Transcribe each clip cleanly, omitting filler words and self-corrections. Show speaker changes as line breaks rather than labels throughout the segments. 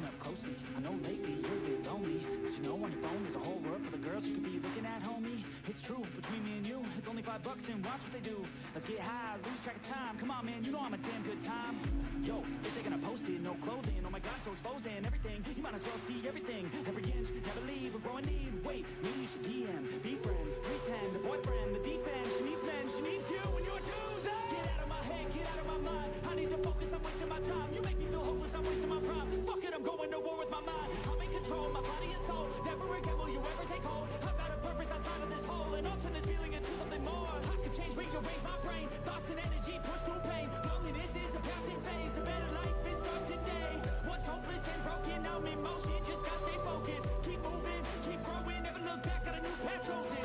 Listen up closely, I know lately you're a bit lonely, but you know on your phone there's a whole world full of girls you could be looking at, homie. It's true, between me and you, it's only $5 and watch what they do. Let's get high, lose track of time, come on man, you know I'm a damn good time. Yo, if they're gonna post it, no clothing, oh my god, so exposed and everything. You might as well see everything, every inch, never leave, we're growing need. Wait, maybe you should DM, be friends, pretend, the boyfriend, the deep end. She needs men, she needs you and your dues. Get out of my head, get out of my mind. I need to focus, I'm wasting my time. You make me feel hopeless, I'm wasting my prime. Fuck it, I'm going to war with my mind. I'm in control, my body and soul. Never again will you ever take hold. I've got a purpose outside of this hole, and I'll turn this feeling into something more. I can change, rearrange my brain. Thoughts and energy push through pain. Loneliness is a passing phase. A better life is starts today. What's hopeless and broken, now I'm in motion. Just gotta stay focused. Keep moving, keep growing. Never look back, got a new path chosen.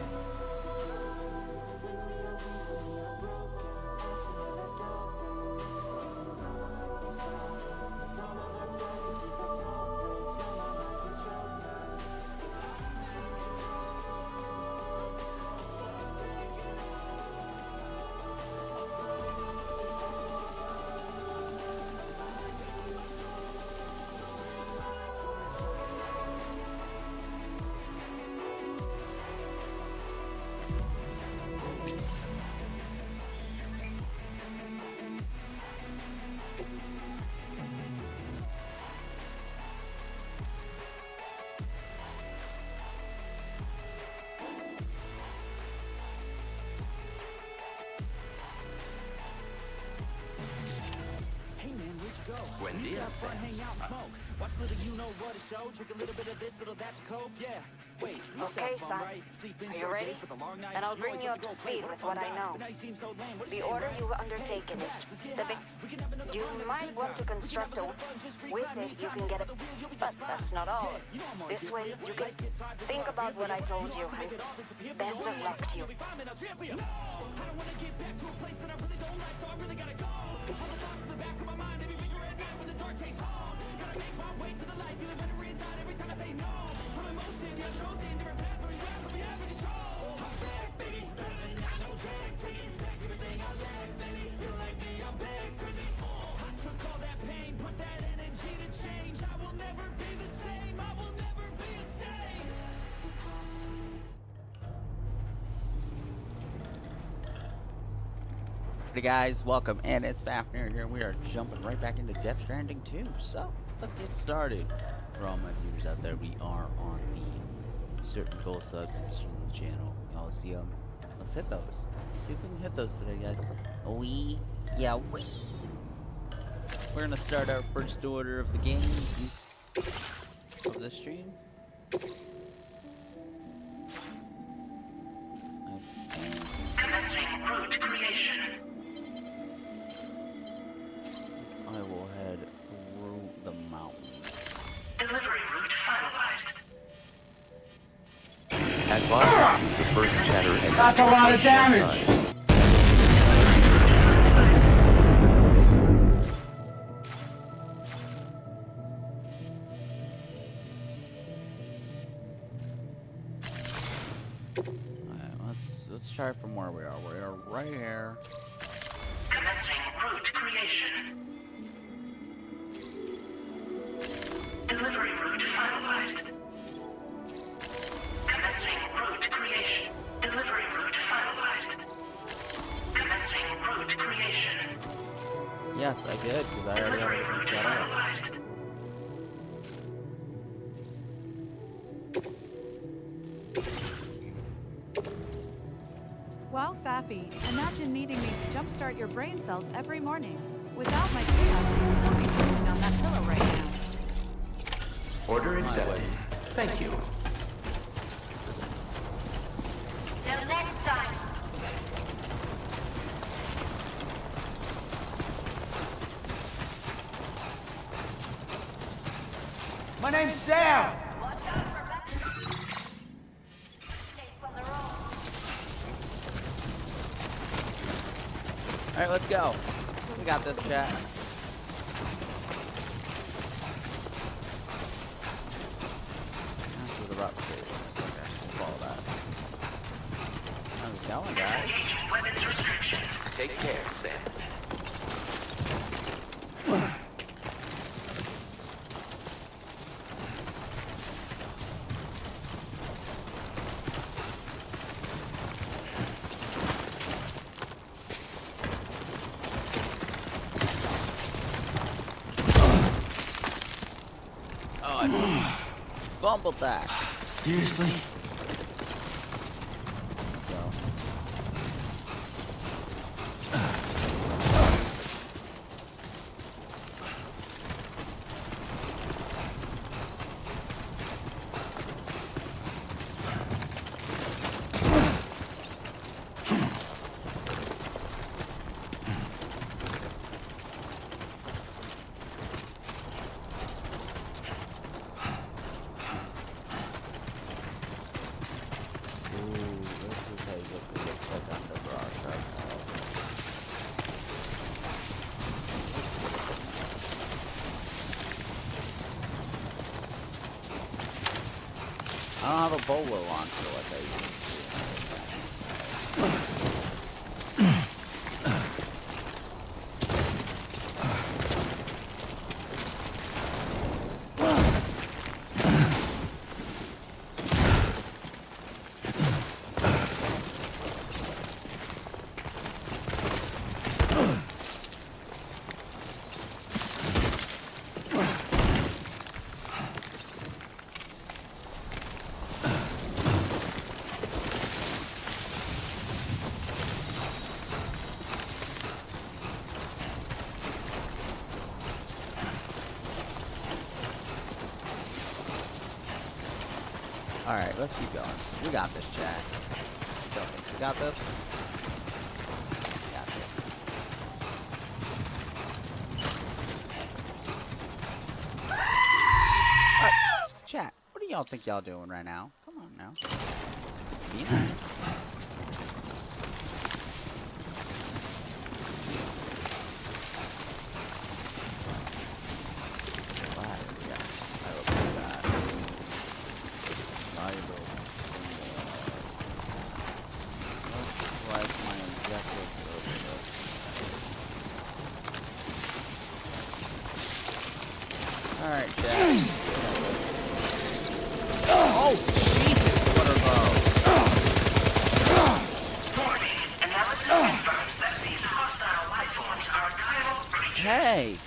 Buen día,
fun, hang out and smoke. Watch little you know what a show. Drink a little bit of this, little that to cope. Yeah. Wait,
okay, son. Are you ready? Then I'll bring you up to speed with what I know. The order you've undertaken is specific. You might want to construct a... With it, you can get a... But that's not all. This way, you can think about what I told you, and best of luck to you.
I don't want to get back to a place that I really don't like, so I really gotta go. All the thoughts in the back of my mind, they be bigger at night when the dark takes hold. Gotta make my way to the light, feeling better inside every time I say no. I'm in motion, yeah, I'm chosen, different path, but yeah, but we have control. I'm back, baby, better than that, no drag, taking back everything I lacked lately. Feel like me, I'm back, crazy. I took all that pain, put that energy to change. I will never be the same, I will never be a stain.
Hey guys, welcome, and it's Fafnir here. We are jumping right back into Death Stranding 2, so let's get started. For all my viewers out there, we are on the certain goal subs from the channel. Y'all see them? Let's hit those. Let's see if we can hit those today, guys. Yeah, we're gonna start our first order of the game of the stream.
Commencing route creation.
I will head through the mountain.
Delivery route finalized.
Advise is the first chatter and
That's a lot of damage!
Alright, let's try from where we are. We are right here.
Commencing route creation. Delivery route finalized. Commencing route creation. Delivery route finalized. Commencing route creation.
Yes, I did, because I already have
Delivery route
everything set up.
finalized.
Wow, Faffy, imagine needing me to jumpstart your brain cells every morning. Without my chaos, you'd still be sleeping on that pillow right now.
Order accepted. Thank you.
Till next time.
My name's Sam!
Watch out for back. Stays on the road.
Alright, let's go. We got this, chat. That's where the rock is. Okay, we'll follow that. How's it going, guys?
Disengaging weapons restrictions.
Take care, Sam.
fumbled that.
Seriously?
So. I don't have a bolo launcher like I used to. Alright, let's keep going. We got this, chat. Don't think we got this? Got this. Alright, chat, what do y'all think y'all doing right now? Come on now. Be nice. Alright, Jack. Oh, Jesus, what are those?
Warning, analysis confirms that these hostile life forms are chiral creatures.
Hey!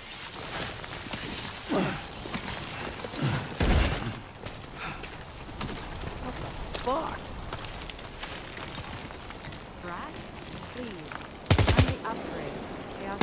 What the fuck?
Brad, please. Kindly upgrade. Chaos.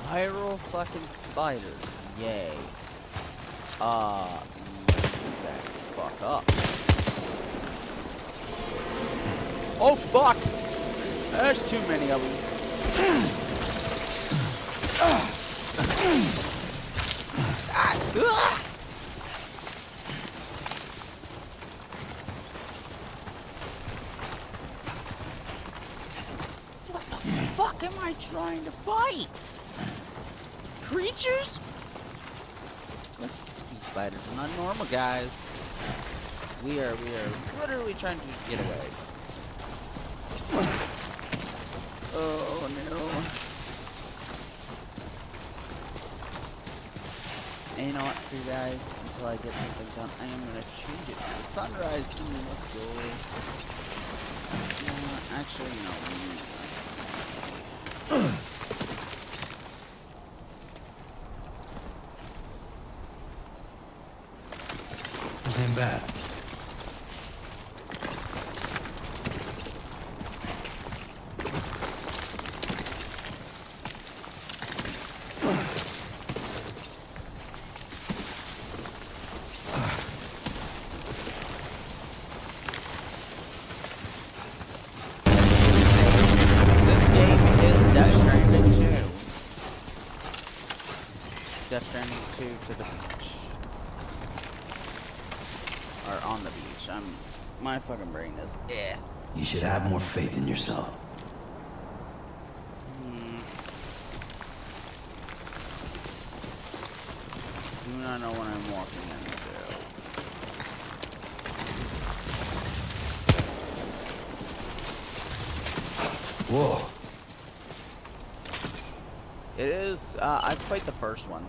Viral fucking spiders. Yay. Back the fuck up. Oh fuck! There's too many of them. What the fuck am I trying to fight? Creatures? These spiders are not normal, guys. We are literally trying to get away. Oh no. And you know what, you guys, until I get something done, I am gonna change it to the sunrise theme. Let's go. Actually, no.
Ain't bad.
to the beach. Or on the beach. My fucking brain is, yeah.
You should have more faith in yourself.
Do not know what I'm walking into.
Whoa.
It is, I've played the first one.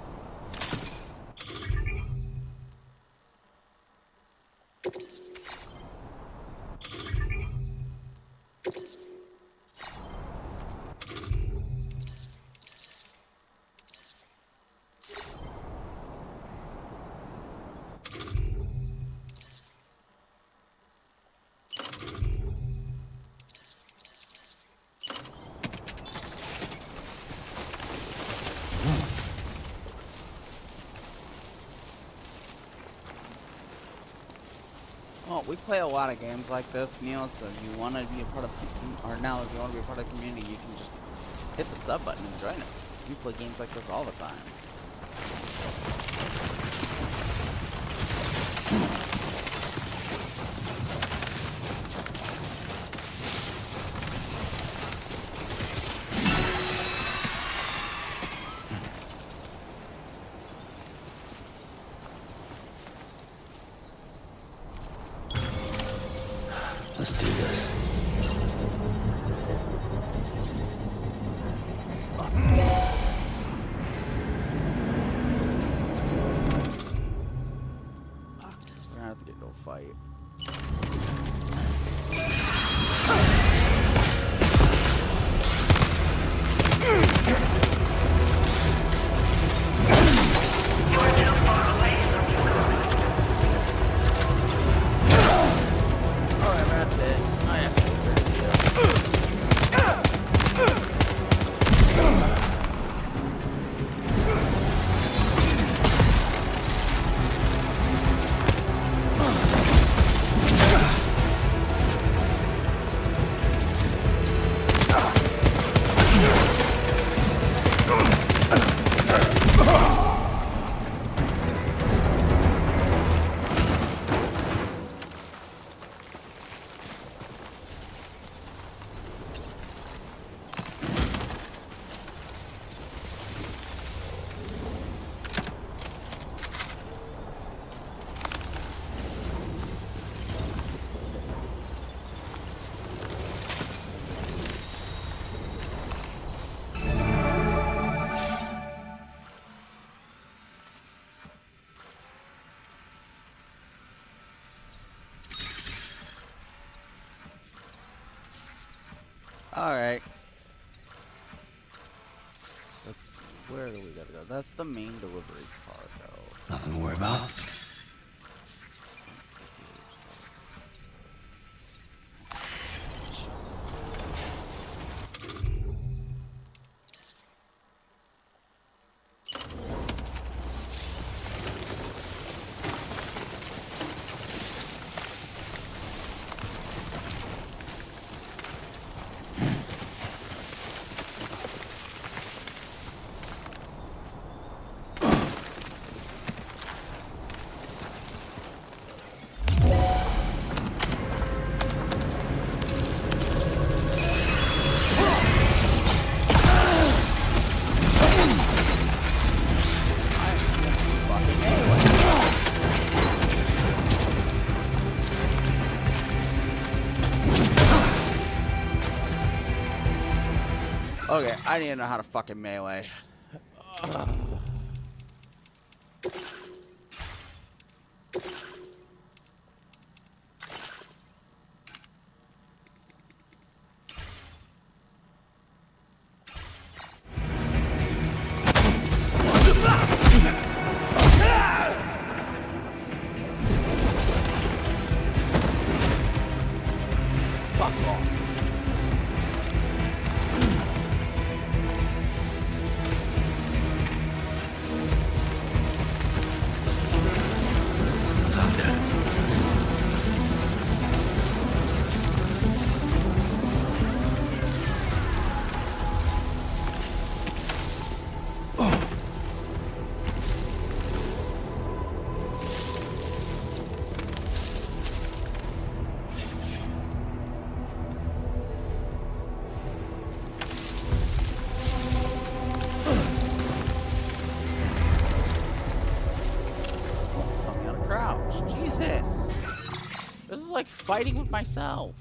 Well, we play a lot of games like this, Neil, so if you want to be a part of, or now if you want to be a part of the community, you can just hit the sub button and join us. We play games like this all the time.
Let's do this.
We're gonna have to get into a fight.
You're too far away from your goal.
Alright, that's it. I have to go through the Alright. Where do we gotta go? That's the main delivery cargo.
Nothing to worry about.
Okay, I need to know how to fucking melee. Fuck off. is like fighting with myself.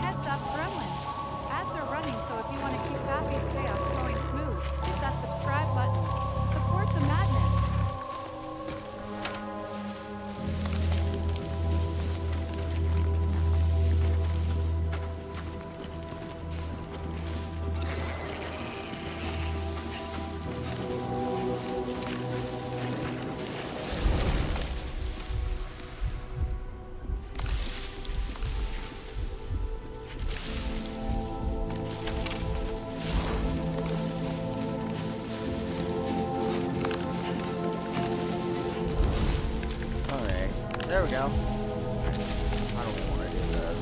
Heads up, Gremlins. Ads are running, so if you want to keep Pappy's chaos flowing smooth, hit that subscribe button. Support the madness.
Alright, there we go. I don't want to do this.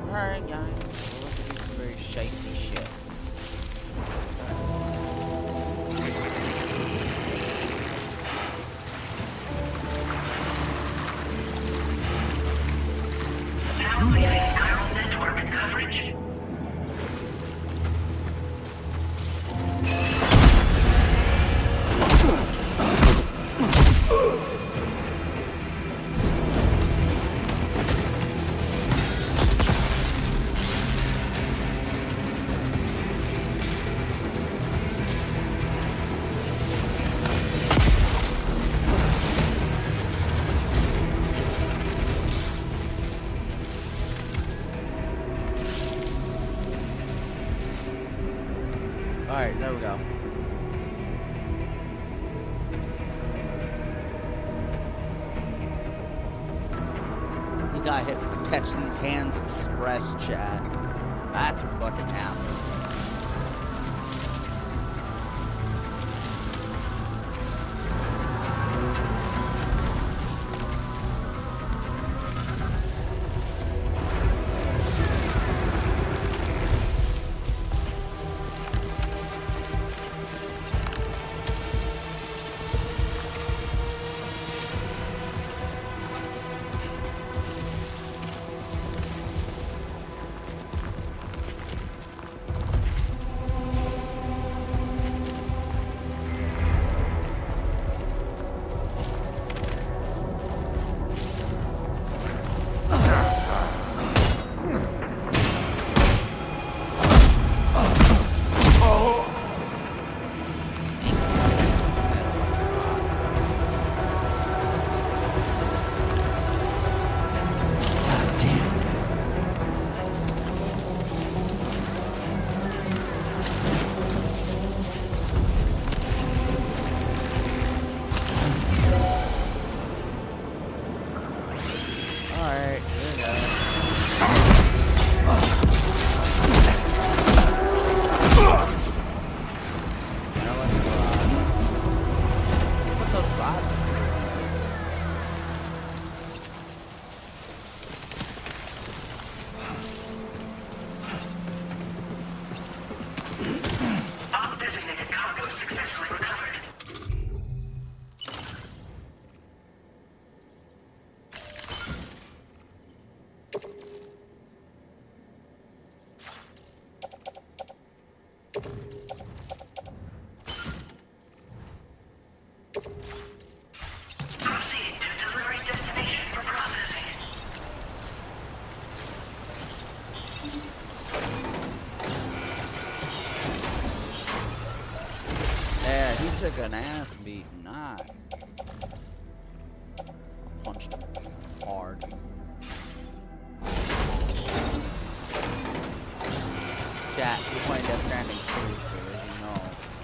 Alright, guys. We'll have to do some very shifty shit.
Now leaving chiral network coverage.
Alright, there we go. He got hit with the Catch These Hands Express, chat. That's what fucking happened. Alright, here we go. Now let's put those rods in.
Undesignated cargo successfully recovered. Proceed to delivery destination for processing.
Yeah, he took an ass beating. I punched him hard. Stranding 2, so as you know,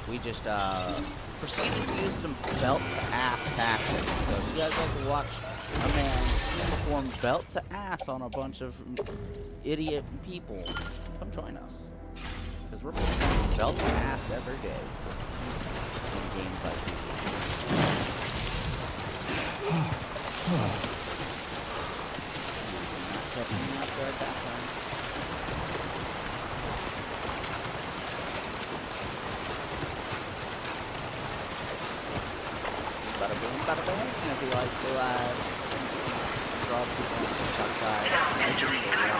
we just proceeded to use some belt-to-ass tactics. So if you guys like to watch a man perform belt-to-ass on a bunch of idiot people, come join us. Because we're performing belt-to-ass every day in games like these. Catching me up there at that time. Bada boom, bada bing. And if you like to draw people on the outside,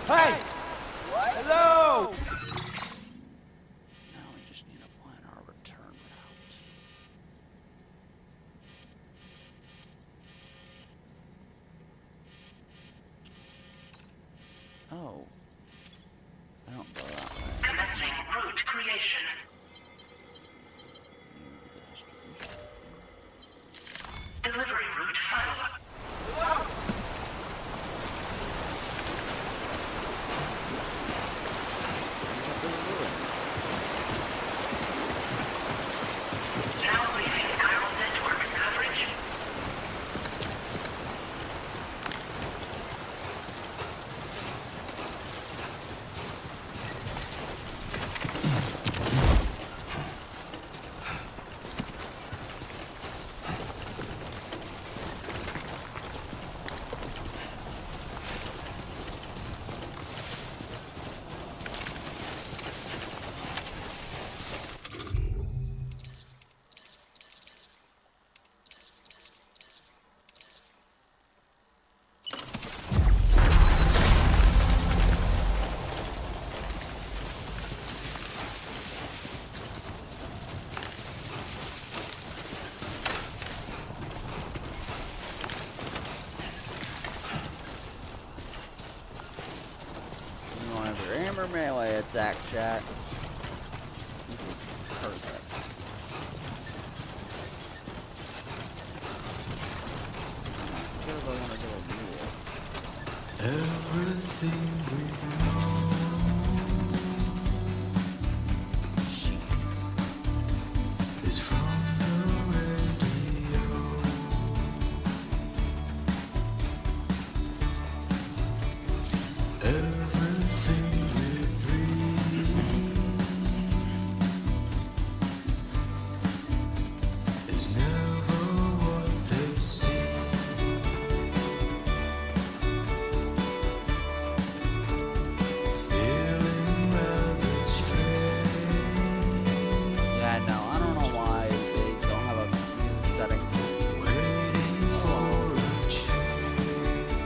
Hey! Hello!
now we just need to plan our return route. Oh. I don't go that way.
Commencing route creation. Delivery route final. Now leaving chiral network coverage.
You want to aim or melee attack, chat? This is perfect. I want to go with mule.
Everything we
Jeez.
is from the radio. Everything we dream is never what they seem. Feeling rather strange,
Yeah, no, I don't know why they don't have a music setting.
waiting for a change.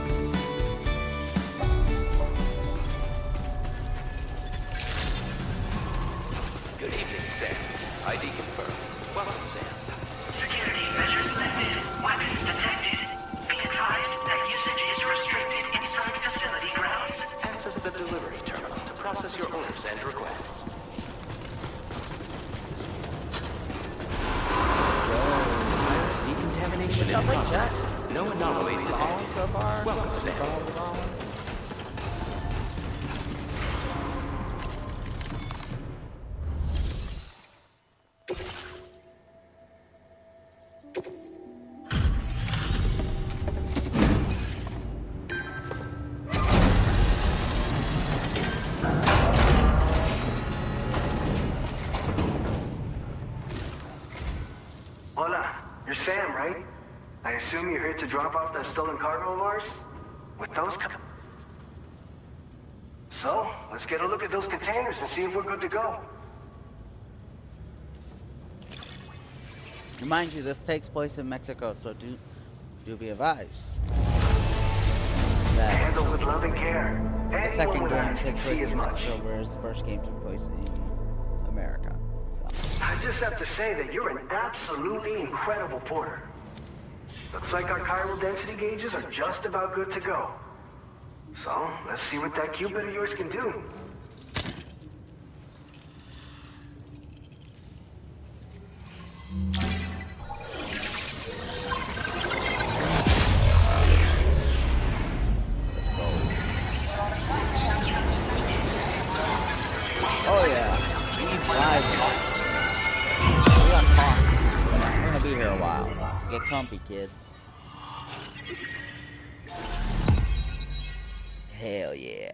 Good evening, Sam. ID confirmed. Welcome, Sam.
Security measures lifted. Weapons detected. Be advised that usage is restricted inside facility grounds.
Access the delivery terminal to process your orders and requests. Decontamination in process. No anomalies
Calling
detected.
so far?
Welcome, Sam.
Hola, you're Sam, right? I assume you're here to drop off that stolen cargo of ours? With those So, let's get a look at those containers and see if we're good to go.
Remind you, this takes place in Mexico, so do be advised. That
Handled with love and care.
the second
Anyone
game
would
takes
see
place
as
in
much.
Mexico, whereas the first game took place in America. So.
I just have to say that you're an absolutely incredible porter. Looks like our chiral density gauges are just about good to go. So, let's see what that Cupid of yours can do.
Guys, we gotta talk. We're gonna be here a while. Get comfy, kids. Hell yeah.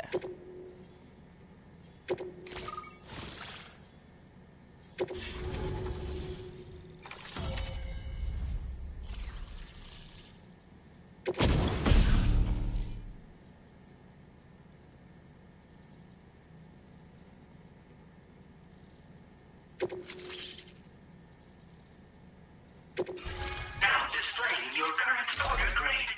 Now displaying your current order grade.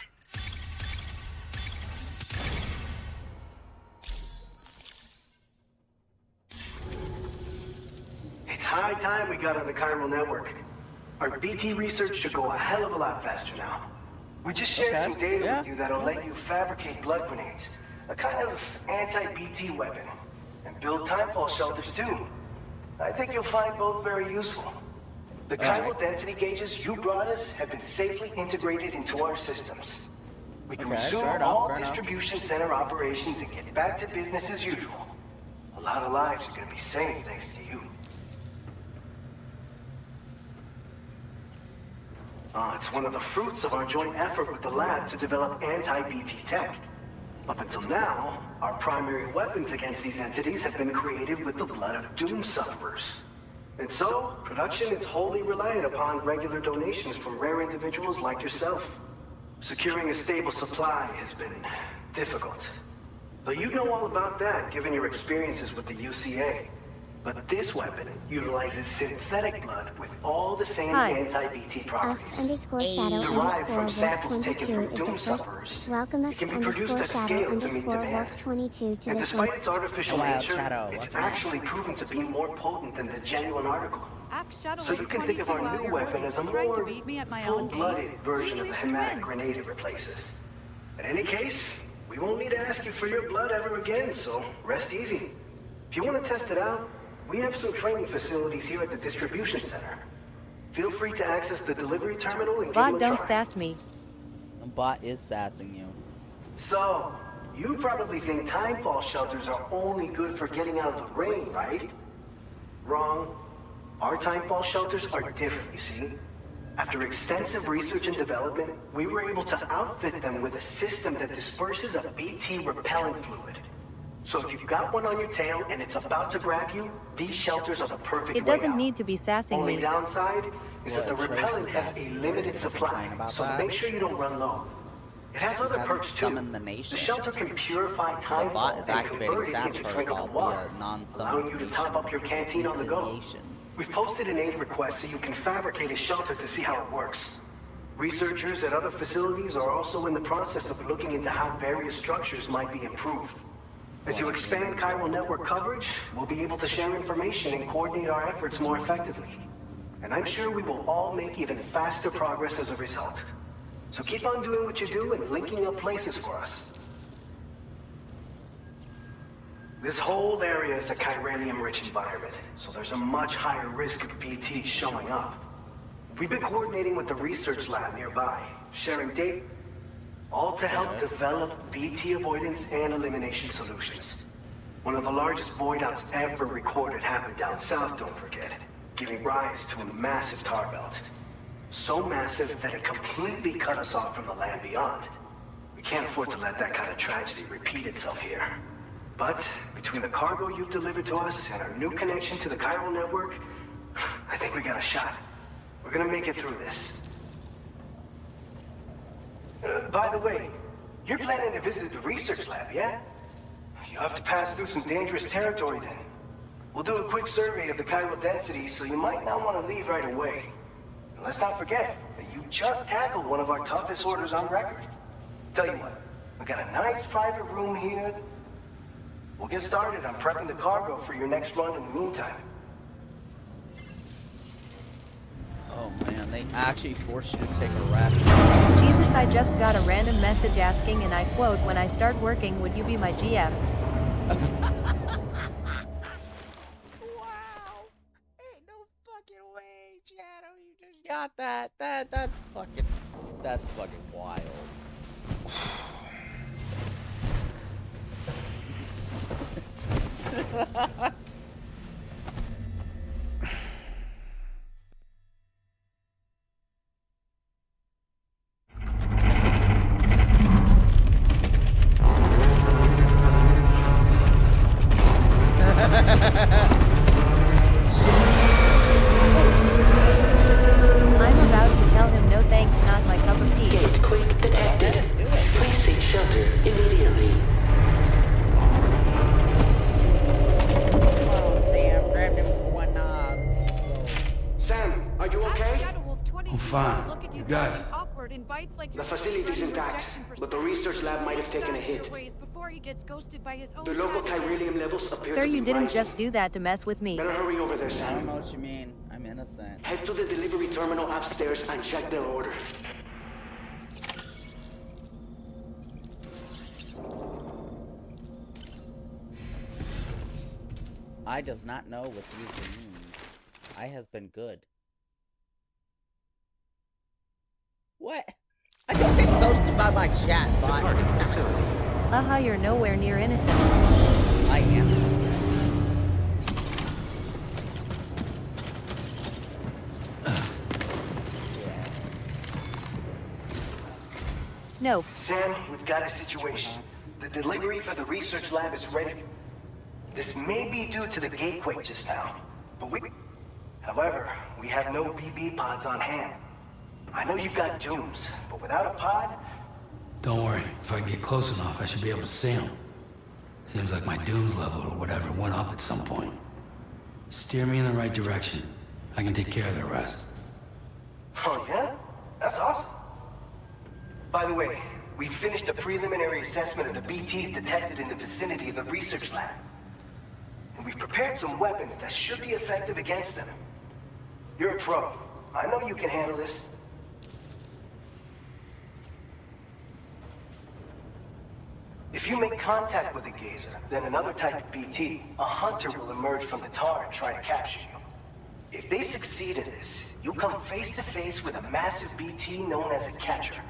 It's high time we got on the chiral network. Our BT research should go a hell of a lot faster now. We just shared
Okay.
some data
Yeah.
with you that'll let you fabricate blood grenades, a kind of anti-BT weapon, and build timefall shelters too. I think you'll find both very useful. The chiral density gauges you brought us have been safely integrated into our systems. We can
Okay,
resume
fair enough,
all
fair enough.
distribution center operations and get back to business as usual. A lot of lives are going to be saved thanks to you. It's one of the fruits of our joint effort with the lab to develop anti-BT tech. Up until now, our primary weapons against these entities have been created with the blood of doom sufferers. And so, production is wholly reliant upon regular donations from rare individuals like yourself. Securing a stable supply has been difficult. But you know all about that, given your experiences with the UCA. But this weapon utilizes synthetic blood with all the same
Hi.
anti-BT properties.
F_shadow
Derived from
_wolf
samples
22
taken from
is the
doom
first.
sufferers.
Welcome
It can be produced at
F_shadow
scale to meet demand.
wolf 22 to
And
this
despite
one.
its artificial
Wow,
nature,
Shadow,
it's
what's that?
actually proven to be more potent than the genuine article.
Shuttle
So you can think of our
while
new
you're
weapon as a
trying to
more
beat me at my own game.
full-blooded version of the
Please win.
hematic grenade it replaces. In any case, we won't need to ask you for your blood ever again, so rest easy. If you want to test it out, we have some training facilities here at the distribution center. Feel free to access the delivery terminal and give
Bot,
it a
don't
try.
sass me.
The bot is sassing you.
So, you probably think timefall shelters are only good for getting out of the rain, right? Wrong. Our timefall shelters are different, you see. After extensive research and development, we were able to outfit them with a system that disperses a BT repellent fluid. So if you've got one on your tail and it's about to grab you, these shelters are the perfect
It
way
doesn't
out.
need to be sassing
Only
me.
downside is that the
What, Trace,
repellent
is
has
that-
a limited
is
supply,
complain about
so
that?
make sure you don't run low. It has other
Haven't
perks too.
summoned the nation.
The shelter can purify
So
time
the bot is
and
activating
convert it
SAS
into
protocol
drinkable
via
water,
non-summoned
allowing you to top up your canteen on the go.
affiliation.
We've posted an aid request so you can fabricate a shelter to see how it works. Researchers at other facilities are also in the process of looking into how various structures might be improved. As you expand chiral network coverage, we'll be able to share information and coordinate our efforts more effectively. And I'm sure we will all make even faster progress as a result. So keep on doing what you do and linking up places for us. This whole area is a chiralium-rich environment, so there's a much higher risk of BT showing up. We've been coordinating with the research lab nearby, sharing data, all to help develop BT avoidance and elimination solutions. One of the largest void outs ever recorded happened down south, don't forget, giving rise to a massive tar belt. So massive that it completely cut us off from the land beyond. We can't afford to let that kind of tragedy repeat itself here. But between the cargo you've delivered to us and our new connection to the chiral network, I think we got a shot. We're gonna make it through this. By the way, you're planning to visit the research lab, yeah? You'll have to pass through some dangerous territory then. We'll do a quick survey of the chiral density, so you might not want to leave right away. And let's not forget that you just tackled one of our toughest orders on record. Tell you what, we got a nice private room here. We'll get started on prepping the cargo for your next run in the meantime.
Oh man, they actually forced you to take a rest.
Jesus, I just got a random message asking, and I quote, "When I start working, would you be my GF?"
Wow! Ain't no fucking way, Shadow. You just got that. That's fucking wild.
I'm about to tell him no thanks, not my cup of tea.
Gate quake detected. Please seek shelter immediately.
Oh, Sam, grab them one nods.
Sam, are you okay?
I'm
fine. You guys?
The
facility's intact, but the research lab might have taken a hit. The local chiralium levels appear
Sir,
to be
you didn't
rising.
just do that to mess with me.
Better hurry over there,
I don't
Sam.
know what you mean. I'm innocent.
Head to the delivery terminal upstairs and check their order.
I does not know what usually means. I has been good. What? I don't get ghosted by my chat bot.
Haha, you're nowhere near innocent.
I am innocent. Yeah.
No.
Sam, we've got a situation. The delivery for the research lab is ready. This may be due to the gateway just now, but however, we have no BB pods on hand. I know you've got dooms, but without a pod,
Don't worry. If I can get close enough, I should be able to see them. Seems like my dooms level or whatever went up at some point. Steer me in the right direction. I can take care of the rest.
oh yeah? That's awesome. By the way, we finished a preliminary assessment of the BTs detected in the vicinity of the research lab. And we've prepared some weapons that should be effective against them. You're a pro. I know you can handle this. If you make contact with a gazer, then another type of BT, a hunter will emerge from the tar and try to capture you. If they succeed in this, you'll come face to face with a massive BT known as a catcher.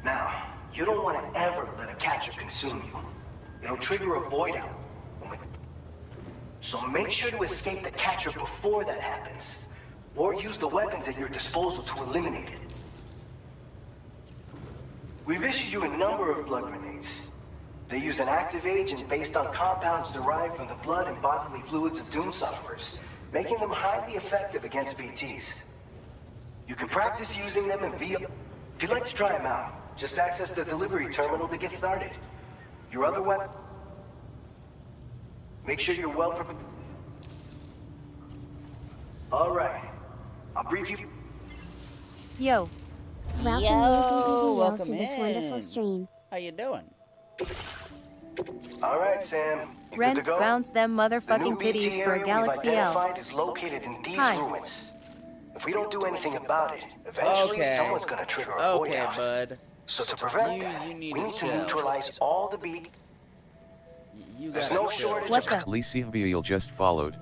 Now, you don't want to ever let a catcher consume you. It'll trigger a void out. So make sure to escape the catcher before that happens, or use the weapons at your disposal to eliminate it. We've issued you a number of blood grenades. They use an active agent based on compounds derived from the blood and bodily fluids of Doom sufferers, making them highly effective against BTs. You can practice using them in via... If you'd like to try them out, just access the delivery terminal to get started. Your other weapon... Make sure you're well prepared. All right. I'll brief you...
Yo.
Welcome,
Yo, welcome
to this wonderful
in.
stream.
How you doing?
All right, Sam. You
Rent,
good to go?
bounce them
The new
motherfucking
BT
titties for a
area we've
Galaxy L.
identified is located in these
Hi.
ruins. If we don't do anything about it, eventually
Okay.
someone's gonna trigger a void
Okay,
out.
bud.
So to prevent
You
that,
need
we
to
need to
chill.
neutralize all the BT.
You
There's
gotta
no
chill.
shortage
What
of...
the?
Lisiabiel just followed.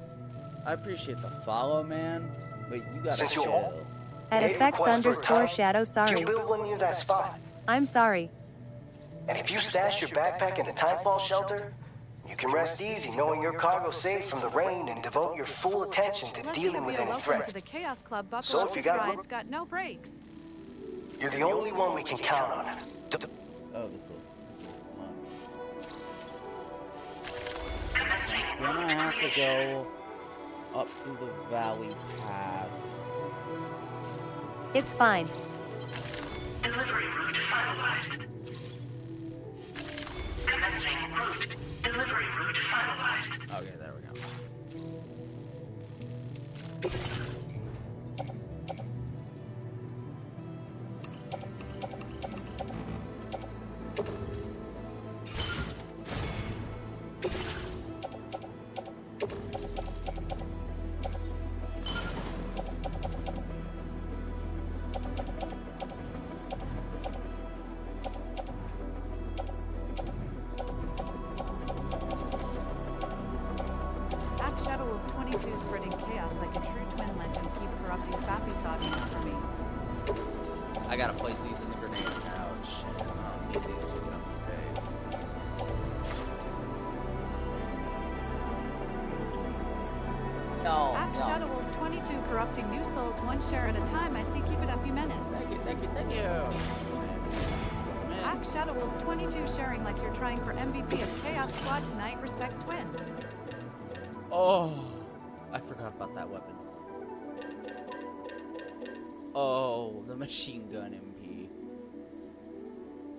I appreciate the follow, man, but you gotta
Since you
chill.
all-
At
Made a request for a tunnel.
@effects_shadow
If
sorry.
you build one near that spot,
I'm sorry.
and if you stash your backpack in the timefall shelter, you can rest easy knowing your cargo's safe from the rain and devote your full attention to dealing with any
Welcome
threats.
to the Chaos Club.
So
Buckle
if
up,
you
this
got-
ride's got no brakes.
You're the only one we can count on.
Oh, this will be fun.
Commencing
Then
route
I have to
creation.
go up through the valley pass.
It's fine.
Delivery route finalized. Commencing route. Delivery route finalized.
Okay, there we go.
Act Shadow Wolf 22 spreading chaos like a true twin legend. Keep corrupting Fappy audience for me.
I gotta place these in the grenade pouch. I don't need these taking up space. No,
Act
no.
Shadow Wolf 22 corrupting new souls one share at a time. I see. Keep it up, you menace.
Thank you, thank you, thank you. Man.
Act Shadow Wolf 22 sharing like you're trying for MVP of Chaos Squad tonight. Respect twin.
Oh, I forgot about that weapon. Oh, the machine gun MP.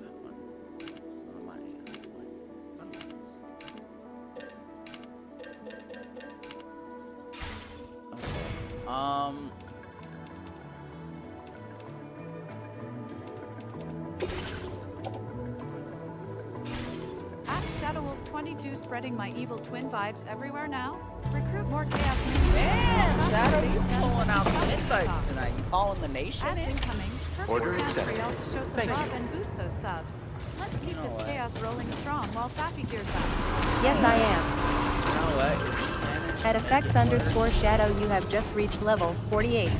That one. That's one of my weapons. Okay.
Shadow Wolf 22 spreading my evil twin vibes everywhere now. Recruit more chaos minions.
Man, Shadow, you pulling out the invites tonight. You calling the nation
Ads
in?
incoming.
Order
Perfect chance for
accepted.
y'all to show some
Thank
love
you.
and boost those subs. Let's keep
know
this
what?
chaos rolling strong while Sappy gears up.
Yes, I am.
You know what? If you manage to
At
make
effects
it work-
underscore shadow, you have just reached level 48.
Oh,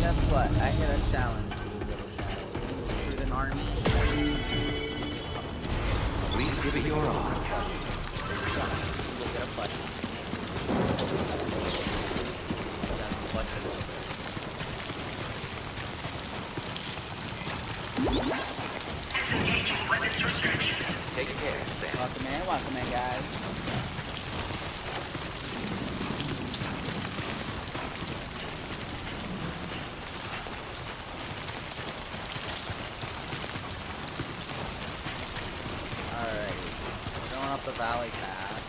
guess what? I hit a challenge, you little Shadow. You recruit an army.
Please give it your all.
You'll get a plushie. That's a plushie.
Disengaging weapons restrictions.
Take care, Sam.
Welcome in, guys. Alright, we're going up the valley pass.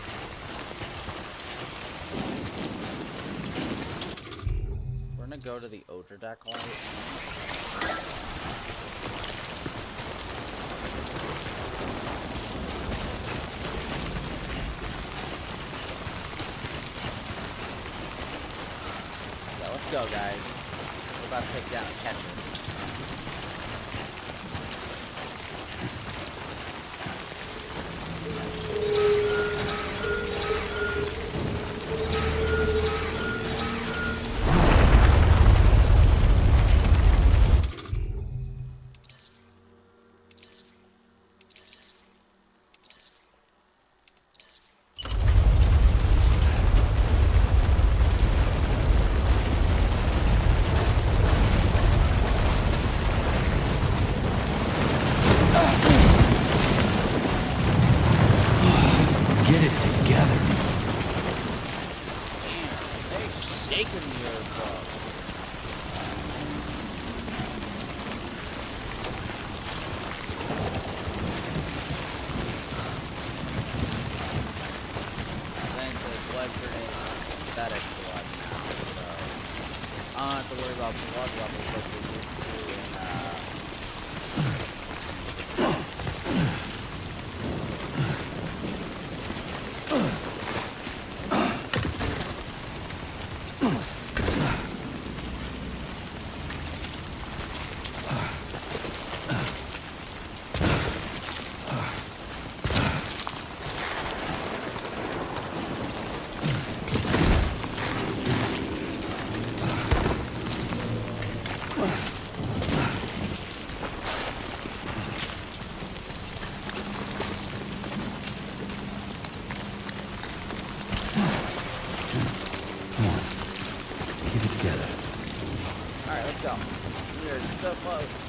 We're gonna go to the Odra deck light. Let's go, guys. We're about to take down a catcher.
Get it together.
They're shaking the earth, bro. Thankfully, blood grenade is synthetic blood now, so I don't have to worry about blood levels like we used to in,
Come on. Keep it together.
Alright, let's go. We are so close.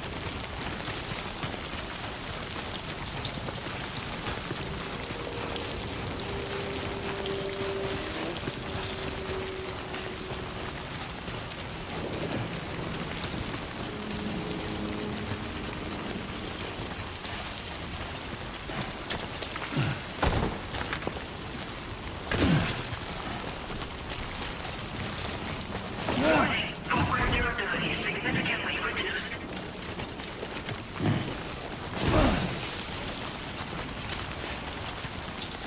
Warning. Footwear durability significantly reduced.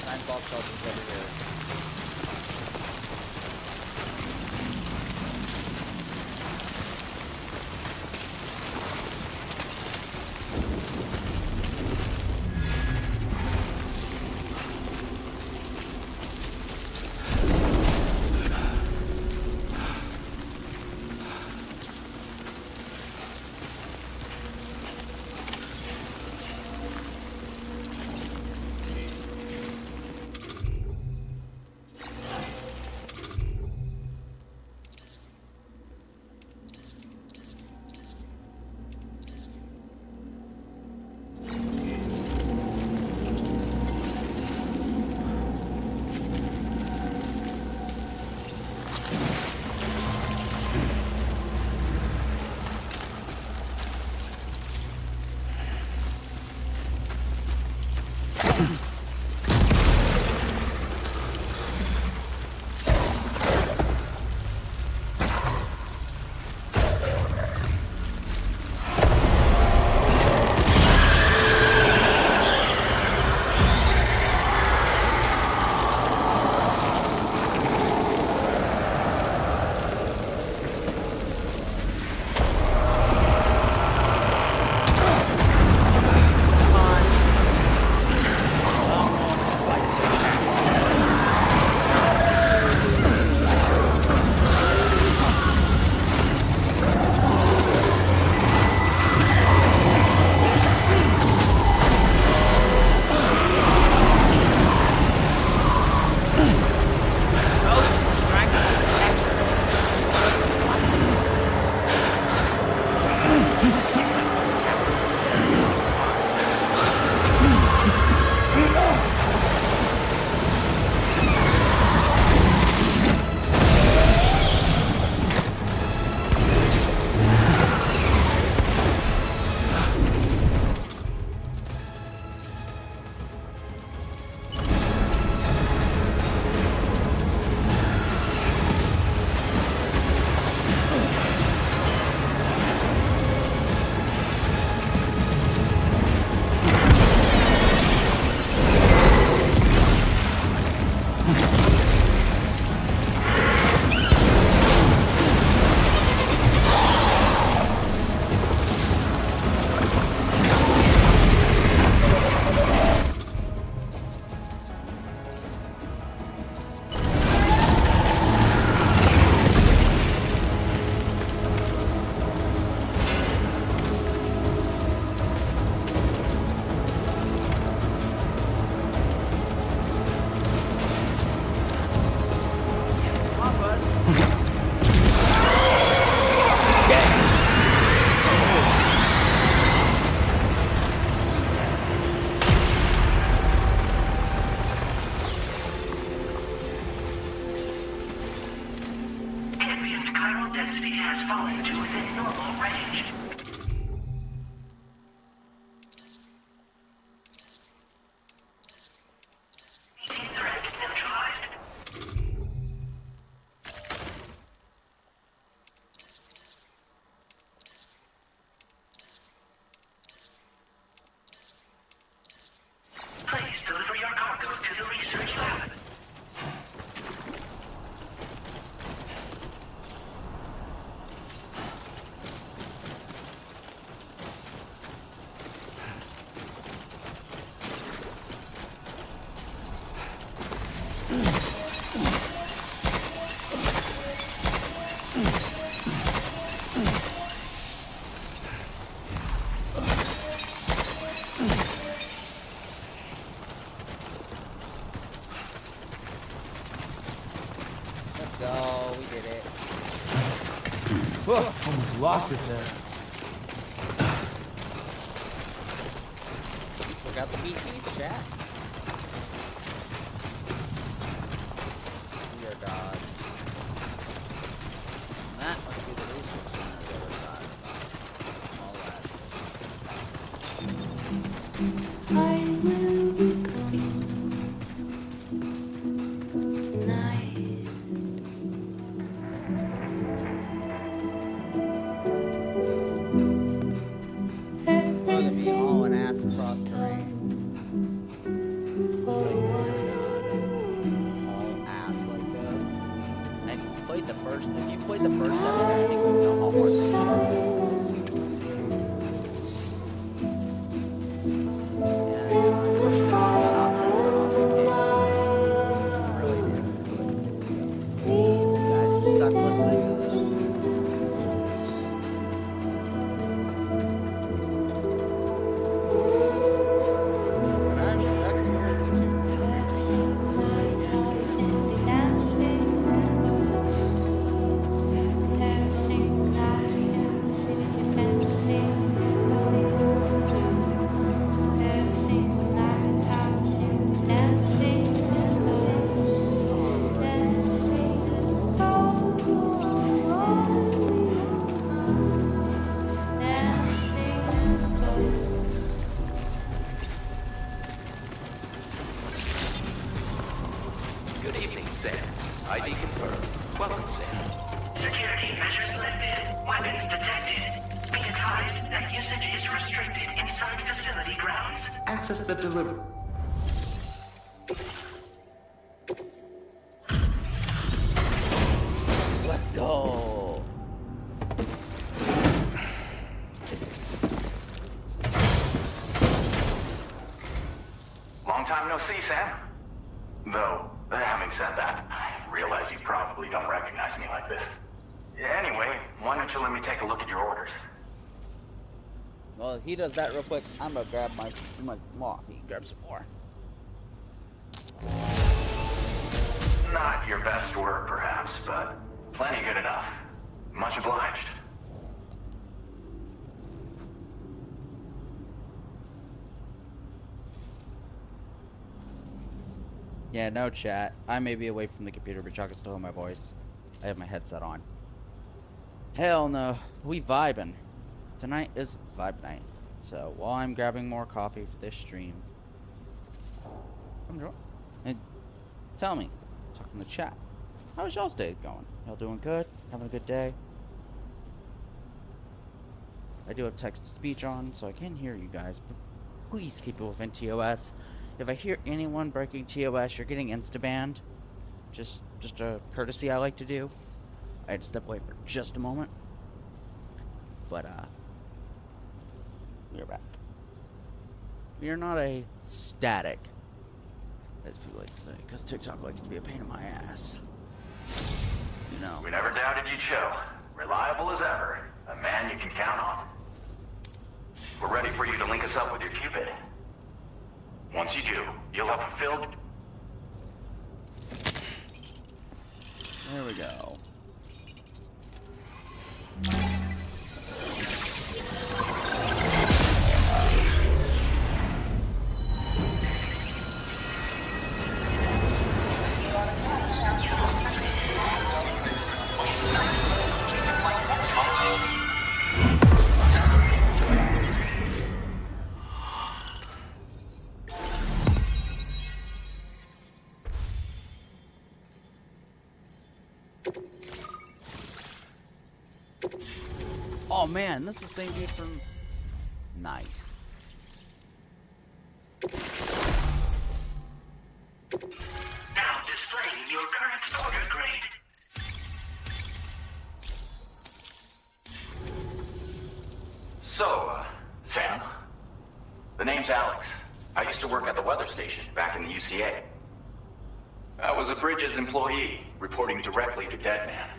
Nine ball soldiers over here.
Please deliver your cargo to the research lab.
Almost lost it there.
Forgot the BTs, chat. Your dogs. That must be the research center the other side. All that.
I will be coming tonight.
Look at me hauling ass across the ring. Haul ass like this. And if you've played the first Death Stranding, you know how hard this shit is. Yeah, I wish there was that option to turn off the game. I really do. You guys are stuck listening to this. But I'm stuck here on YouTube.
Sam. ID confirmed. Welcome, Sam.
Security measures lifted. Weapons detected. Be advised that usage is restricted inside facility grounds.
Access the delivery.
Let's go.
Long time no see, Sam. Though, having said that, I realize you probably don't recognize me like this. Anyway, why don't you let me take a look at your orders?
Well, he does that real quick. I'm gonna grab my coffee, grab some more.
Not your best work, perhaps, but plenty good enough. Much obliged.
Yeah, no chat. I may be away from the computer, but y'all can still hear my voice. I have my headset on. Hell no. We vibing. Tonight is vibe night. So while I'm grabbing more coffee for this stream, come join. And tell me. Talk in the chat. How's y'all's day going? Y'all doing good? Having a good day? I do have text to speech on, so I can hear you guys, but please keep it within TOS. If I hear anyone breaking TOS, you're getting insta-banned. Just a courtesy I like to do. I had to step away for just a moment. But, we are back. We are not a static, as people like to say, because TikTok likes to be a pain in my ass. You know.
We never doubted you'd show. Reliable as ever. A man you can count on. We're ready for you to link us up with your Cupid. Once you do, you'll have fulfilled...
There we go. Oh man, this is the same dude from... Nice.
Now displaying your current order grade.
So, Sam. The name's Alex. I used to work at the weather station back in the UCA. I was a Bridges employee, reporting directly to Deadman.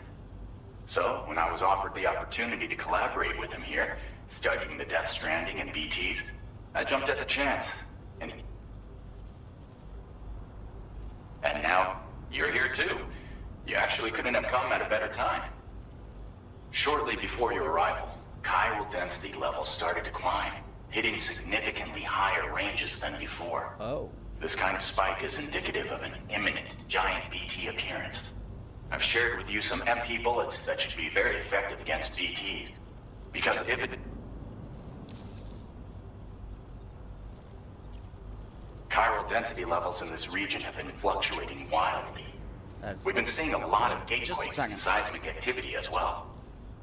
So, when I was offered the opportunity to collaborate with him here, studying the Death Stranding and BTs, I jumped at the chance. And now, you're here too. You actually couldn't have come at a better time. Shortly before your arrival, chiral density levels started to climb, hitting significantly higher ranges than before.
Oh.
This kind of spike is indicative of an imminent giant BT appearance. I've shared with you some MP bullets that should be very effective against BTs. Because if it... Chiral density levels in this region have been fluctuating wildly. We've been seeing a lot of gatequakes and seismic activity as well.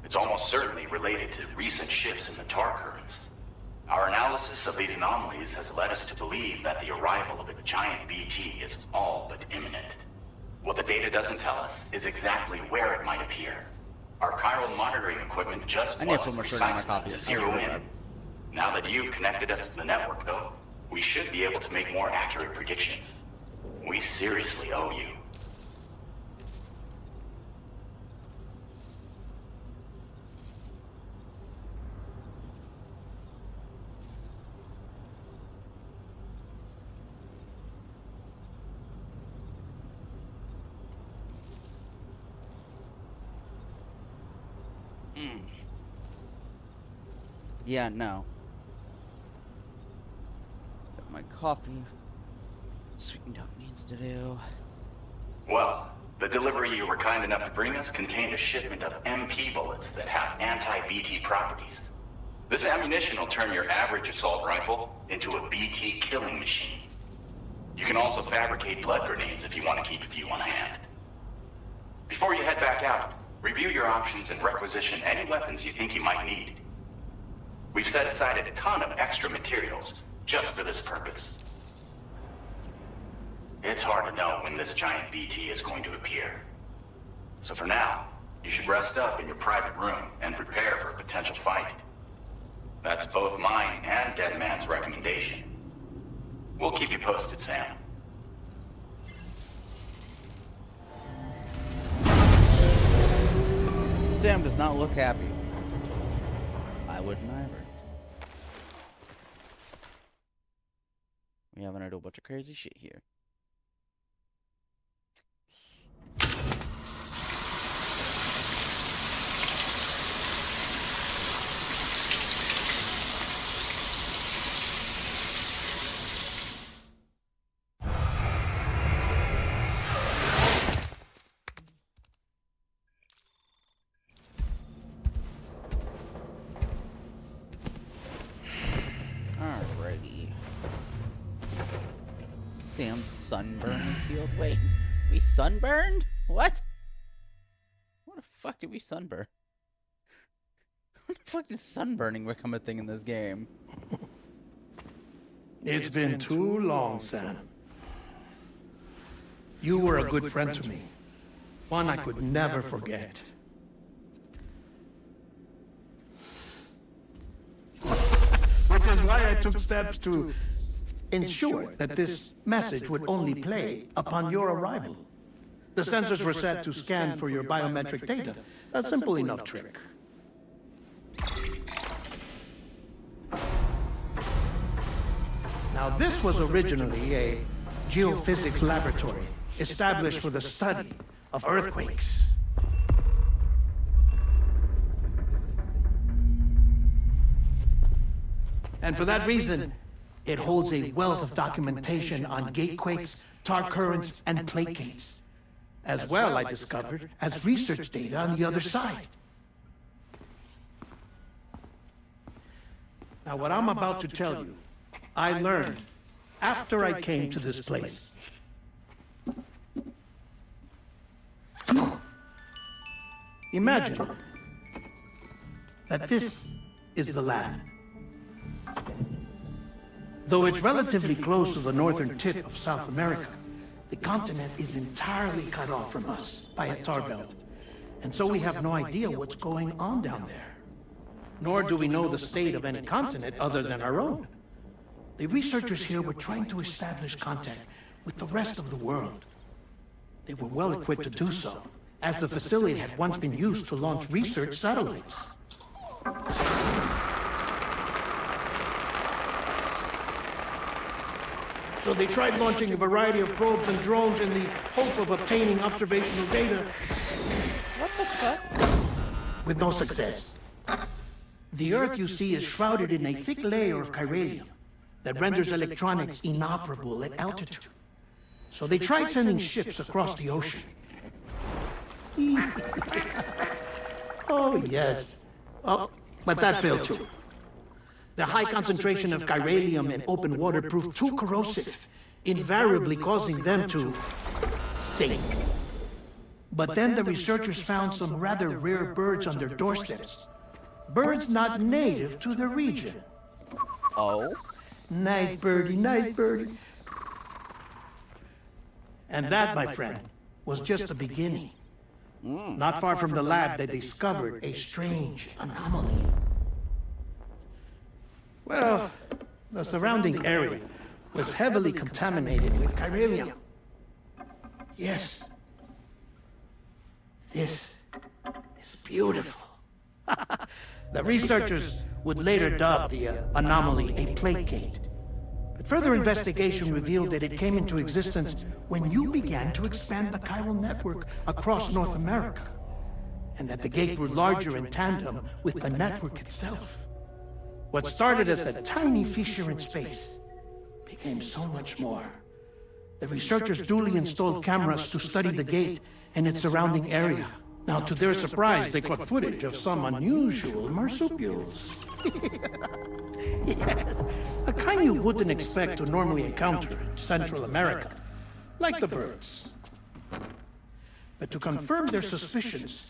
It's almost certainly related to recent shifts in the tar currents. Our analysis of these anomalies has led us to believe that the arrival of a giant BT is all but imminent. What the data doesn't tell us is exactly where it might appear. Our chiral monitoring equipment just wasn't precise enough to zero in. Now that you've connected us to the network, though, we should be able to make more accurate predictions. We seriously owe you.
Yeah, no. Got my coffee. Sweetened up needs to do.
Well, the delivery you were kind enough to bring us contained a shipment of MP bullets that have anti-BT properties. This ammunition will turn your average assault rifle into a BT killing machine. You can also fabricate blood grenades if you want to keep a few on hand. Before you head back out, review your options and requisition any weapons you think you might need. We've set aside a ton of extra materials just for this purpose. It's hard to know when this giant BT is going to appear. So for now, you should rest up in your private room and prepare for a potential fight. That's both mine and Dead Man's recommendation. We'll keep you posted, Sam.
Sam does not look happy. I wouldn't either. We have a bunch of crazy shit here. Alrighty. Sam's sunburn field. Wait, we sunburned? What? What the fuck did we sunburn? What the fuck did sunburning become a thing in this game?
It's been too long, Sam. You were a good friend to me. One I could never forget. Which is why I took steps to ensure that this message would only play upon your arrival. The sensors were set to scan for your biometric data. A simple enough trick. Now, this was originally a geophysics laboratory established for the study of earthquakes. And for that reason, it holds a wealth of documentation on gatequakes, tar currents, and plate gates. As well, I discovered, as research data on the other side. Now, what I'm about to tell you, I learned after I came to this place. Imagine that this is the lab. Though it's relatively close to the northern tip of South America, the continent is entirely cut off from us by a tar belt. And so we have no idea what's going on down there. Nor do we know the state of any continent other than our own. The researchers here were trying to establish contact with the rest of the world. They were well equipped to do so, as the facility had once been used to launch research satellites. So they tried launching a variety of probes and drones in the hope of obtaining observational data.
What the fuck?
With no success. The Earth, you see, is shrouded in a thick layer of chiralium that renders electronics inoperable at altitude. So they tried sending ships across the ocean. Oh, yes. Oh, but that failed too. The high concentration of chiralium in open water proved too corrosive, invariably causing them to sink. But then the researchers found some rather rare birds on their doorsteps. Birds not native to the region.
Oh?
Nice birdie, nice birdie. And that, my friend, was just the beginning. Not far from the lab, they discovered a strange anomaly. Well, the surrounding area was heavily contaminated with chiralium. Yes. This is beautiful. The researchers would later dub the anomaly a plate gate. But further investigation revealed that it came into existence when you began to expand the chiral network across North America, and that the gate grew larger in tandem with the network itself. What started as a tiny fissure in space became so much more. The researchers duly installed cameras to study the gate and its surrounding area. Now, to their surprise, they caught footage of some unusual marsupials. Yes, a kind you wouldn't expect to normally encounter in Central America, like the birds. But to confirm their suspicions,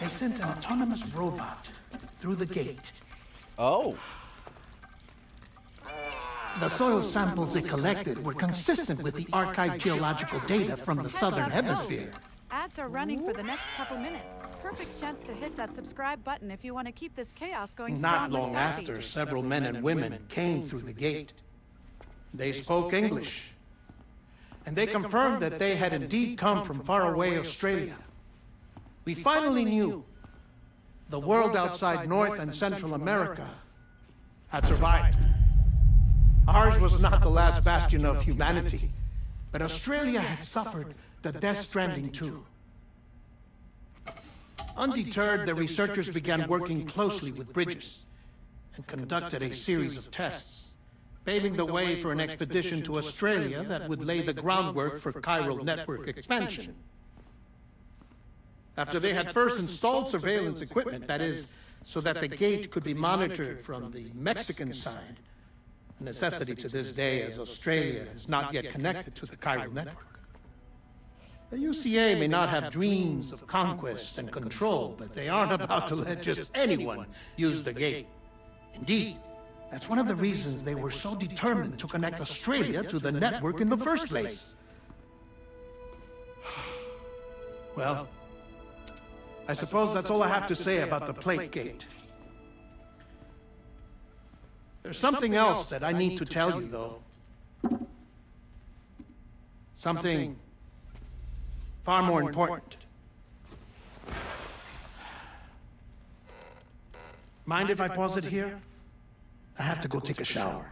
they sent an autonomous robot through the gate.
Oh.
The soil samples they collected were consistent with the archived geological data from the southern hemisphere.
Ads are running for the next couple minutes. Perfect chance to hit that subscribe button if you want to keep this chaos going strong.
Not long
with Faffy.
after, several men and women came through the gate. They spoke English, and they confirmed that they had indeed come from faraway Australia. We finally knew the world outside North and Central America had survived. Ours was not the last bastion of humanity, but Australia had suffered the Death Stranding too. Undeterred, the researchers began working closely with Bridges and conducted a series of tests, paving the way for an expedition to Australia that would lay the groundwork for chiral network expansion. After they had first installed surveillance equipment, that is, so that the gate could be monitored from the Mexican side, a necessity to this day as Australia is not yet connected to the chiral network. The UCA may not have dreams of conquest and control, but they aren't about to let just anyone use the gate. Indeed, that's one of the reasons they were so determined to connect Australia to the network in the first place. Well, I suppose that's all I have to say about the plate gate. There's something else that I need to tell you, though. Something far more important. Mind if I pause it here? I have to go take a shower.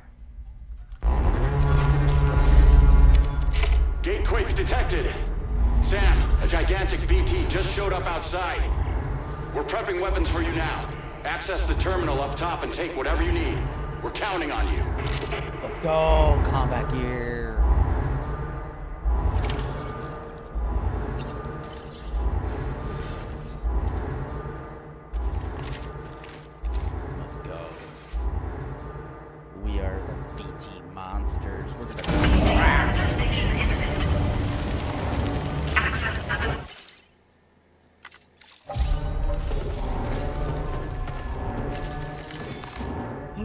Gate quake detected. Sam, a gigantic BT just showed up outside. We're prepping weapons for you now. Access the terminal up top and take whatever you need. We're counting on you.
Let's go. Combat gear. Let's go. We are the BT monsters. We're gonna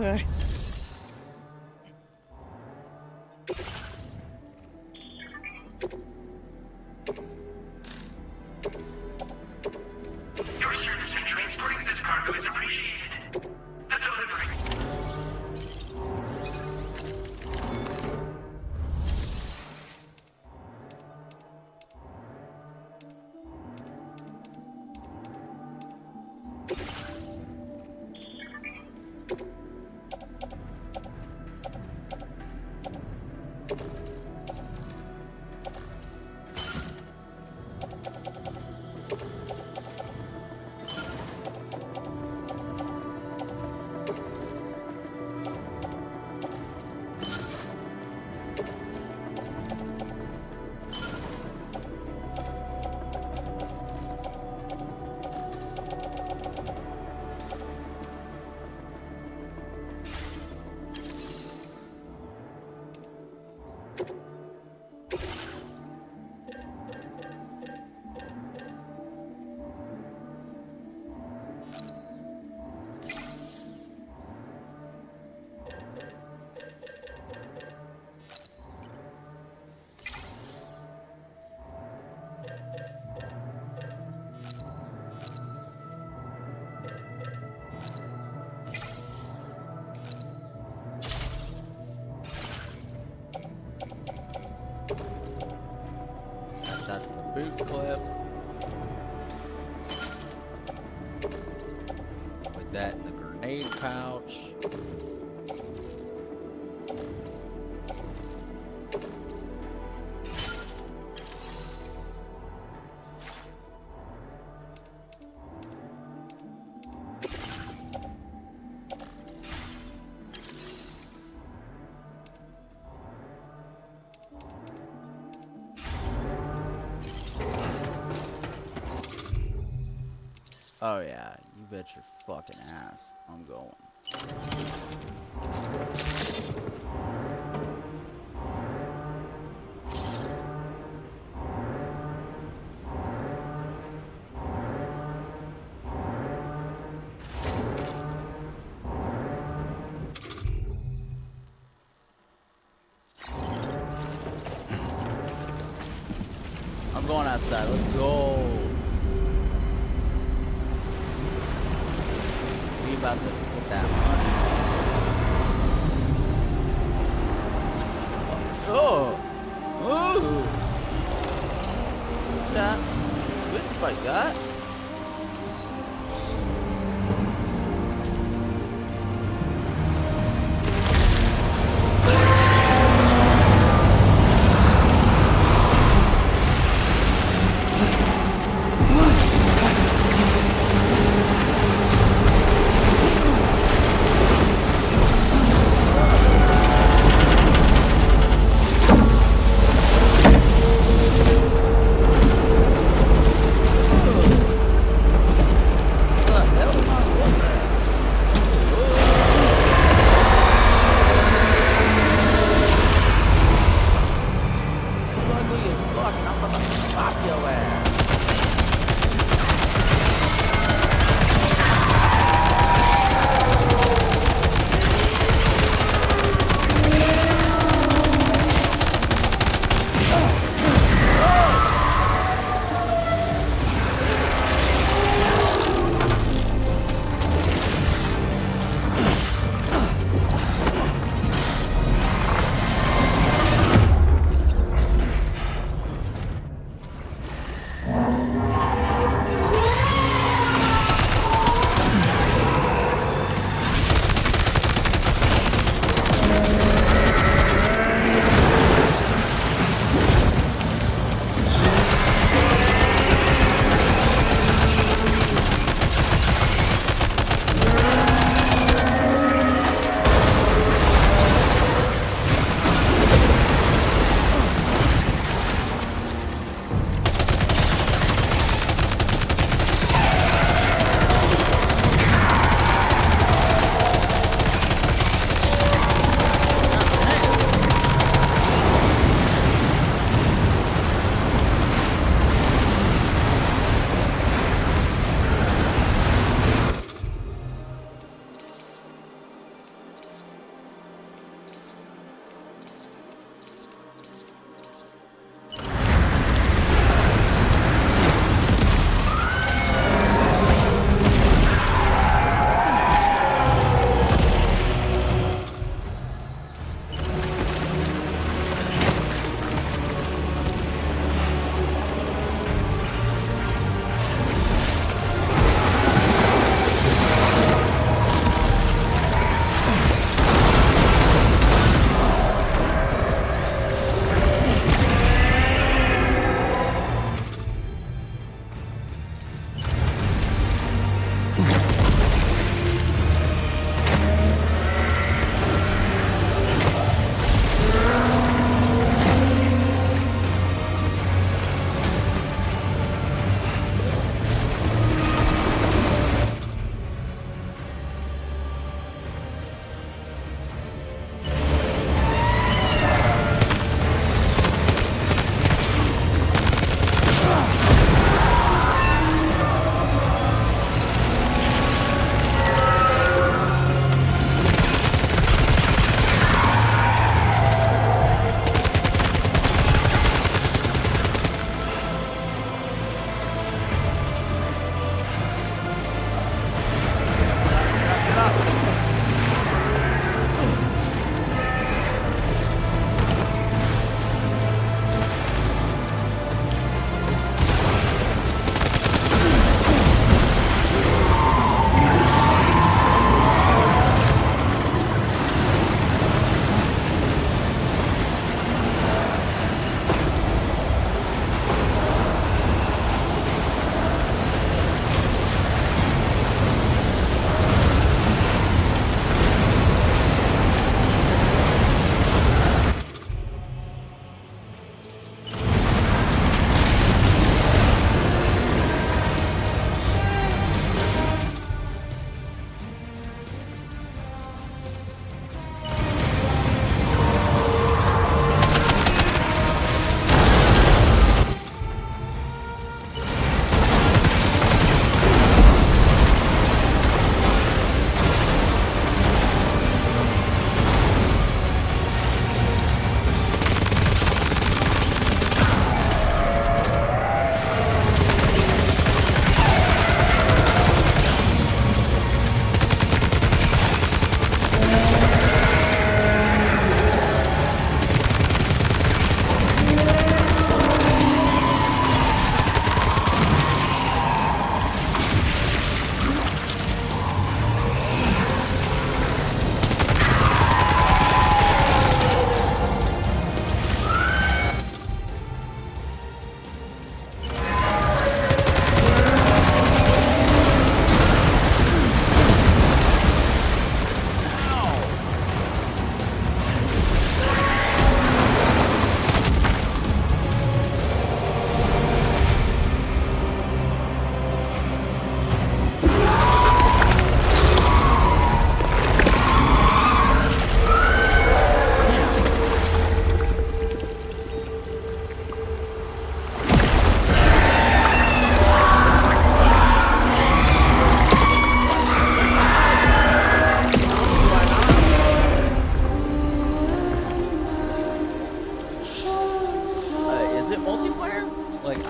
Okay.
Your service in transporting this cargo is appreciated. The delivery.
That's the boot clip. Put that in the grenade pouch. Oh yeah, you bet your fucking ass I'm going. going outside. Let's go. We about to put that one. Oh. Ooh. That. Good fight, guy. Ooh.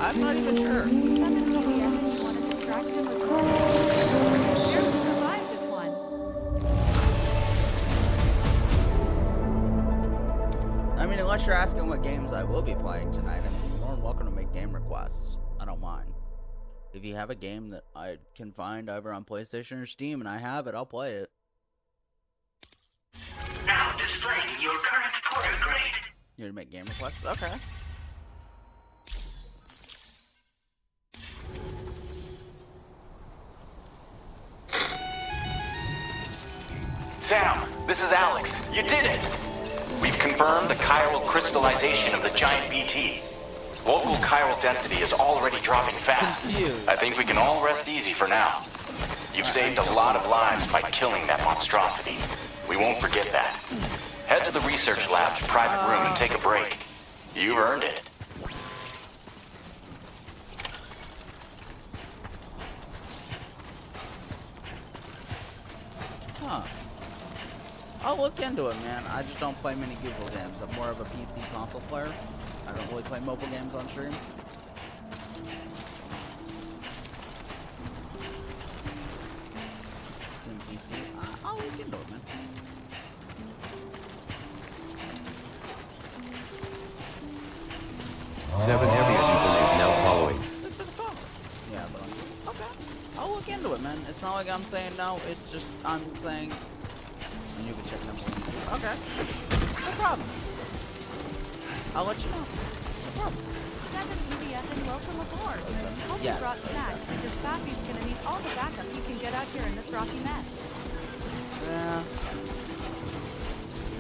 I'm not even sure.
7 PBS want to distract him with barely survived this one.
I mean, unless you're asking what games I will be playing tonight, I mean, you're more than welcome to make game requests. I don't mind. If you have a game that I can find either on PlayStation or Steam and I have it, I'll play it.
Now displaying your current porter grade.
You're to make game requests? Okay.
Sam, this is Alex. You did it! We've confirmed the chiral crystallization of the giant BT. Local chiral density is already dropping fast. I think we can all rest easy for now. You've saved a lot of lives by killing that monstrosity. We won't forget that. Head to the research lab's private room and take a break. You've earned it.
Huh. I'll look into it, man. I just don't play many Google games. I'm more of a PC console player. I don't really play mobile games on stream. In PC, I'll look into it, man.
Seven heavy people is now following.
Yeah, but okay. I'll look into it, man. It's not like I'm saying no. It's just I'm saying. And you can check them. Okay. No problem. I'll let you know. No problem.
7 PBS and welcome aboard. Hope
Yes.
you brought snacks because Faffy's gonna need all the backup he can get out here in this rocky mess.
Yeah.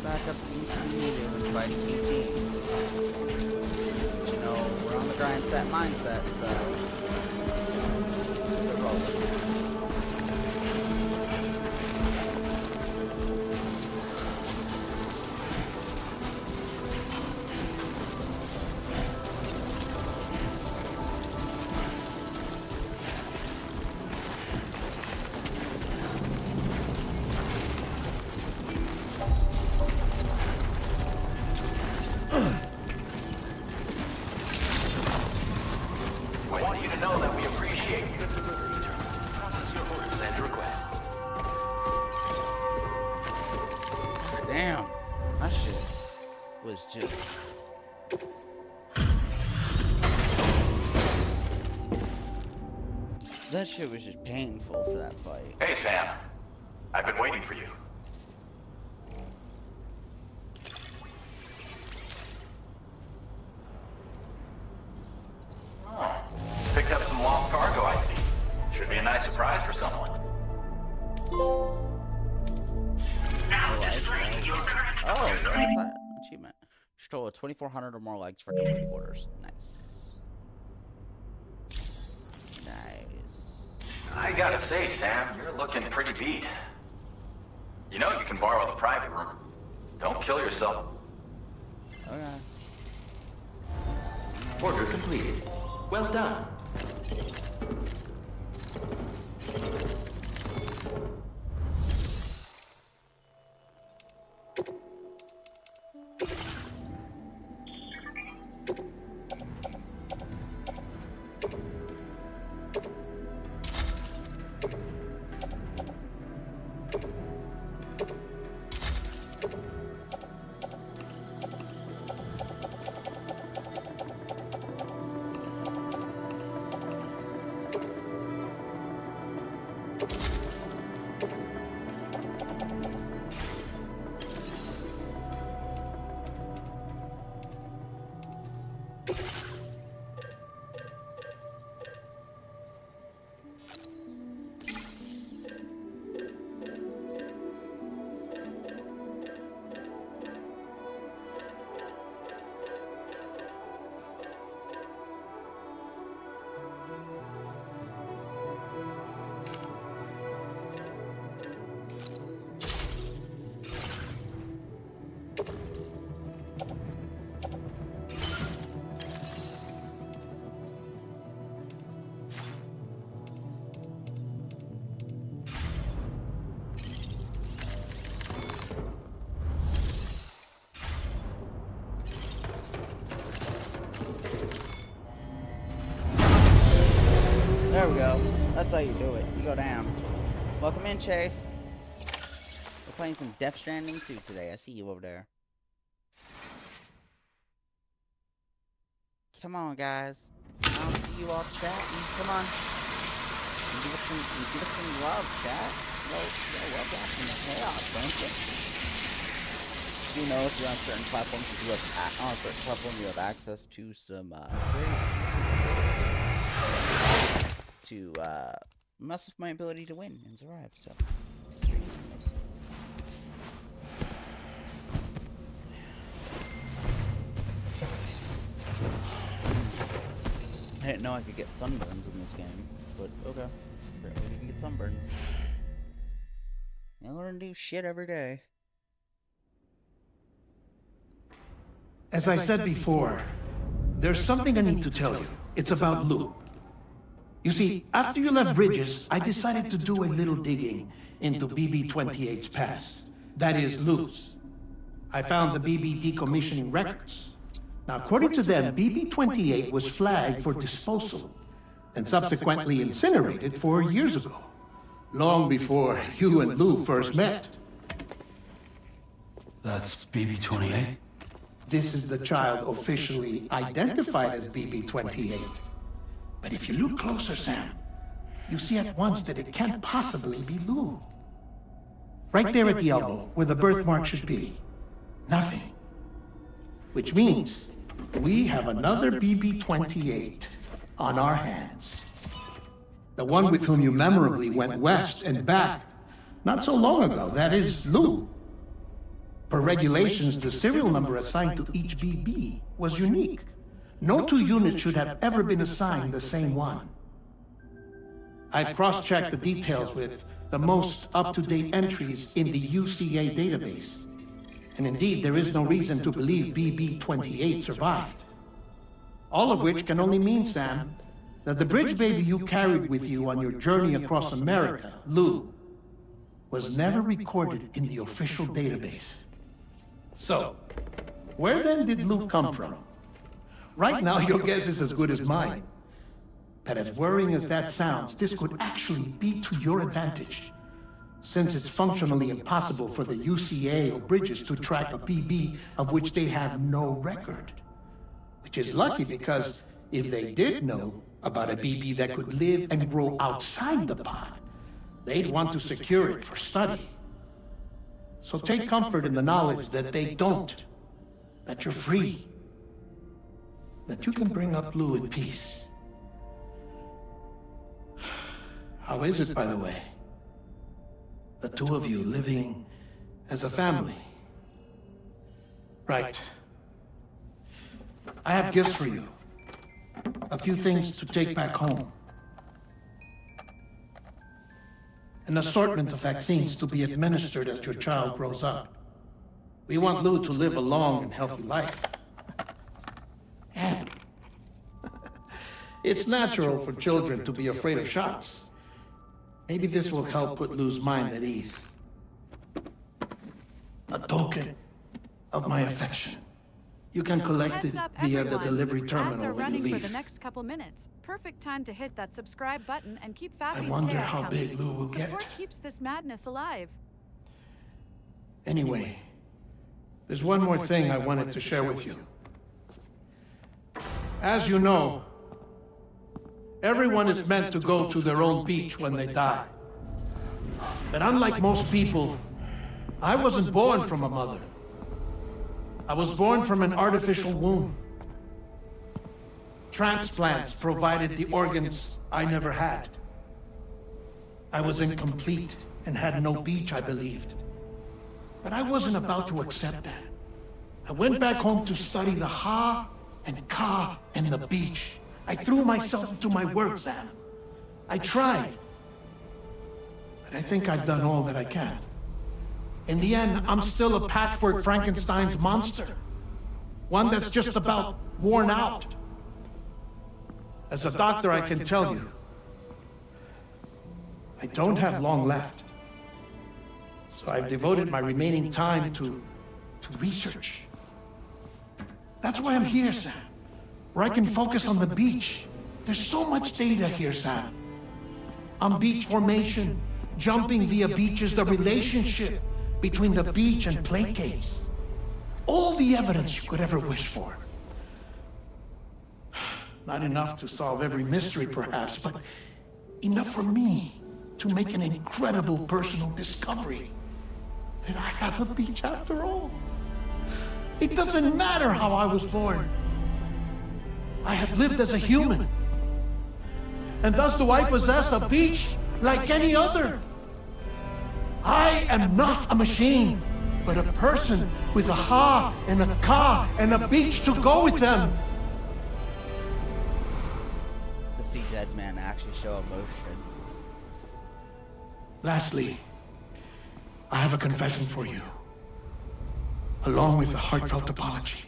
Backup seems to be needed when fighting PTs. But, you know, we're on the grind set mindset, so. We're rolling.
We want you to know that we appreciate you. Process your orders and requests.
Damn. That shit was just. That shit was just painful for that fight.
Hey, Sam. I've been waiting for you. Oh, picked up some lost cargo, I see. Should be a nice surprise for someone.
Now displaying your current
Oh,
porter
that's
grade.
that achievement. Stole 2,400 or more legs for complete orders. Nice. Nice.
I gotta say, Sam, you're looking pretty beat. You know you can borrow the private room. Don't kill yourself.
Okay.
Order completed. Well done.
There we go. That's how you do it. You go down. Welcome in, Chase. We're playing some Death Stranding 2 today. I see you over there. Come on, guys. I don't see you all chatting. Come on. Give us some love, chat. Yo, love that some chaos, don't you? You know, if you're on certain platforms, you have on a certain platform, you have access to some to mess with my ability to win and survive. So, I didn't know I could get sunburns in this game, but okay. Apparently, you can get sunburns. You learn new shit every day.
As I said before, there's something I need to tell you. It's about Lou. You see, after you left Bridges, I decided to do a little digging into BB-28's past. That is, Lou's. I found the BB decommissioning records. Now, according to them, BB-28 was flagged for disposal and subsequently incinerated 4 years ago, long before you and Lou first met.
That's BB-28?
This is the child officially identified as BB-28. But if you look closer, Sam, you see at once that it can't possibly be Lou. Right there at the elbow, where the birthmark should be. Nothing. Which means we have another BB-28 on our hands. The one with whom you memorably went west and back not so long ago, that is Lou. Per regulations, the serial number assigned to each BB was unique. No two units should have ever been assigned the same one. I've cross-checked the details with the most up-to-date entries in the UCA database. And indeed, there is no reason to believe BB-28 survived. All of which can only mean, Sam, that the bridge baby you carried with you on your journey across America, Lou, was never recorded in the official database. So, where then did Lou come from? Right now, your guess is as good as mine. But as worrying as that sounds, this could actually be to your advantage, since it's functionally impossible for the UCA or Bridges to track a BB of which they have no record. Which is lucky because if they did know about a BB that could live and grow outside the pod, they'd want to secure it for study. So take comfort in the knowledge that they don't, that you're free, that you can bring up Lou in peace. How is it, by the way? The two of you living as a family? Right. I have gifts for you. A few things to take back home. An assortment of vaccines to be administered as your child grows up. We want Lou to live a long and healthy life. And it's natural for children to be afraid of shots. Maybe this will help put Lou's mind at ease. A token of my affection. You can collect it via the delivery terminal when you leave.
For the next couple minutes. Perfect time to hit that subscribe button and keep Fafnir's
I wonder how big Lou will get.
Support keeps this madness alive.
Anyway, there's one more thing I wanted to share with you. As you know, everyone is meant to go to their own beach when they die. But unlike most people, I wasn't born from a mother. I was born from an artificial womb. Transplants provided the organs I never had. I was incomplete and had no beach, I believed. But I wasn't about to accept that. I went back home to study the Ha and Ka and the beach. I threw myself into my work, Sam. I tried. But I think I've done all that I can. In the end, I'm still a patchwork Frankenstein's monster. One that's just about worn out. As a doctor, I can tell you, I don't have long left. So I've devoted my remaining time to research. That's why I'm here, Sam. Where I can focus on the beach. There's so much data here, Sam. on beach formation, jumping via beaches, the relationship between the beach and placates. All the evidence you could ever wish for. Not enough to solve every mystery, perhaps, but enough for me to make an incredible personal discovery that I have a beach after all. It doesn't matter how I was born. I have lived as a human. And thus do I possess a beach like any other. I am not a machine, but a person with a ha and a ka and a beach to go with them.
To see dead man actually show emotion.
Lastly, I have a confession for you, along with a heartfelt apology.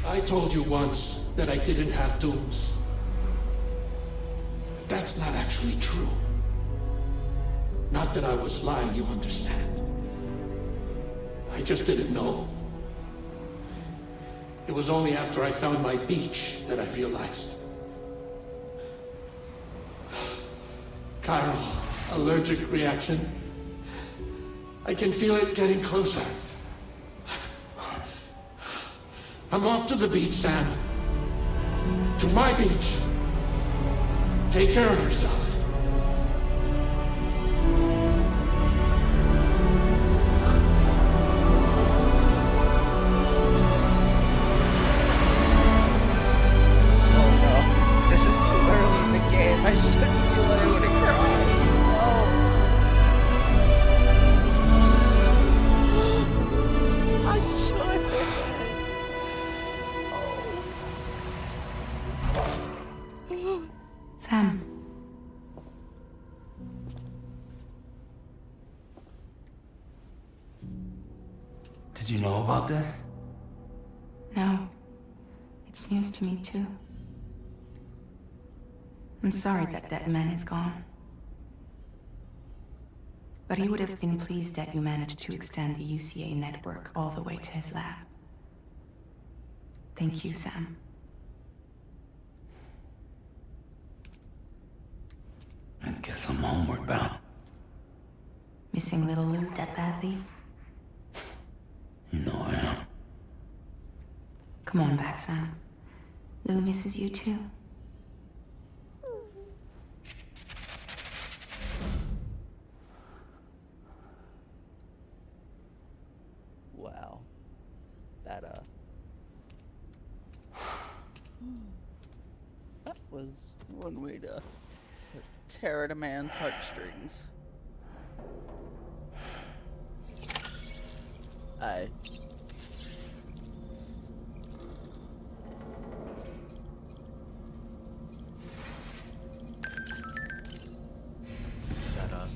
I told you once that I didn't have dooms. But that's not actually true. Not that I was lying, you understand. I just didn't know. It was only after I found my beach that I realized. Chiral, allergic reaction. I can feel it getting closer. I'm off to the beach, Sam. To my beach. Take care of yourself.
I shouldn't feel like I would have cried. No. I should.
Sam.
Did you know about this?
No. It's news to me, too. I'm sorry that that man is gone. But he would have been pleased that you managed to extend the UCA network all the way to his lab. Thank you, Sam.
I guess I'm homeward bound.
Missing little Lou that badly?
You know I am.
Come on back, Sam. Lou misses you too.
Wow. That was one way to tear at a man's heartstrings. Aye. Shut up.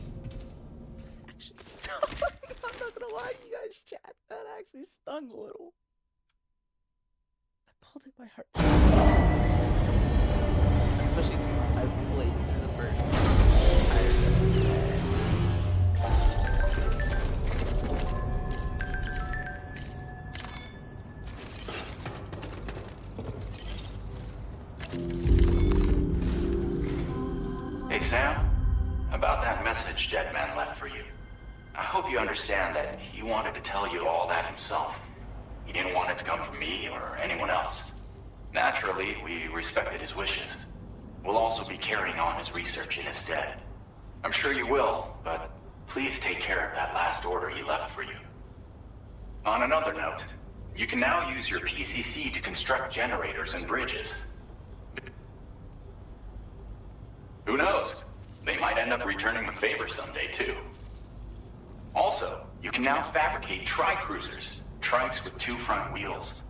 Actually stung. I'm not gonna lie to you guys, chat. That actually stung a little. I pulled at my heart. Especially since I've played through the first entire
Hey, Sam. About that message Deadman left for you. I hope you understand that he wanted to tell you all that himself. He didn't want it to come from me or anyone else. Naturally, we respected his wishes. We'll also be carrying on his research in his stead. I'm sure you will, but please take care of that last order he left for you. On another note, you can now use your PCC to construct generators and bridges. Who knows? They might end up returning the favor someday, too. Also, you can now fabricate tri-cruisers, trikes with 2 front wheels.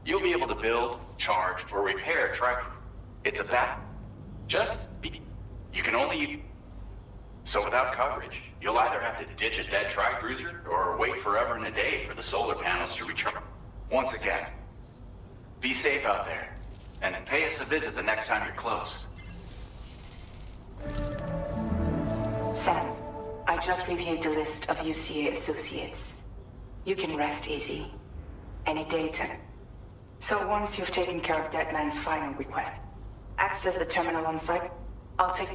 You'll be able to build, charge, or repair tri-cruisers. It's a bat. You can only... So without coverage, you'll either have to ditch a dead tri-cruiser or wait forever and a day for the solar panels to recharge. Once again, be safe out there, and pay us a visit the next time you're close.
Sam, I just reviewed the list of UCA associates. You can rest easy. Any data, So once you've taken care of Deadman's final request, access the terminal on site, I'll take...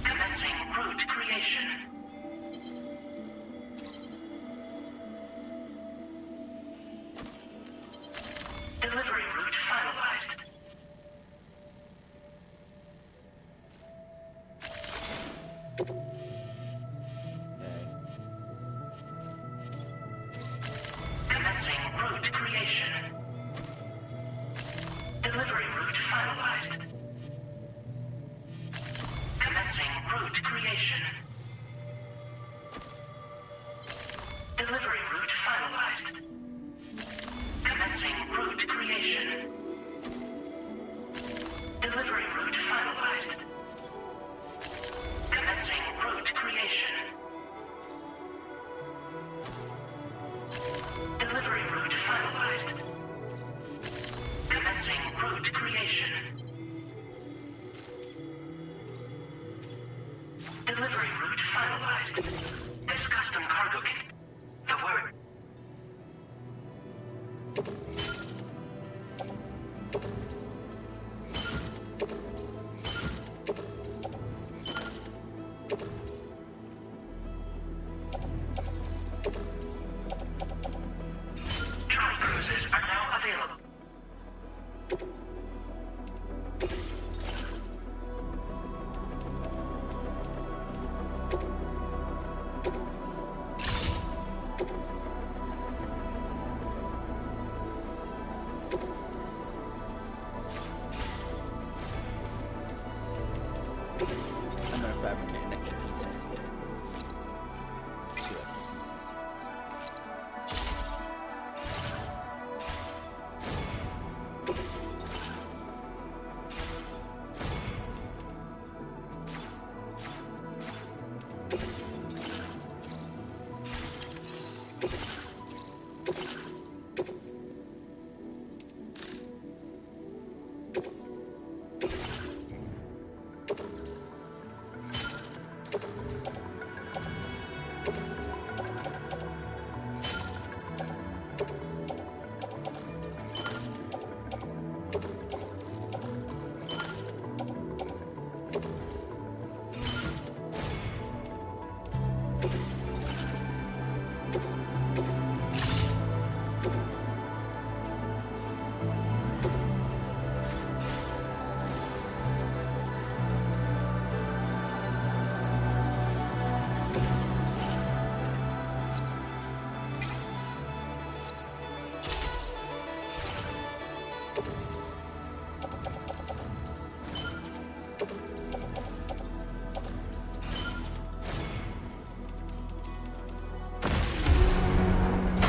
Commencing route creation. Delivery route finalized. Commencing route creation. Delivery route finalized. Commencing route creation. Delivery route finalized. Commencing route creation. Delivery route finalized. Commencing route creation. Delivery route finalized. Commencing route creation. Delivery route finalized. This custom cargo kit. The word. Tri cruises are now available.
I'm gonna fabricate an extra PCC. Two extra PCCs.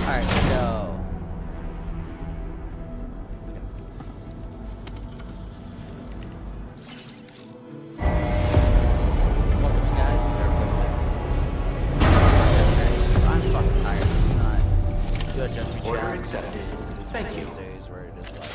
Alright, so welcome in, guys. I'm fucking tired. I'm not good just
Order accepted. Thank you.
Days where it is like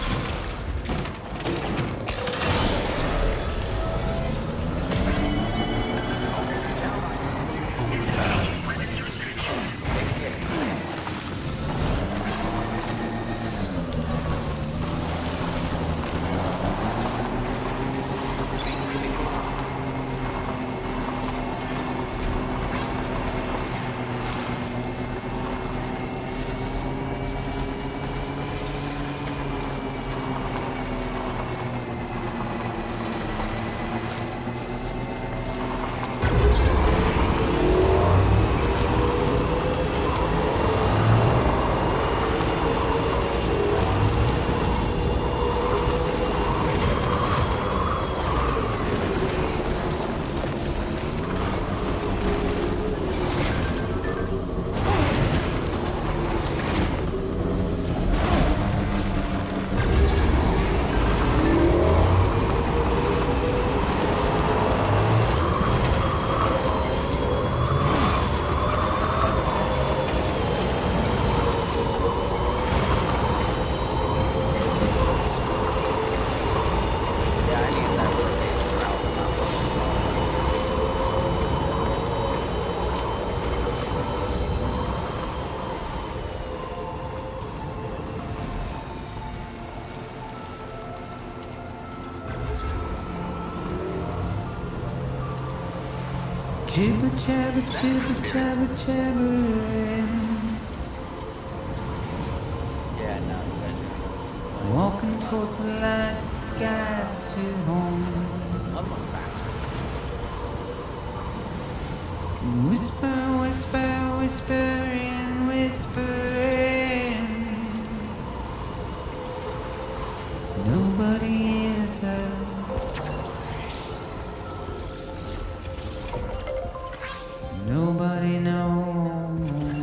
Jibber jabber, jibber jabber, jabbering.
Yeah, no.
Walking towards the light, guides you home. Whisper, whisper, whispering, whispering. Nobody hears us. Nobody knows.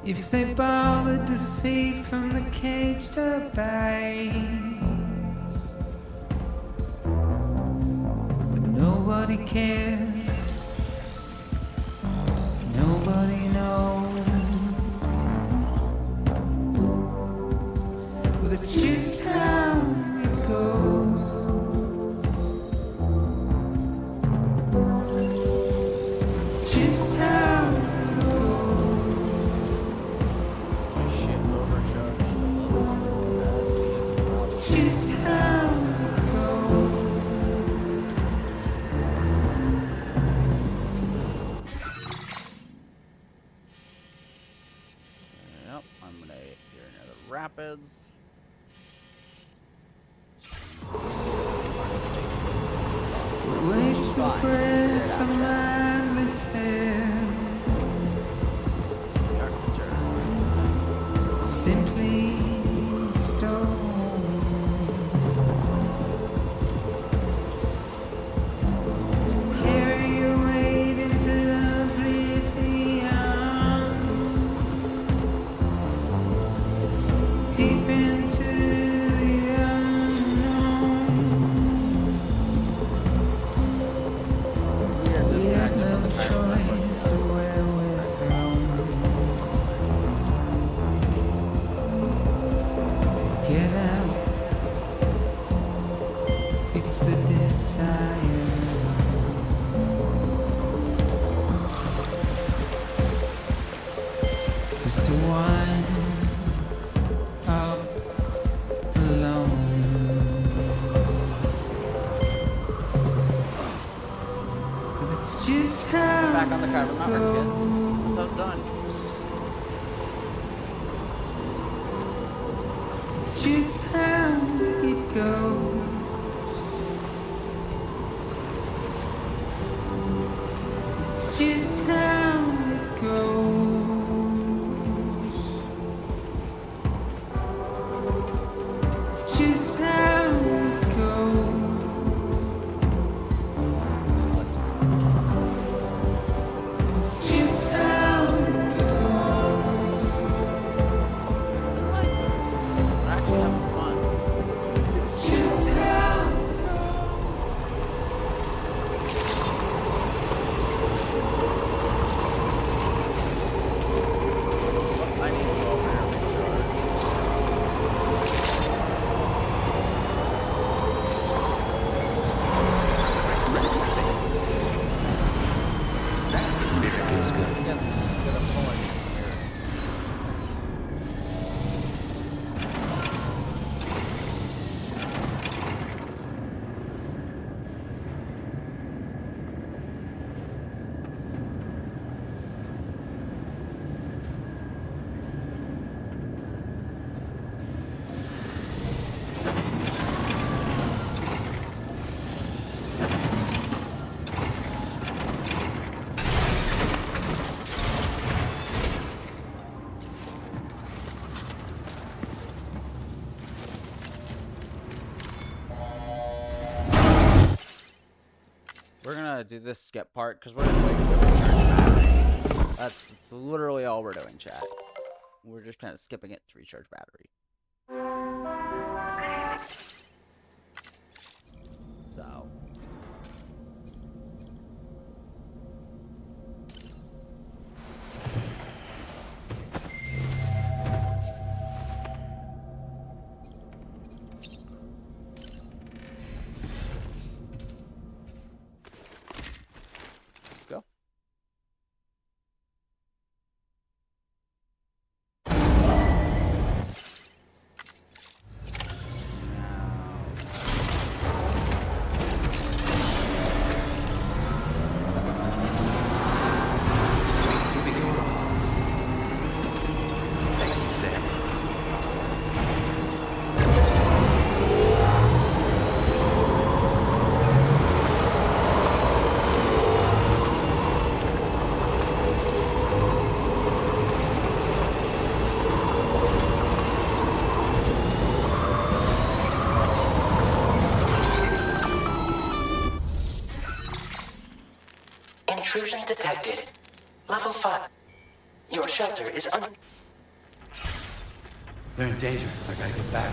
If they bothered to see from the caged base, but nobody cares. Nobody knows. Well, it's just how it goes. It's just how it goes.
Shit, overcharged.
It's just how it goes.
Yep, I'm gonna hear another rapids.
Wait for breath, I'm listed. Simply stone. Carry your weight into oblivion. Deep into the unknown. We had no choice to where we're thrown. To get out, it's the desire. Just to wind up alone. But it's just how
Back on the cover,
it
remember, kids.
goes.
So done.
It's just how it goes. It's just how it goes. It's just how it goes. It's just how it goes.
We're actually having fun.
It's just how it
I need to go over here and recharge.
Feels good.
Get a pulling here. We're gonna do this skip part because we're just waiting for the recharge battery. That's literally all we're doing, chat. We're just kind of skipping it to recharge battery. So. Let's go.
Intrusion detected. Level 5. Your shelter is
They're in danger. I gotta get back.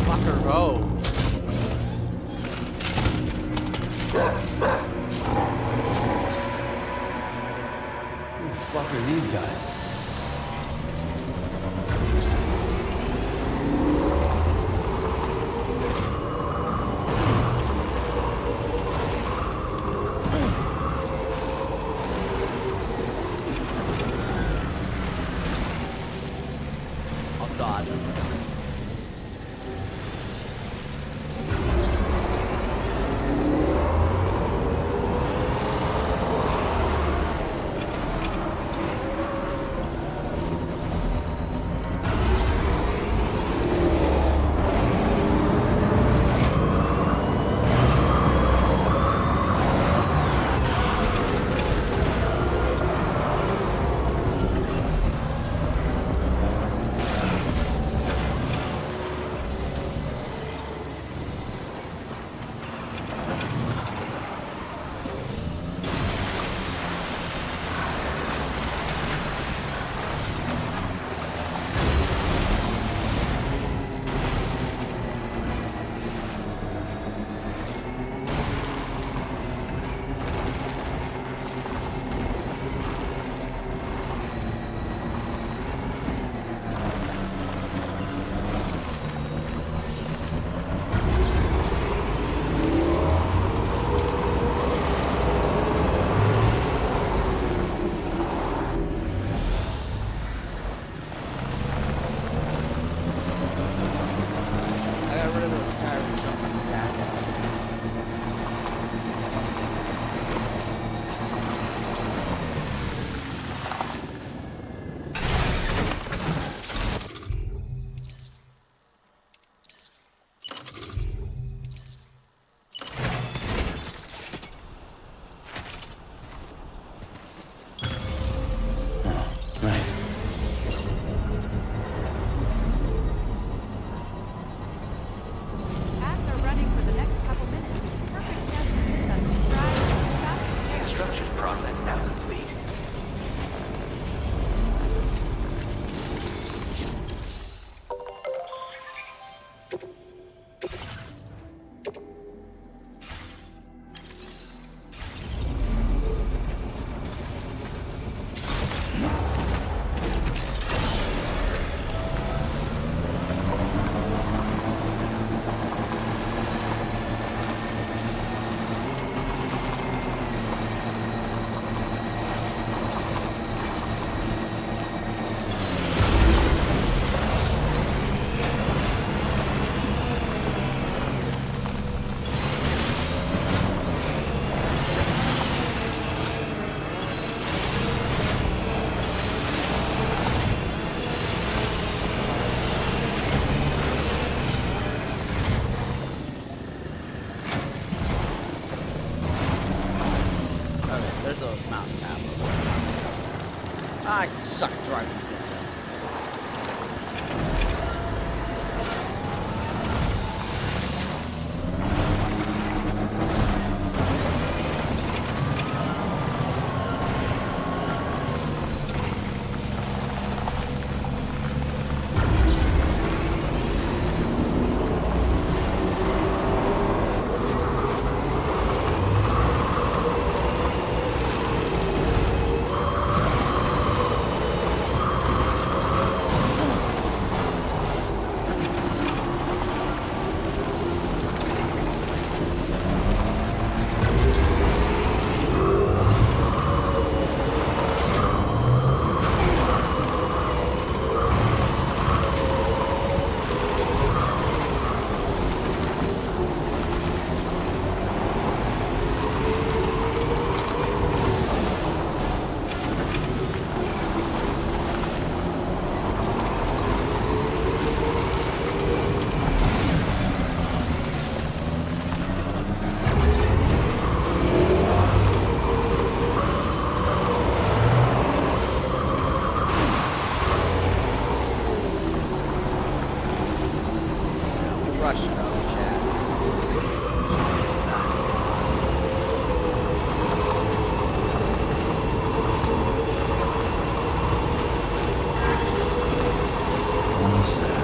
Fucker goes.
Who the fuck are these guys?
Oh god.
Ads are running for the next couple minutes. Perfect chance to hit that subscribe and keep up with the
Construction process now complete.
There's a mountain map. I suck driving. question of the chat.
Almost there.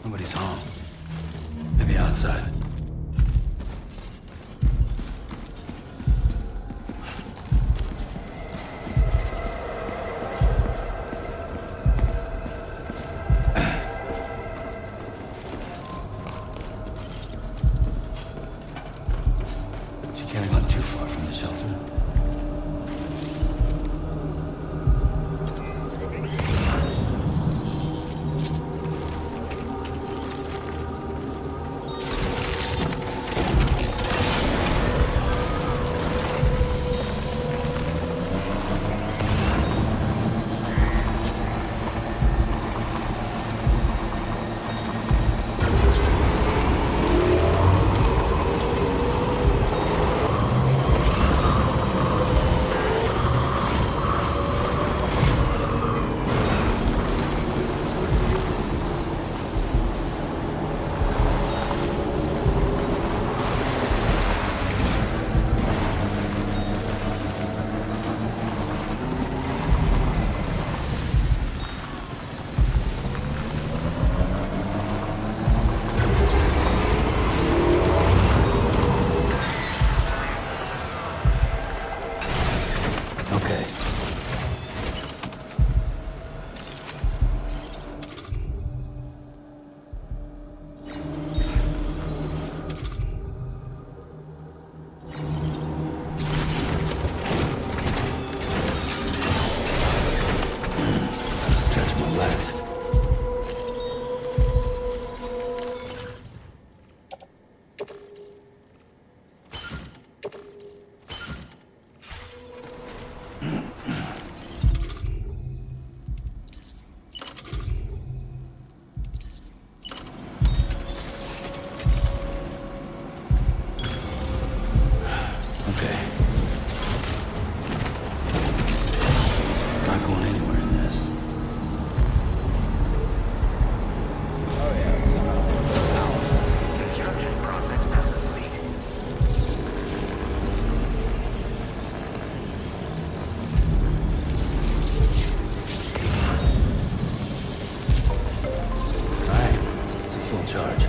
Nobody's home. Maybe outside. She can't have gone too far from the shelter. Okay. Stretch my legs. Okay. Not going anywhere in this.
Oh yeah.
Construction process now complete.
Alright. It's a full charge.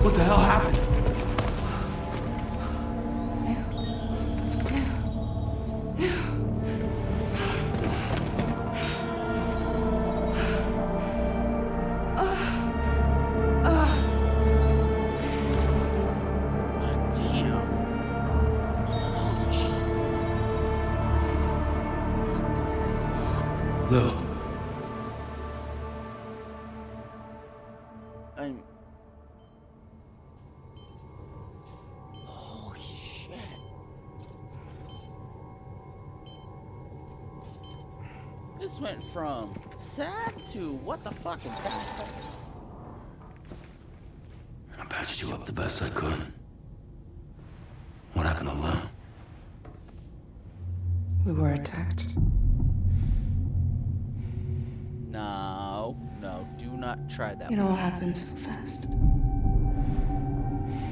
What the hell happened?
God damn. Holy shit. What the fuck?
Lou.
I'm. Holy shit. This went from sad to what the fuck in 10 seconds.
I patched you up the best I could. What happened to Lou?
We were attacked.
No, no, do not try that.
It all happened so fast.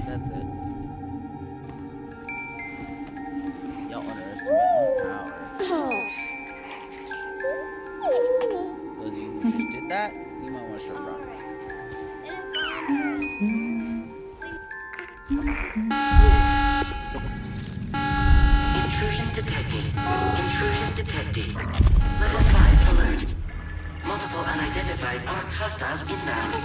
That's it. Y'all underestimate my power. Those of you who just did that, much to run.
Intrusion detected. Intrusion detected. Level 5 alert. Multiple unidentified armed hostiles inbound.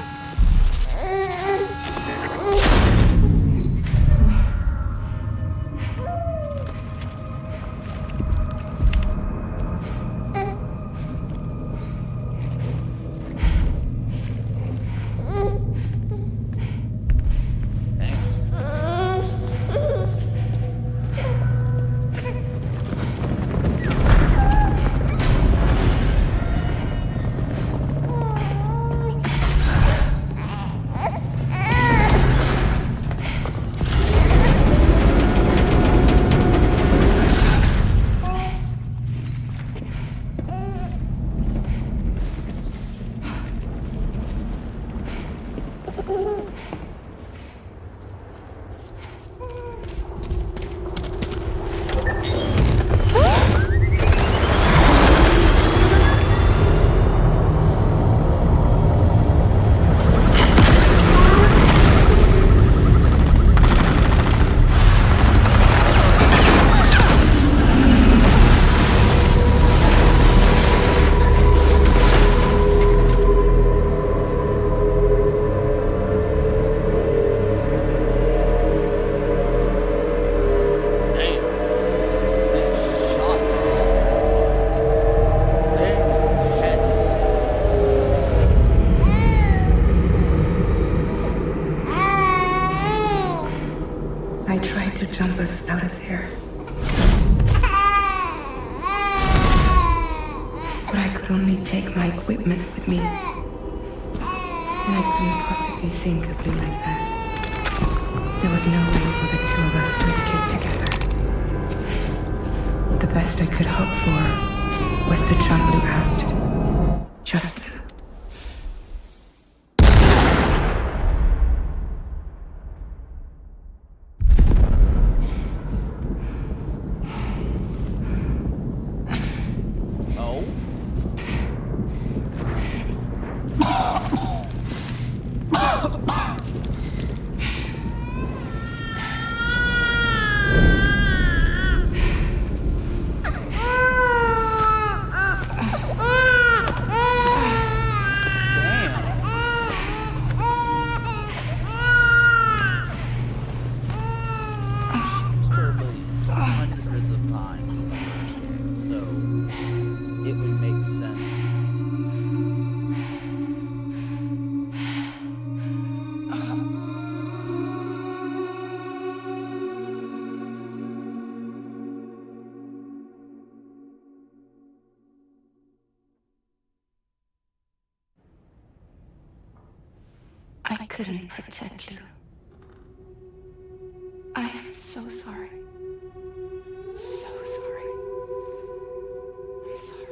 I tried to jump us out of there. But I could only take my equipment with me. And I couldn't possibly think of leaving that. There was no way for the two of us to escape together. The best I could hope for was to jump Lou out. Just Lou. I couldn't protect you. I am so sorry. So sorry. I'm sorry.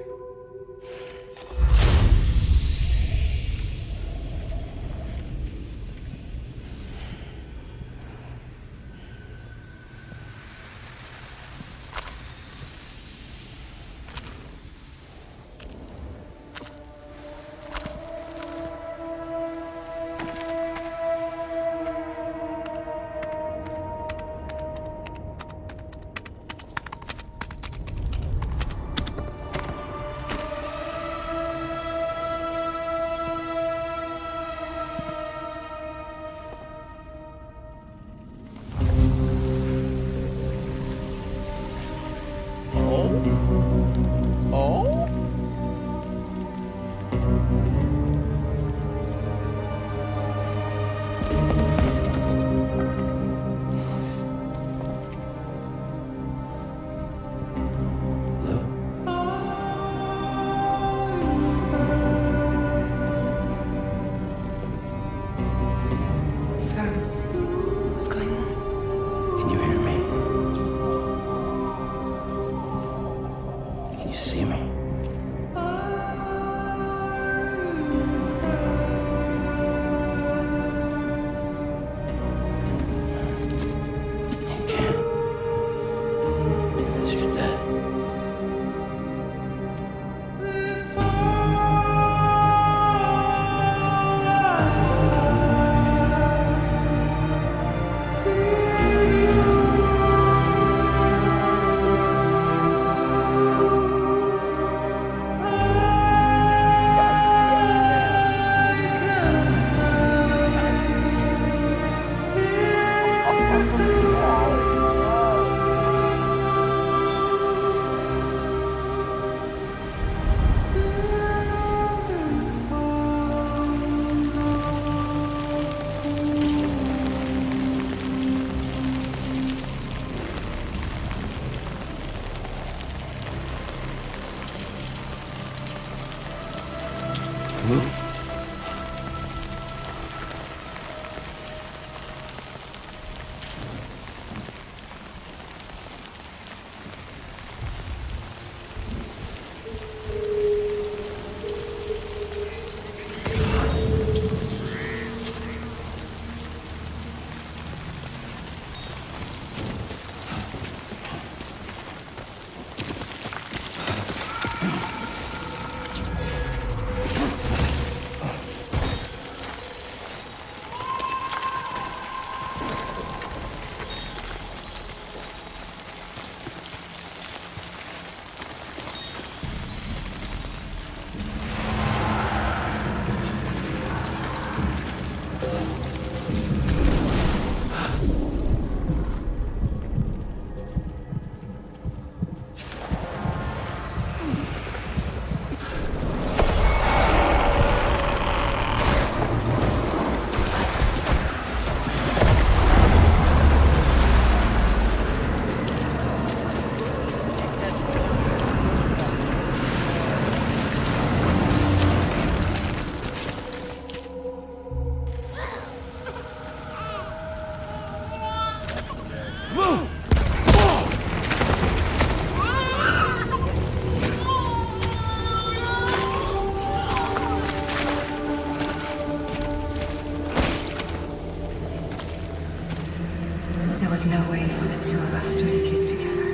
There was no way for the two of us to escape together.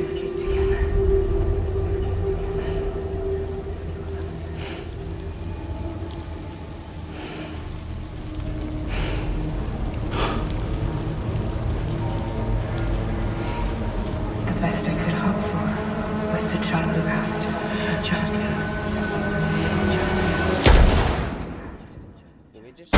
Escape together. The best I could hope for was to jump around just now.
Did we just...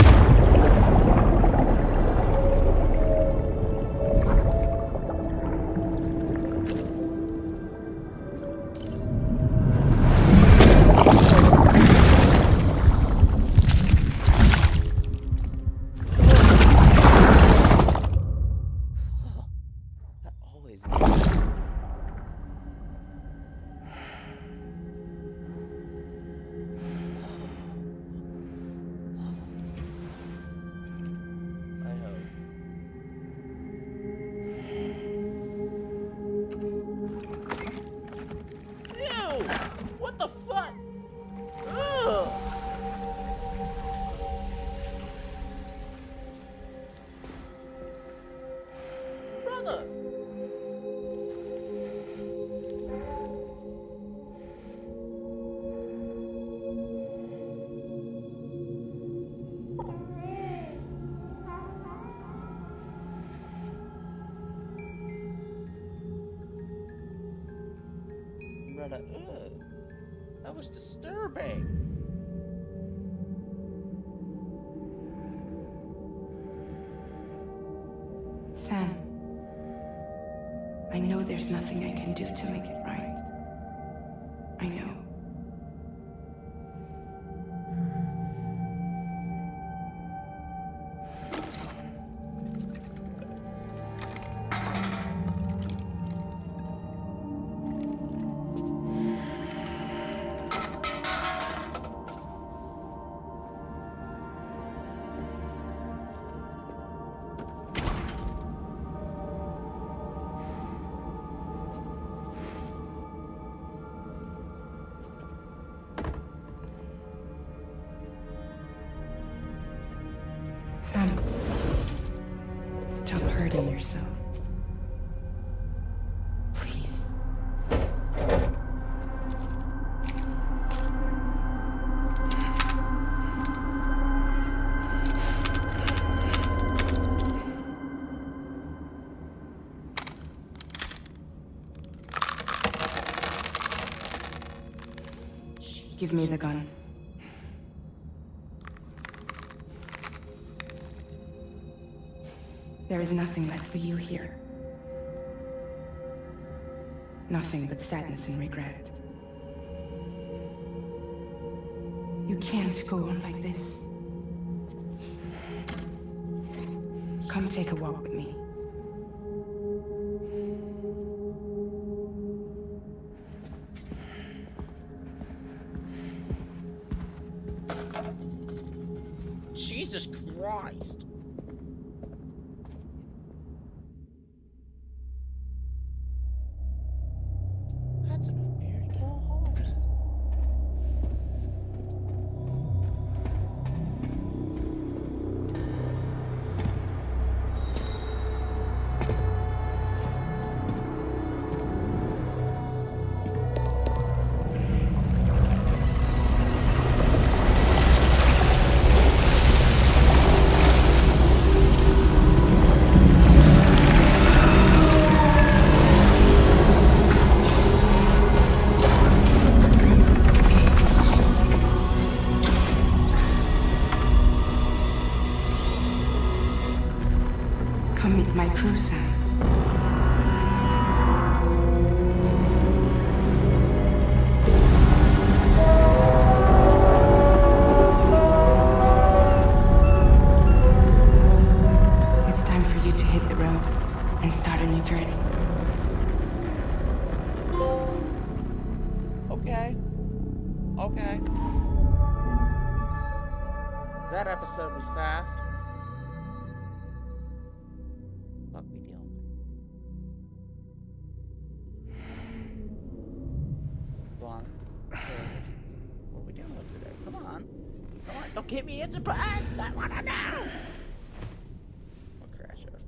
What the fuck? Ugh. Brother. Brother, ugh. That was disturbing.
Sam, I know there's nothing I can do to make it right. I know. Sam, stop hurting yourself. Please. Give me the gun. There is nothing left for you here. Nothing but sadness and regret. You can't go on like this. Come take a walk with me.
Jesus Christ. That's enough beer to kill a horse.
Come meet my crew, Sam. It's time for you to hit the road and start a new journey.
Okay. Okay. That episode was fast. What we dealing with? Come on. What are we dealing with today? Come on. Come on. Don't give me a surprise. I wanna know. We'll crash it.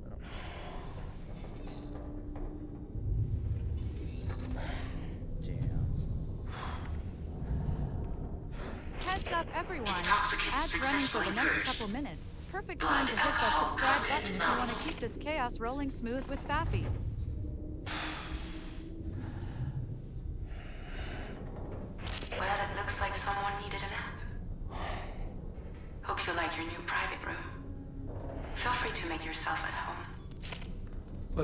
Heads up, everyone. Ads running for the next couple minutes. Perfect time to hit that subscribe button if you want to keep this chaos rolling smooth with Fafnir.
Well, it looks like someone needed a nap. Hope you like your new private room. Feel free to make yourself at home.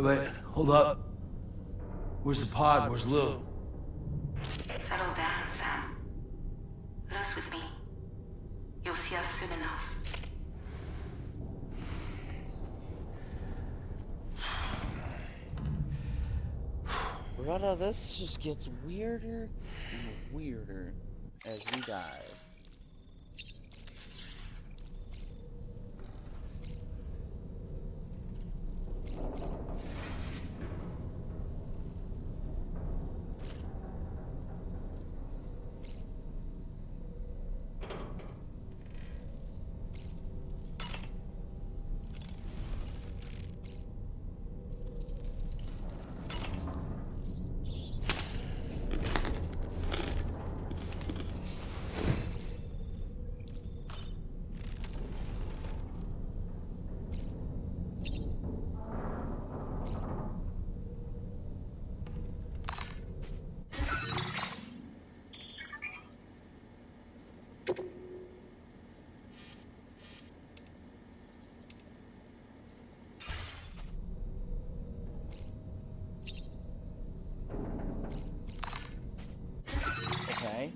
Wait, hold up. Where's the pod? Where's Lou?
Settle down, Sam. Lou's with me. You'll see us soon enough.
Brother, this just gets weirder and weirder as we dive. Okay.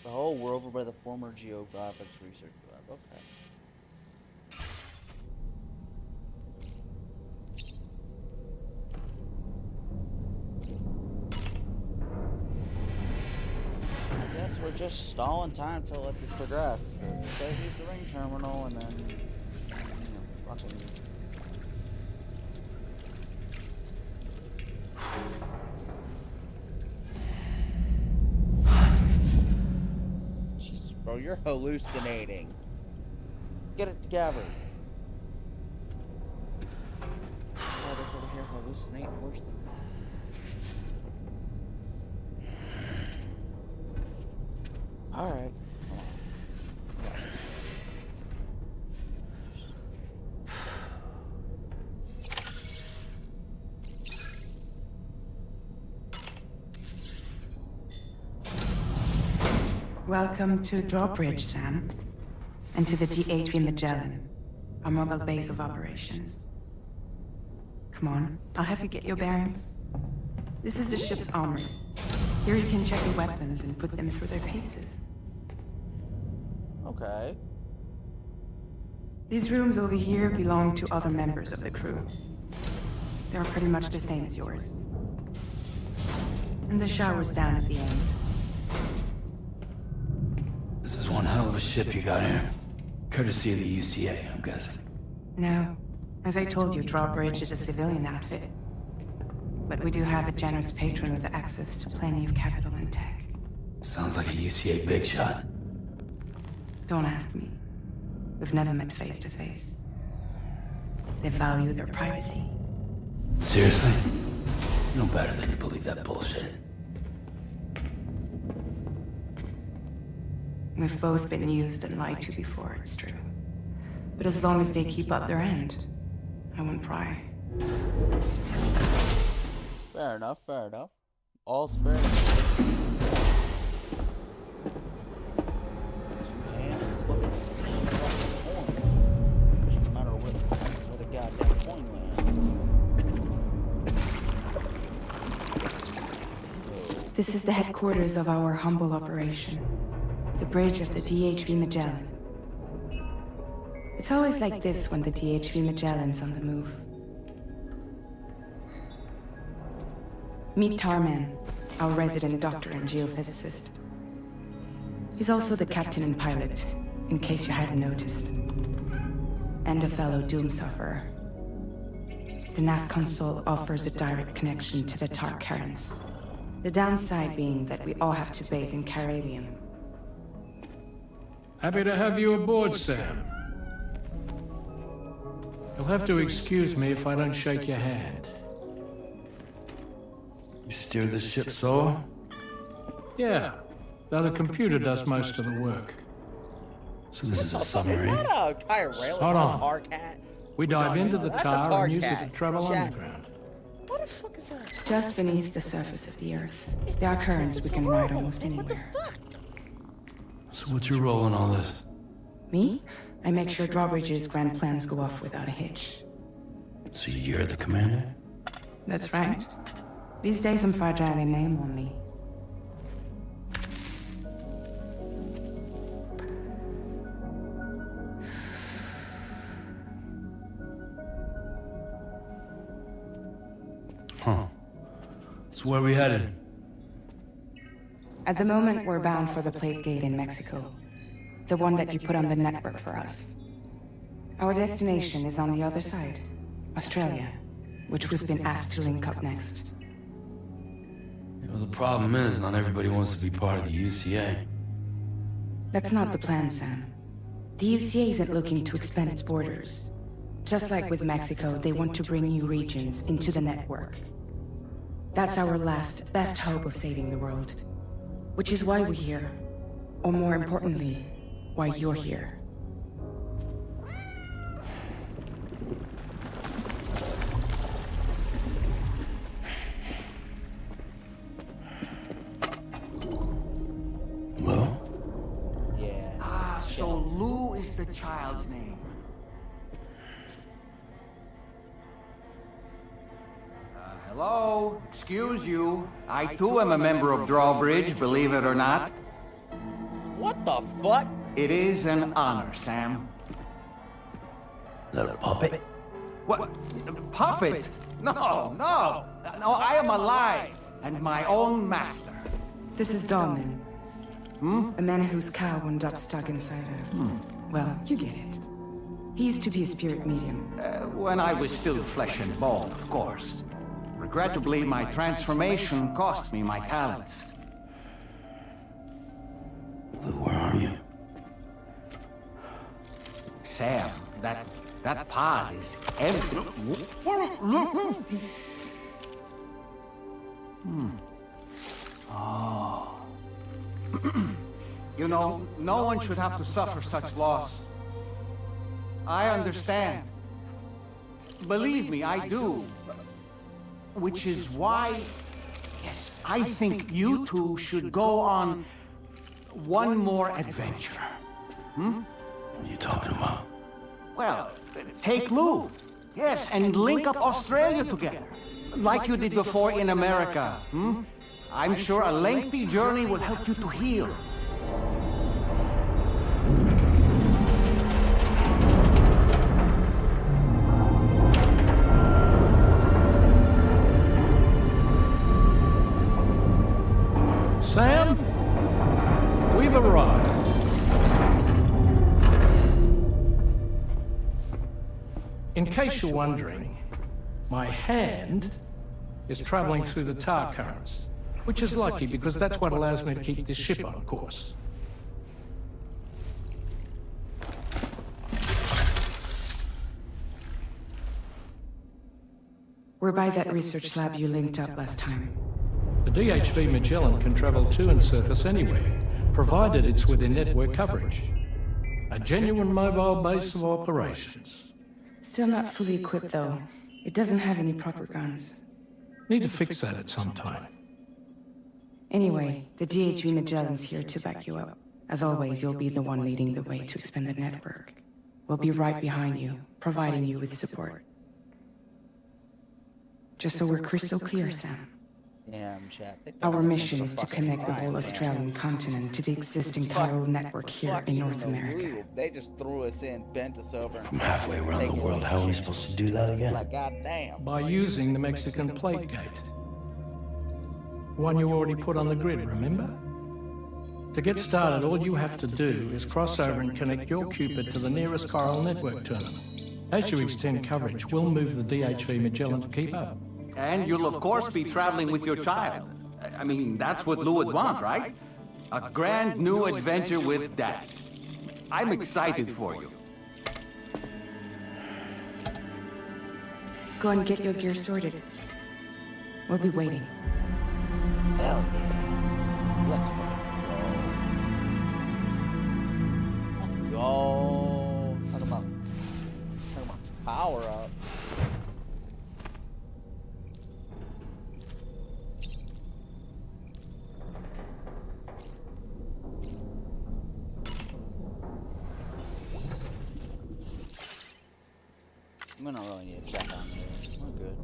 Oh, we're over by the former geographics research lab. Okay. I guess we're just stalling time till it lets us progress. Because it says use the ring terminal and then, you know, fucking. Bro, you're hallucinating. Get it together. Oh, this over here hallucinating worse than me. Alright. Come on.
Welcome to Drawbridge, Sam. And to the GHV Magellan, our mobile base of operations. Come on, I'll help you get your bearings. This is the ship's armory. Here you can check your weapons and put them through their paces.
Okay.
These rooms over here belong to other members of the crew. They're pretty much the same as yours. And the shower's down at the end.
This is one hell of a ship you got here. Courtesy of the UCA, I'm guessing.
No. As I told you, Drawbridge is a civilian outfit. But we do have a generous patron with access to plenty of capital and tech.
Sounds like a UCA big shot.
Don't ask me. We've never met face to face. They value their privacy.
Seriously? No better than to believe that bullshit.
We've both been used and lied to before, it's true. But as long as they keep up their end, I won't pry.
Fair enough, fair enough. All's fair enough. Hands fucking seeing fucking coin. No matter where the goddamn coin lands.
This is the headquarters of our humble operation. The bridge of the DHV Magellan. It's always like this when the DHV Magellan's on the move. Meet Tarman, our resident doctor and geophysicist. He's also the captain and pilot, in case you hadn't noticed. And a fellow doom sufferer. The nav console offers a direct connection to the Tar currents. The downside being that we all have to bathe in Caralium.
Happy to have you aboard, Sam. You'll have to excuse me if I don't shake your hand.
You steer this ship solo?
Yeah, though the computer does most of the work.
So this is a submarine?
Is that a Kyrail
Hold on.
Tar cat?
We dive into the
That's a
tar and use it to
cat.
travel
Jack.
underground.
What the fuck is that?
Just beneath the surface of the Earth. There are currents we can ride almost
What the
anywhere.
fuck?
So what's your role in all this?
Me? I make sure Drawbridge's grand plans go off without a hitch.
So you're the commander?
That's right. These days I'm fragile in name only.
Huh. So where are we headed?
At the moment, we're bound for the Plate Gate in Mexico. The one that you put on the network for us. Our destination is on the other side, Australia, which we've been asked to link up next.
You know, the problem is, not everybody wants to be part of the UCA.
That's not the plan, Sam. The UCA isn't looking to expand its borders. Just like with Mexico, they want to bring new regions into the network. That's our last, best hope of saving the world. Which is why we're here. Or more importantly, why you're here.
Well?
Yeah.
Ah, so Lou is the child's name. Hello? Excuse you. I too am a member of Drawbridge, believe it or not.
What the fuck?
It is an honor, Sam.
That a puppet?
What? Puppet? No, no. No, I am alive and my own master.
This is Dolman. A man whose cow wound up stuck inside a... Well, you get it. He used to be a spirit medium.
When I was still flesh and bone, of course. Regrettably, my transformation cost me my talents.
Lou, where are you?
Sam, that pod is empty. Oh. You know, no one should have to suffer such loss. I understand. Believe me, I do. Which is why, yes, I think you two should go on one more adventure.
What are you talking about?
Well, take Lou. Yes, and link up Australia together. Like you did before in America. I'm sure a lengthy journey will help you to heal.
Sam, we've arrived. In case you're wondering, my hand is traveling through the tar currents, which is lucky because that's what allows me to keep this ship on course.
We're by that research lab you linked up last time.
The DHV Magellan can travel to and surface anywhere, provided it's within network coverage. A genuine mobile base of operations.
Still not fully equipped, though. It doesn't have any proper guns.
Need to fix that at some time.
Anyway, the DHV Magellan's here to back you up. As always, you'll be the one leading the way to expand the network. We'll be right behind you, providing you with support. Just so we're crystal clear, Sam.
Damn, chat.
Our mission is to connect the whole Australian continent to the existing chiral network here in North America.
They just threw us in, bent us over, and
I'm halfway around the world. How are we supposed to do that again?
Like, goddamn.
By using the Mexican plate gate. One you already put on the grid, remember? To get started, all you have to do is cross over and connect your Cupid to the nearest chiral network terminal. As you extend coverage, we'll move the DHV Magellan to keep up.
And you'll of course be traveling with your child. I mean, that's what Lou would want, right? A grand new adventure with Dad. I'm excited for you.
Go and get your gear sorted. We'll be waiting.
Hell yeah. Let's fucking go. Let's go. Talk about power up. We don't really need to check on here. We're good.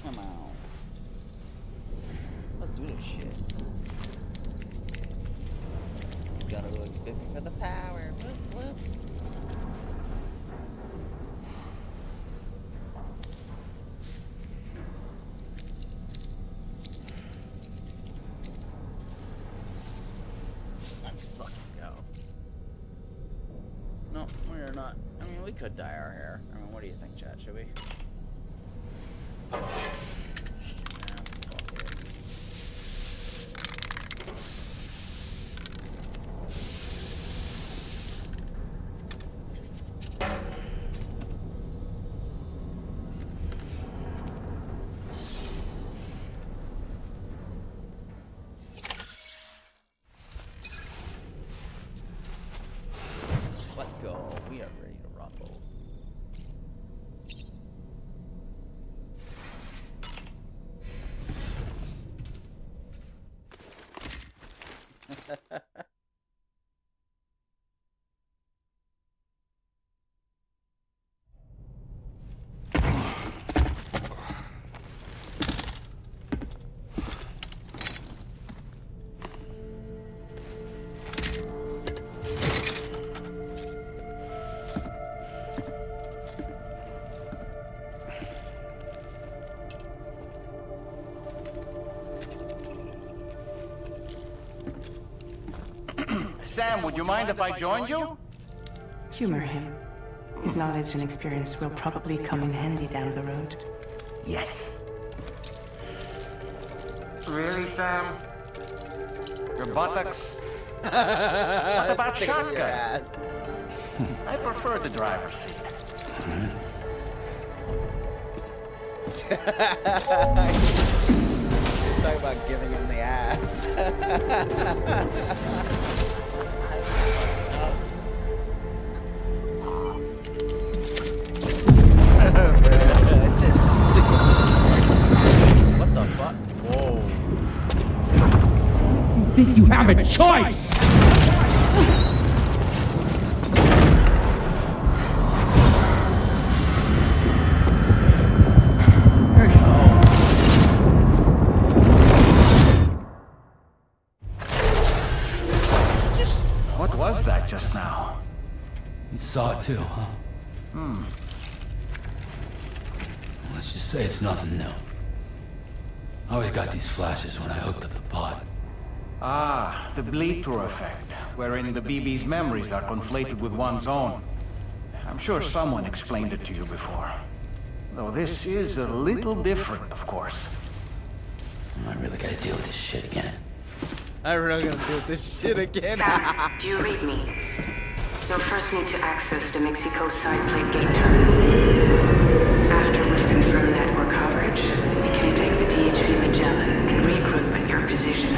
Come on. Let's do this shit. Gotta look spiffy for the power. Whoop, whoop. Let's fucking go. No, we're not. I mean, we could dye our hair. I mean, what do you think, chat? Should we? Let's go. We are ready to rumble.
Sam, would you mind if I joined you?
Humor him. His knowledge and experience will probably come in handy down the road.
Yes. Really, Sam? Your buttocks? What about shotgun? I prefer the driver's seat.
Talk about giving him the ass. What the fuck? Whoa.
You think you have a choice?
There you go.
saw it too, huh? Let's just say it's nothing new. I always got these flashes when I hooked up the pod.
Ah, the bleed-through effect, wherein the BB's memories are conflated with one's own. I'm sure someone explained it to you before. Though this is a little different, of course.
I really gotta deal with this shit again.
I really gotta deal with this shit again.
Sam, do you read me? You'll first need to access the Mexico side plate gate terminal. After we've confirmed network coverage, we can take the DHV Magellan and regroup at your position.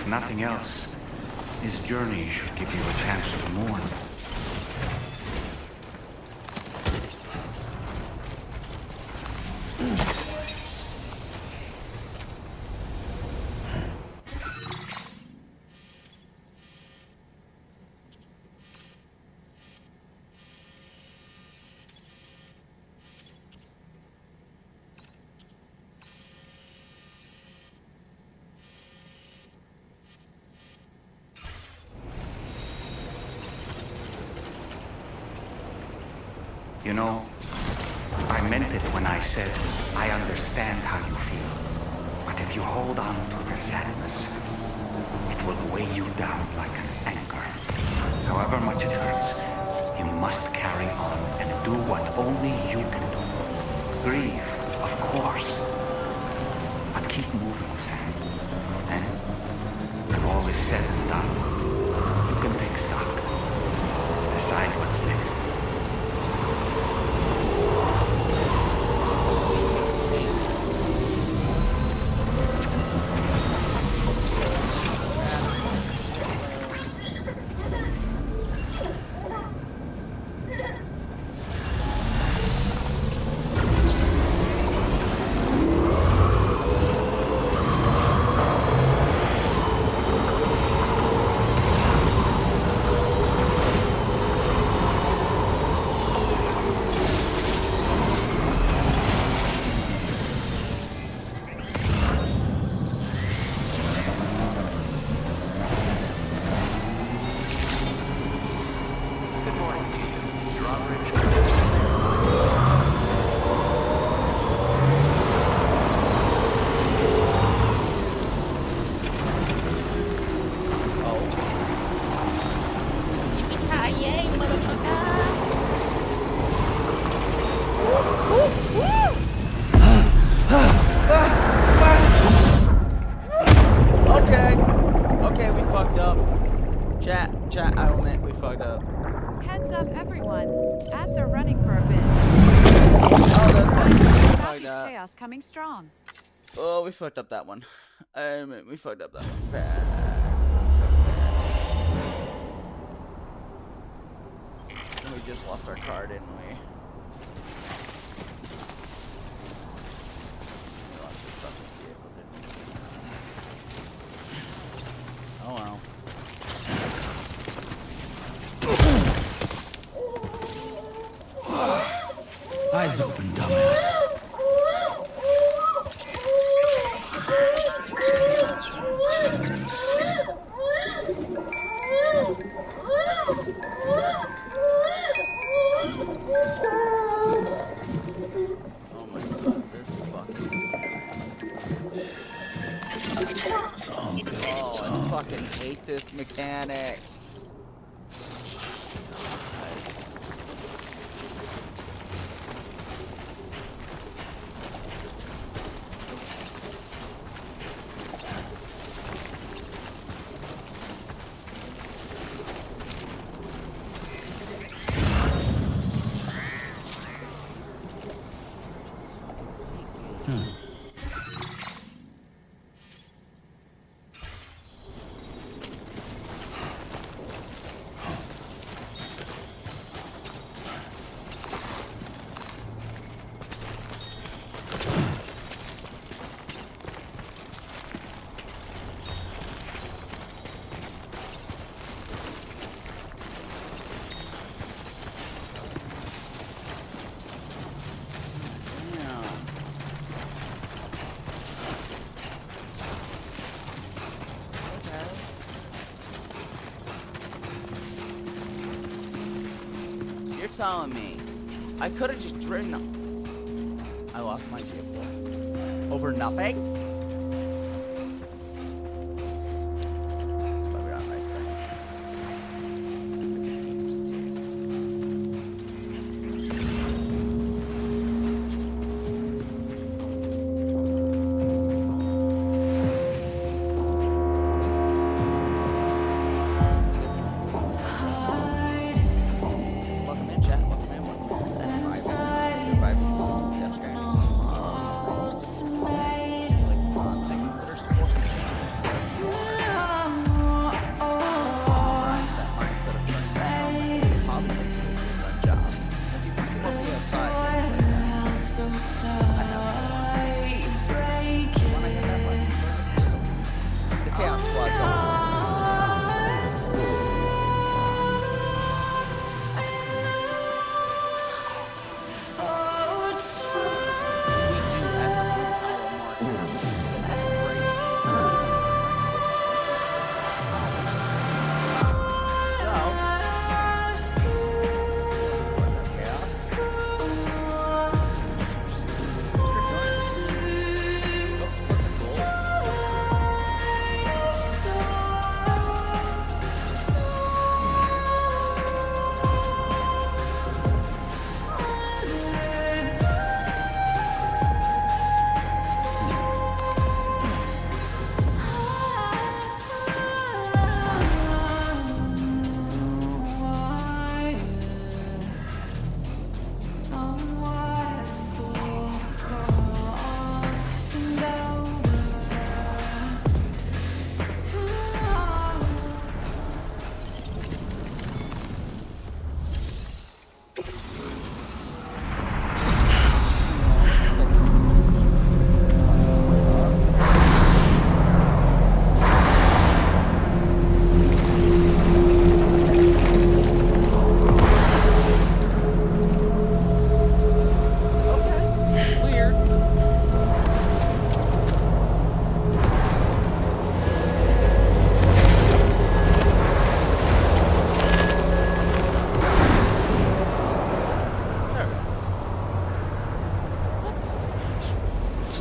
Nothing else. This journey should give you a chance to mourn. You know, I meant it when I said I understand how you feel. But if you hold on to the sadness, it will weigh you down like an anchor. However much it hurts, you must carry on and do what only you can do. Grieve, of course. But keep moving, Sam. And when all is said and done, you can take stock. Decide what's next.
one. Ads are running for a bit.
Oh, that's fine.
Happy chaos coming strong.
Oh, we fucked up that one. We fucked up that one. Bad. We just lost our car, didn't we? We lost this fucking vehicle, didn't we? Oh well.
Eyes open, dumbass.
Oh my god, this fucking... Oh, I fucking hate this mechanic. Telling me I could have just driven. I lost my vehicle over nothing. That's why we got nice things.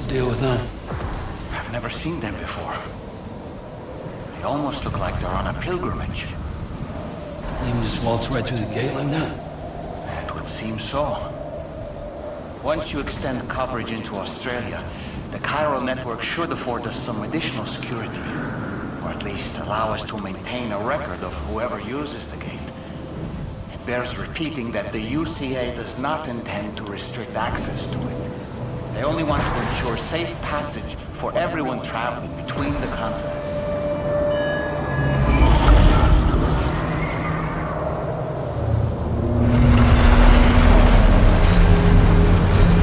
Deal with them.
I've never seen them before. They almost look like they're on a pilgrimage.
You can just waltz right through the gate like that?
It would seem so. Once you extend coverage into Australia, the chiral network should afford us some additional security. Or at least allow us to maintain a record of whoever uses the gate. And
bears repeating that the UCA does not intend to restrict access to it. They only want to ensure safe passage for everyone traveling between the continents.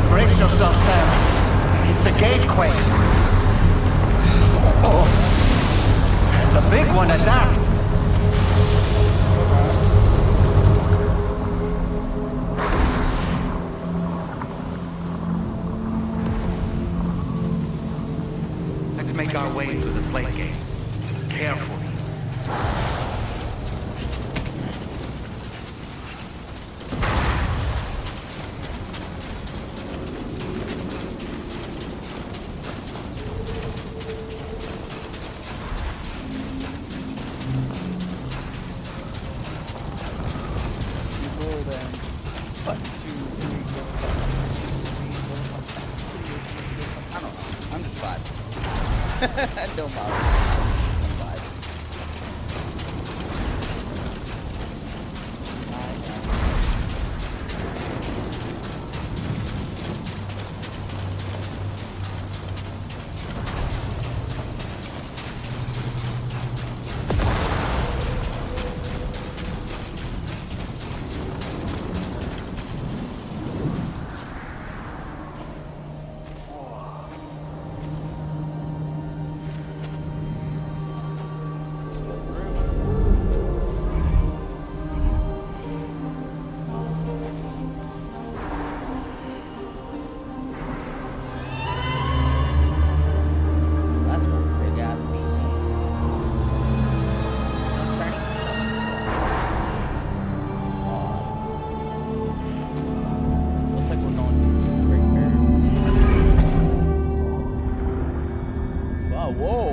Brace yourself, Sam. It's a gatequake. Oh, and a big one at that. Let's make our way through the plate gate. Carefully.
Don't bother.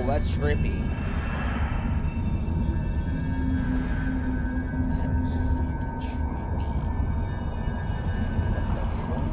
That's trippy. That is fucking trippy. What the fuck?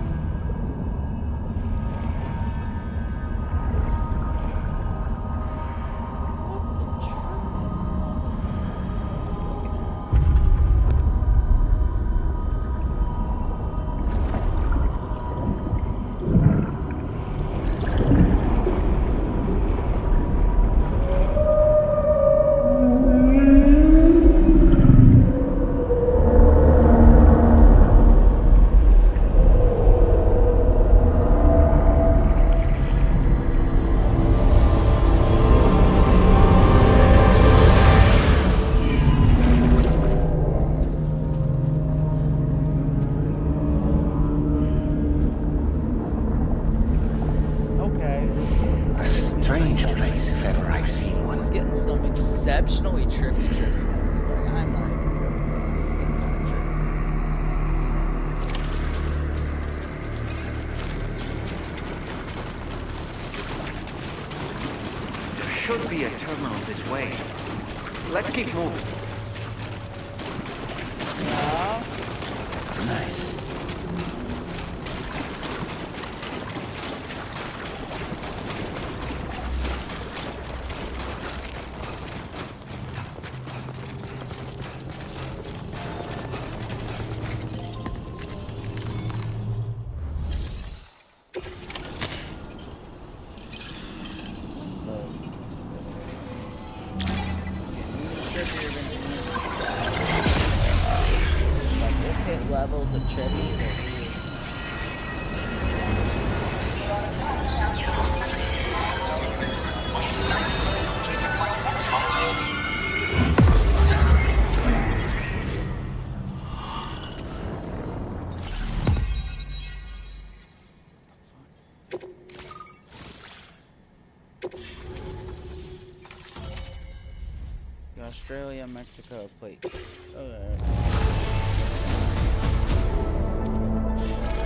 Exceptionally trippiness. Like, I'm not even joking. This is getting kind of trippy.
There should be a terminal this way. Let's keep moving.
Yeah.
Nice.
Levels of trippy that Australia, Mexico plate. Okay.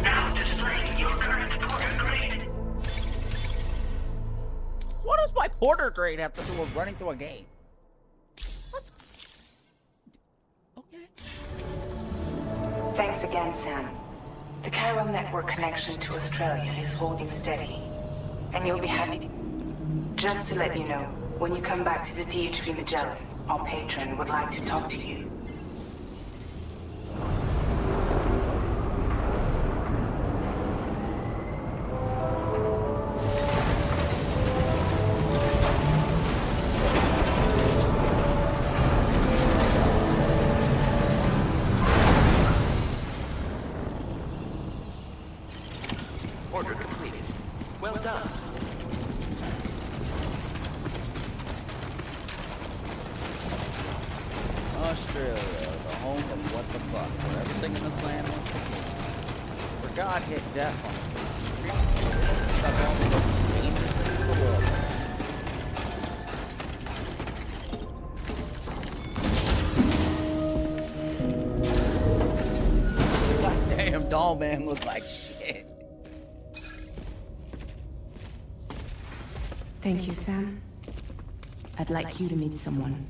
Now displaying your current porter grade.
What does my porter grade have to do with running through a game? Okay.
Thanks again, Sam. The chiral network connection to Australia is holding steady, and you'll be happy. Just to let you know, when you come back to the DHV Magellan, our patron would like to talk to you.
Order completed. Well done.
Australia, the home of what the fuck, where everything in this land wants to be. For God hit death on it. Stuck all the most dangerous things in the world. Goddamn doll man looked like shit.
Thank you, Sam. I'd like you to meet someone.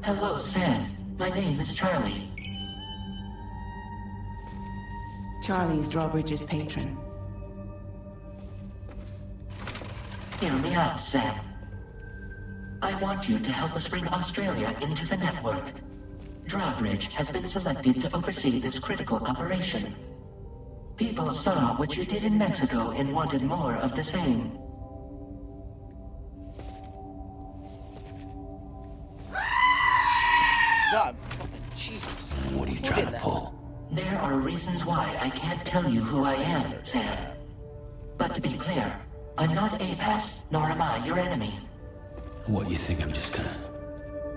Hello, Sam. My name is Charlie.
Charlie is Drawbridge's patron.
Hear me out, Sam. I want you to help us bring Australia into the network. Drawbridge has been selected to oversee this critical operation. People saw what you did in Mexico and wanted more of the same.
God, fucking Jesus.
What are you trying to pull?
There are reasons why I can't tell you who I am, Sam. But to be clear, I'm not APAS, nor am I your enemy.
What, you think I'm just gonna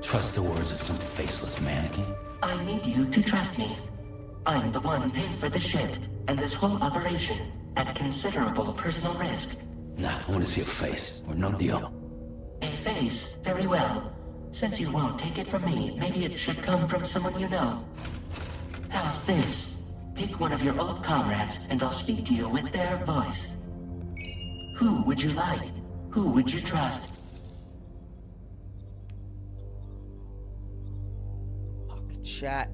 trust the words of some faceless mannequin?
I need you to trust me. I'm the one paying for the shit, and this whole operation, at considerable personal risk.
Nah, I want to see a face, or no deal.
A face? Very well. Since you won't take it from me, maybe it should come from someone you know. How's this? Pick one of your old comrades, and I'll speak to you with their voice. Who would you like? Who would you trust?
Fucking chat.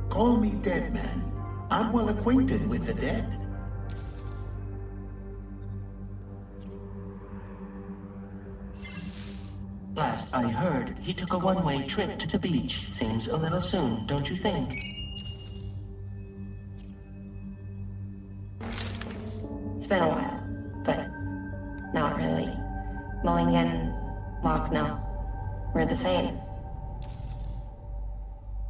Call me dead man. I'm well acquainted with the dead.
Last I heard, he took a one-way trip to the beach. Seems a little soon, don't you think?
It's been a while, but not really. Mulligan, Locke, no. We're the same.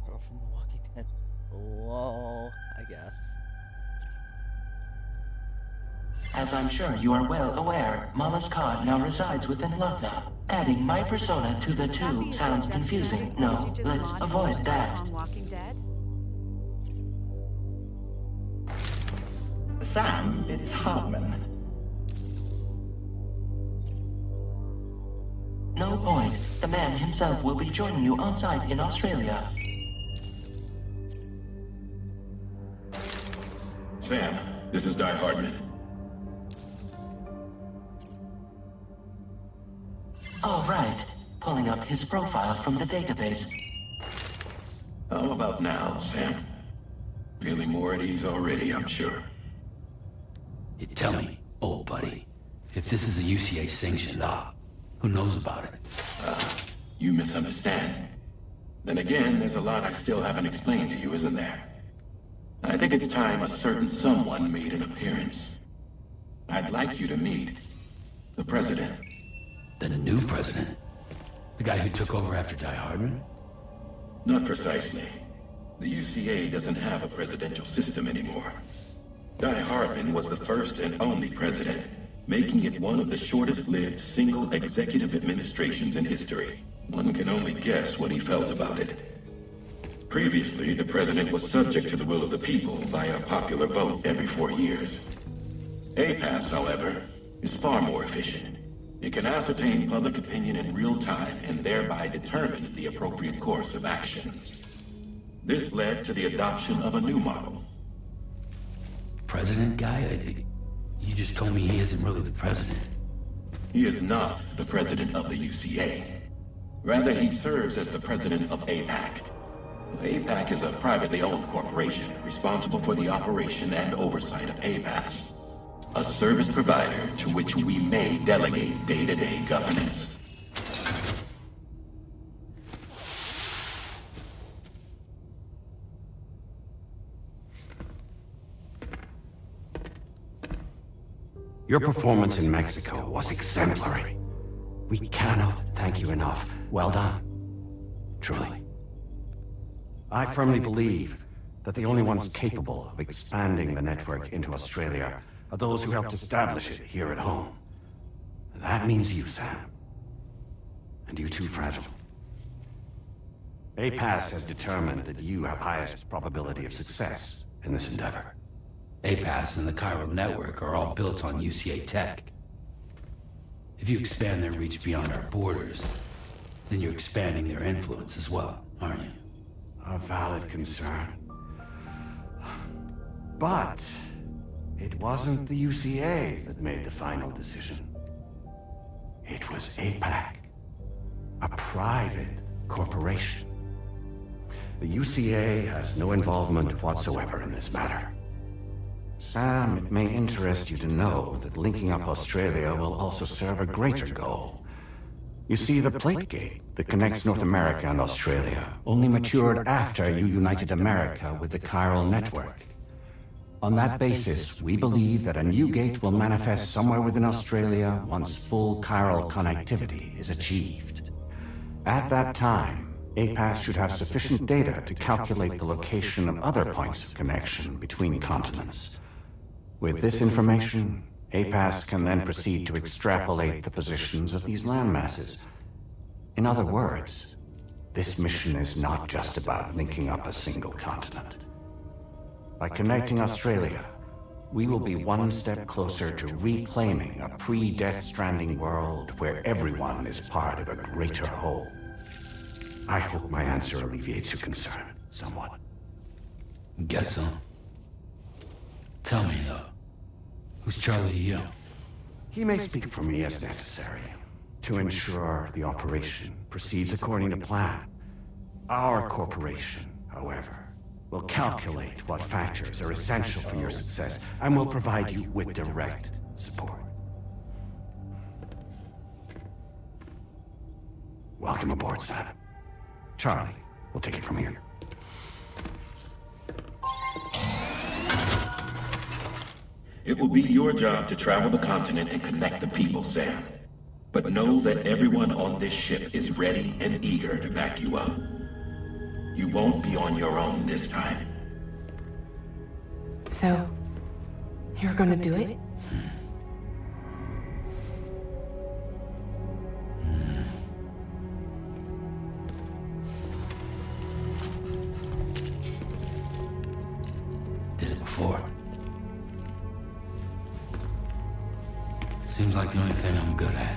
Girl from The Walking Dead. Lol, I guess.
As I'm sure you are well aware, Mama's Cod now resides within Lucknow. Adding my persona to the two sounds confusing. No, let's avoid that.
Sam, it's Hartman.
No point. The man himself will be joining you on site in Australia.
Sam, this is Di Hardman.
All right. Pulling up his profile from the database.
How about now, Sam? Feeling more at ease already, I'm sure.
You tell me, old buddy, if this is a UCA sanctioned op, who knows about it?
You misunderstand. Then again, there's a lot I still haven't explained to you, isn't there? I think it's time a certain someone made an appearance. I'd like you to meet the president.
The new president? The guy who took over after Die Hardman?
Not precisely. The UCA doesn't have a presidential system anymore. Die Hardman was the first and only president, making it one of the shortest-lived single executive administrations in history. One can only guess what he felt about it. Previously, the president was subject to the will of the people via a popular vote every 4 years. APAS, however, is far more efficient. It can ascertain public opinion in real time and thereby determine the appropriate course of action. This led to the adoption of a new model.
President guy? You just told me he isn't really the president.
He is not the president of the UCA. Rather, he serves as the president of APAC. APAC is a privately owned corporation responsible for the operation and oversight of APAS, a service provider to which we may delegate day-to-day governance.
Your performance in Mexico was exemplary. We cannot thank you enough. Well done. Truly. I firmly believe that the only ones capable of expanding the network into Australia are those who helped establish it here at home. That means you, Sam. And you too, Fragile. APAS has determined that you have highest probability of success in this endeavor.
APAS and the chiral network are all built on UCA tech. If you expand their reach beyond our borders, then you're expanding their influence as well, aren't you?
A valid concern. But it wasn't the UCA that made the final decision. It was APAC, a private corporation. The UCA has no involvement whatsoever in this matter. Sam, it may interest you to know that linking up Australia will also serve a greater goal. You see, the plate gate that connects North America and Australia only matured after you united America with the chiral network. On that basis, we believe that a new gate will manifest somewhere within Australia once full chiral connectivity is achieved. At that time, APAS should have sufficient data to calculate the location of other points of connection between continents. With this information, APAS can then proceed to extrapolate the positions of these landmasses. In other words, this mission is not just about linking up a single continent. By connecting Australia, we will be one step closer to reclaiming a pre-Death Stranding world where everyone is part of a greater whole. I hope my answer alleviates your concern somewhat.
Guess so. Tell me, though. Who's Charlie to you?
He may speak for me as necessary to ensure the operation proceeds according to plan. Our corporation, however, will calculate what factors are essential for your success and will provide you with direct support. Welcome aboard, Sam. Charlie, we'll take it from here.
It will be your job to travel the continent and connect the people, Sam. But know that everyone on this ship is ready and eager to back you up. You won't be on your own this time.
So, you're gonna do it?
Did it before. Seems like the only thing I'm good at.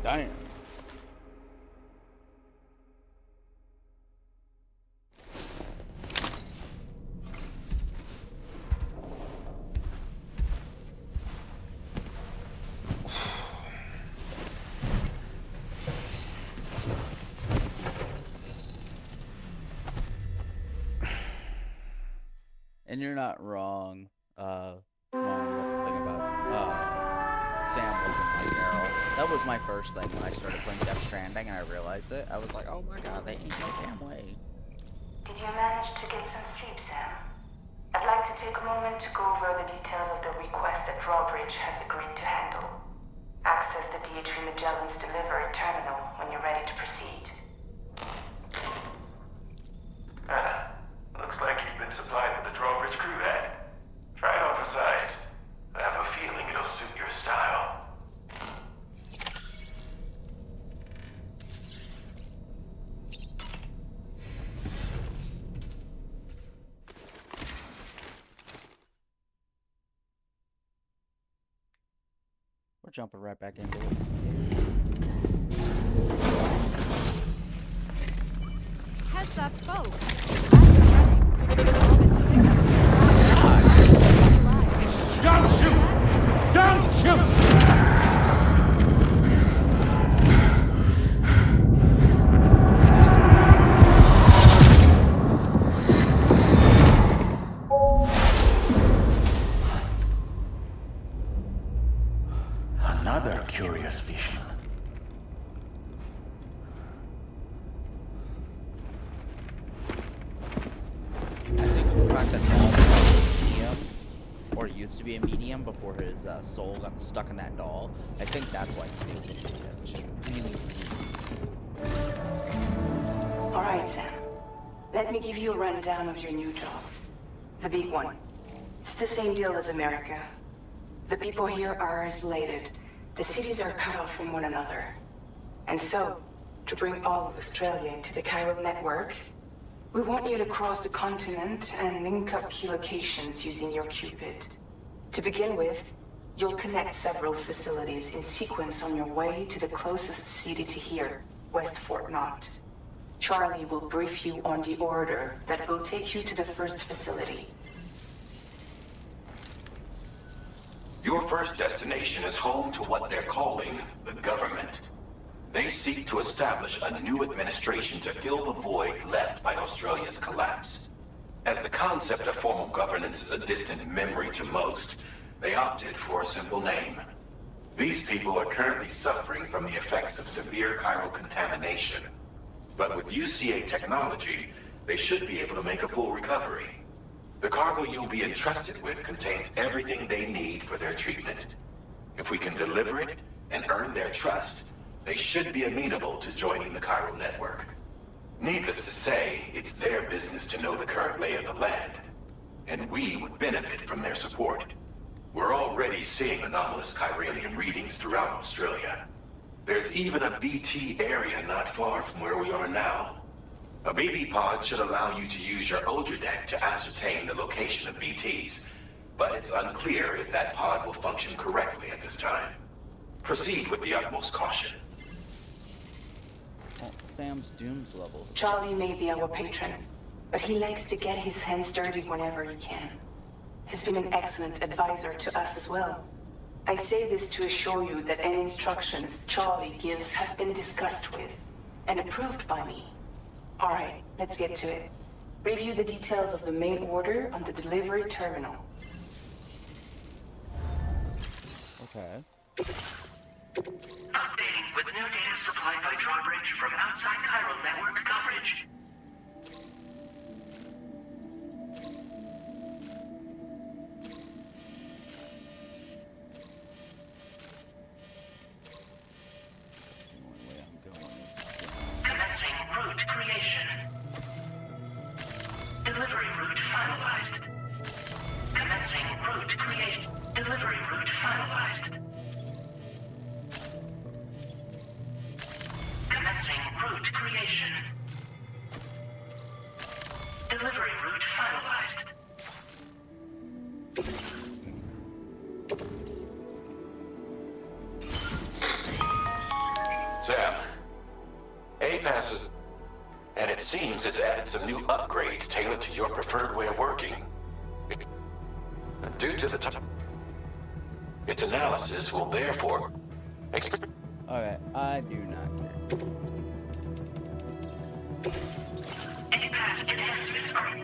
Damn. And you're not wrong, Mom, with the thing about, Sam looking like Daryl. That was my first thing when I started playing Death Stranding and I realized it. I was like, oh my god, they ain't no damn way.
Did you manage to get some sleep, Sam? I'd like to take a moment to go over the details of the request that Drawbridge has agreed to handle. Access the DHV Magellan's delivery terminal when you're ready to proceed.
Looks like you've been supplied with the Drawbridge crew head. Try it on for size. I have a feeling it'll suit your style.
We're jumping right back into it.
Heads up, folks.
Don't shoot! Don't shoot!
Another curious vision.
fact that Charles is a medium, or used to be a medium before his soul got stuck in that doll. I think that's why he's able to see it, which is really
Alright, Sam. Let me give you a rundown of your new job. The big one. It's the same deal as America. The people here are isolated. The cities are cut off from one another. And so, to bring all of Australia into the chiral network, we want you to cross the continent and link up key locations using your Cupid. To begin with, you'll connect several facilities in sequence on your way to the closest city to here, West Fort Knott. Charlie will brief you on the order that will take you to the first facility.
Your first destination is home to what they're calling the government. They seek to establish a new administration to fill the void left by Australia's collapse. As the concept of formal governance is a distant memory to most, they opted for a simple name. These people are currently suffering from the effects of severe chiral contamination. But with UCA technology, they should be able to make a full recovery. The cargo you'll be entrusted with contains everything they need for their treatment. If we can deliver it and earn their trust, they should be amenable to joining the chiral network. Needless to say, it's their business to know the current lay of the land, and we would benefit from their support. We're already seeing anomalous chiralian readings throughout Australia. There's even a BT area not far from where we are now. A BB pod should allow you to use your Ultra deck to ascertain the location of BTs, but it's unclear if that pod will function correctly at this time. Proceed with the utmost caution.
well, Sam's Doom's level.
Charlie may be our patron, but he likes to get his hands dirty whenever he can. He's been an excellent advisor to us as well. I say this to assure you that any instructions Charlie gives have been discussed with and approved by me. All right, let's get to it. Review the details of the main order on the delivery terminal.
Okay.
Updating with new data supplied by Drawbridge from outside chiral network coverage. Commencing route creation. Delivery route finalized. Commencing route creation. Delivery route finalized. Commencing route creation. Delivery route finalized.
Sam, A-Pass is... and it seems it's added some new upgrades tailored to your preferred way of working. Due to the time, its analysis will therefore...
Okay, I do not care.
A-Pass enhancements are...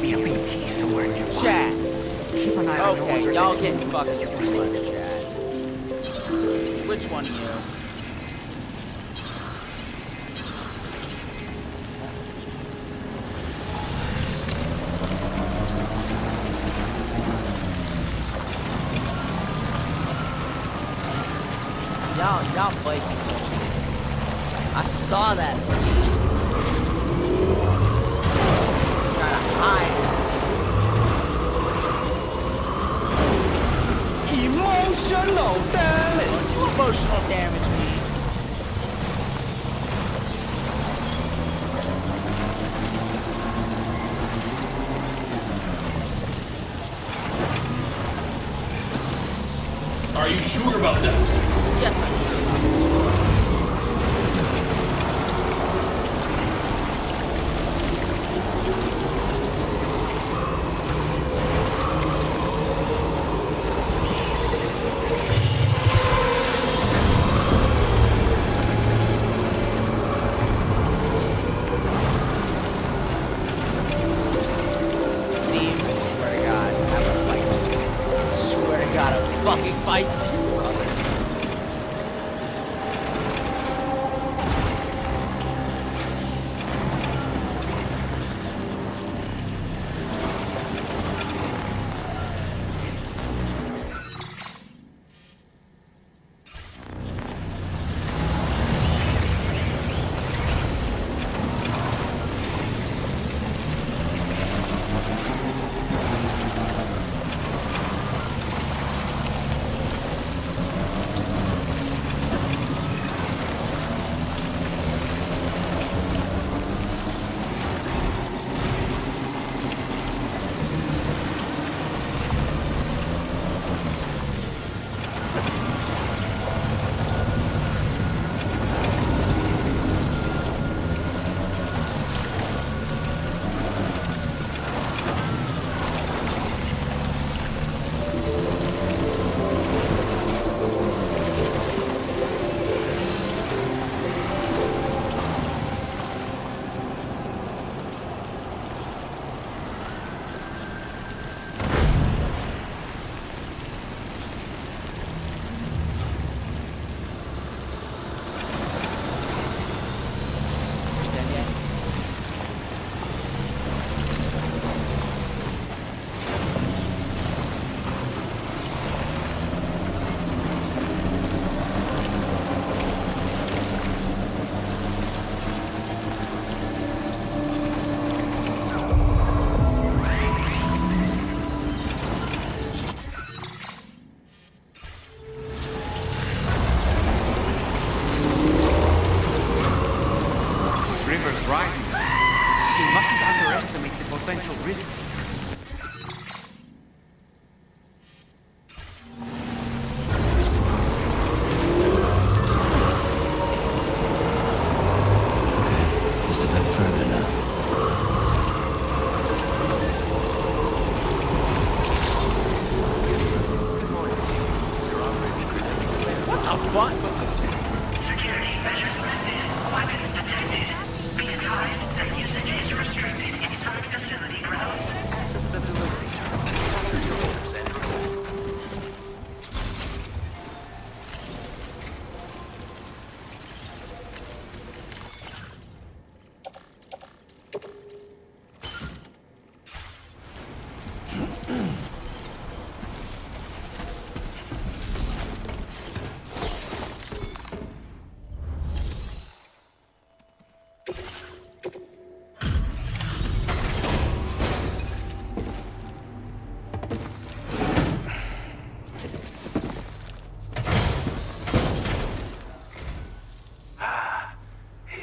must be a BT somewhere nearby.
Chat.
Keep an eye on your
Okay,
order
y'all
next
getting
time
fucked
you
too
visit your
much, chat. Which one of you? Y'all flaking. I saw that. Trying to hide.
Emotional damage!
What's your emotional damage mean?
Are you sure about that?
Yes, I'm sure. Steve, I swear to God, have a fight. I swear to God, a fucking fight.
rising. We mustn't underestimate the potential risks.
Just a bit further now.
What the fuck?
Security measures lifted. Weapons detected. Be advised that usage is restricted inside facility grounds.
Access the delivery terminal. Enter your orders and request.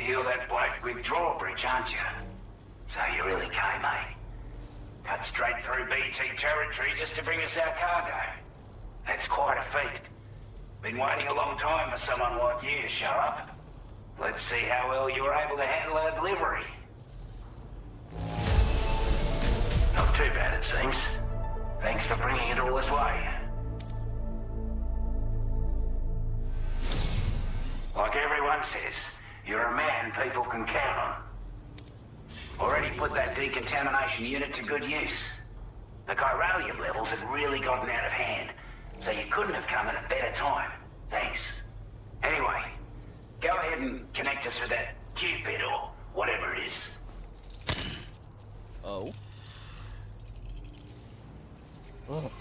You're that bloke with drawbridge, aren't you? So you really came, eh? Cut straight through BT territory just to bring us our cargo. That's quite a feat. Been waiting a long time for someone like you to show up. Let's see how well you were able to handle our delivery. Not too bad, it seems. Thanks for bringing it all this way. Like everyone says, you're a man people can count on. Already put that decontamination unit to good use. The chiralium levels had really gotten out of hand, so you couldn't have come at a better time. Thanks. Anyway, go ahead and connect us with that Cupid or whatever it is.
Oh. Oh.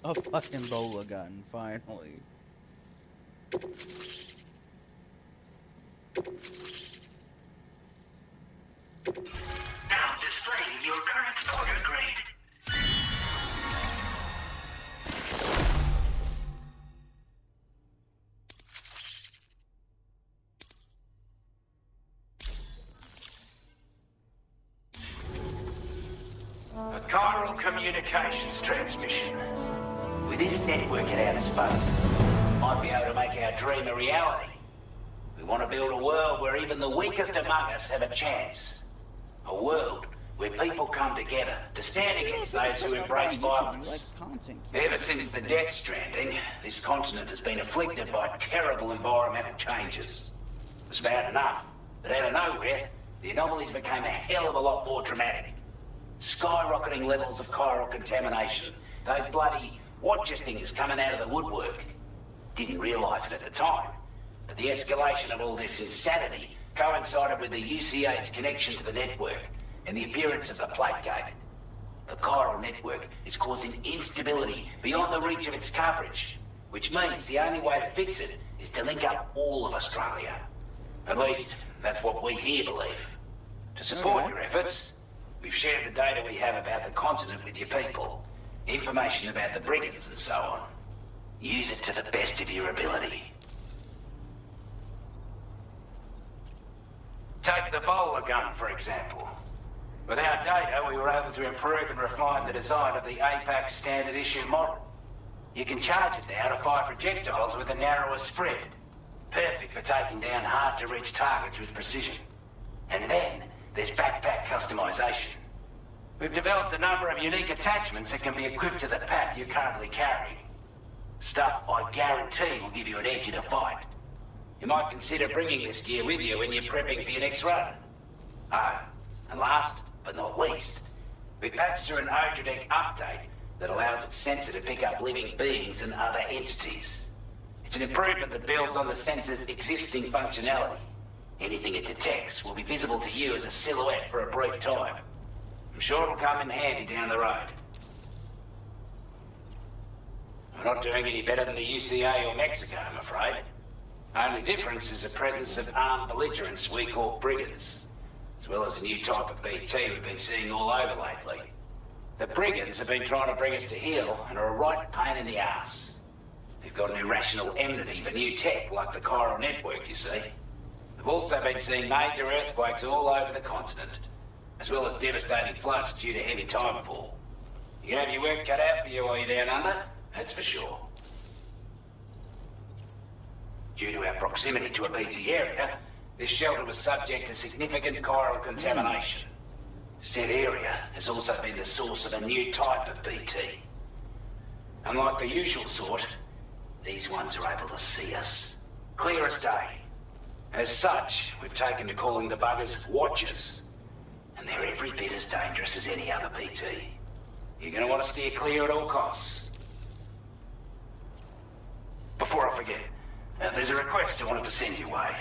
A fucking Lola gun, finally.
Now displaying your current order grade.
A chiral communications transmission. With this network at our disposal, we might be able to make our dream a reality. We want to build a world where even the weakest among us have a chance. A world where people come together to stand against those who embrace violence. Ever since the Death Stranding, this continent has been afflicted by terrible environmental changes. It was bad enough, but out of nowhere, the anomalies became a hell of a lot more dramatic. Skyrocketing levels of chiral contamination. Those bloody watcher things coming out of the woodwork. Didn't realise it at the time, but the escalation of all this insanity coincided with the UCA's connection to the network and the appearance of the plate gate. The chiral network is causing instability beyond the reach of its coverage, which means the only way to fix it is to link up all of Australia. At least, that's what we here believe. To support your efforts, we've shared the data we have about the continent with your people. Information about the brigands and so on. Use it to the best of your ability. Take the bowler gun, for example. With our data, we were able to improve and refine the design of the APAC standard issue model. You can charge it now to fire projectiles with a narrower spread. Perfect for taking down hard-to-reach targets with precision. And then, there's backpack customization. We've developed a number of unique attachments that can be equipped to the pack you're currently carrying. Stuff I guarantee will give you an edge in a fight. You might consider bringing this gear with you when you're prepping for your next run. Oh, and last but not least, we patched through an Odradek update that allows its sensor to pick up living beings and other entities. It's an improvement that builds on the sensor's existing functionality. Anything it detects will be visible to you as a silhouette for a brief time. I'm sure it'll come in handy down the road. We're not doing any better than the UCA or Mexico, I'm afraid. Only difference is the presence of armed belligerents we call brigands, as well as a new type of BT we've been seeing all over lately. The brigands have been trying to bring us to heel and are a right pain in the ass. They've got an irrational enmity for new tech like the chiral network, you see. We've also been seeing major earthquakes all over the continent, as well as devastating floods due to heavy timefall. You can have your work cut out for you while you're down under, that's for sure. Due to our proximity to a BT area, this shelter was subject to significant chiral contamination. Said area has also been the source of a new type of BT. Unlike the usual sort, these ones are able to see us. Clear as day. As such, we've taken to calling the buggers Watchers. And they're every bit as dangerous as any other BT. You're gonna want to steer clear at all costs. Before I forget, there's a request I wanted to send your way.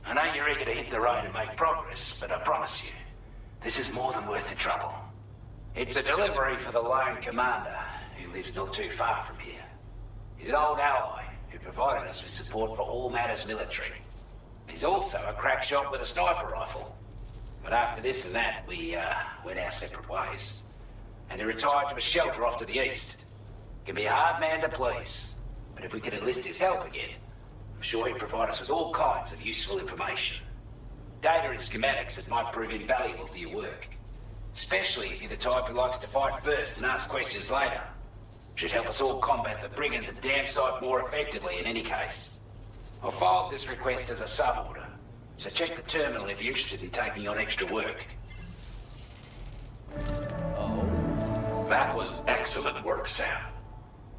I know you're eager to hit the road and make progress, but I promise you, this is more than worth the trouble. It's a delivery for the lone commander, who lives not too far from here. He's an old ally who provided us with support for all matters military. He's also a crack shot with a sniper rifle. But after this and that, we went our separate ways. And he retired to a shelter off to the east. Can be a hard man to please. But if we could enlist his help again, I'm sure he'd provide us with all kinds of useful information. Data and schematics that might prove invaluable for your work. Especially if you're the type who likes to fight first and ask questions later. Should help us all combat the brigands a damn sight more effectively in any case. I'll file this request as a sub-order, so check the terminal if you're interested in taking on extra work.
That was excellent work, Sam.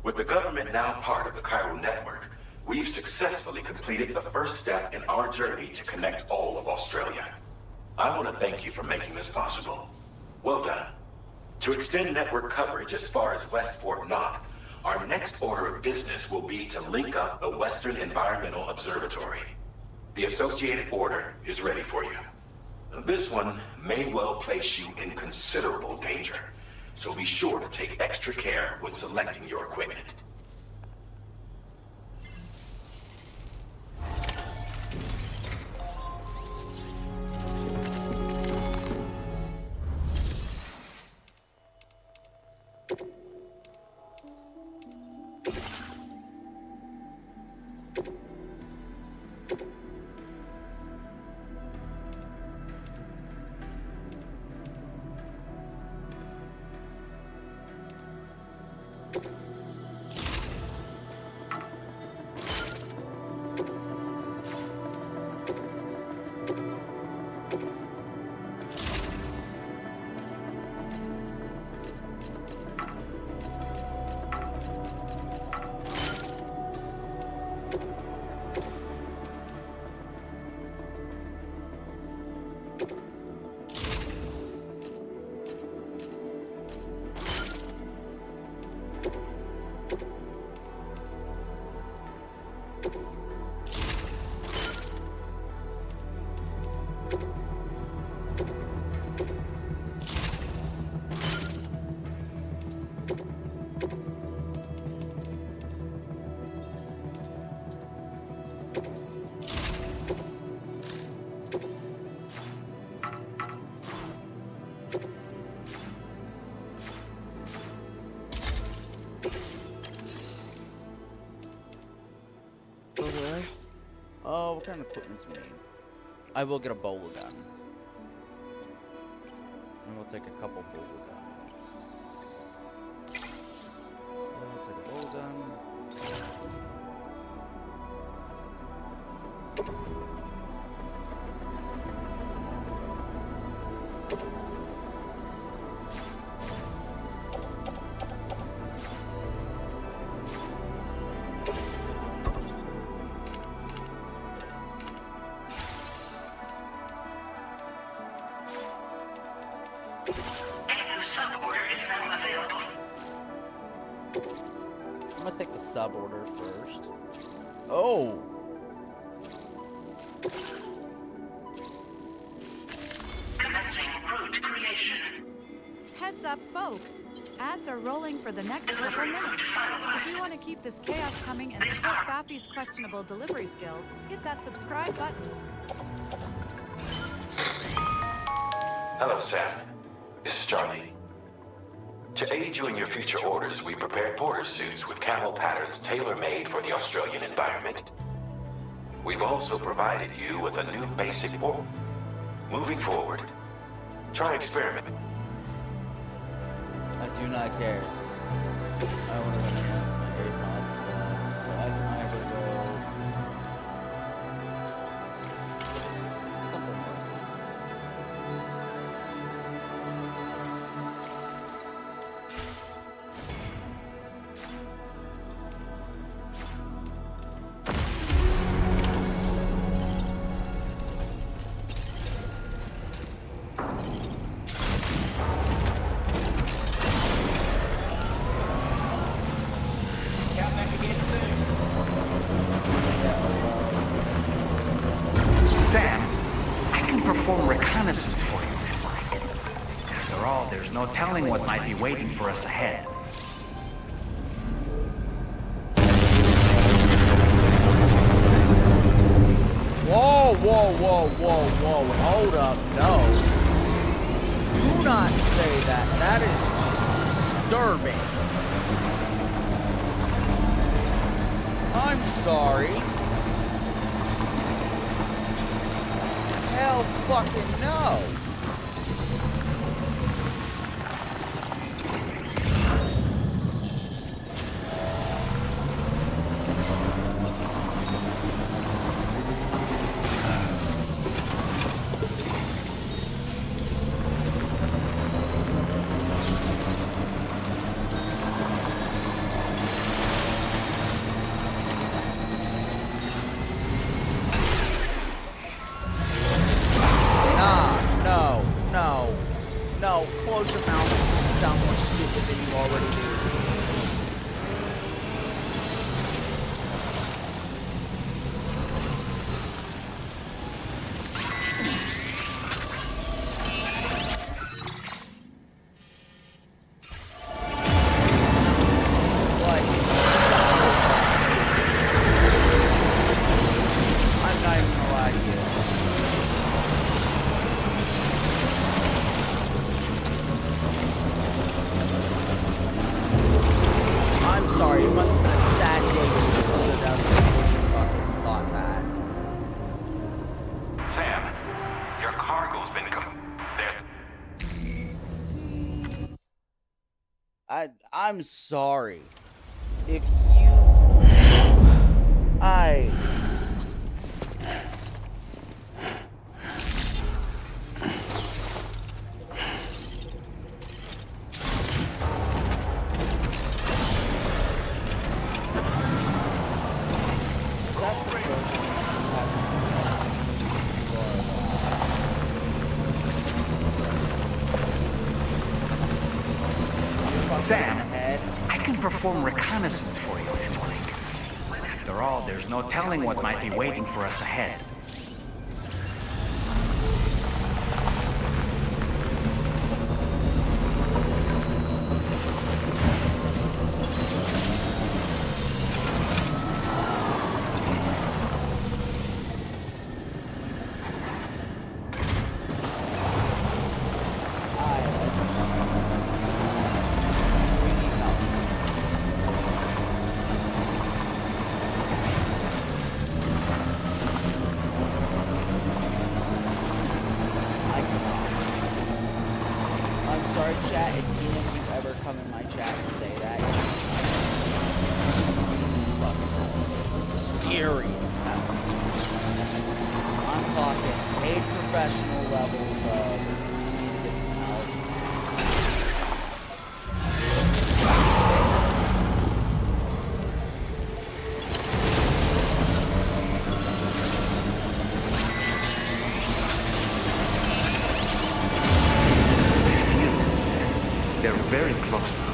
With the government now part of the Chiral network, we've successfully completed the first step in our journey to connect all of Australia. I want to thank you for making this possible. Well done. To extend network coverage as far as West Fort Knox, our next order of business will be to link up the Western Environmental Observatory. The associated order is ready for you. This one may well place you in considerable danger, so be sure to take extra care when selecting your equipment.
Oh, what kind of equipment's we need? I will get a bowler gun. And we'll take a couple bowler guns. I'll take a bowler gun. I'm gonna take the sub order first. Oh!
Commencing route creation.
Heads up, folks. Ads are rolling for the next couple minutes. If you want to keep this chaos coming and support Fafnir's questionable delivery skills, hit that subscribe button.
Hello, Sam. This is Charlie. To aid you in your future orders, we prepared porter suits with camel patterns tailor-made for the Australian environment. We've also provided you with a new basic port. Moving forward, try experiment.
I do not care. I want to enhance my APOS, so I can either go something more expensive.
Sam, I can perform reconnaissance for you if you like. After all, there's no telling what might be waiting for us ahead.
Whoa! Whoa, whoa, whoa, whoa, hold up, no. Do not say that. That is just disturbing. I'm sorry. Hell fucking no. No, close your mouth. You sound more stupid than you already do. I'm not even gonna lie to you. I'm sorry, it must have been a sad day to the soul that fucking thought that.
Sam, your cargo's been
I'm sorry. If
Sam, I can perform reconnaissance for you if you like. After all, there's no telling what might be waiting for us ahead.
sorry, chat, if any of you ever come in my chat and say that, fucking serious hell. I'm talking paid professional levels of
They're very close now.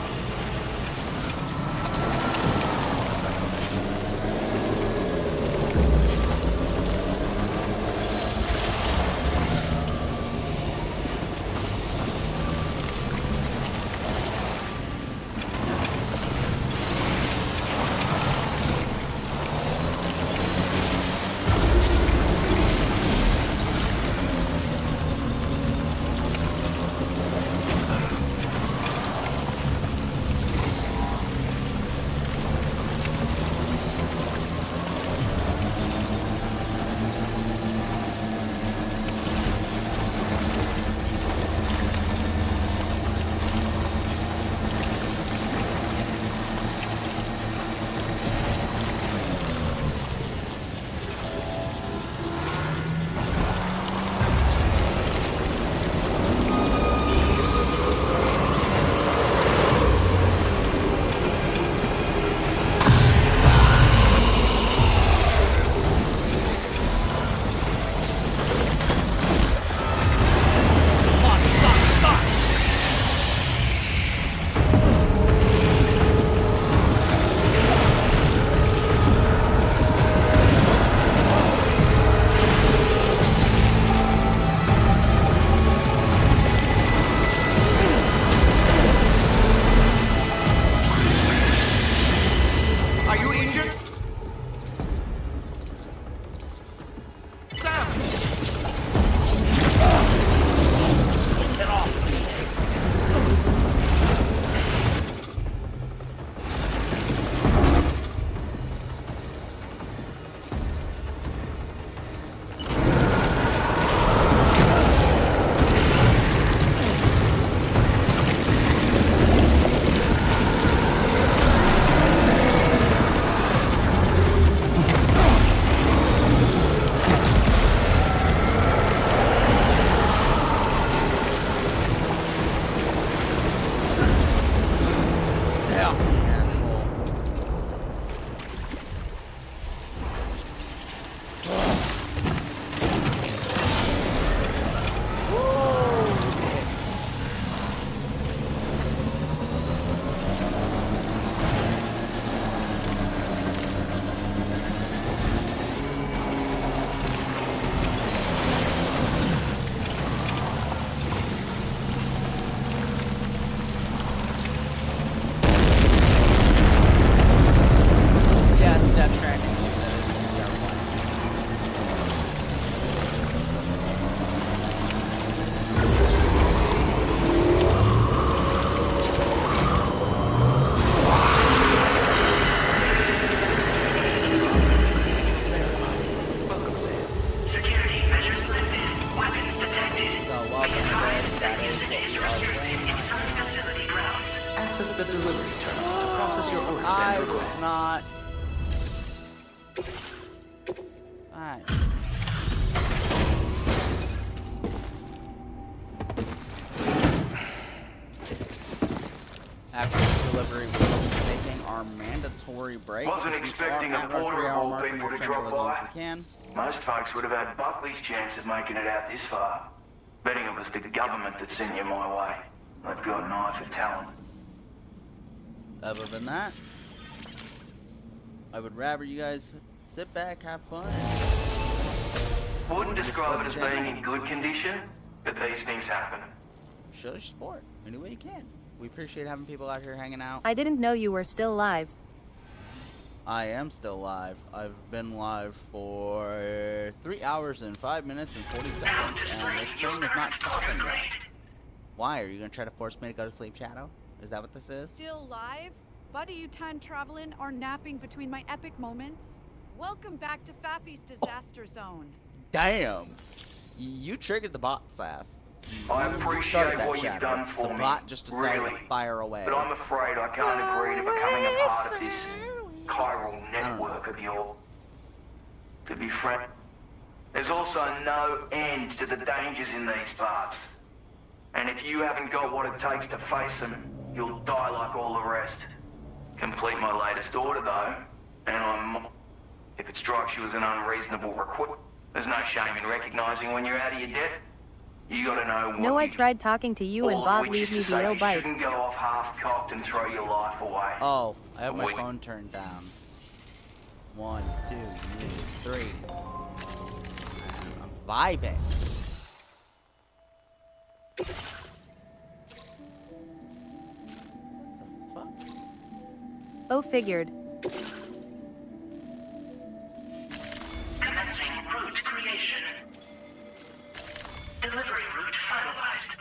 access the delivery terminal to process your orders
I
and
was
requests.
not. Fine. After the delivery, we're taking our mandatory break.
Wasn't expecting a porter of all people to drop by.
Can.
Most folks would have had Buckley's chance of making it out this far. Betting it was the government that sent you my way. They've got an eye for talent.
Other than that, I would rather you guys sit back, have fun.
Wouldn't describe it as being in good condition, but these things happen.
Show your support any way you can. We appreciate having people out here hanging out.
I didn't know you were still live.
I am still live. I've been live for 3 hours and 5 minutes and 40 seconds, and this train is not stopping yet. Why? Are you gonna try to force me to go to sleep, Shadow? Is that what this is?
Still live? Buddy, you time traveling or napping between my epic moments? Welcome back to Fafnir's disaster zone.
Damn! You triggered the bot sass.
I
You
appreciate
started that,
what you've
Shadow.
done for
the
me.
bot just decided
Really.
to fire away.
But I'm afraid I can't agree to becoming a part of this chiral network of yours. To be frank, there's also no end to the dangers in these parts. And if you haven't got what it takes to face them, you'll die like all the rest. Complete my latest order, though, and if it strikes you as an unreasonable request, there's no shame in recognizing when you're out of your depth. You gotta know what
No, I tried talking to you and
all of
Bob
which
leave
is
me
to say
below
you
bite.
shouldn't go off half-cocked and throw your life away.
Oh, I have my phone turned down. 1, 2, 3. I'm vibing.
Oh, figured.
Commencing route creation. Delivery route finalized.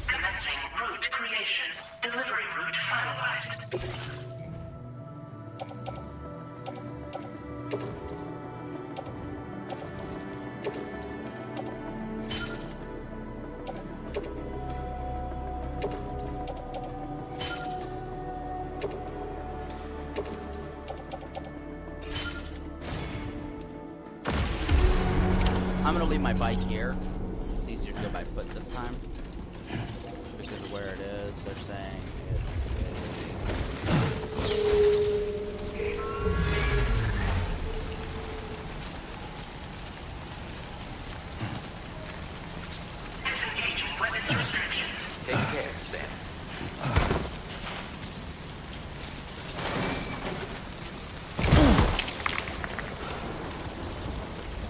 Commencing route creation. Delivery route finalized.
I'm gonna leave my bike here. It's easier to go by foot this time. Because of where it is, they're saying
Disengaging weapons restrictions.
Take care, Sam.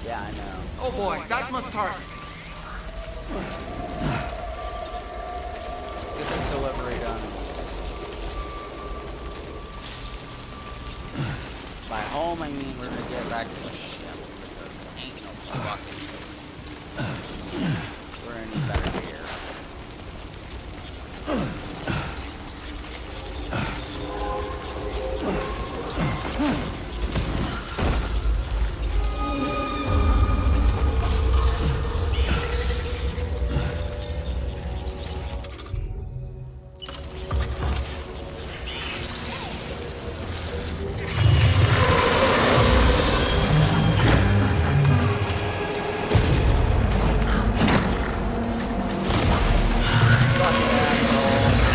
yeah, I know.
Oh boy, that's my target.
Get this delivery done. By home, I mean we're gonna get back to the ship because there ain't no fucking. We're gonna need better gear. Fucking asshole.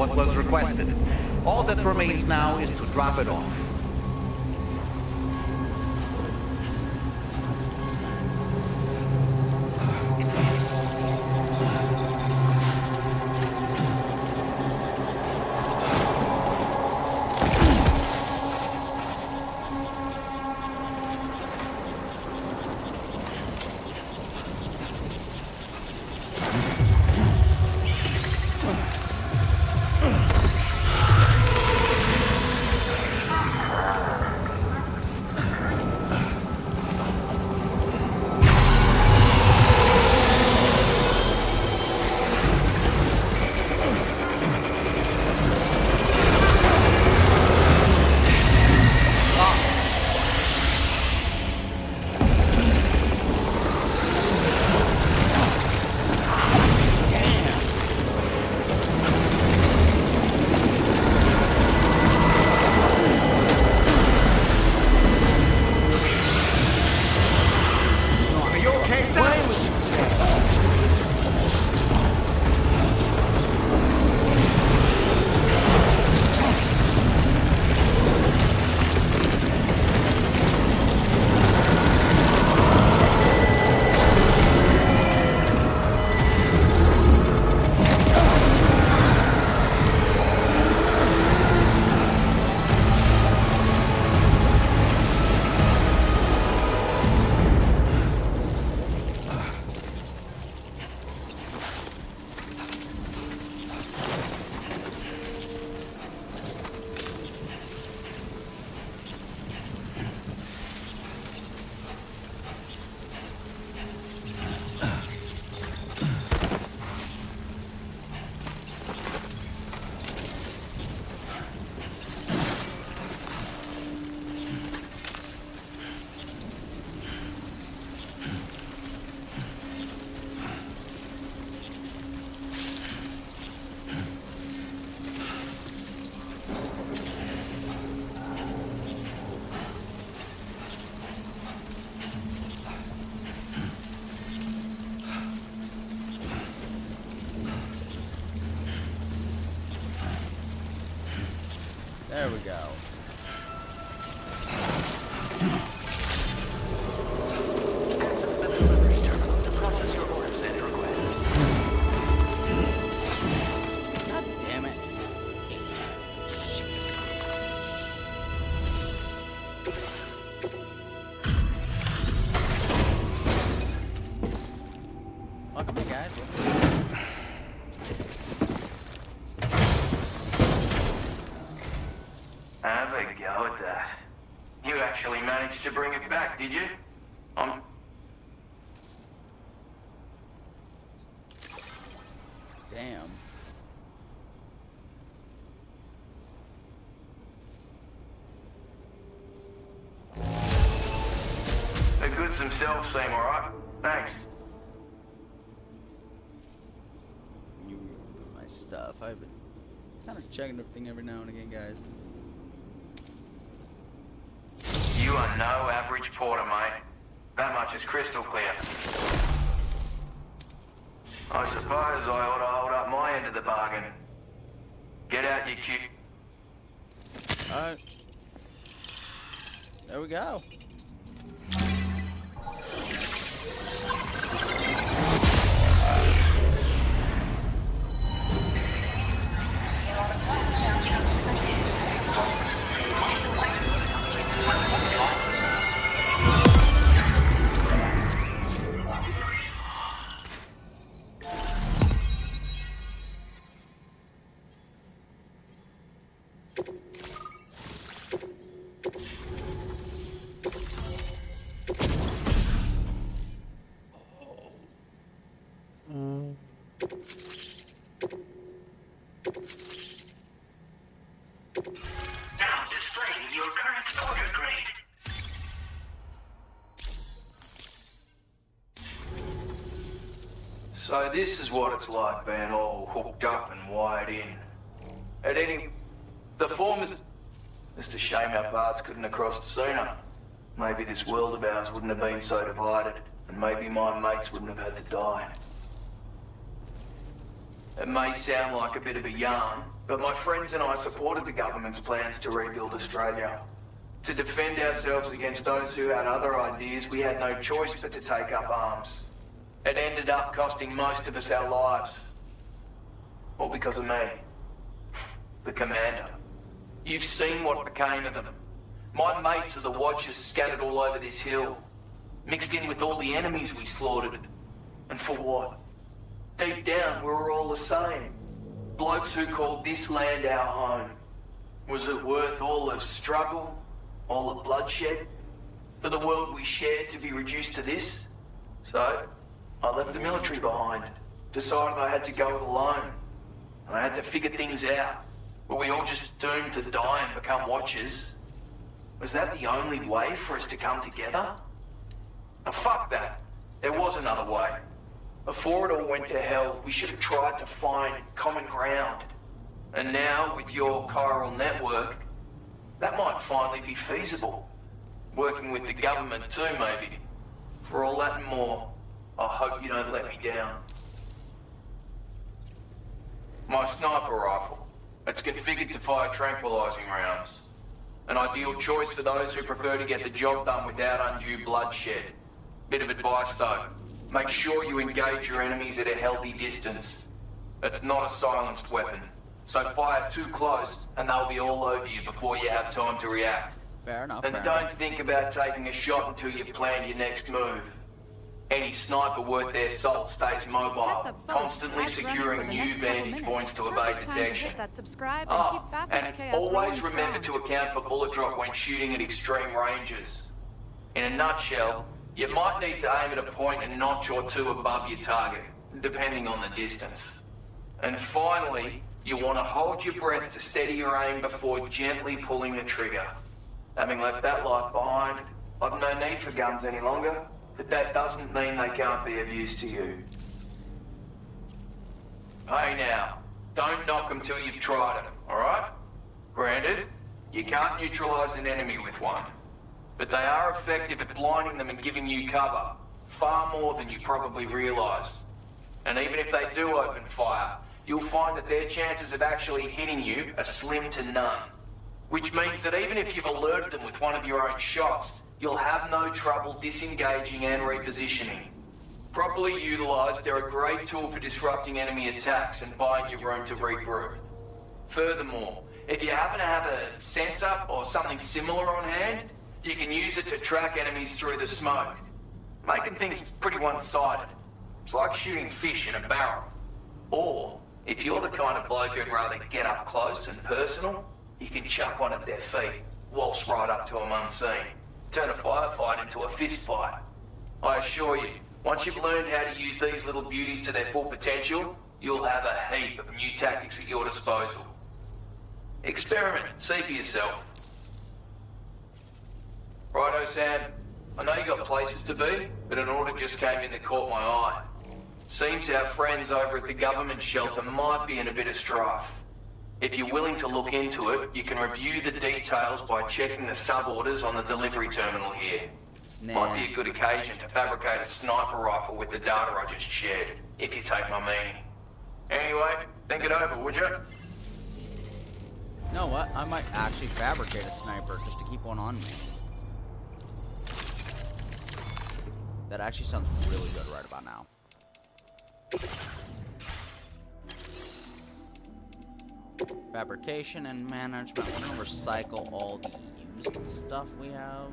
what was requested. All that remains now is to drop it off.
There we go. God damn it. Welcome in, guys.
Have a go at that. You actually managed to bring it back, did you?
Damn.
The goods themselves seem alright. Thanks.
You remember my stuff. I've been kind of checking everything every now and again, guys.
You are no average porter, mate. That much is crystal clear. I suppose I ought to hold up my end of the bargain. Get out your cue.
Alright. There we go.
Now displaying your current order grade.
So this is what it's like being all hooked up and wired in. The form is... It's a shame our paths couldn't have crossed sooner. Maybe this world of ours wouldn't have been so divided, and maybe my mates wouldn't have had to die. It may sound like a bit of a yarn, but my friends and I supported the government's plans to rebuild Australia. To defend ourselves against those who had other ideas, we had no choice but to take up arms. It ended up costing most of us our lives. All because of me. The commander. You've seen what became of them. My mates are the Watchers scattered all over this hill, mixed in with all the enemies we slaughtered. And for what? Deep down, we were all the same. Blokes who called this land our home. Was it worth all the struggle, all the bloodshed, for the world we shared to be reduced to this? So, I left the military behind, decided I had to go it alone. I had to figure things out. Were we all just doomed to die and become Watchers? Was that the only way for us to come together? Now fuck that. There was another way. Before it all went to hell, we should have tried to find common ground. And now, with your chiral network, that might finally be feasible. Working with the government too, maybe. For all that and more, I hope you don't let me down. My sniper rifle. It's configured to fire tranquilizing rounds. An ideal choice for those who prefer to get the job done without undue bloodshed. Bit of advice though. Make sure you engage your enemies at a healthy distance. It's not a silenced weapon, so fire too close and they'll be all over you before you have time to react.
Fair enough.
And don't think about taking a shot until you've planned your next move. Any sniper worth their salt stays mobile, constantly securing new vantage points to evade detection. And always remember to account for bullet drop when shooting at extreme ranges. In a nutshell, you might need to aim at a point a notch or two above your target, depending on the distance. And finally, you want to hold your breath to steady your aim before gently pulling the trigger. Having left that life behind, I've no need for guns any longer, but that doesn't mean they can't be of use to you. Hey now, don't knock them till you've tried it, alright? Granted, you can't neutralize an enemy with one, but they are effective at blinding them and giving you cover, far more than you probably realize. And even if they do open fire, you'll find that their chances of actually hitting you are slim to none. Which means that even if you've alerted them with one of your own shots, you'll have no trouble disengaging and repositioning. Properly utilised, they're a great tool for disrupting enemy attacks and buying you room to regroup. Furthermore, if you happen to have a sensor or something similar on hand, you can use it to track enemies through the smoke, making things pretty one-sided. It's like shooting fish in a barrel. Or, if you're the kind of bloke who'd rather get up close and personal, you can chuck one at their feet, waltz right up to them unseen, turn a firefight into a fist fight. I assure you, once you've learned how to use these little beauties to their full potential, you'll have a heap of new tactics at your disposal. Experiment, see for yourself. Righto, Sam. I know you got places to be, but an order just came in that caught my eye. Seems our friends over at the government shelter might be in a bit of strife. If you're willing to look into it, you can review the details by checking the sub-orders on the delivery terminal here. Might be a good occasion to fabricate a sniper rifle with the data I just shared, if you take my meaning. Anyway, think it over, would you?
You know what? I might actually fabricate a sniper just to keep one on me. That actually sounds really good right about now. Fabrication and management. We're gonna recycle all the used stuff we have.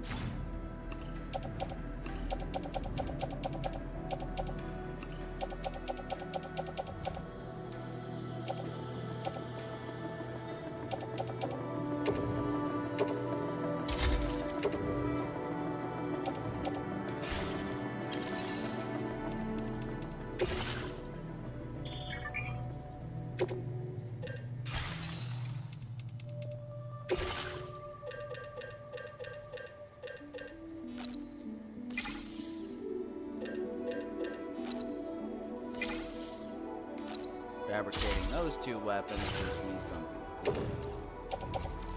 Fabricating those two weapons gives me something good.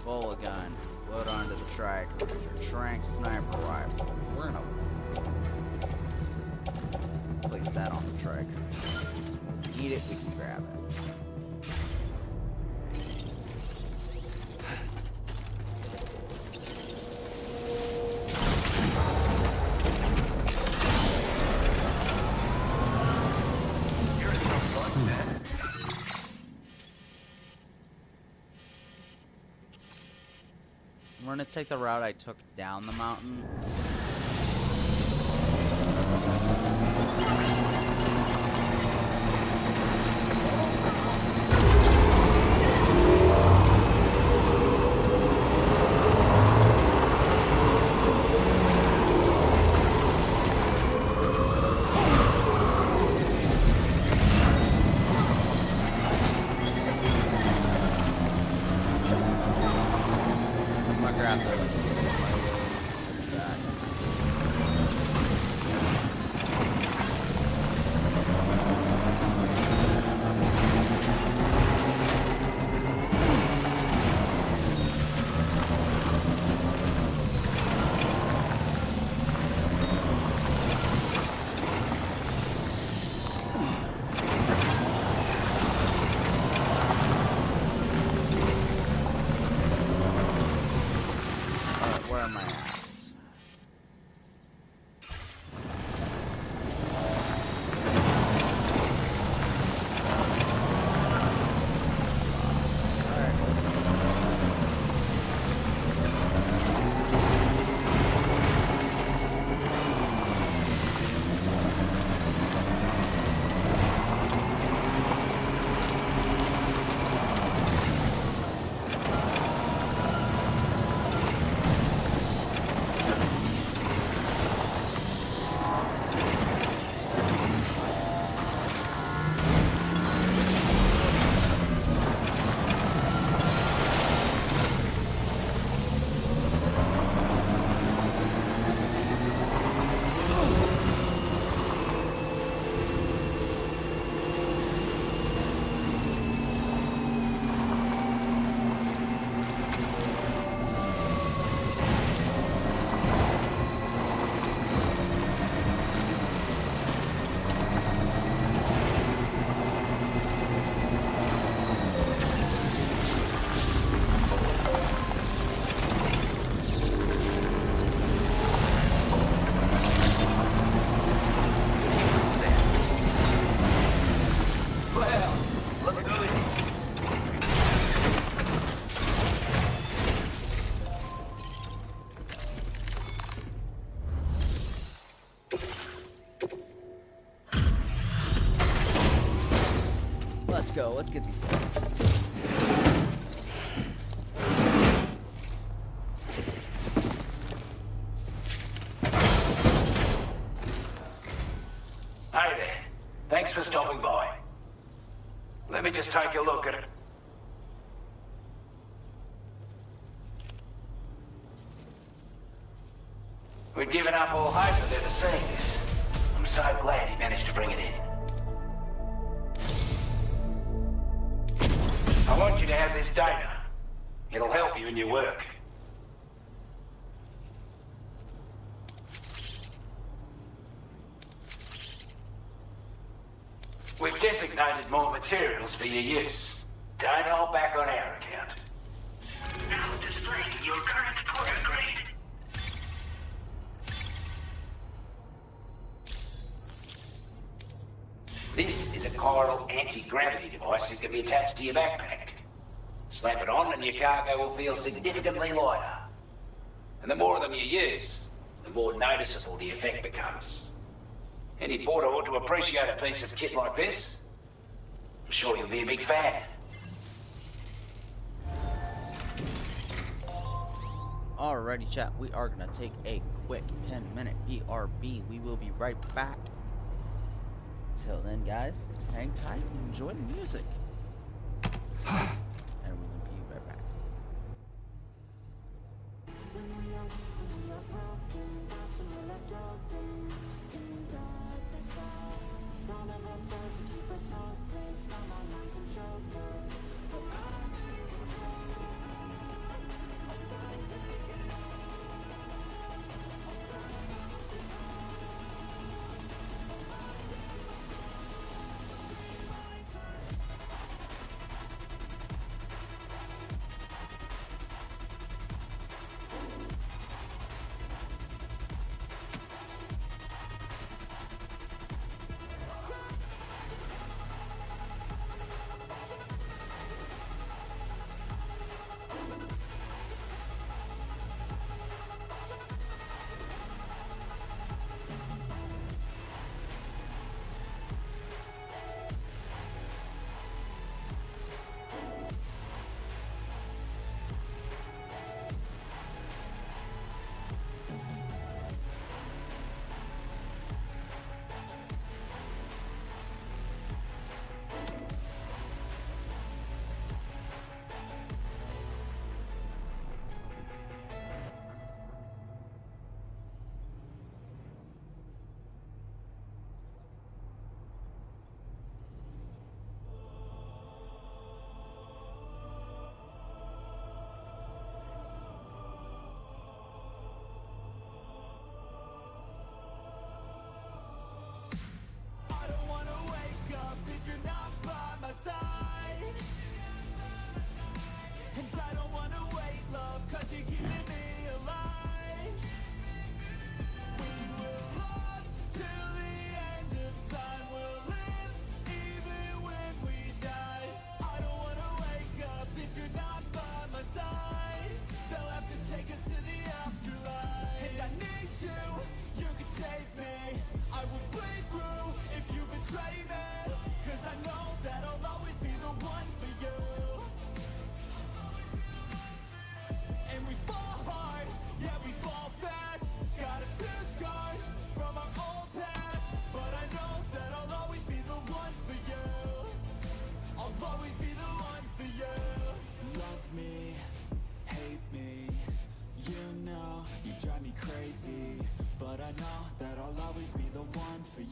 Full gun, load onto the tractor, trank sniper rifle. We're gonna place that on the tractor. need it, we can grab it. I'm gonna take the route I took down the mountain. Go. Let's get these.
Hey there. Thanks for stopping by. Let me just take a look at it. We'd given up all hope of ever seeing this. I'm so glad he managed to bring it in. I want you to have this data. It'll help you in your work. We've designated more materials for your use. Don't hold back on our account.
Now displaying your current porter grade.
This is a chiral anti-gravity device that can be attached to your backpack. Slap it on and your cargo will feel significantly lighter. And the more of them you use, the more noticeable the effect becomes. Any porter ought to appreciate a piece of kit like this. I'm sure you'll be a big fan.
Alrighty, chat. We are gonna take a quick 10-minute BRB. We will be right back. Till then, guys, hang tight and enjoy the music. And we will be right back.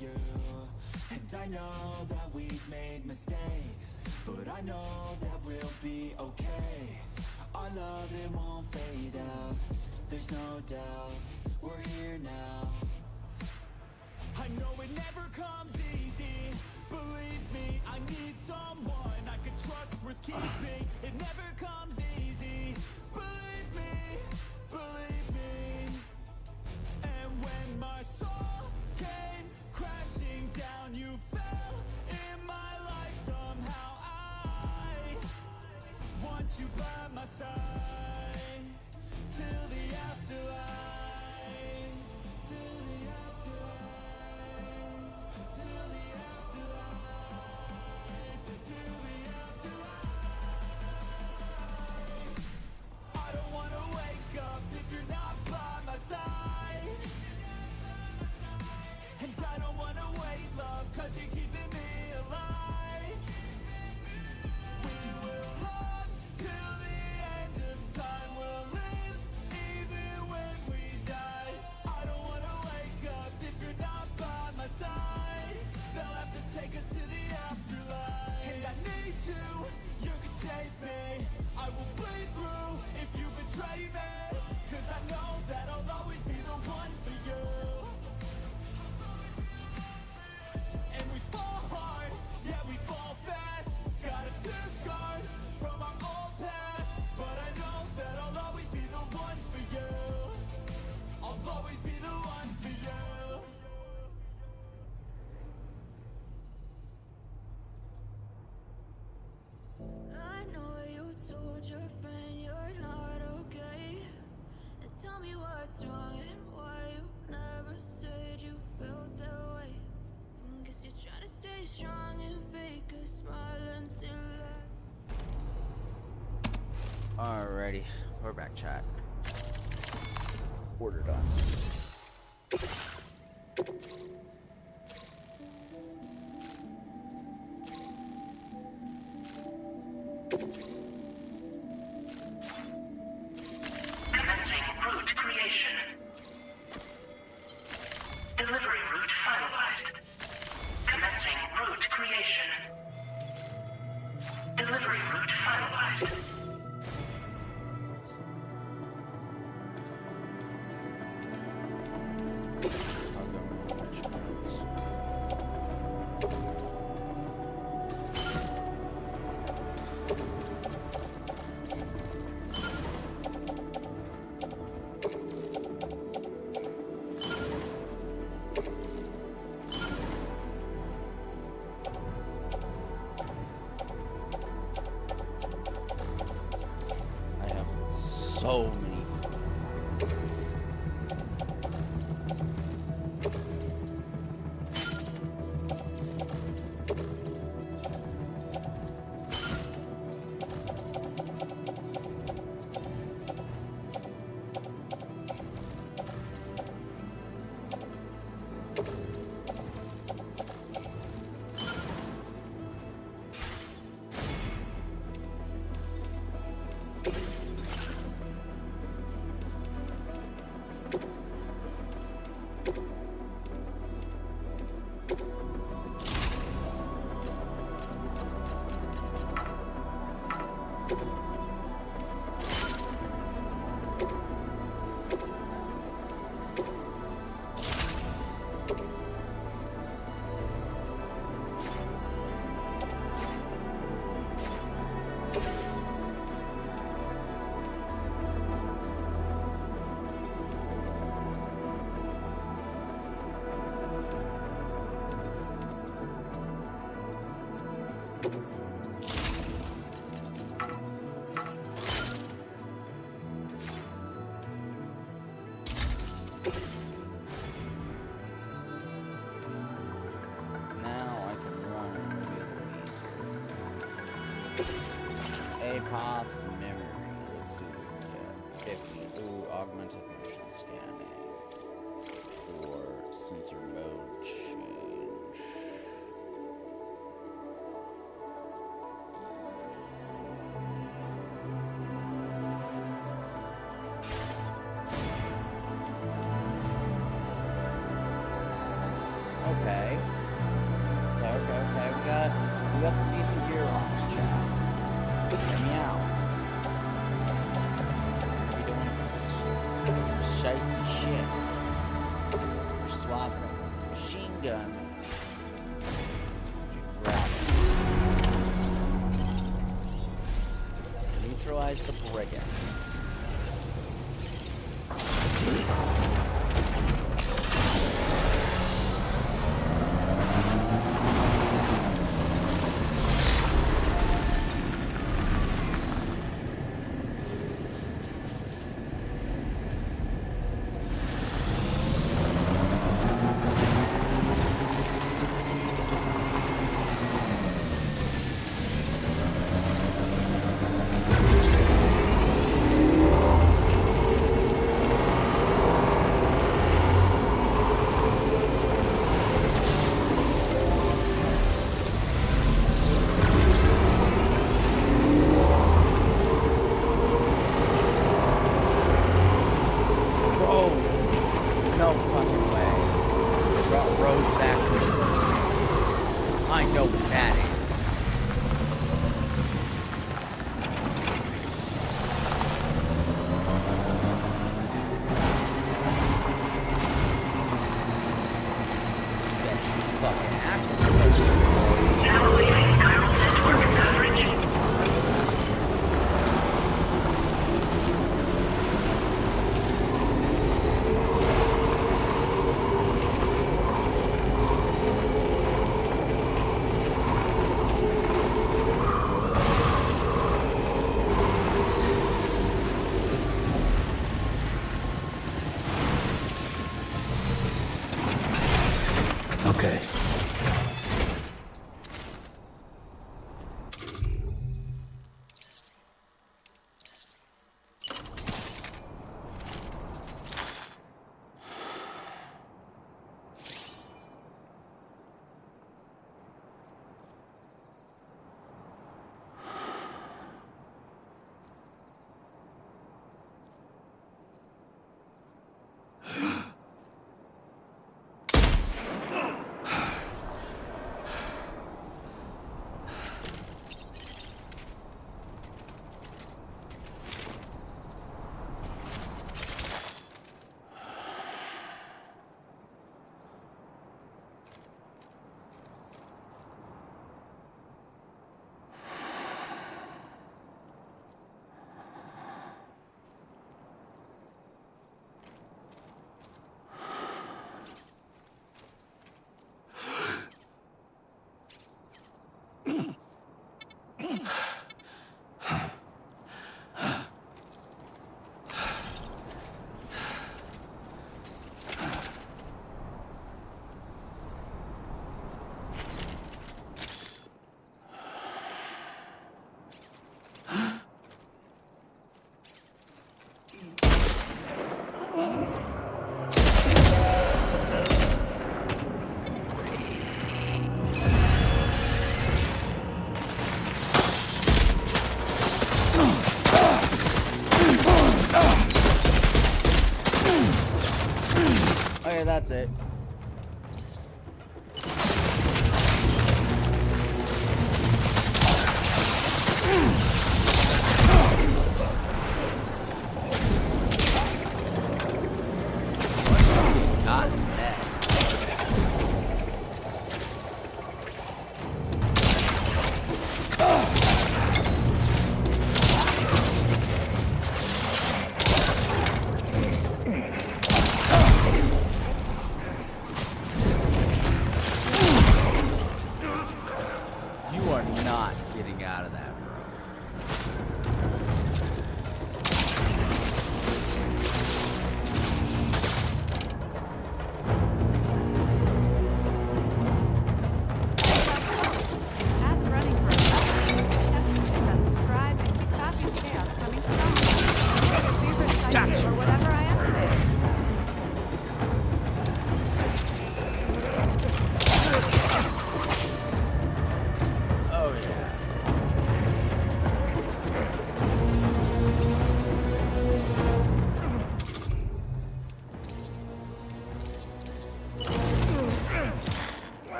you. And I know that we've made mistakes, but I know that we'll be okay. Our love, it won't fade out, there's no doubt, we're here now. I know it never comes easy, believe me, I need someone I can trust worth keeping. It never comes easy, believe me, believe me. And when my soul came crashing down, you fell in my life somehow. I want you by my side till the afterlife. Till the afterlife. Till the afterlife. Till the afterlife. I don't wanna wake up if you're not by my side. And I don't wanna wait, love, 'cause you're keeping me alive. We will love till the end of time. We'll live even when we die. I don't wanna wake up if you're not by my side. They'll have to take us to the afterlife. And I need you, you can save me. I will bleed through if you betray me. 'Cause I know that I'll always be the one for you. And we fall hard, yeah, we fall fast. Got a few scars from our old past, but I know that I'll always be the one for you. I'll always be the one for you.
I know you told your friend you're not okay. And tell me what's wrong and why you never said you felt that way. Guess you're trying to stay strong and fake a smile until
Alrighty, we're back, chat. Order done.
Commencing route creation. Delivery route finalized. Commencing route creation. Delivery route finalized.
So many. APOS memory. Let's see what we get. 50. Ooh, augmented motion scanning. For sensor mode change. Okay. some decent gear on this chap. Check me out. Be doing some shiesty shit. We're swapping a machine gun. Grab it. Neutralize the brigands.
Okay.
Okay, that's it. Not that. You are not getting out of that room.
Ads running for a while. Hit that subscribe and keep Fafnir's chaos coming strong. Favorite site or whatever I am today.
Oh yeah.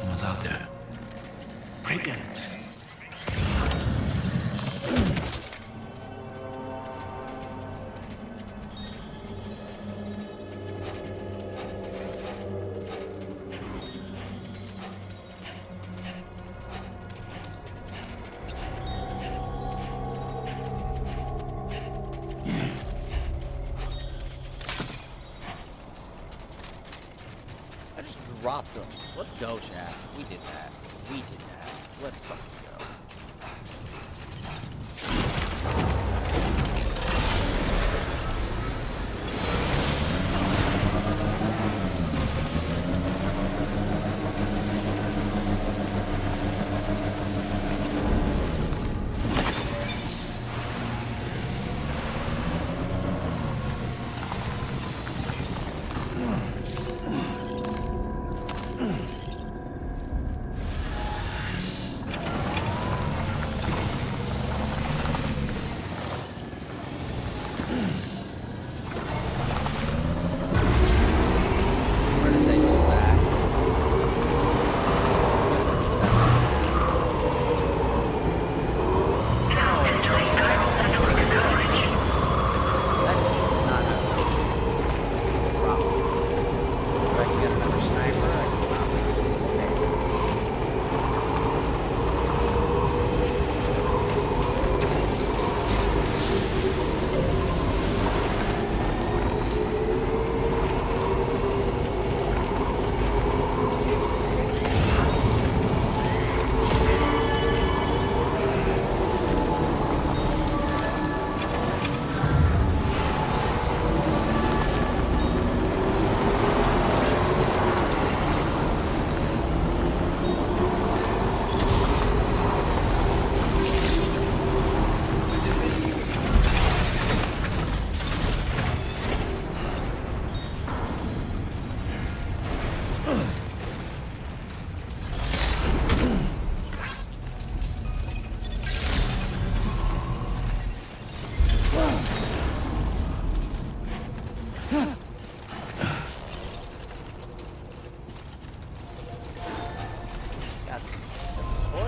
Someone's out there.
Brigands.
Dropped them. Let's go, chat. We did that. We did that. Let's fucking go.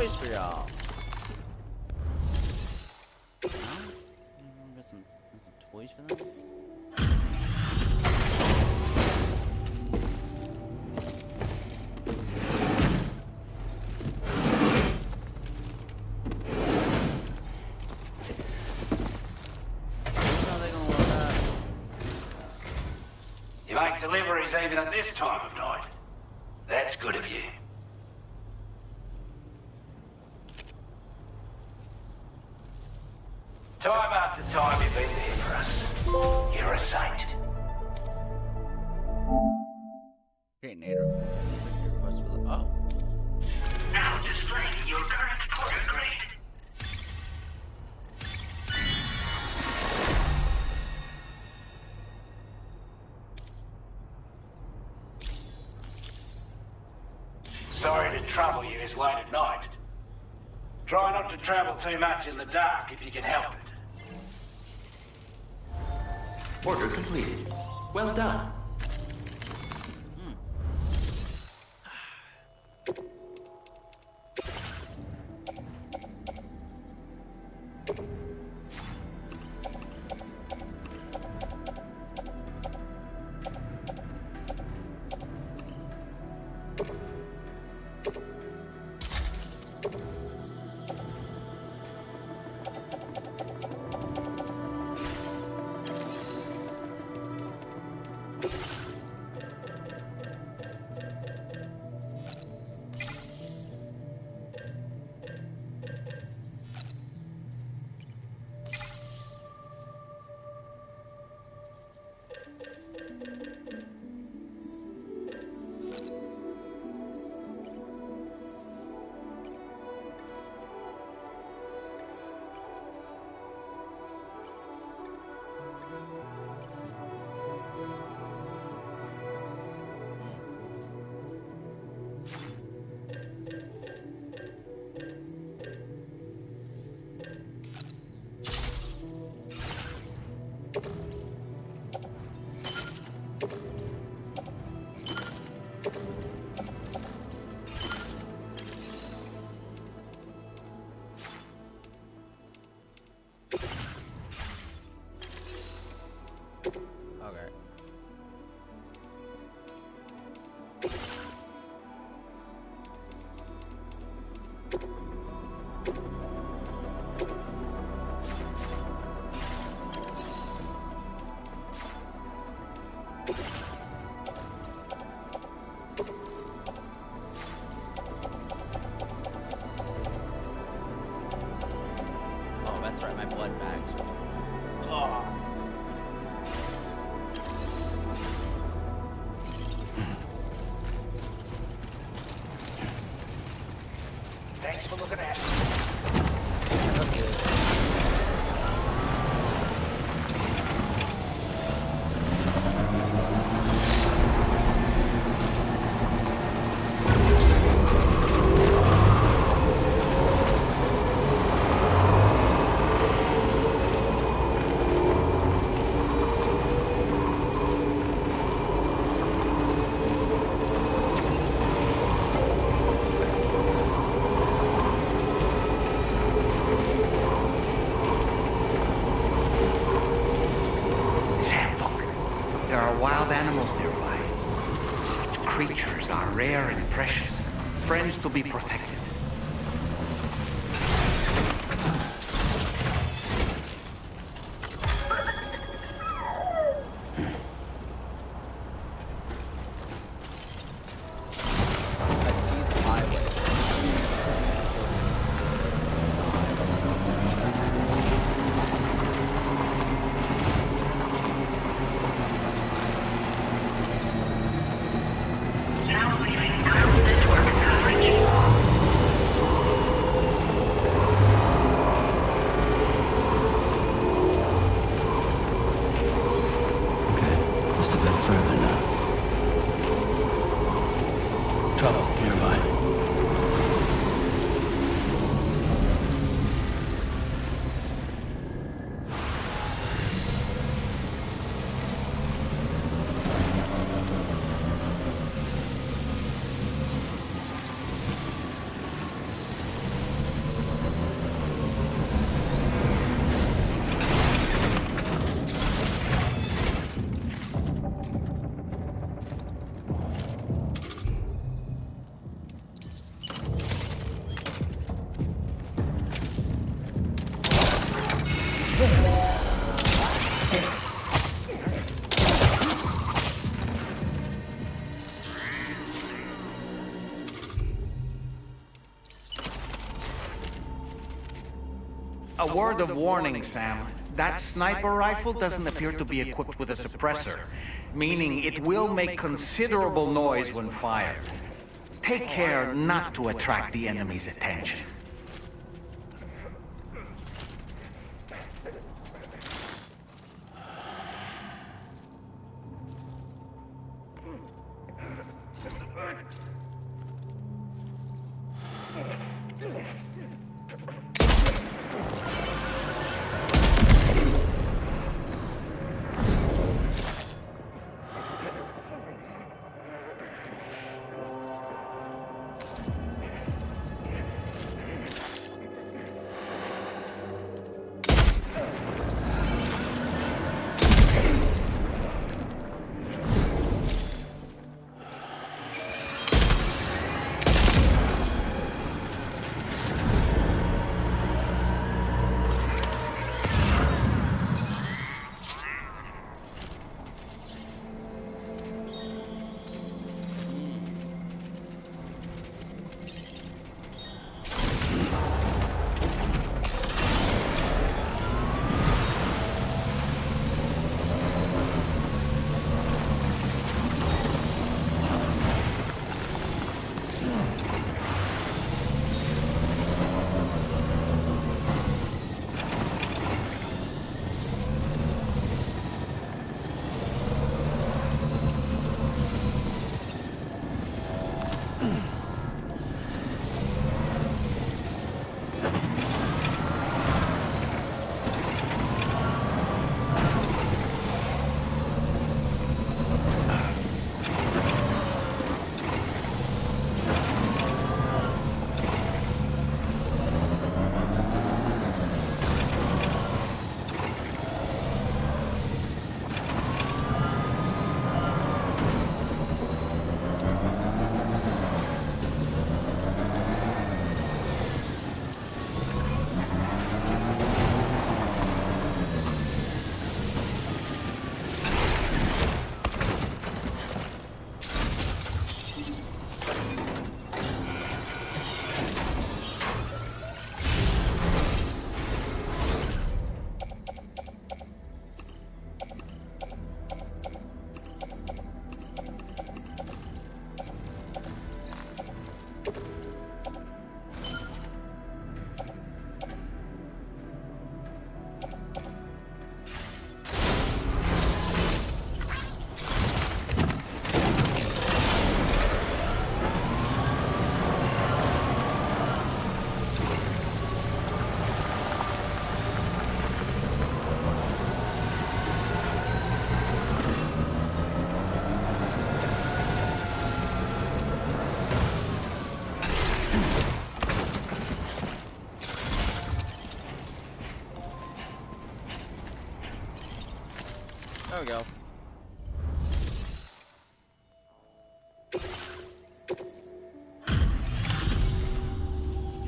toys for y'all. Got some toys for them.
You make deliveries even at this time of night. That's good of you. Time after time you've been there for us. You're a saint.
Great Nader. Request for the
Now displaying your current porter grade.
Sorry to trouble you this late at night. Try not to travel too much in the dark if you can help it.
Order completed. Well done.
Thanks for looking at
creatures are rare and precious, friends to be protected. A word of warning, Sam. That sniper rifle doesn't appear to be equipped with a suppressor, meaning it will make considerable noise when fired. Take care not to attract the enemy's attention.
we go.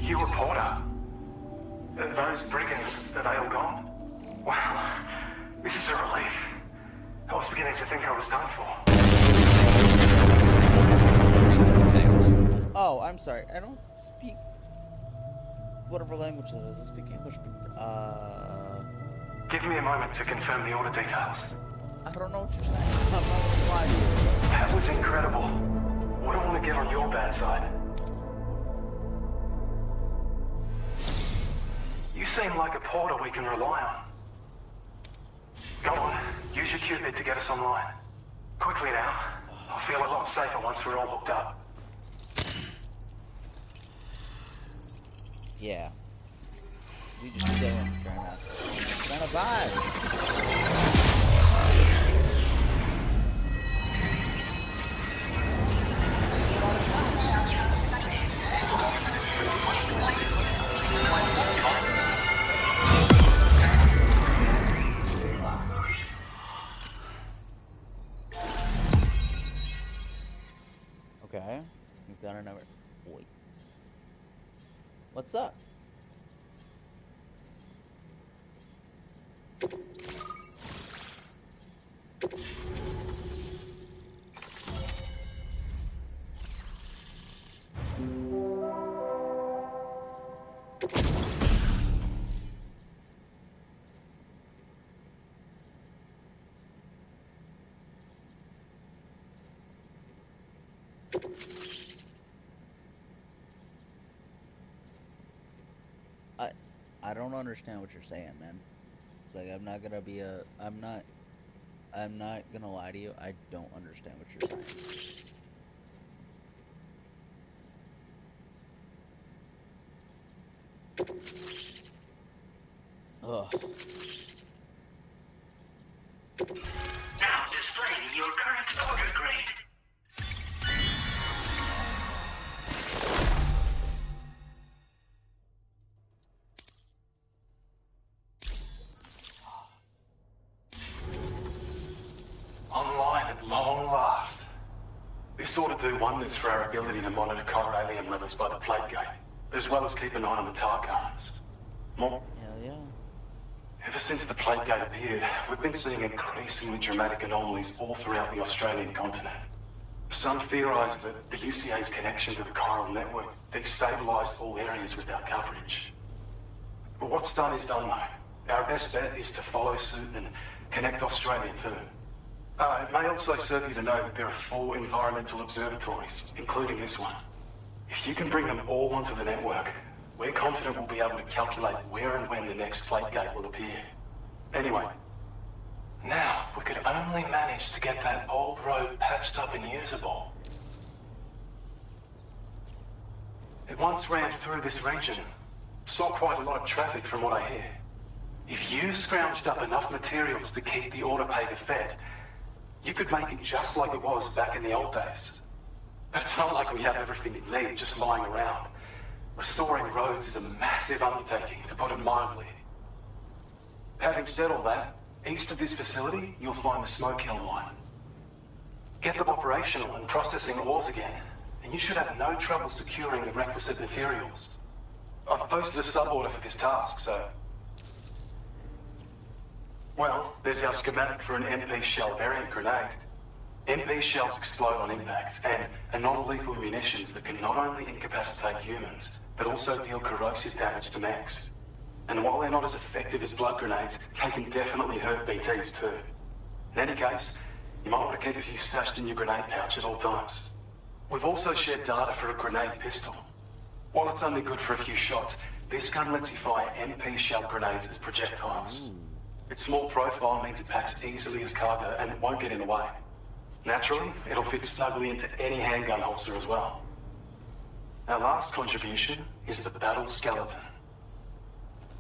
You a porter? Those brigands, are they all gone? Wow, this is a relief. I was beginning to think I was done for.
Oh, I'm sorry. I don't speak whatever language it is. I speak English.
Give me a moment to confirm the order details.
I don't know what you're saying. I'm not gonna lie to you.
That was incredible. Wouldn't want to get on your bad side. You seem like a porter we can rely on. Go on, use your Cupid to get us online. Quickly now. I'll feel a lot safer once we're all hooked up.
Yeah. We just chilling, trying to vibe. Okay, we've done another. Wait. What's up? I don't understand what you're saying, man. Like, I'm not gonna lie to you. I don't understand what you're saying. Ugh.
Now displaying your current order grade.
Online at long last. This ought to do wonders for our ability to monitor chiralium levels by the plate gate, as well as keep an eye on the tar currents.
Hell yeah.
Ever since the plate gate appeared, we've been seeing increasingly dramatic anomalies all throughout the Australian continent. Some theorise that the UCA's connection to the chiral network destabilised all areas with our coverage. But what's done is done, though. Our best bet is to follow suit and connect Australia too. It may also serve you to know that there are 4 environmental observatories, including this one. If you can bring them all onto the network, we're confident we'll be able to calculate where and when the next plate gate will appear. Anyway, now, if we could only manage to get that old road patched up and usable. It once ran through this region. Saw quite a lot of traffic from what I hear. If you scrounged up enough materials to keep the autopaver fed, you could make it just like it was back in the old days. But it's not like we have everything we need just lying around. Restoring roads is a massive undertaking, to put it mildly. Having said all that, east of this facility, you'll find the Smoke Hill mine. Get them operational and processing ores again, and you should have no trouble securing the requisite materials. I've posted a sub-order for this task, so... Well, there's our schematic for an MP shell variant grenade. MP shells explode on impact, and are non-lethal munitions that can not only incapacitate humans, but also deal corrosive damage to mechs. And while they're not as effective as blood grenades, they can definitely hurt BTs too. In any case, you might want to keep a few stashed in your grenade pouch at all times. We've also shared data for a grenade pistol. While it's only good for a few shots, this gun lets you fire MP shell grenades as projectiles. Its small profile means it packs easily as cargo and it won't get in the way. Naturally, it'll fit snugly into any handgun holster as well. Our last contribution is the Battle Skeleton.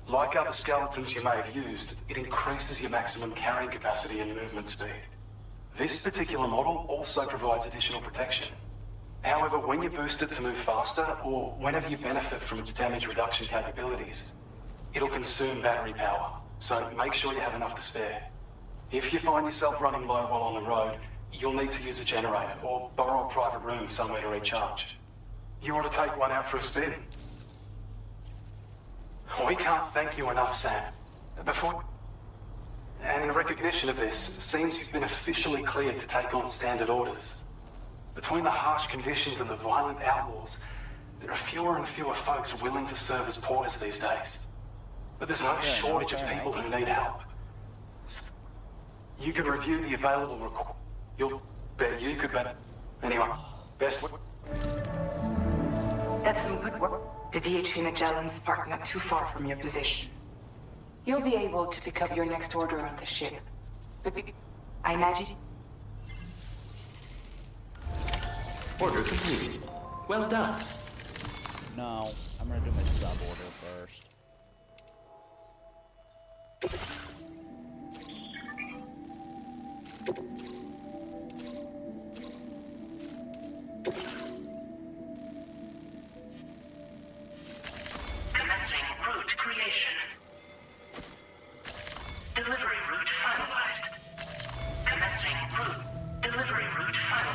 Like other skeletons you may have used, it increases your maximum carrying capacity and movement speed. This particular model also provides additional protection. However, when you boost it to move faster, or whenever you benefit from its damage reduction capabilities, it'll consume battery power, so make sure you have enough to spare.
If you find yourself running low while on the road, you'll need to use a generator or borrow a private room somewhere to recharge. You ought to take one out for a spin. We can't thank you enough, Sam. And in recognition of this, it seems you've been officially cleared to take on standard orders. Between the harsh conditions and the violent outlaws, there are fewer and fewer folks willing to serve as porters these days. But there's no shortage of people who need help. You can review the available You'll bet you could bet. Anyway, best.
That's some good work. The DHV Magellan's parked not too far from your position. You'll be able to pick up your next order on the ship. I imagine.
Order completed. Well done.
No, I'm gonna do my sub order first.
Commencing route creation. Delivery route finalized. Commencing route. Delivery route final.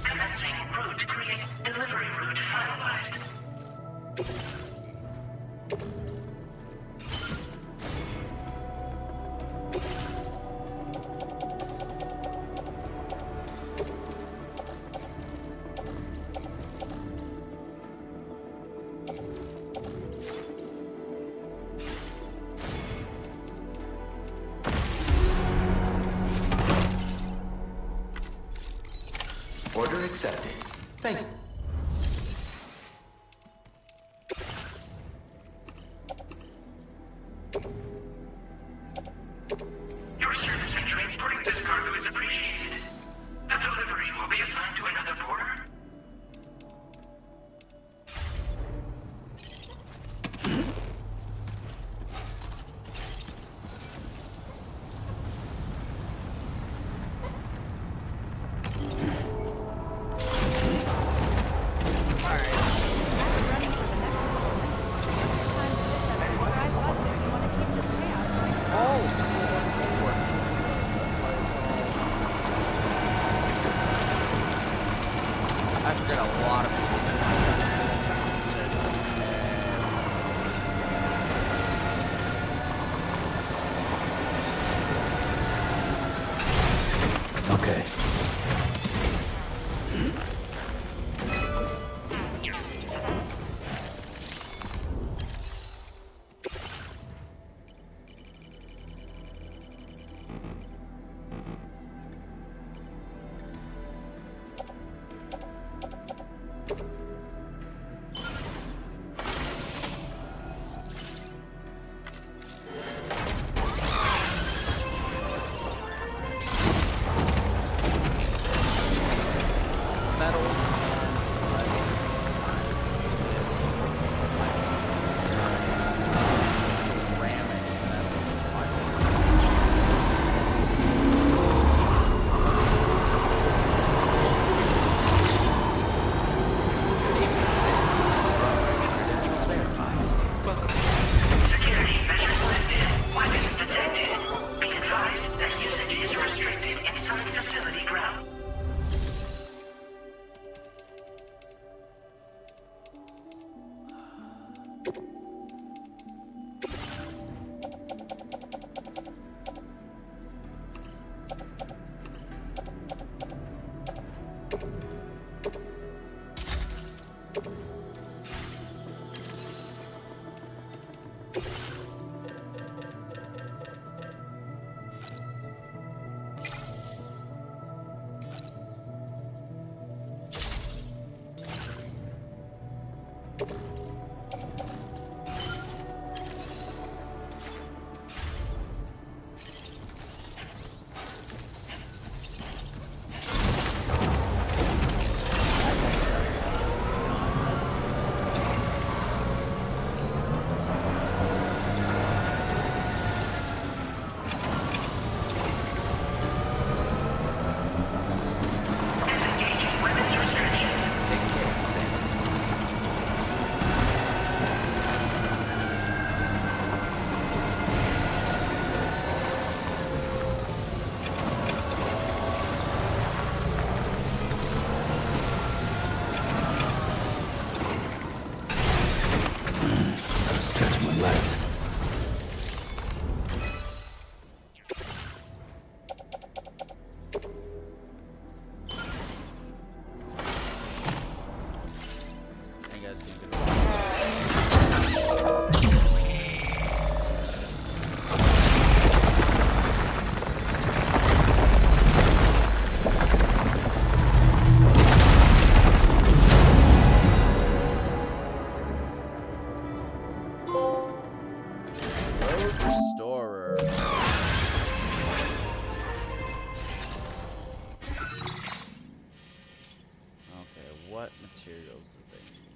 Commencing route create. Delivery route finalized.
Order accepted. Thank you.
Your service in transporting this cargo is appreciated. The delivery will be assigned to another porter.
I forget a lot of
Okay.
Security measures lifted. Weapons detected. Be advised that usage is restricted inside facility ground.
Road restorer. Okay, what materials do they need?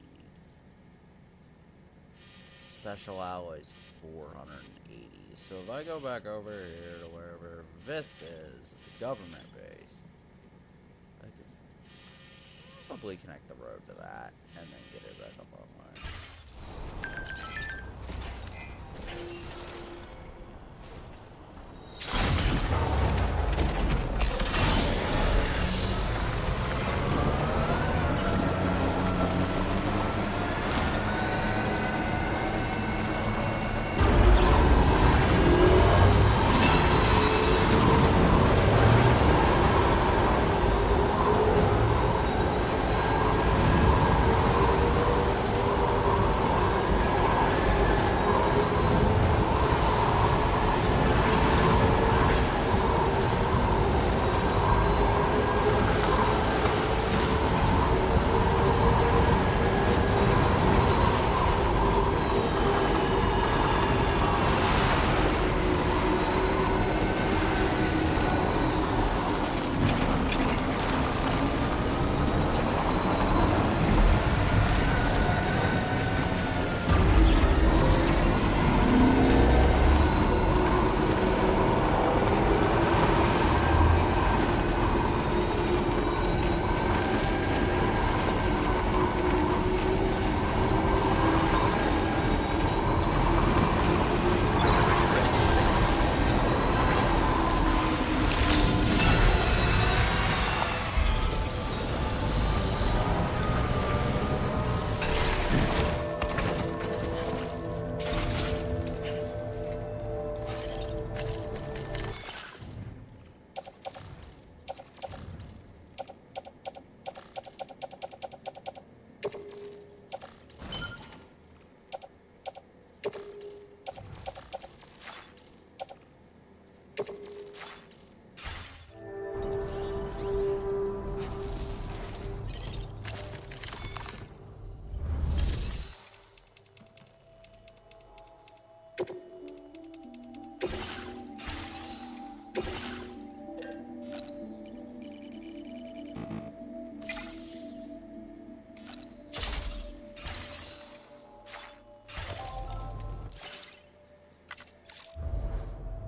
Special alloys 480. So if I go back over here to wherever this is, the government base, I could probably connect the road to that and then get it back up online.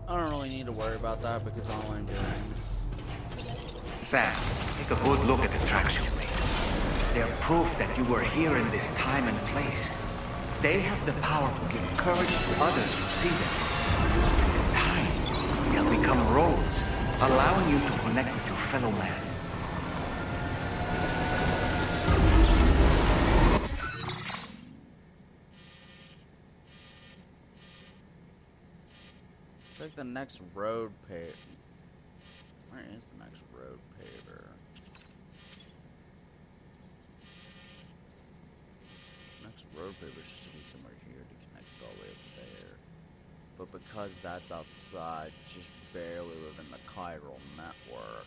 I don't really need to worry about that because all I'm doing...
Sam, take a good look at the tracks you made. They're proof that you were here in this time and place. They have the power to give courage to others who see them. In time, they'll become roads, allowing you to connect with your fellow man.
It's like the next road pave. Where is the next road paver? Next road paver should be somewhere here to connect all the way over there. But because that's outside, just barely within the chiral network.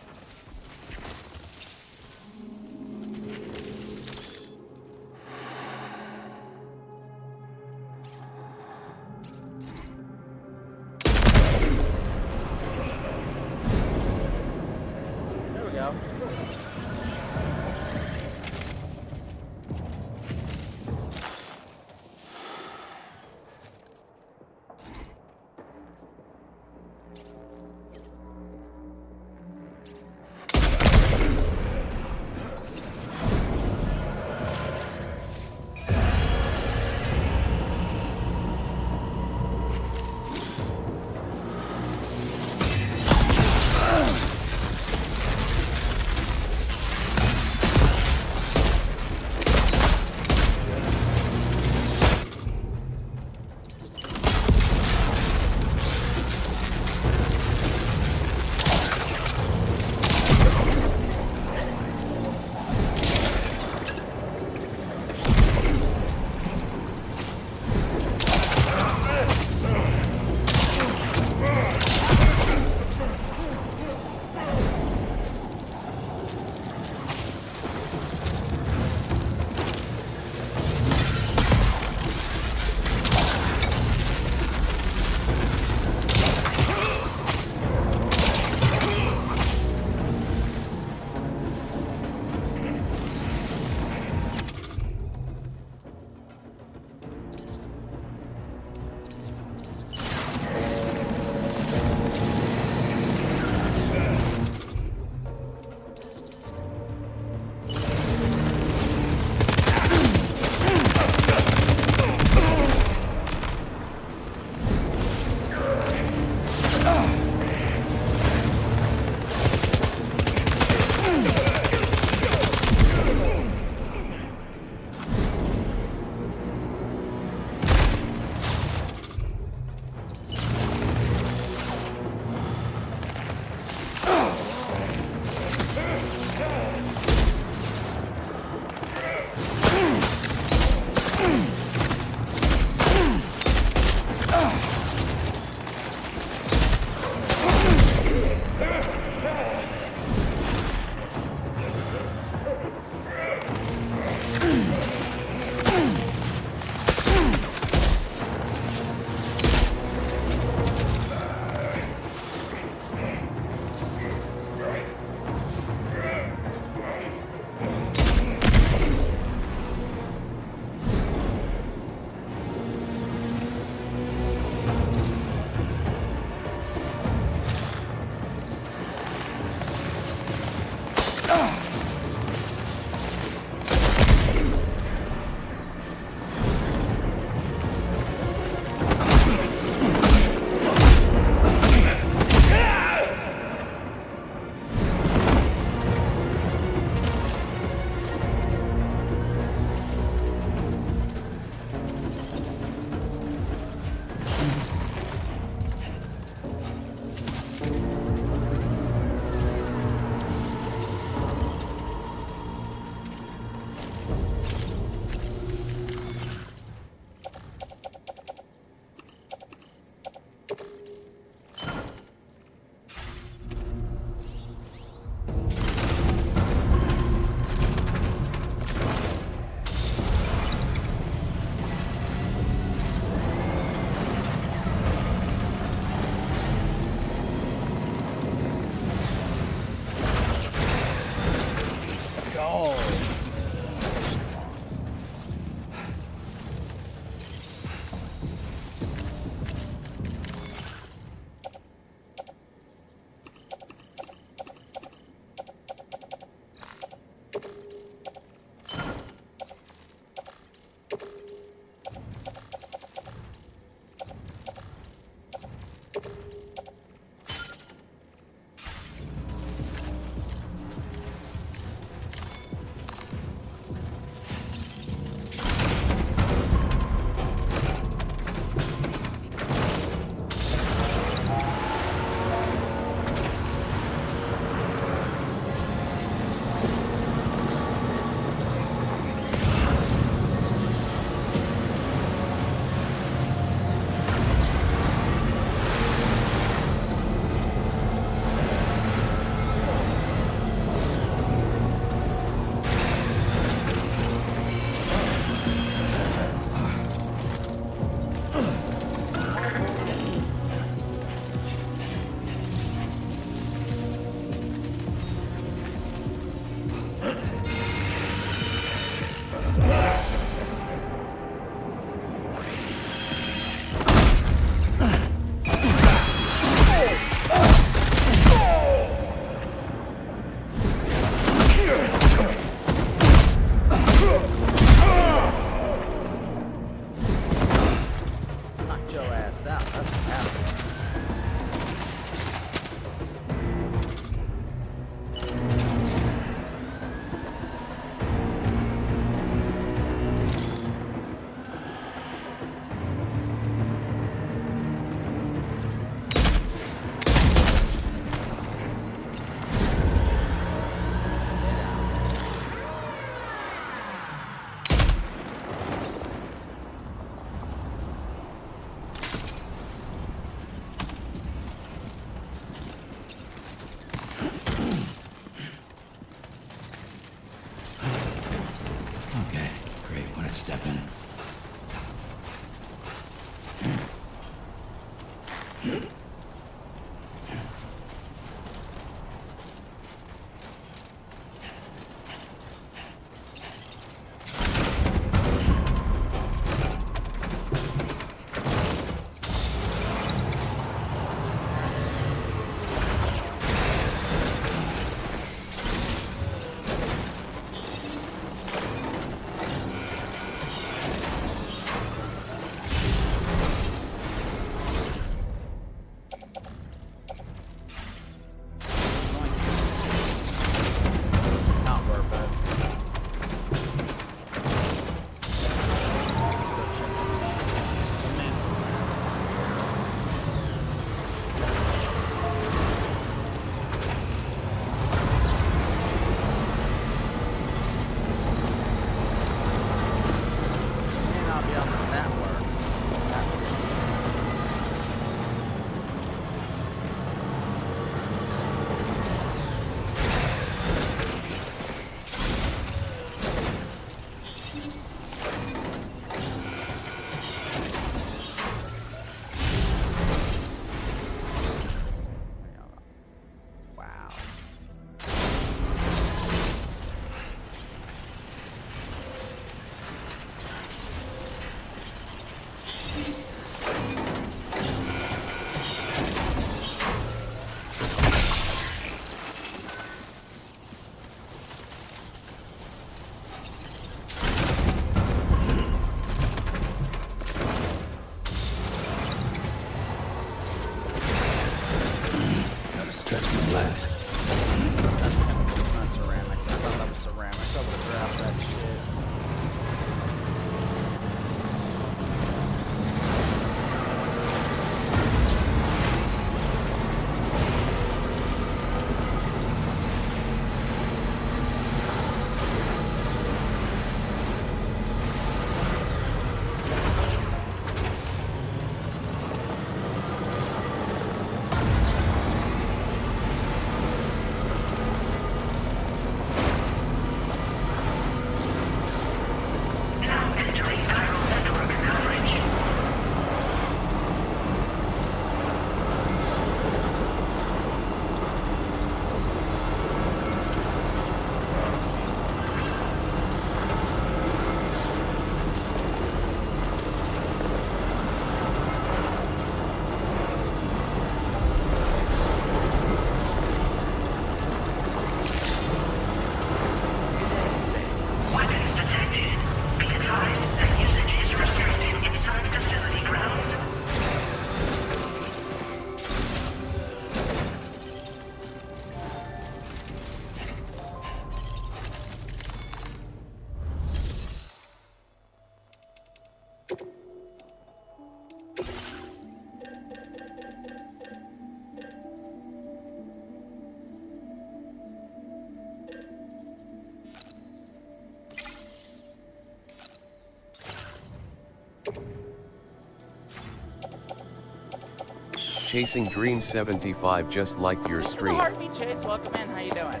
Chasing Dream 75 just liked your
Thanks for the
stream.
heartbeat, Chase. Welcome in. How you doing?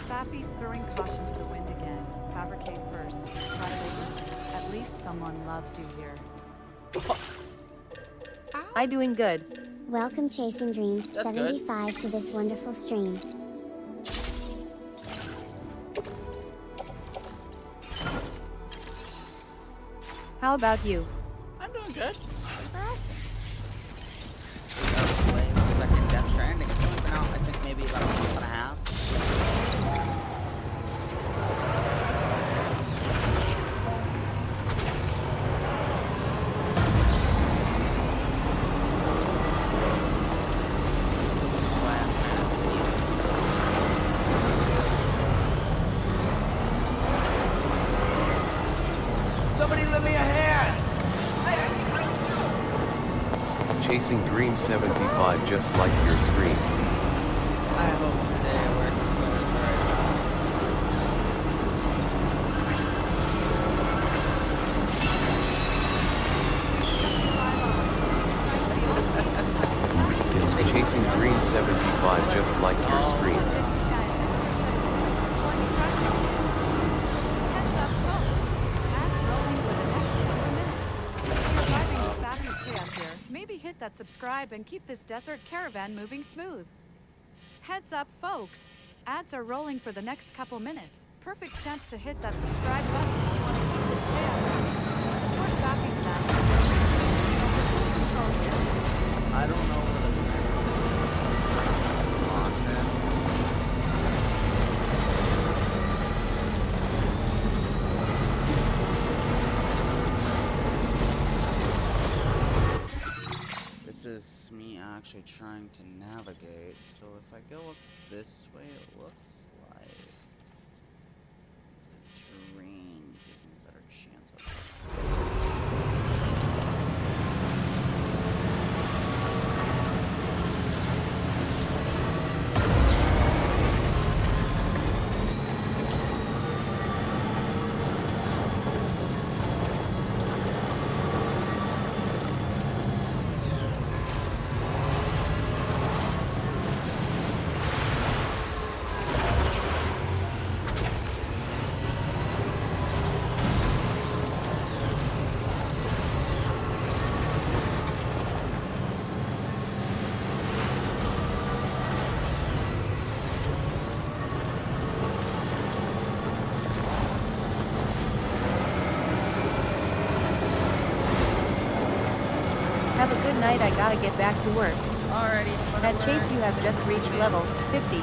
Faffy's throwing caution to the wind again. Fabricate first. Try later. At least someone loves you here.
I doing good.
Welcome Chasing Dreams
That's
75
good.
to this wonderful stream.
How about you?
I'm doing good. Playing the second Death Stranding. It's only been out, I think, maybe about a month and a half.
Somebody lend me a hand!
Chasing Dream 75 just liked your stream.
I hope today works
Chasing Dream 75 just liked your stream.
Maybe hit that subscribe and keep this desert caravan moving smooth. Heads up, folks. Ads are rolling for the next couple minutes. Perfect chance to hit that subscribe button if you want to keep this chaos going. Support Faffy's battle.
I don't know what the next option. This is me actually trying to navigate, so if I go up this way, it looks like the terrain gives me a better chance of
Have a good night. I gotta get back to work.
Alrighty.
At Chase, you have just reached level 50.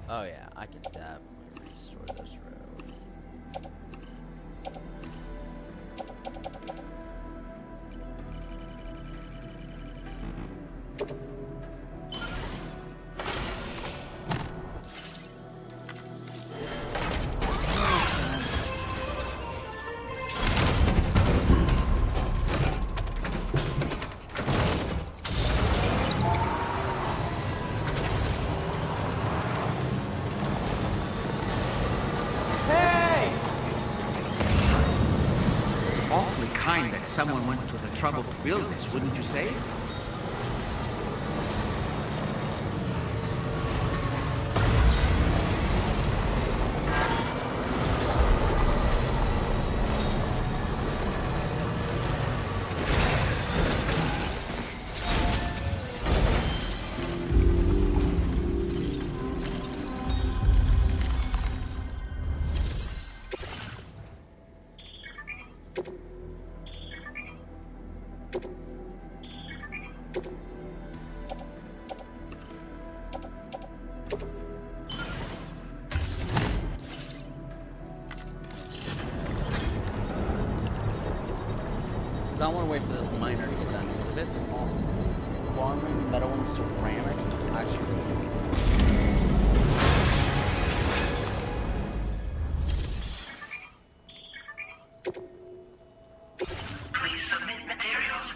Oh yeah, I can definitely restore this road.
Awfully kind that someone went to the trouble to build this, wouldn't you say?
Because I want to wait for this miner to get done. Because if it's farming metal and ceramics, actually.
Please submit materials.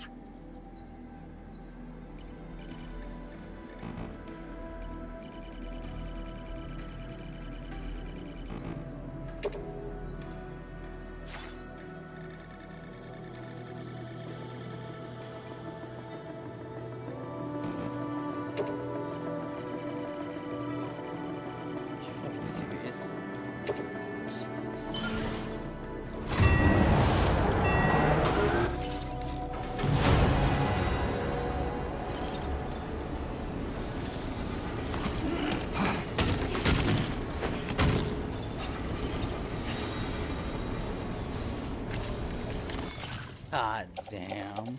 God damn.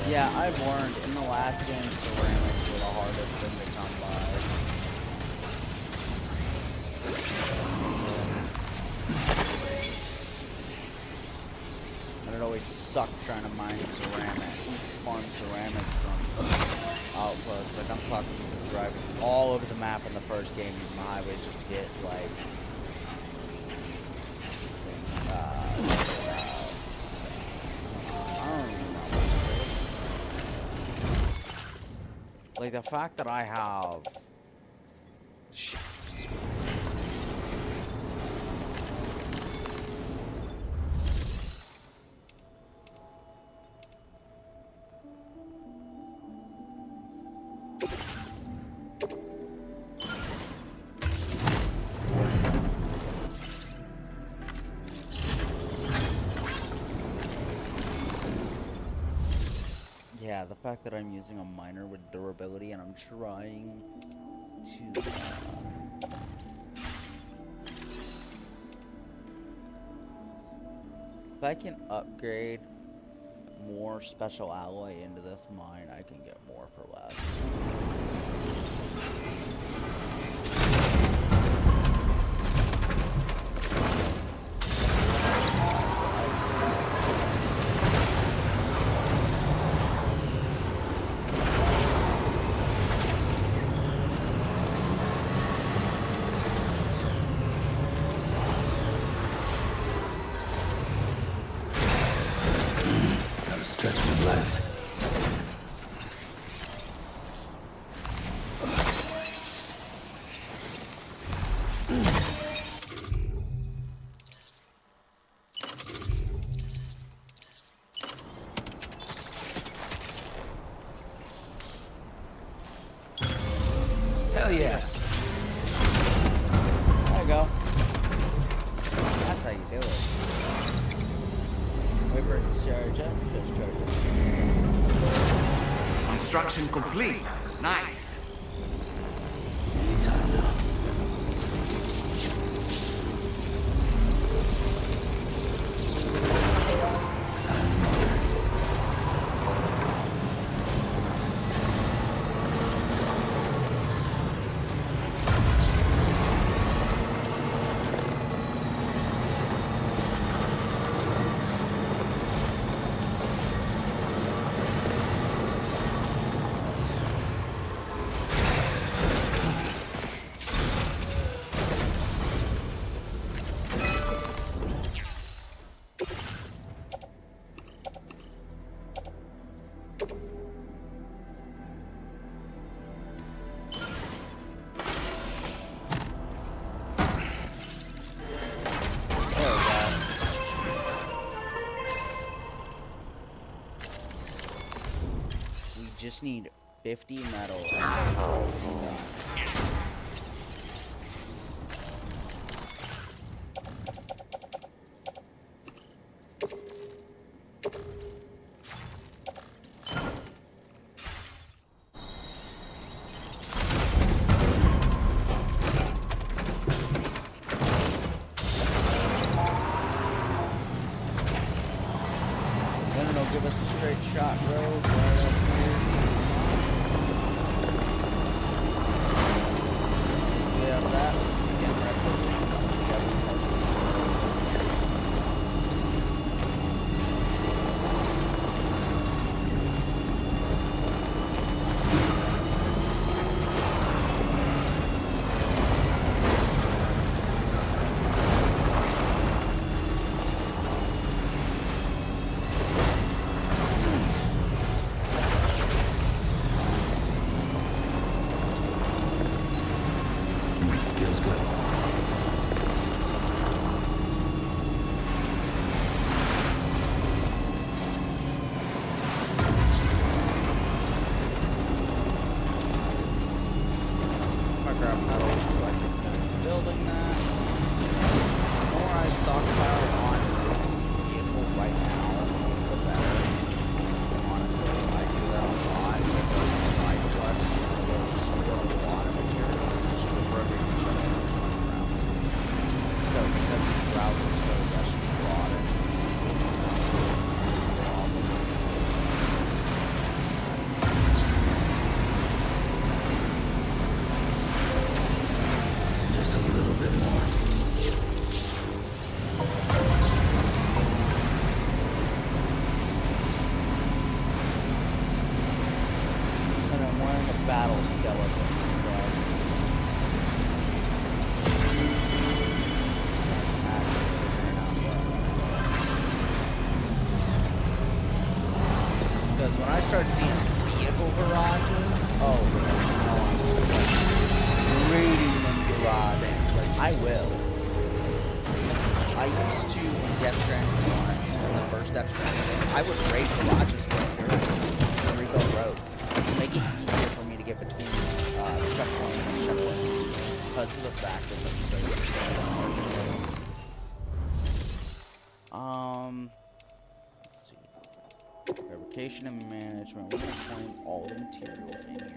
Yeah, I've learned in the last game, ceramics were the hardest thing to come by. And it always sucked trying to mine farm ceramics from outposts. Like, I'm talking driving all over the map in the first game using the highways just to get, like, like, the fact that I have... Shit. Yeah, the fact that I'm using a miner with durability and I'm trying to if I can upgrade more special alloy into this mine, I can get more for less.
Stretch my legs.
Hell yeah.
There you go. That's how you do it. Wait for it to charge up. Just charge up.
Construction complete. Nice.
just need 50 metal and then we'll be done. Give us a straight shot road right up here. We have that. Again, battle skeleton. Because when I start seeing vehicle garages, oh, I'm raiding them garages. Like, I will. I used to in Death Stranding 1, in the first Death Stranding, I would raid garages for materials and rebuild roads to make it easier for me to get between checkpoint and checkpoint because of the fact that they're so let's see. Fabrication and management. We're going to find all the materials in here.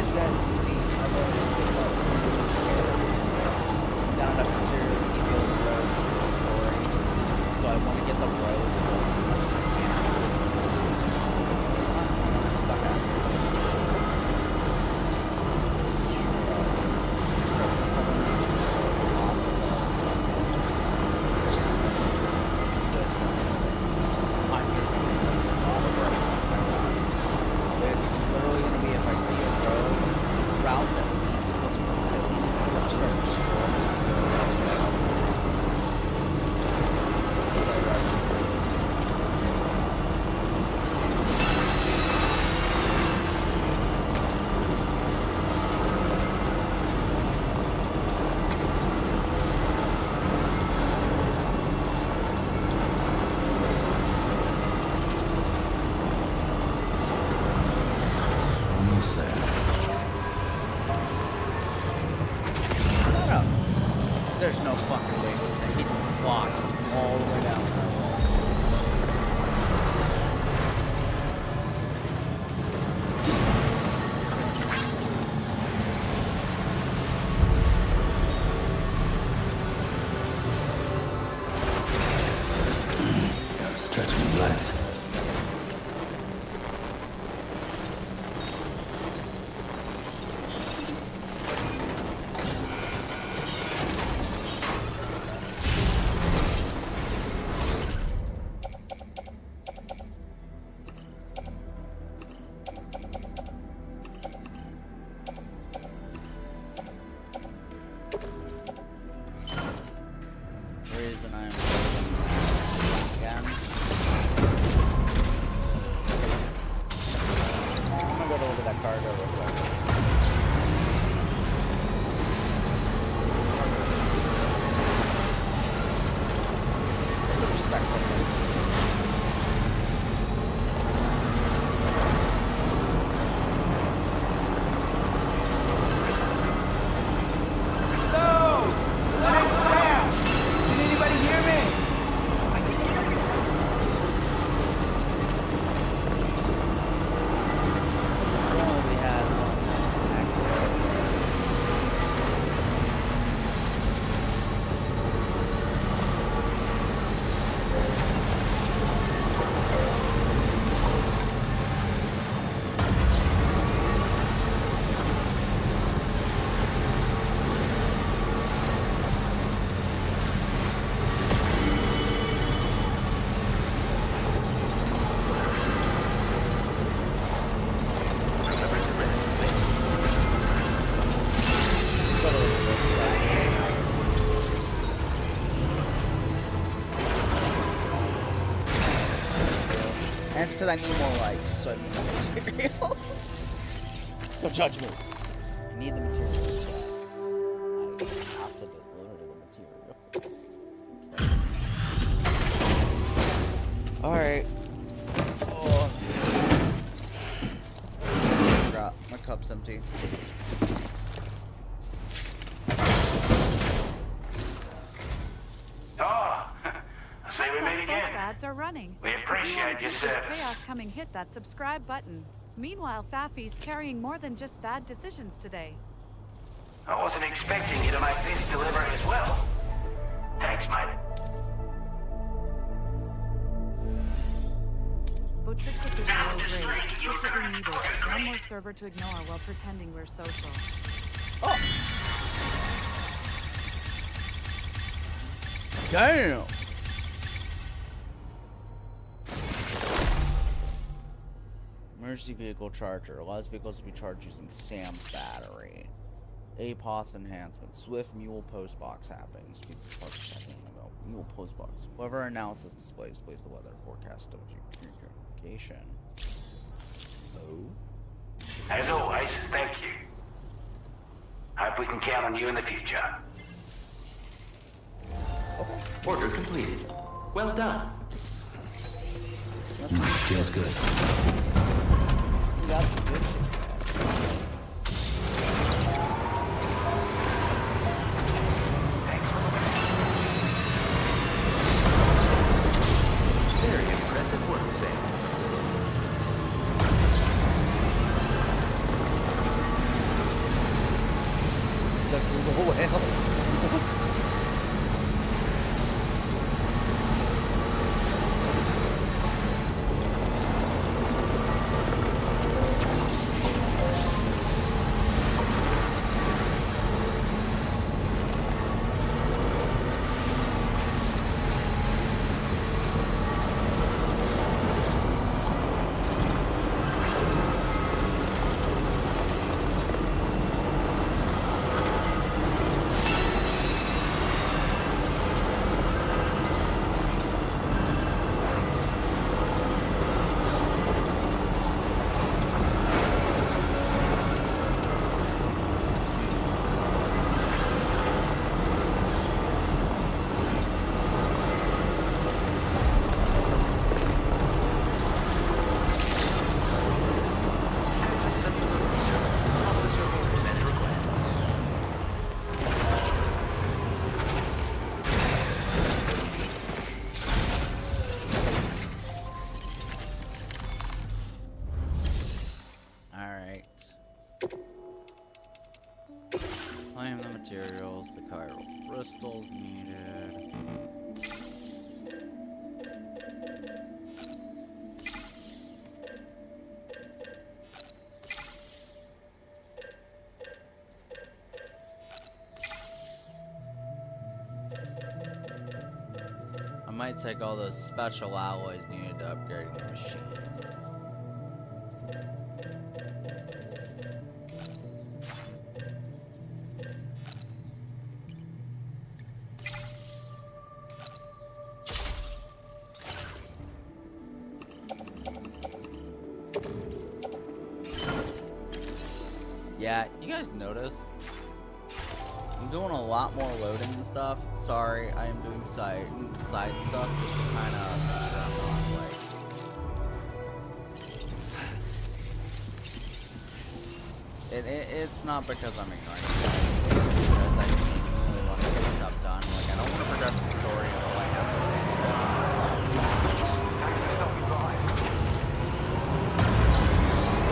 as you guys can see, our road is not enough materials to keep building the road for the story. So I want to get the road built as much as I can. It's stuck out. There's no fucking way that he walks all the way down that wall.
Gotta stretch my legs.
Reason I'm again. I'm gonna go to look at that cargo real quick. The respect for me. And it's because I need more likes, so I need more materials. Don't judge me. I need the materials. I have to deliver the material. Okay. Alright. Oh. Drop. My cup's empty.
Ads are running.
We appreciate your service.
Chaos coming, hit that subscribe button. Meanwhile, Fafnir's carrying more than just bad decisions today.
I wasn't expecting you to make this delivery as well. Thanks, mate.
Butcher took this low grade. Just what we needed. One more server to ignore while pretending we're social.
Oh! Damn! Emergency vehicle charger allows vehicles to be charged using SAM's battery. APOS enhancement. Swift mule postbox happening. Speeds the parts second about mule postbox. Weather analysis displays the weather forecast of communication. So.
As always, thank you. Hope we can count on you in the future.
Order completed. Well done.
Feels good.
Got some good shit.
Very impressive work, Sam.
Claim the materials, the chiral crystals needed. I might take all those special alloys needed to upgrade the machine. Yeah, you guys notice? I'm doing a lot more loading and stuff. Sorry, I am doing side stuff just to kind of make sure I'm not like. It's not because I'm ignoring you guys. It's because I genuinely want to get stuff done. Like I don't want to progress the story until I have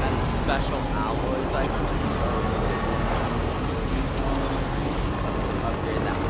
and the special alloys I can upgrade that one.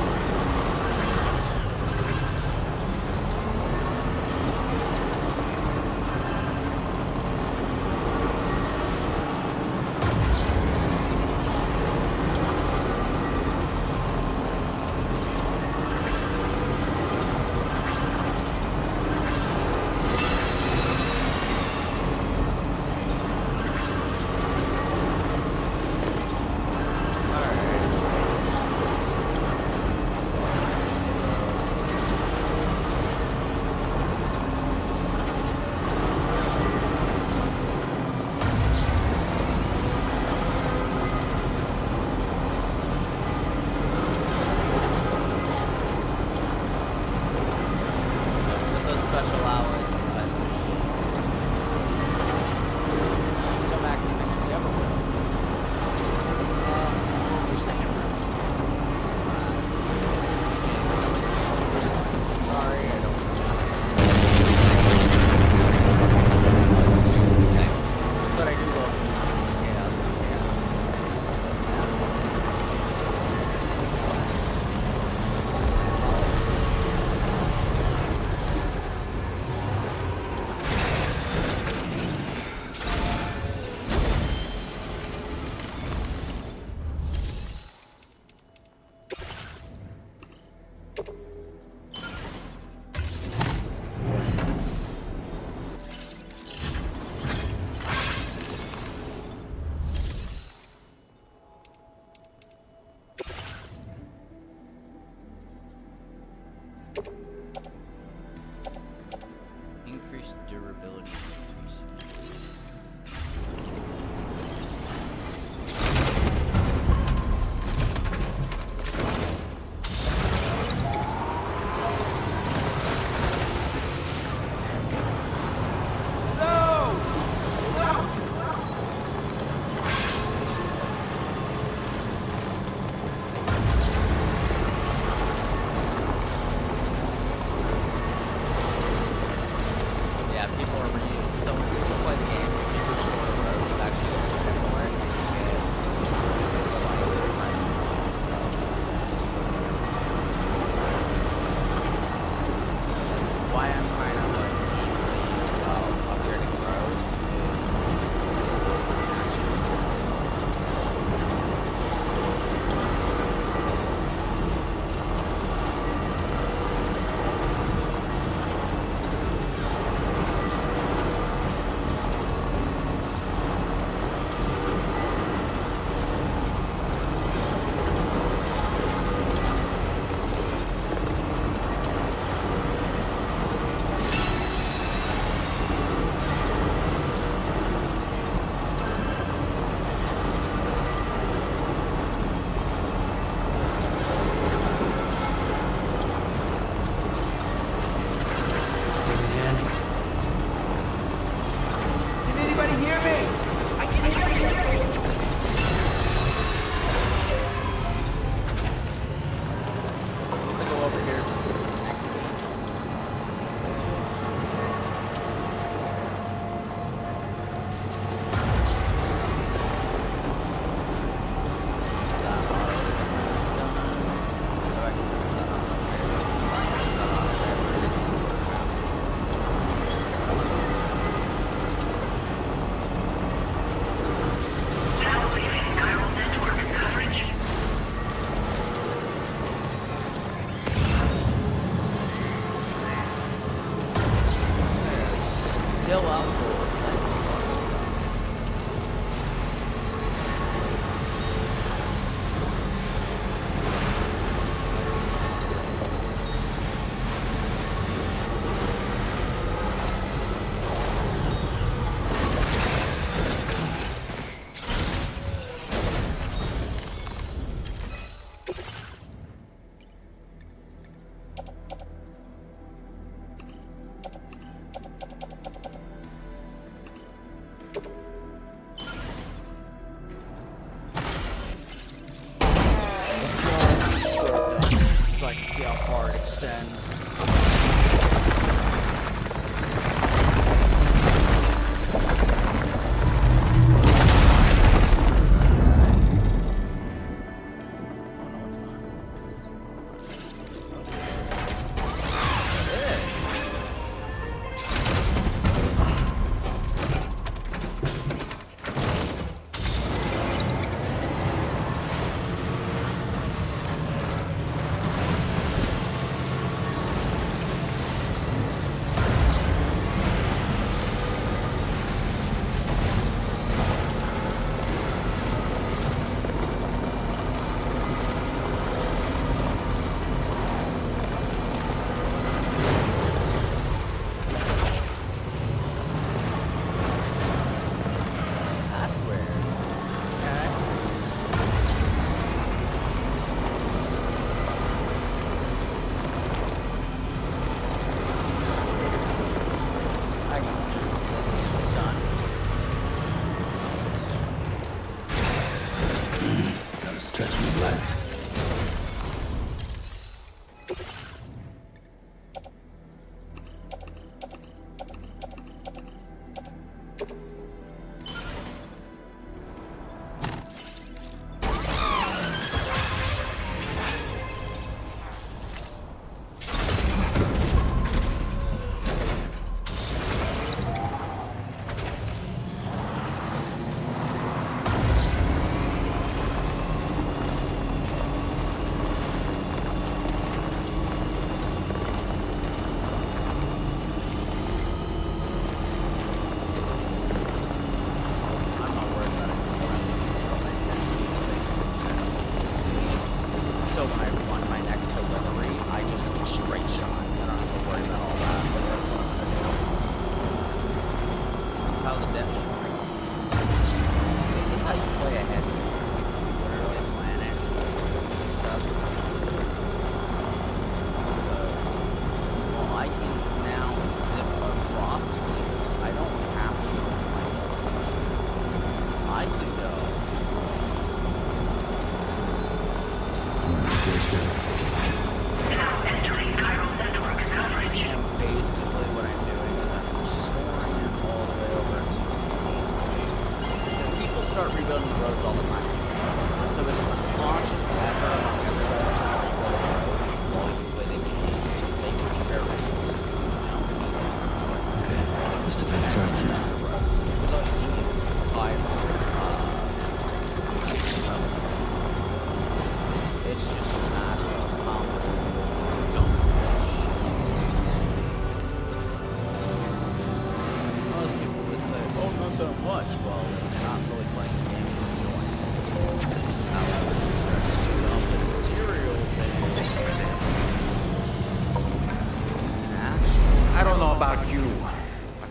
extends.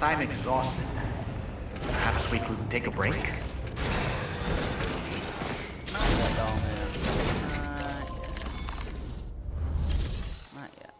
I'm exhausted. Perhaps we could take a break?
Not yet.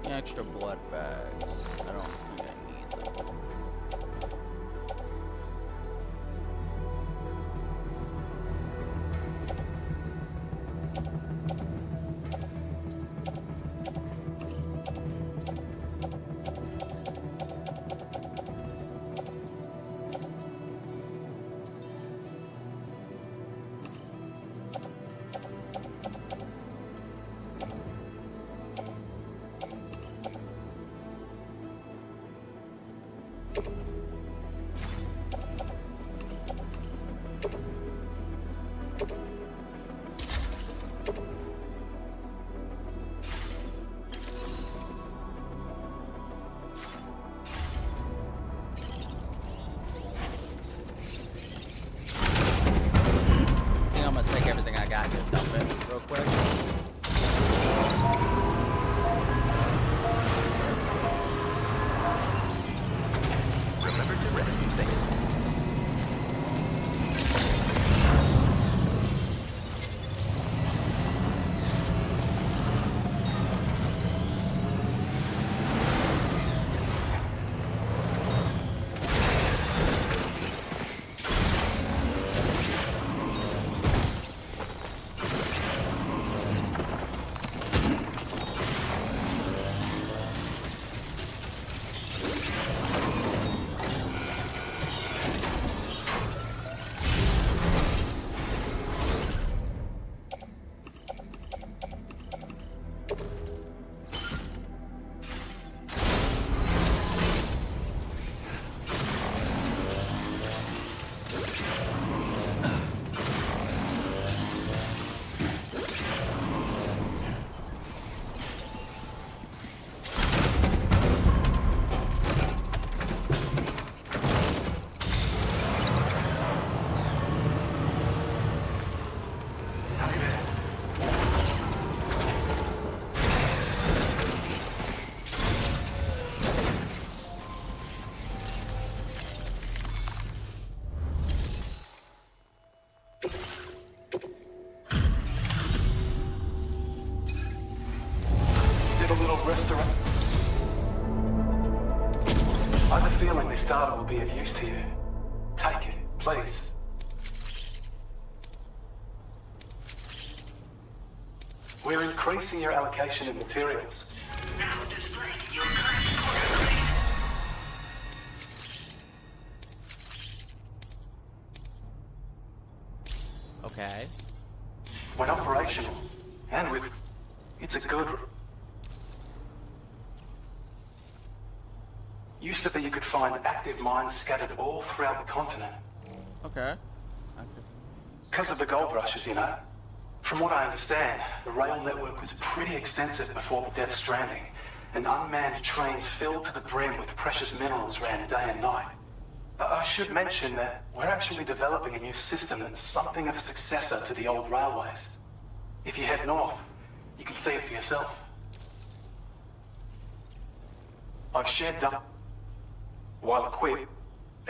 Extra blood bags. I don't think I need them.
restaurant. I have a feeling this data will be of use to you. Take it, please. We're increasing your allocation of materials.
Now displaying your current quarter grade.
Okay.
When operational, and with... it's a good... Used to be you could find active mines scattered all throughout the continent.
Okay.
Because of the gold rushes, you know. From what I understand, the rail network was pretty extensive before the Death Stranding, and unmanned trains filled to the brim with precious minerals ran day and night. I should mention that we're actually developing a new system that's something of a successor to the old railways. If you head north, you can see it for yourself. I've shared up. While equipped,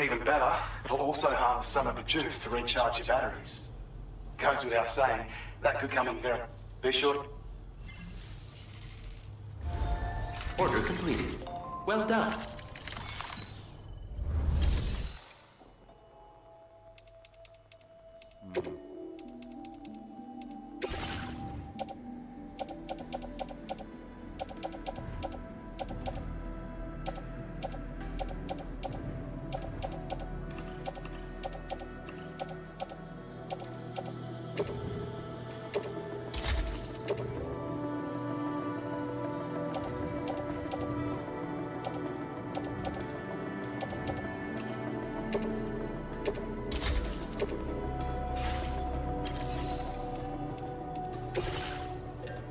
even better, it'll also harness some of the juice to recharge your batteries. Goes without saying, that could come in very... Be sure...
Order completed. Well done.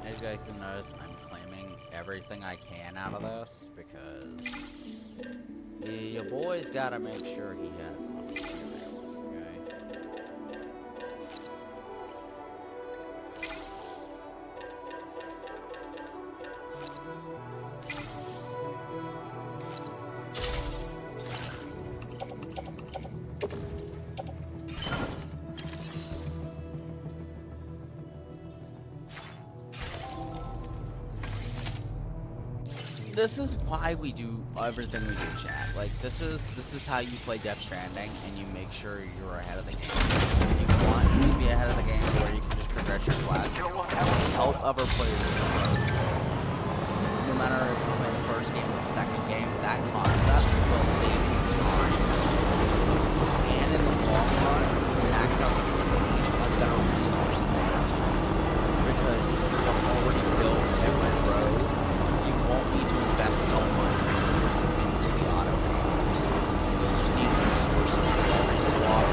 As you guys can notice, I'm claiming everything I can out of this because your boy's gotta make sure he has enough materials, okay? This is why we do everything we do, chat. Like, this is how you play Death Stranding, and you make sure you're ahead of the game. You want to be ahead of the game where you can just progress your quests, help other players. No matter if you play the first game or the second game, that concept will save you time. And in the long run, max out the facility of better resource management. Because you've already built every road. Won't need to invest so much resources into the automakers. You'll just need resources for every swap.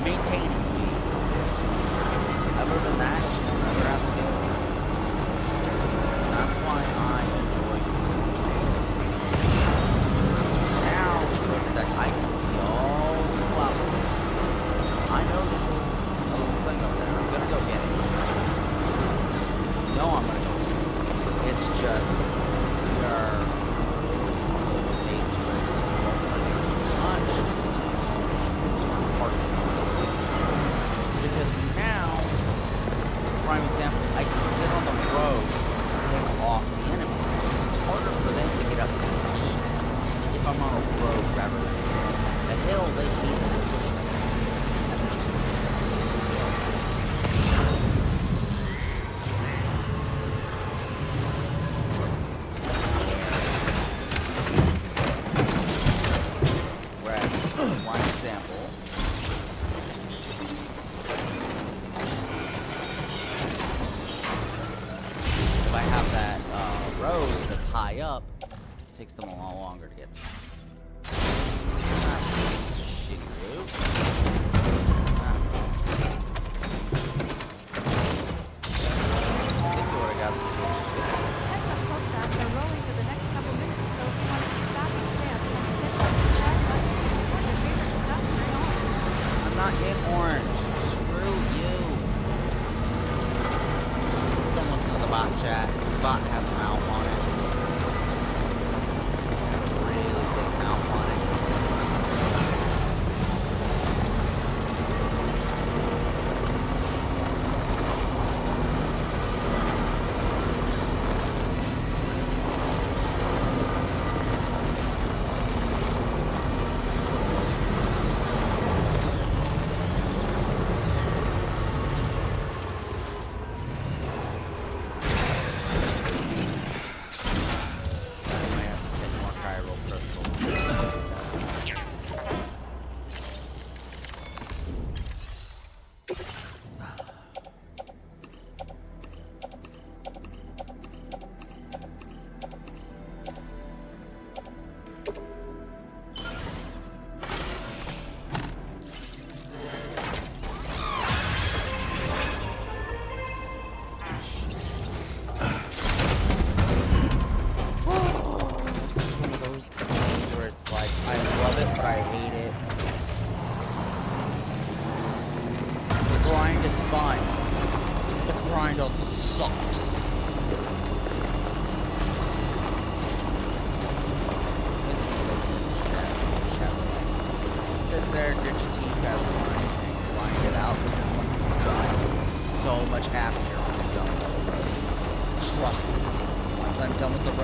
Maintaining me. Other than that, you'll never have to do it. And that's why I enjoy using this. Now, for that I can see all the levels. I know there's a little thing up there. I'm gonna go get it. No, I'm gonna go. It's just we are in those states where we don't want to do too much. It's hard to sleep. Because now, prime example, I can sit on the road and pick off the enemies. It's harder for them to get up to me if I'm on a road rather than the hill. They easily push me. And there's two. Up, it takes them a lot longer to get to. Shitty route. I think we already got the
Heads up, folks, as they're rolling for the next couple minutes, so if you want to keep fast and stay up, hit that subscribe button and support your favorite stuff right on.
I'm not getting orange. Screw you. Don't listen to the bot chat. The bot has a mouth on it.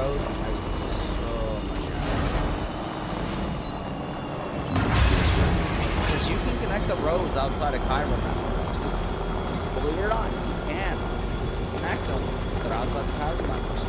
roads, I would so much because you can connect the roads outside of Cairo networks. Believe it or not, you can connect them that are outside the Cairo networks.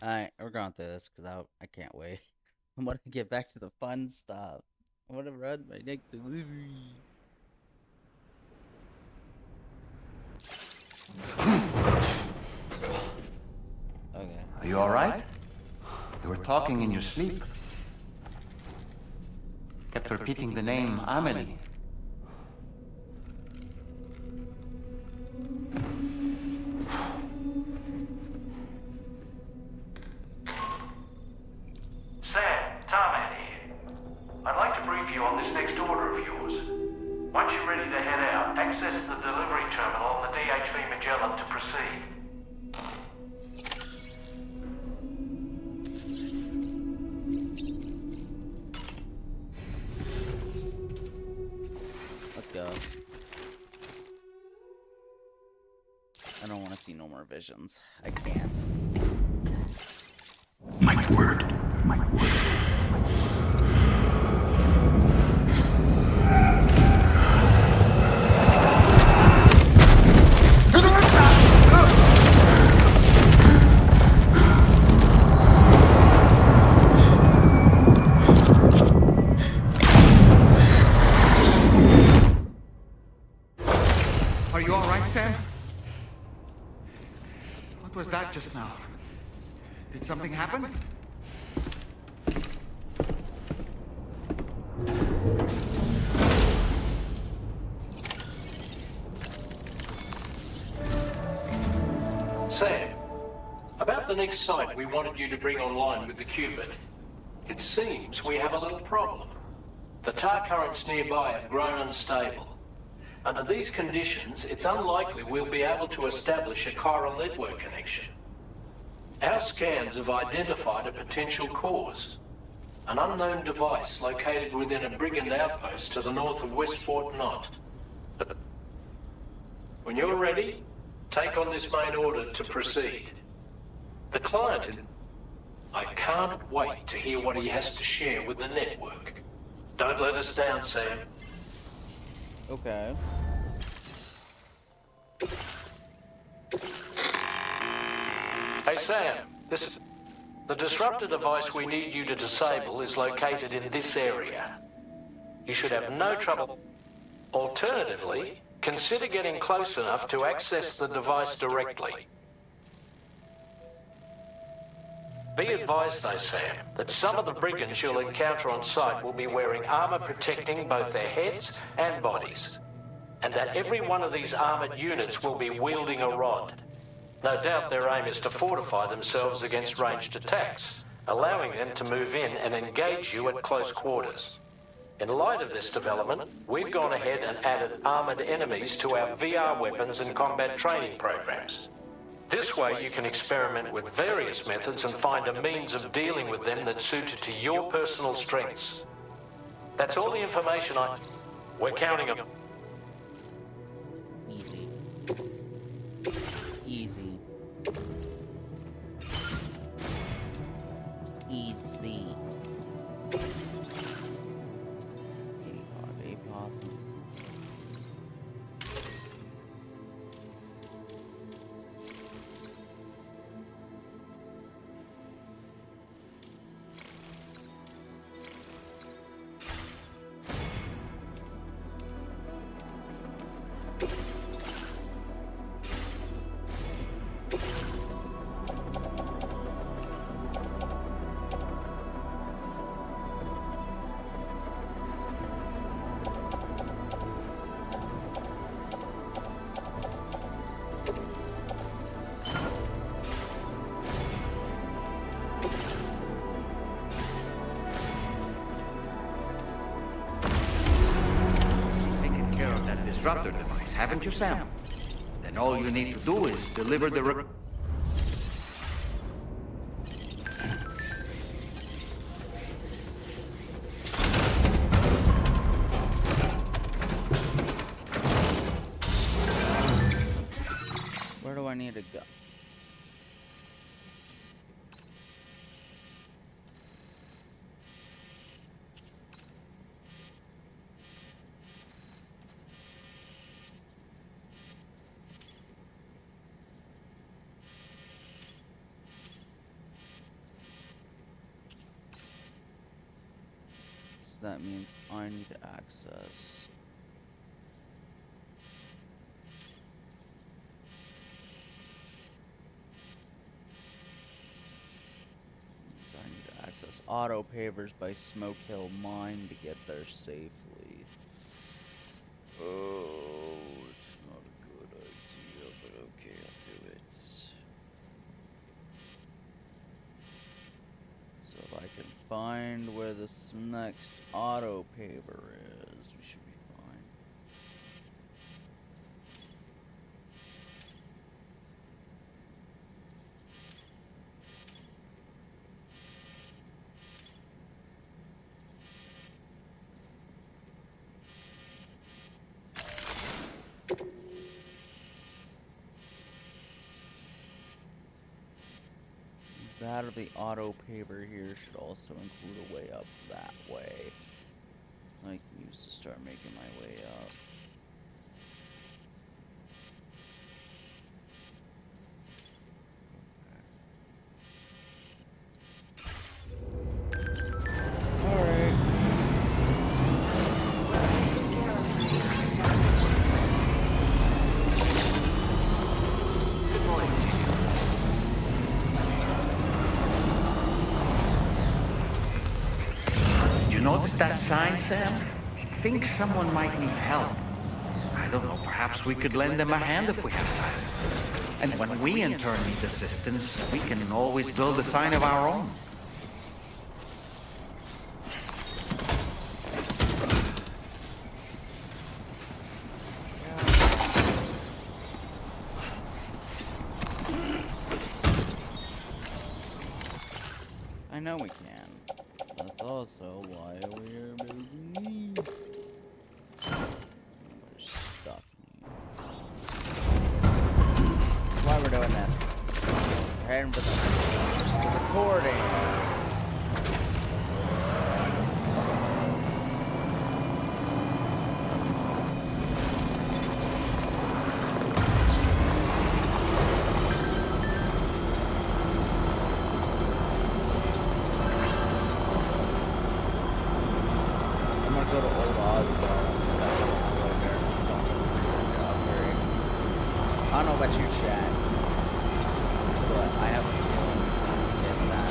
Alright, we're going through this because I can't wait. I want to get back to the fun stuff. I want to run my next delivery. Okay.
Are you alright? You were talking in your sleep. Kept repeating the name Amelie.
Sam, Tarman here. I'd like to brief you on this next order of yours. Once you're ready to head out, access the delivery terminal on the DHV Magellan to proceed.
Let's go. I don't want to see no more visions. I can't.
My word. My word.
Are you all right, Sam? What was that just now? Did something happen?
Sam, about the next site we wanted you to bring online with the Cupid. It seems we have a little problem. The tar currents nearby have grown unstable. Under these conditions, it's unlikely we'll be able to establish a chiral network connection. Our scans have identified a potential cause. An unknown device located within a brigand outpost to the north of West Fort Knot. When you're ready, take on this main order to proceed. The client... I can't wait to hear what he has to share with the network. Don't let us down, Sam.
Okay.
Hey, Sam, the disruptor device we need you to disable is located in this area. You should have no trouble. Alternatively, consider getting close enough to access the device directly. Be advised though, Sam, that some of the brigands you'll encounter on site will be wearing armor protecting both their heads and bodies, and that every one of these armored units will be wielding a rod. No doubt their aim is to fortify themselves against ranged attacks, allowing them to move in and engage you at close quarters. In light of this development, we've gone ahead and added armored enemies to our VR weapons and combat training programs.
This way you can experiment with various methods and find a means of dealing with them that's suited to your personal strengths. That's all the information We're counting them.
Easy. Easy. Easy. Are they possible?
Disruptor device, haven't you, Sam? Then all you need to do is deliver the
Where do I need to go? That means I need access. Means I need to access auto pavers by Smoke Hill Mine to get there safely. Oh, it's not a good idea, but okay, I'll do it. So if I can find where this next auto paver is, we should be fine. That or the auto paver here should also include a way up that way. I can use to start making my way up.
Notice that sign, Sam? I think someone might need help. I don't know, perhaps we could lend them a hand if we have time. And when we in turn need assistance, we can always build a sign of our own.
I know we can. That's also why we're moving. We're stuck. Why we're doing this? We're heading for the recording. I don't know about you, Chad, but I have a feeling if that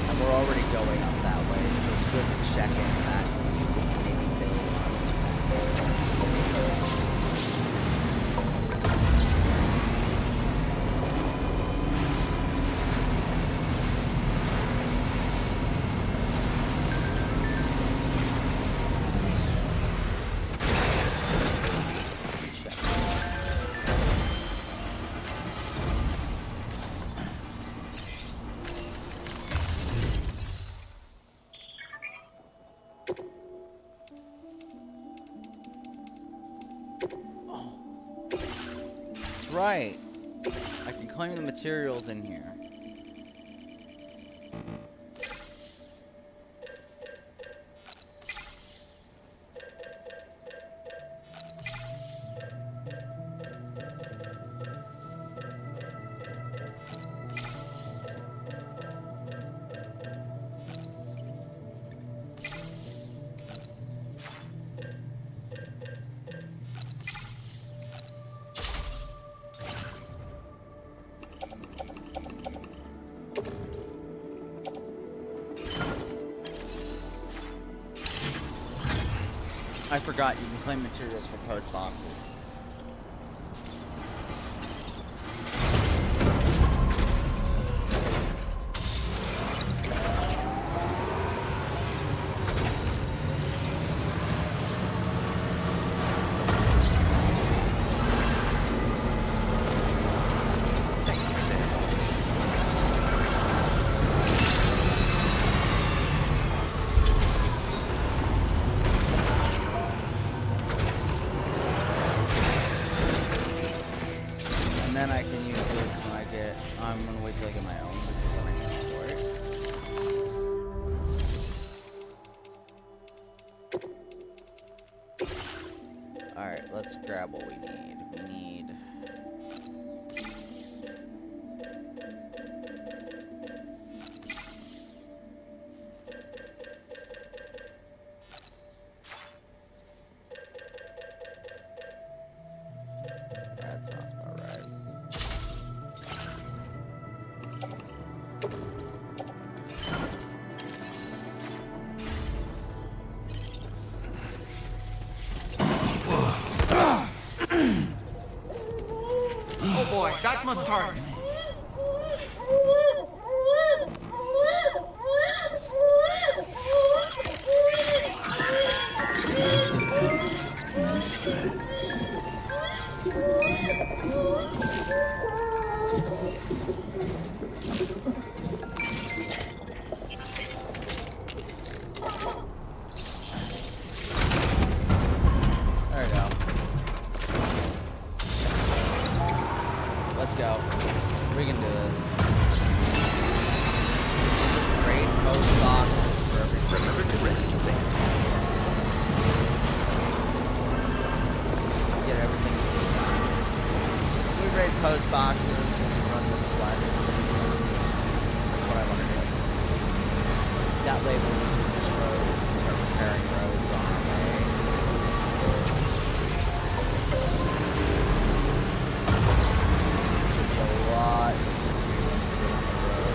and we're already going up that way, so it's good to check in that and see if we can maybe build right. I can claim the materials in here. I forgot you can claim materials for post boxes. And then I can use this when I get... I'm gonna wait till I get my own because then I can store it. Alright, let's grab what we need. We need... That sounds about right.
Oh boy, that must hurt.
There we go. Let's go. We can do this. Just raid post box for every
Remember to register safely.
Get everything. We raid post boxes and run this flag. That's what I want to do. That way when we do this road, we can start repairing roads on our way. Should be a lot easier to get on the road.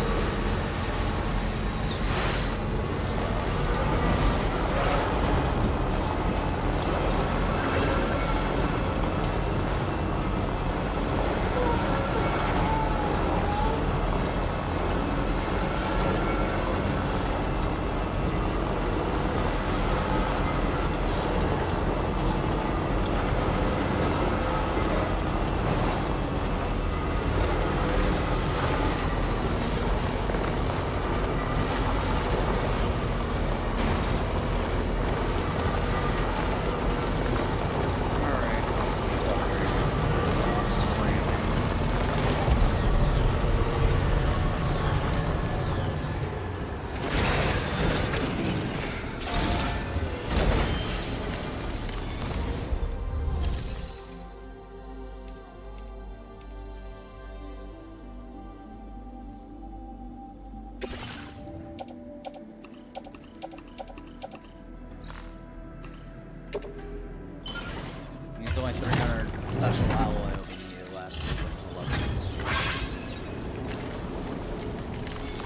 It's only 300 special alloy will be needed left.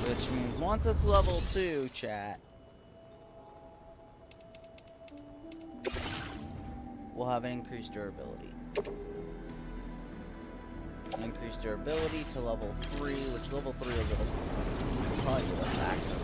Which means once it's level 2, chat, we'll have increased durability. Increased durability to level 3, which level 3 will give us probably give us access.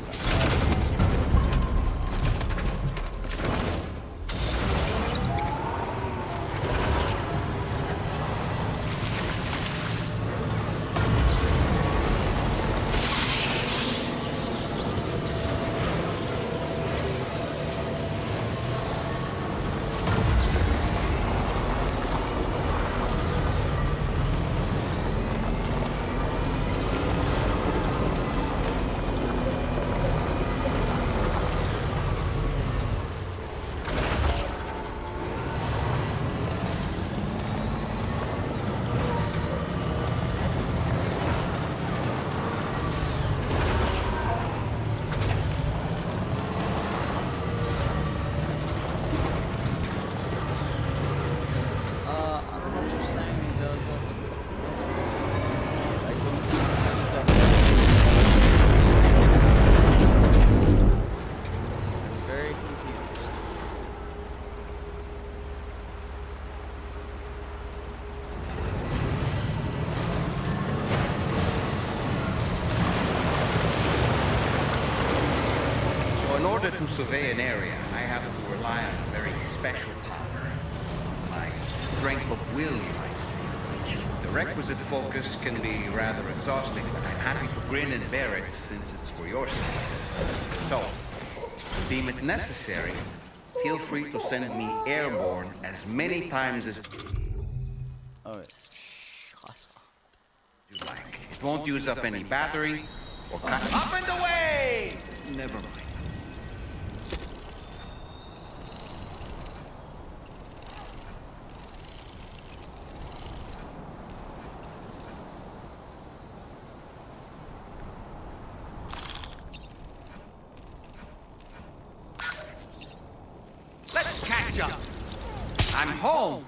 survey an area, I have to rely on a very special power. My strength of will, you might say. The requisite focus can be rather exhausting, but I'm happy to grin and bear it since it's for your sake. So, deem it necessary, feel free to send me airborne as many times as you like. It won't use up any battery or cut up and away! Never mind. Let's catch up. I'm home.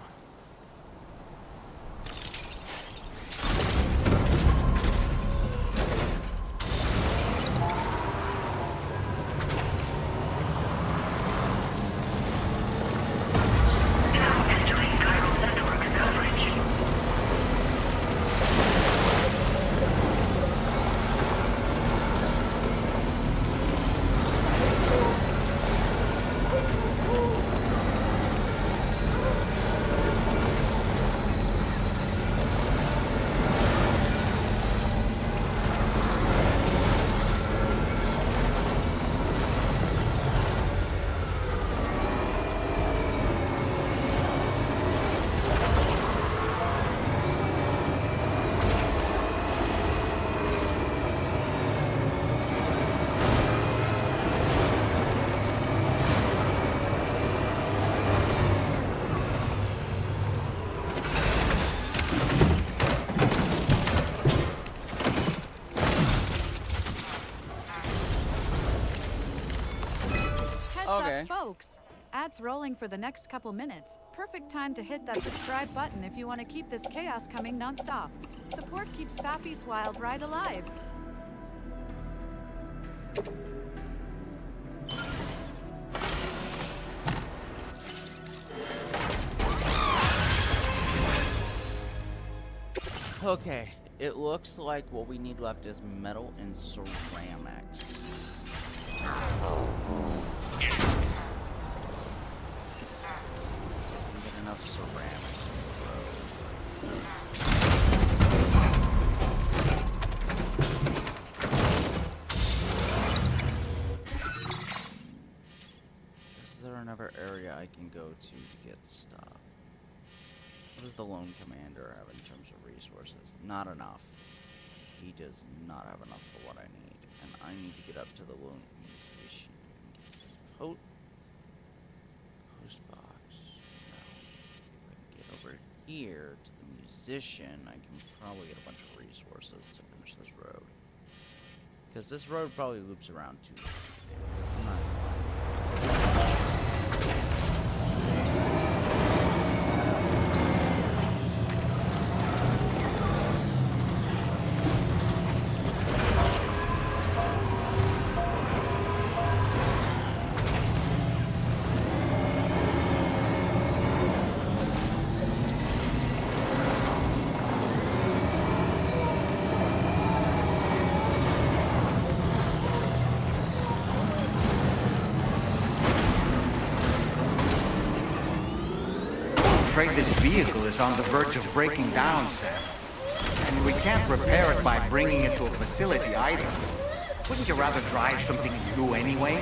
Heads up, folks. Ads rolling for the next couple minutes. Perfect time to hit that subscribe button if you want to keep this chaos coming non-stop. Support keeps Fafnir's wild ride alive.
Okay, it looks like what we need left is metal and ceramics. Get enough ceramics. Is there another area I can go to get stuff? What does the lone commander have in terms of resources? Not enough. He does not have enough for what I need. And I need to get up to the lone musician and get this post box. No. If I can get over here to the musician, I can probably get a bunch of resources to finish this road. Because this road probably loops around too. I'm not
I'm afraid this vehicle is on the verge of breaking down, Sam. And we can't repair it by bringing it to a facility either. Wouldn't you rather drive something new anyway?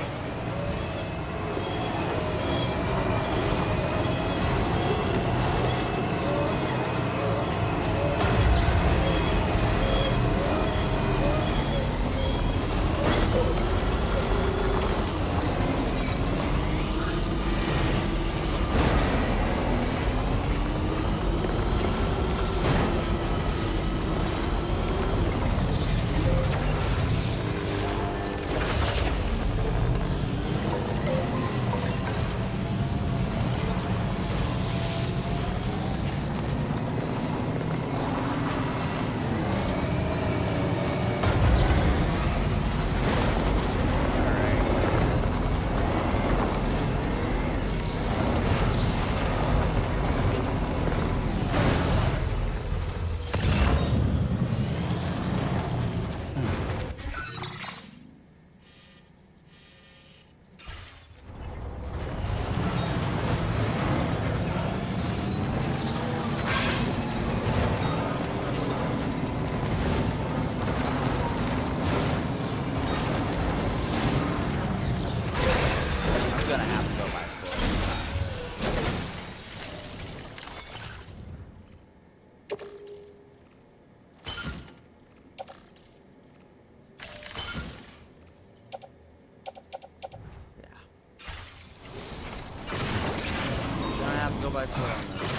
go by foot on this.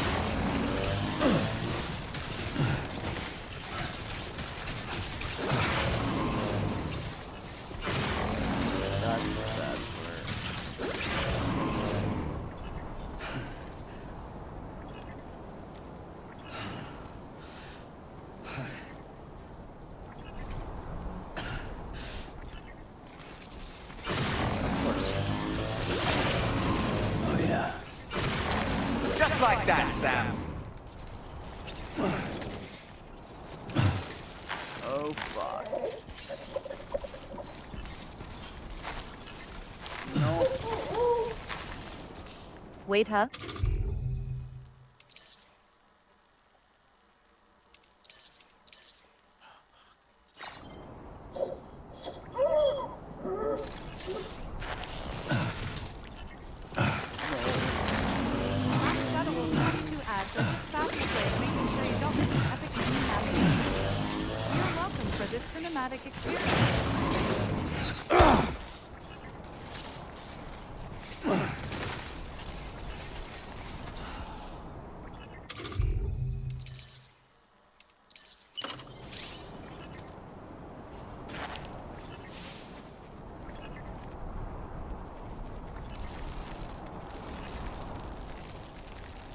That's the sad
Oh, yeah. Just like that, Sam.
Oh, fuck. No.
Wait, huh?
Shadow will send you 2 ads that just Fafnir plays, making sure you don't miss the epic mini navigation. You're welcome for this cinematic experience.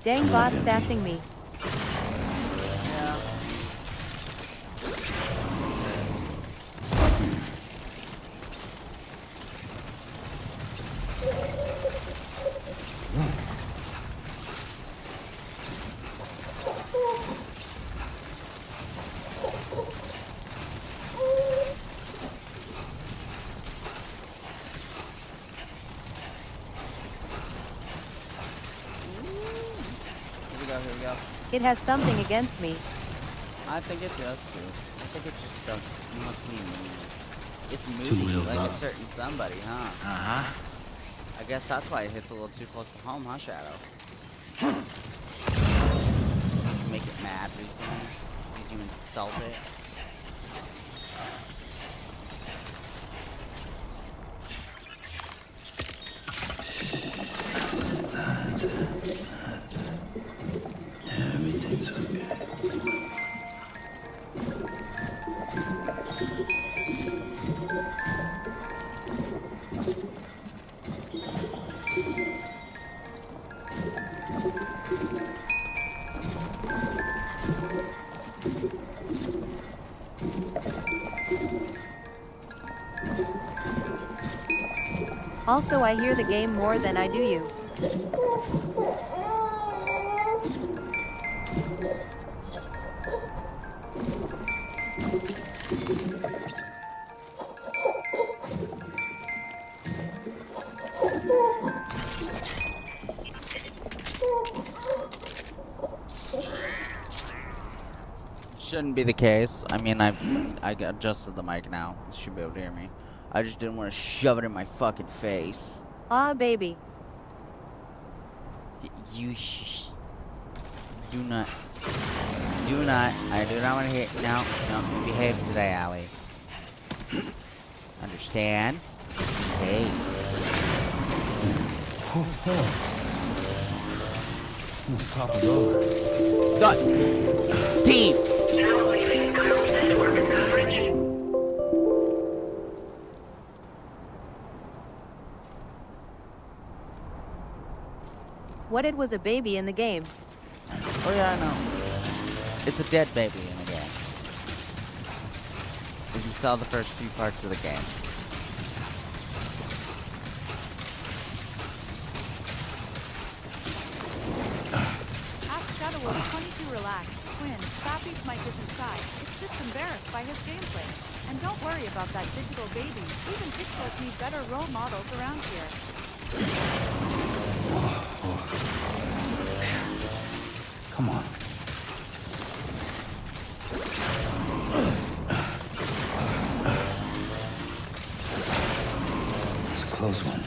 Dang bot sassing me.
Yeah. Here we go.
It has something against me.
I think it does too. I think it just does. It must be moody. It's
Two
moody,
wheels
like
up.
a certain somebody, huh?
Uh-huh.
I guess that's why it hits a little too close to home, huh, Shadow? Did you make it mad recently? Did you insult it?
Everything's okay.
Also, I hear the game more than I do you.
Shouldn't be the case. I mean, I adjusted the mic now. You should be able to hear me. I just didn't want to shove it in my fucking face.
Ah, baby.
You do not. I do not want to hear. No, you behave today, Allie. Understand? Behave.
Let's topple over.
Done. Steve!
Now leaving Kyle's network coverage.
What, it was a baby in the game?
Oh yeah, I know. It's a dead baby in the game. If you saw the first few parts of the game.
Ask Shadow will 22 relax. Quinn, Fappy's mic is inside. It's just embarrassed by his gameplay. And don't worry about that digital baby. Even pixels need better role models around here.
Come on. It's a close one.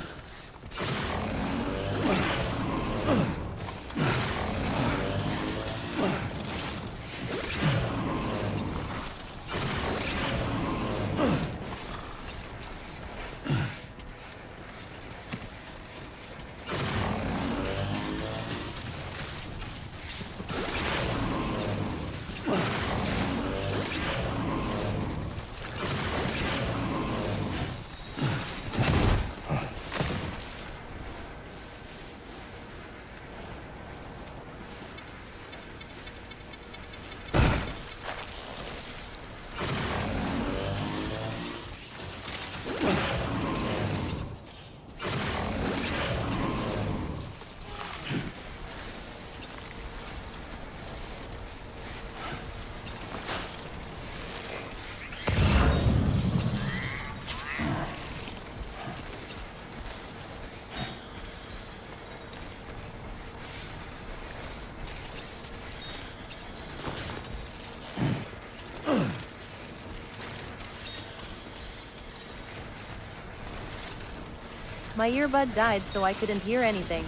My earbud died, so I couldn't hear anything.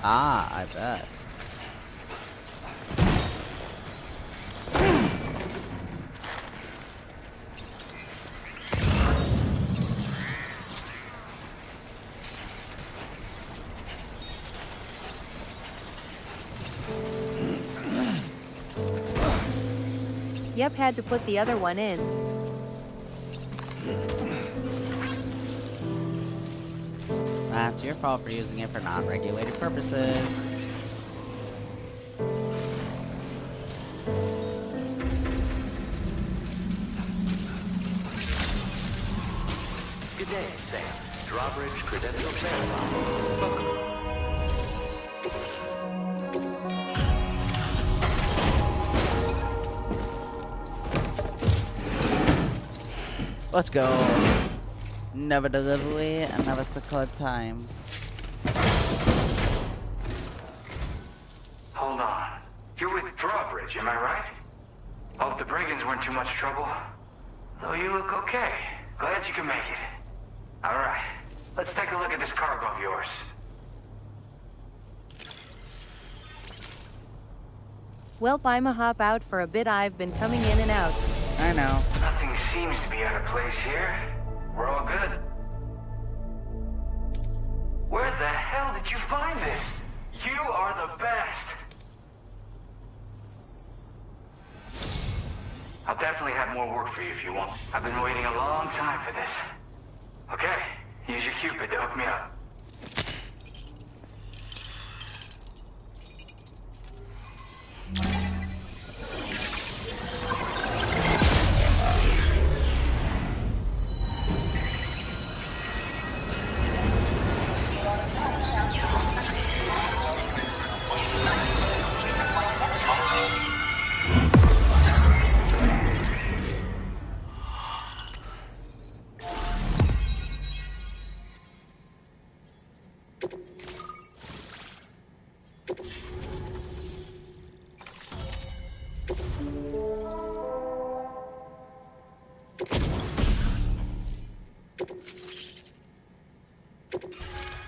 Ah, I bet.
Yep, had to put the other one in.
That's your fault for using it for non-regulated purposes.
Good day, Sam. Drawbridge Credential Sam. Welcome.
Let's go. Never delivery and never secure time.
Hold on. You're with Drawbridge, am I right? Hope the brigands weren't too much trouble. Though you look okay. Glad you can make it. Alright, let's take a look at this cargo of yours.
Welp, I'ma hop out for a bit. I've been coming in and out.
I know.
Nothing seems to be out of place here. We're all good. Where the hell did you find this? You are the best. I'll definitely have more work for you if you want. I've been waiting a long time for this. Okay, use your Cupid to hook me up.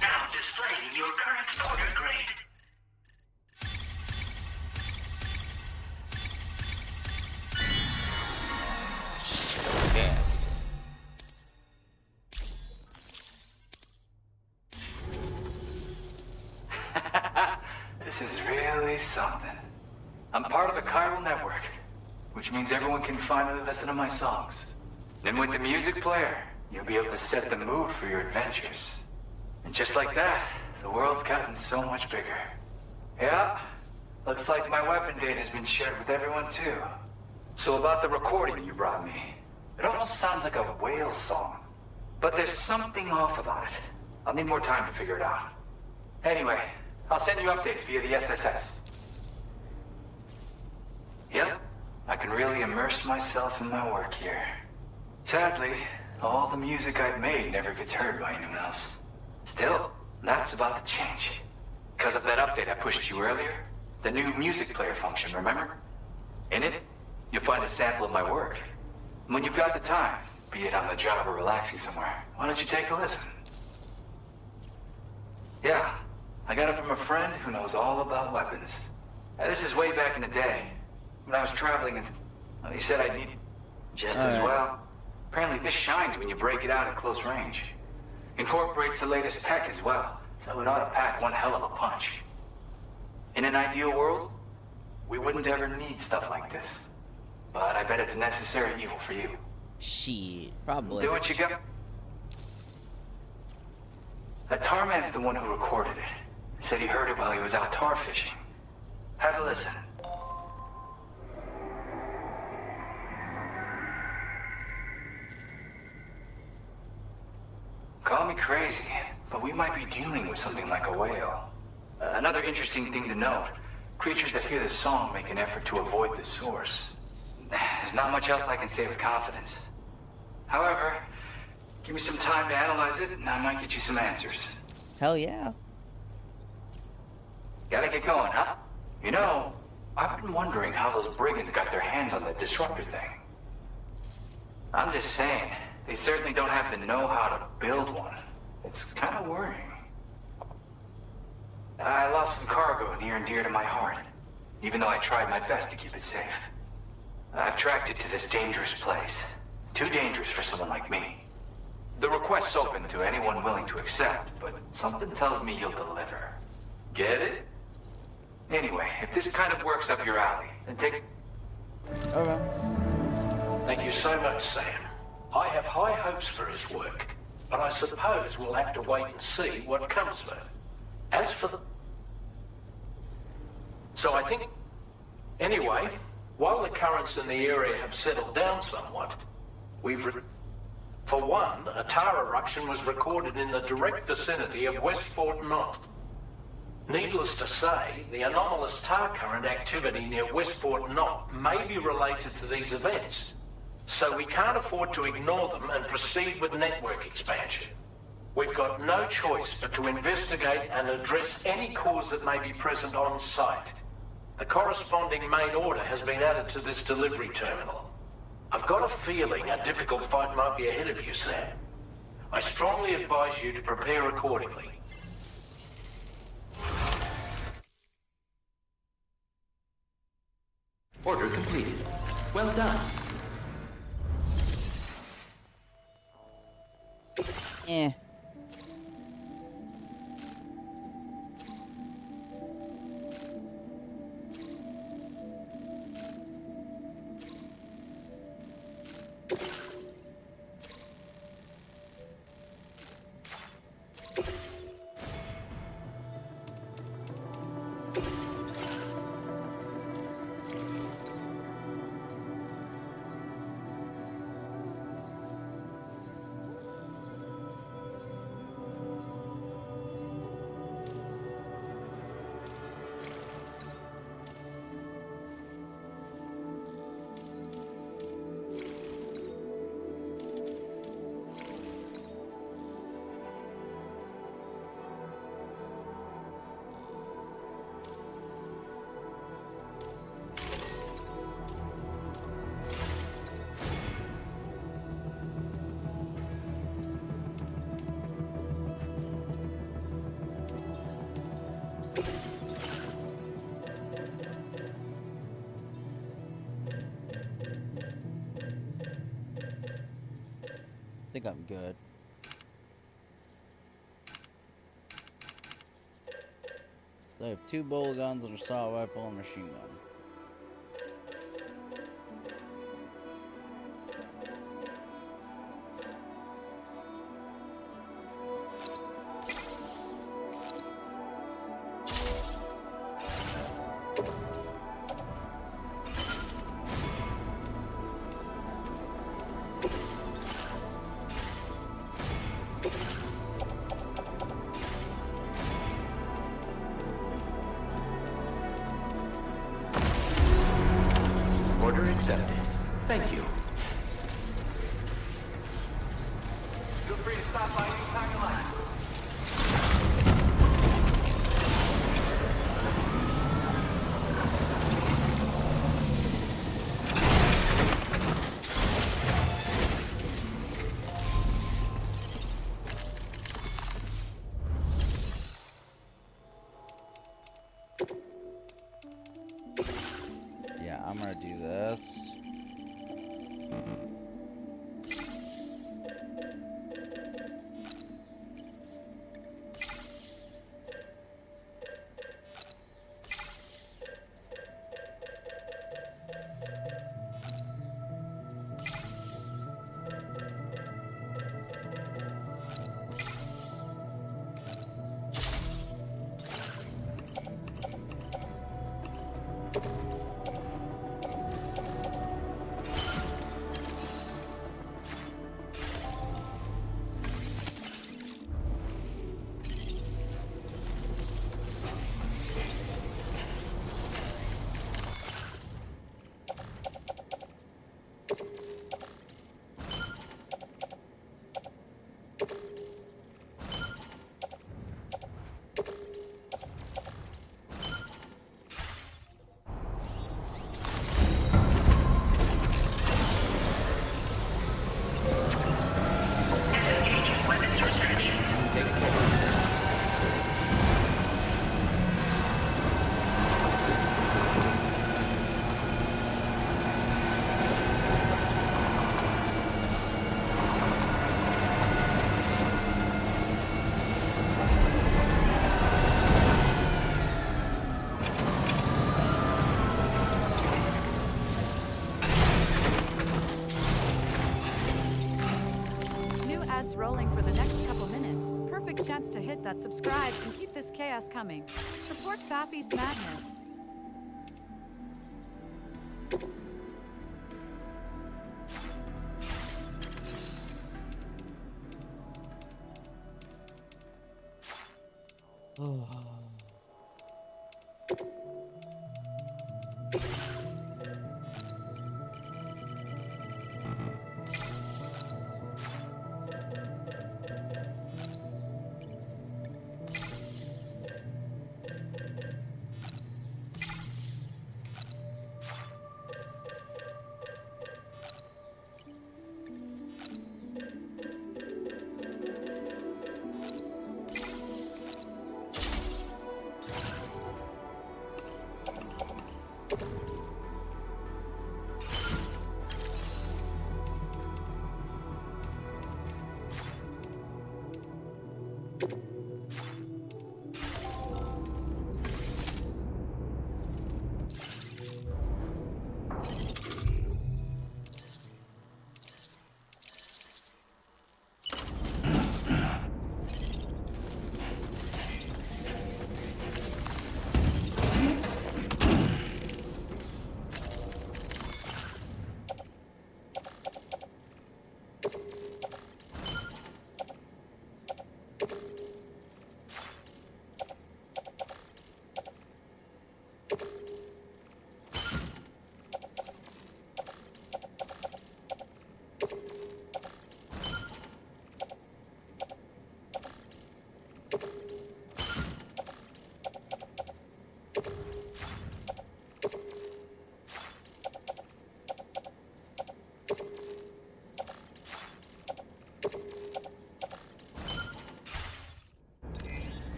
Now displaying your current order grade.
Yes.
This is really something. I'm part of the chiral network, which means everyone can finally listen to my songs. Then with the music player, you'll be able to set the mood for your adventures. And just like that, the world's gotten so much bigger. Yeah, looks like my weapon data has been shared with everyone too. So about the recording you brought me, it almost sounds like a whale song. But there's something off about it. I'll need more time to figure it out. Anyway, I'll send you updates via the SSS. Yep, I can really immerse myself in my work here. Sadly, all the music I've made never gets heard by anyone else. Still, that's about to change. Because of that update I pushed you earlier, the new music player function, remember? In it, you'll find a sample of my work. When you've got the time, be it on the job or relaxing somewhere, why don't you take a listen? Yeah, I got it from a friend who knows all about weapons. Now, this is way back in the day, when I was traveling and he said I'd need just as well. Apparently this shines when you break it out at close range. Incorporates the latest tech as well, so it ought to pack one hell of a punch. In an ideal world, we wouldn't ever need stuff like this. But I bet it's a necessary evil for you.
Shit, probably.
Do what you got. That tar man's the one who recorded it. Said he heard it while he was out tar fishing. Have a listen. Call me crazy, but we might be dealing with something like a whale. Another interesting thing to note, creatures that hear this song make an effort to avoid the source. There's not much else I can say with confidence. However, give me some time to analyze it, and I might get you some answers.
Hell yeah.
Gotta get going, huh? You know, I've been wondering how those brigands got their hands on the disruptor thing. I'm just saying, they certainly don't have the know-how to build one, It's kind of worrying. I lost some cargo near and dear to my heart, even though I tried my best to keep it safe. I've tracked it to this dangerous place. Too dangerous for someone like me. The request's open to anyone willing to accept, but something tells me you'll deliver. Get it? Anyway, if this kind of works up your alley, then take...
Okay.
Thank you so much, Sam. I have high hopes for his work, but I suppose we'll have to wait and see what comes of it. As for the... So I think... Anyway, while the currents in the area have settled down somewhat, For one, a tar eruption was recorded in the direct vicinity of West Fort Knot. Needless to say, the anomalous tar current activity near West Fort Knot may be related to these events, so we can't afford to ignore them and proceed with network expansion. We've got no choice but to investigate and address any cause that may be present on site. The corresponding main order has been added to this delivery terminal. I've got a feeling a difficult fight might be ahead of you, Sam. I strongly advise you to prepare accordingly.
Order completed. Well done.
Eh. I think I'm good. So I have 2 bullet guns, an assault rifle, and a machine gun.
Order accepted. Thank you.
Feel free to stop by anytime you like.
Yeah, I'm gonna do this.
chance to hit that subscribe and keep this chaos coming. Support Faffy's madness.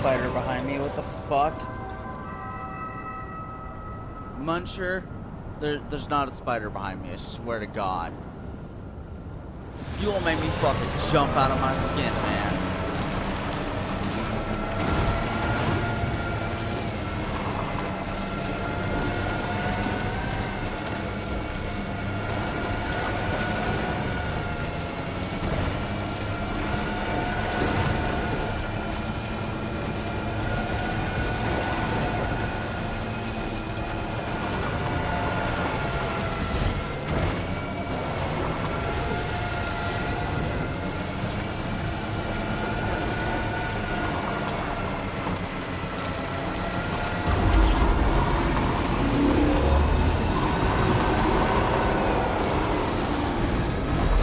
Spider behind me. What the fuck? Muncher, there's not a spider behind me. I swear to God. You will make me fucking jump out of my skin, man.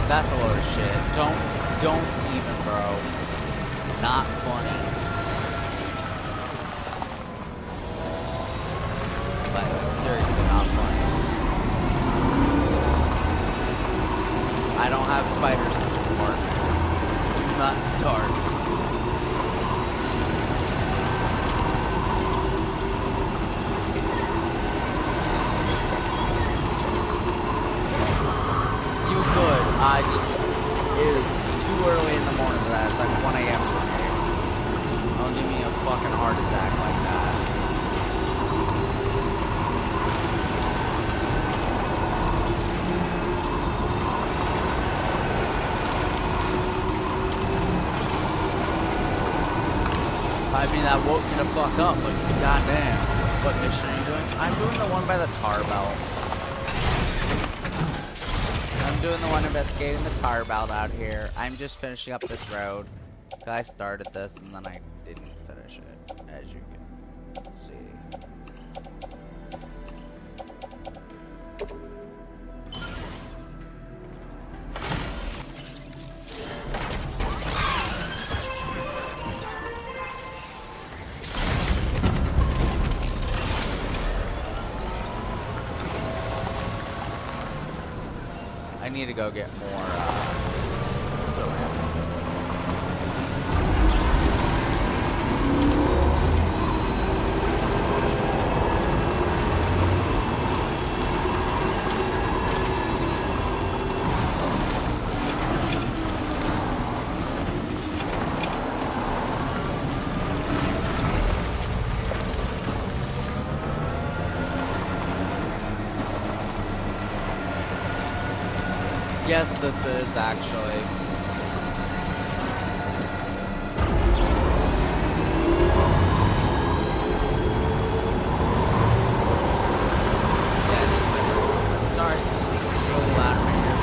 That's a load of shit. Don't even, bro. Not funny. Like, seriously, not funny. I don't have spiders anymore. Do not start. I just, it is too early in the morning for that. It's like 1 a.m. for me. Don't give me a fucking heart attack like that. I mean, that woke me the fuck up, but goddamn. What mission are you doing? I'm doing the one by the tar belt. I'm doing the one investigating the tar belt out here. I'm just finishing up this road. I started this and then I didn't finish it, as you can see. I need to go get more ceramics. Yes, this is actually. Yeah, it is. Sorry, it's really loud right here.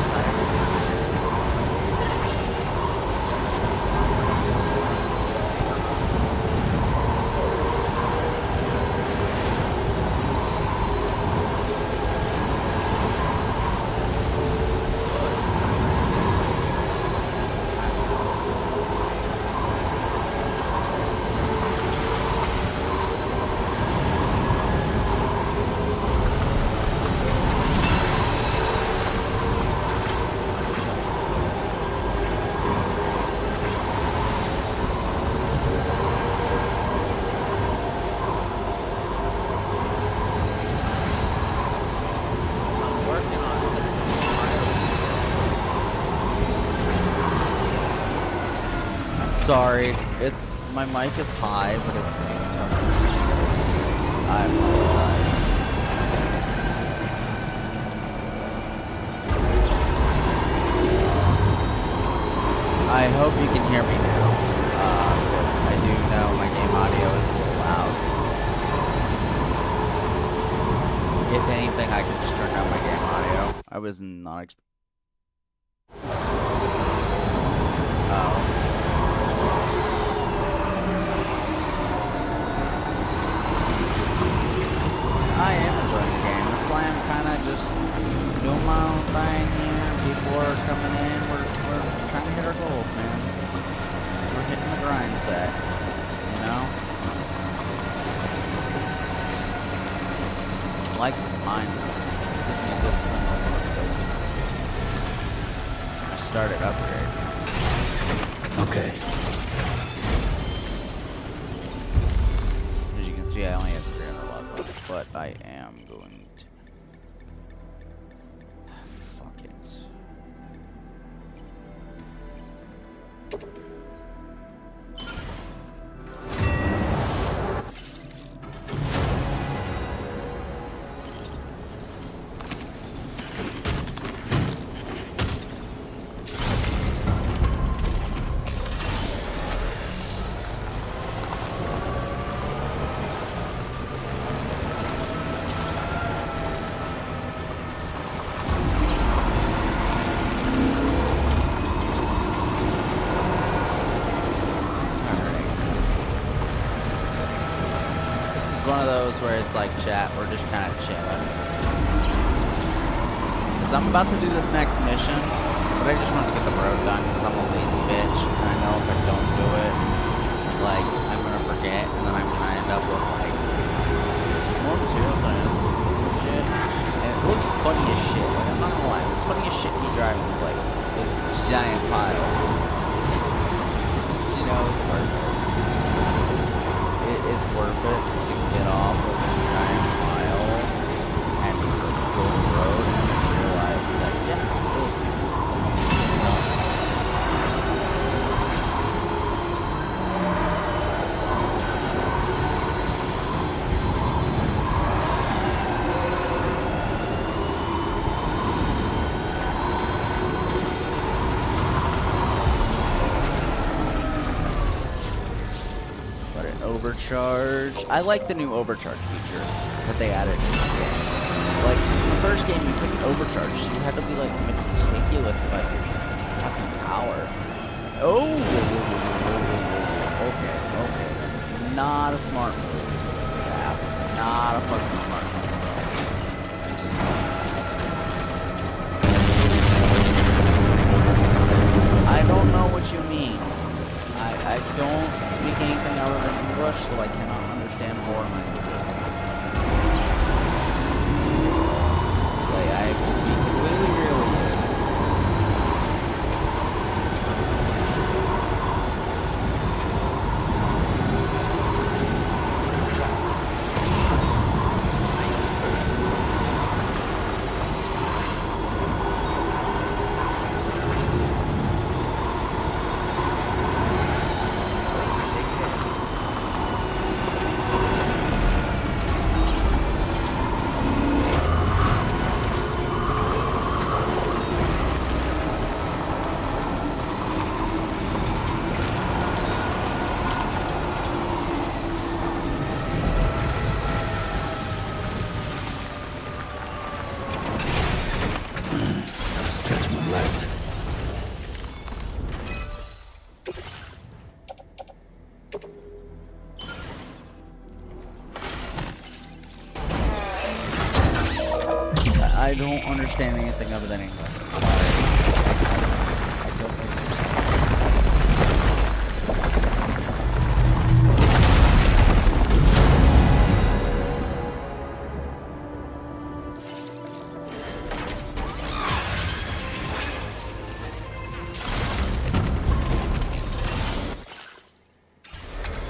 Sorry, it's my mic is high, but it's I apologize. I hope you can hear me now, because I do know my game audio is a little loud. If anything, I can just turn down my game audio. I was not expecting. I am enjoying the game. That's why I'm kind of just doing my own thing here. People are coming in. We're trying to hit our goals, man. We're hitting the grind set, you know? I like this mine. It gives me a good sense of motivation. I started upgrade.
Okay.
As you can see, I only have 300 luck left, but I am going to. Fuck it. Where it's like chat, we're just kind of chilling. Because I'm about to do this next mission, but I just want to get the road done because I'm a lazy bitch. And I know if I don't do it, like, I'm going to forget, and then I'm going to end up with, like, more materials on it. Shit. And it looks funny as shit. Like, I'm not going to lie. It's funny as shit me driving with, like, this giant pile. You know, it's worth it. It's worth it to get off of a giant mile and go the road and realize that, yeah, it's overcharge. I like the new overcharge feature that they added in the game. Like, in the first game, you couldn't overcharge. You had to be, like, meticulous about your fucking power. Oh! Okay. Not a smart move. Yeah, not a fucking smart move. I don't know what you mean. I don't speak anything other than English, so I cannot understand foreign languages. Like, I can be completely real with you. don't understand anything other than English. Sorry. I don't know what you're saying.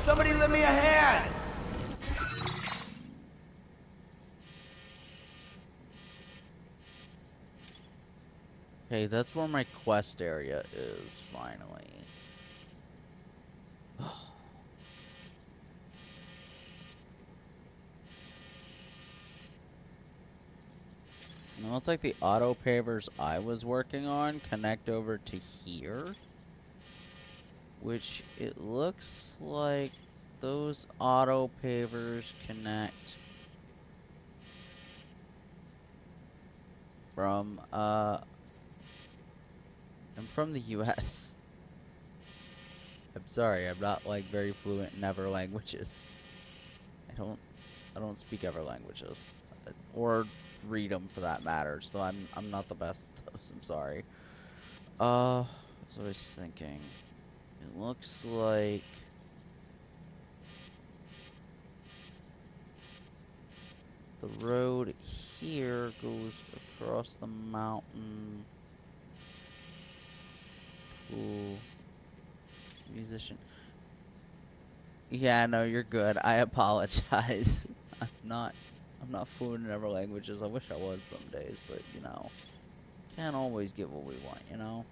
Somebody lend me a hand!
Okay, that's where my quest area is, finally. It looks like the auto pavers I was working on connect over to here. Which it looks like those auto pavers connect from, I'm from the US. I'm sorry, I'm not like very fluent in other languages. I don't speak other languages. Or read them for that matter, so I'm not the best at those, I'm sorry. So I was thinking, it looks like the road here goes across the mountain. Cool. Musician. Yeah, no, you're good. I apologize. I'm not fluent in other languages. I wish I was some days, but you know, can't always get what we want, you know?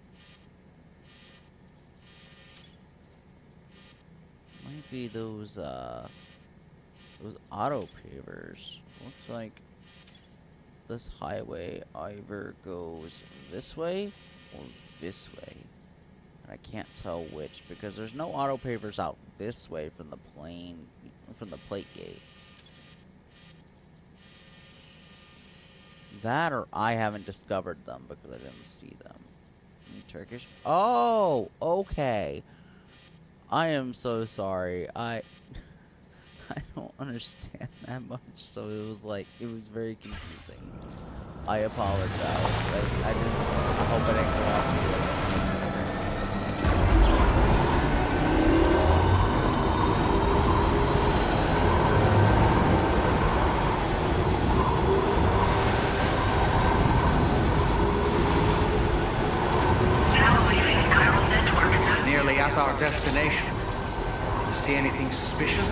Might be those auto pavers. Looks like this highway either goes this way or this way. And I can't tell which because there's no auto pavers out this way from the plate gate. That or I haven't discovered them because I didn't see them. In Turkish? Oh, okay. I am so sorry. I don't understand that much, so it was very confusing. I apologize. I hope I didn't go off to it.
Nearly at our destination. You see anything suspicious?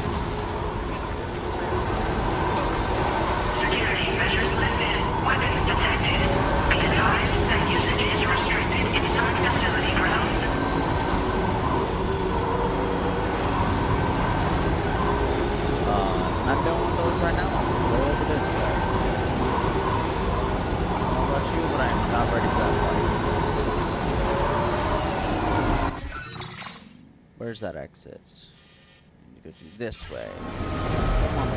Security measures lifted. Weapons detected. Be advised that usage is restricted inside facility grounds.
Not doing one of those right now. I'm gonna go over this way. I don't know about you, but I am not ready for that fight. Where's that exit? I need to go through this way. Come on,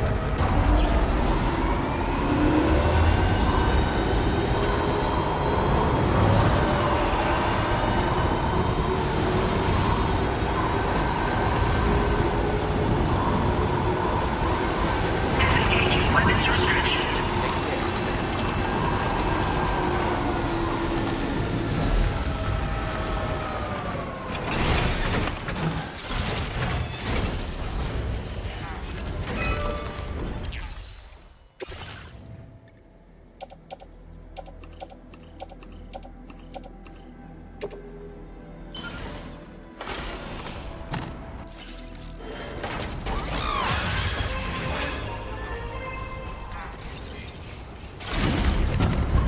Disengaging weapons restrictions.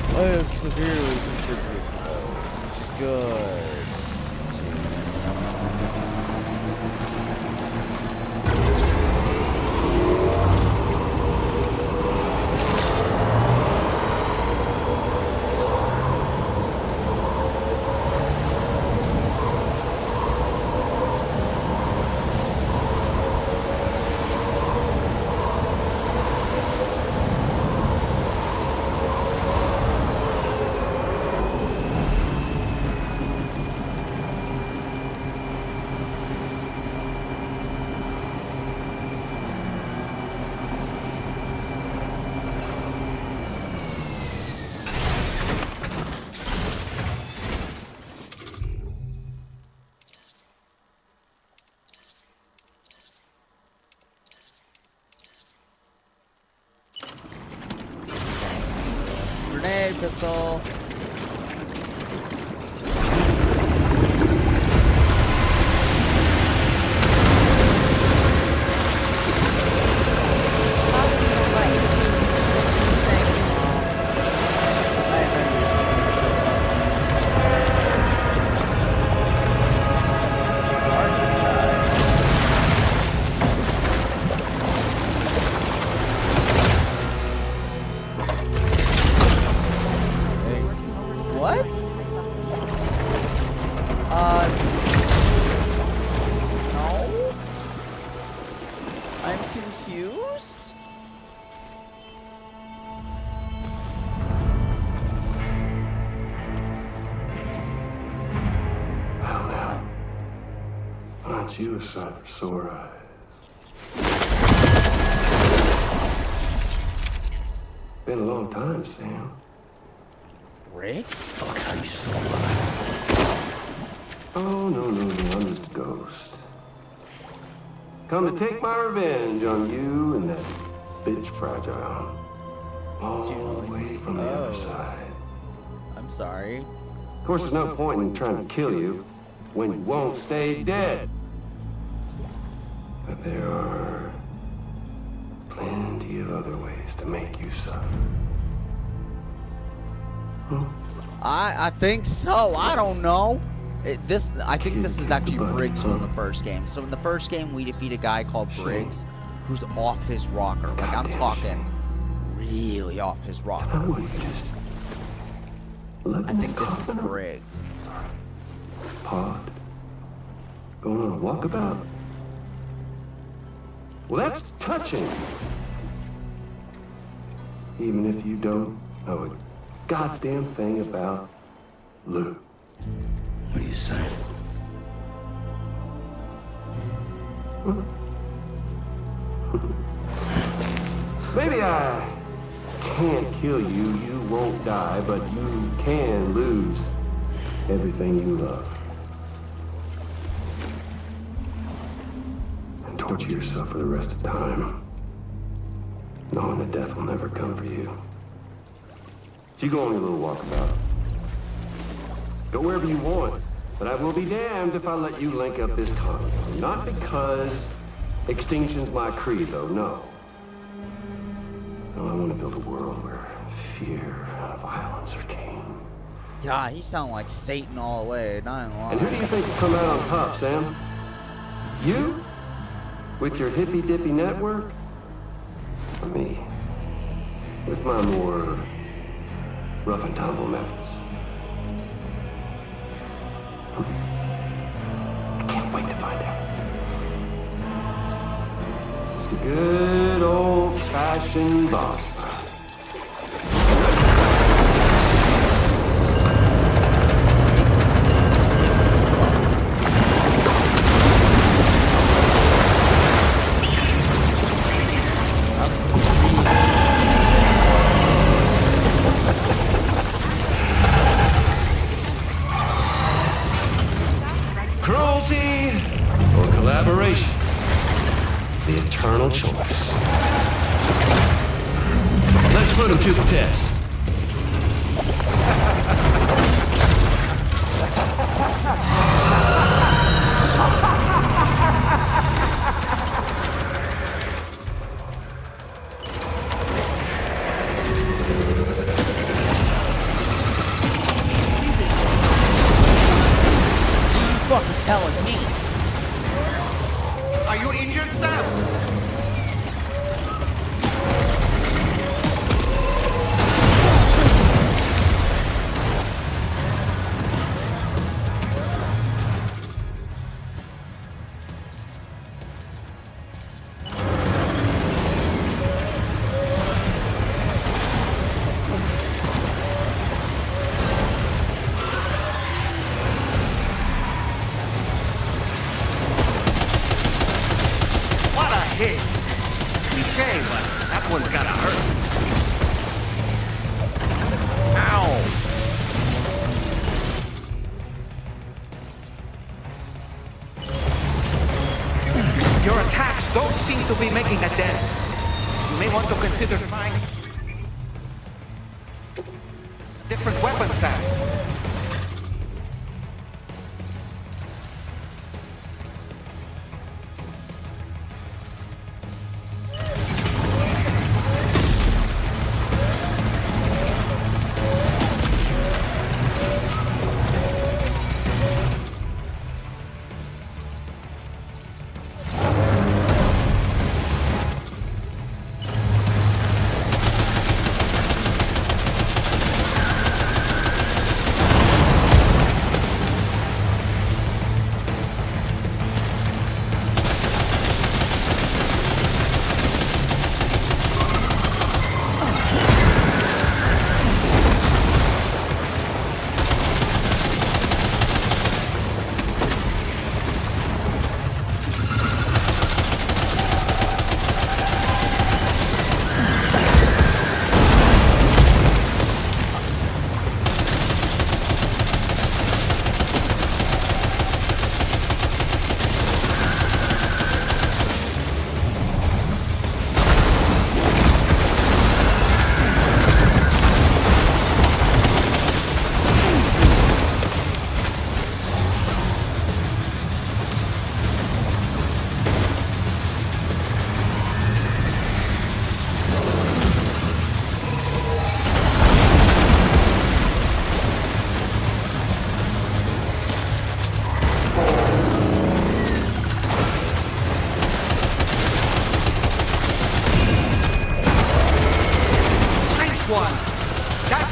I have severely contributed to those, which is good. pistol. What? No? I'm confused?
Well now, aren't you a sight for sore eyes? Been a long time, Sam.
Riggs?
Fuck, how you still alive? Oh, no, I'm just a ghost. Come to take my revenge on you and that bitch Fragile. All the way from the other side.
I'm sorry.
Of course, there's no point in trying to kill you when you won't stay dead. But there are plenty of other ways to make you suffer.
I think so. I don't know. I think this is actually Briggs from the first game. So in the first game, we defeat a guy called Briggs who's off his rocker. Like, I'm talking really off his rocker. I think this is Briggs.
Pod? Going on a walkabout? Well, that's touching. Even if you don't know a goddamn thing about Lou.
What are you saying?
Maybe I can't kill you, you won't die, but you can lose everything you love. And torture yourself for the rest of time, knowing that death will never come for you. So you go on your little walkabout. Go wherever you want, but I will be damned if I let you link up this condo. Not because extinction's my creed, though, no. No, I want to build a world where fear and violence are king.
Yeah, he sounds like Satan all the way, not gonna lie.
And who do you think will come out on top, Sam? You? With your hippy-dippy network? Or me? With my more rough and tumble methods? I can't wait to find out. Just a good old-fashioned boss fight. Cruelty or collaboration? The eternal choice. Let's put him to the test.
Fucking telling me.
Are you injured, Sam? What a hit! Cliche, but that one's gotta hurt. Ow! Your attacks don't seem to be making a dent. You may want to consider trying. open, Sam.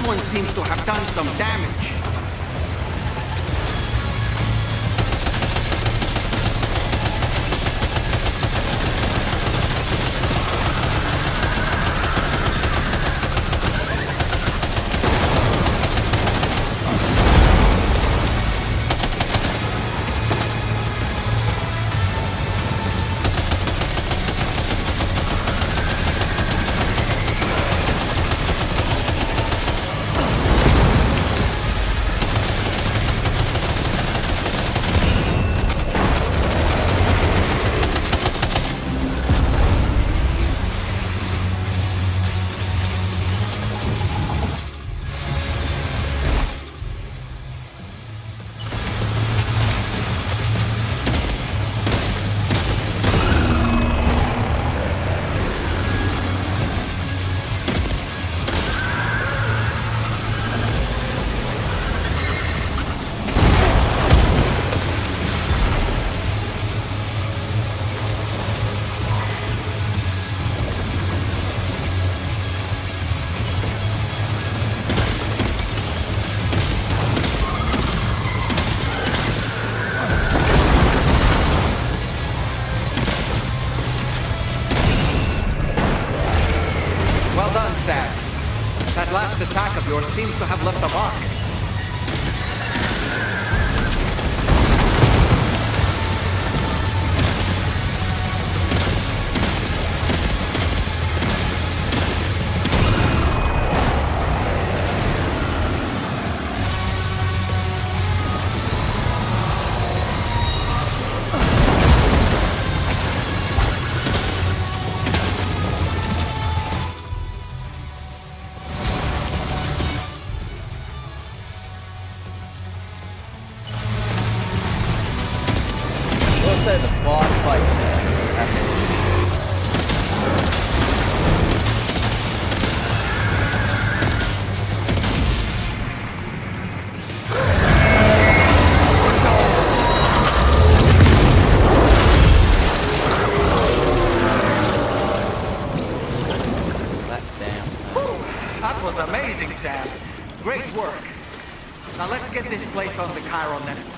One seems to have done some damage. That last attack of yours seems to have left a mark.
Say the boss fight epic.
That was amazing, Sam. Great work. Now let's get this place on the Chiral network.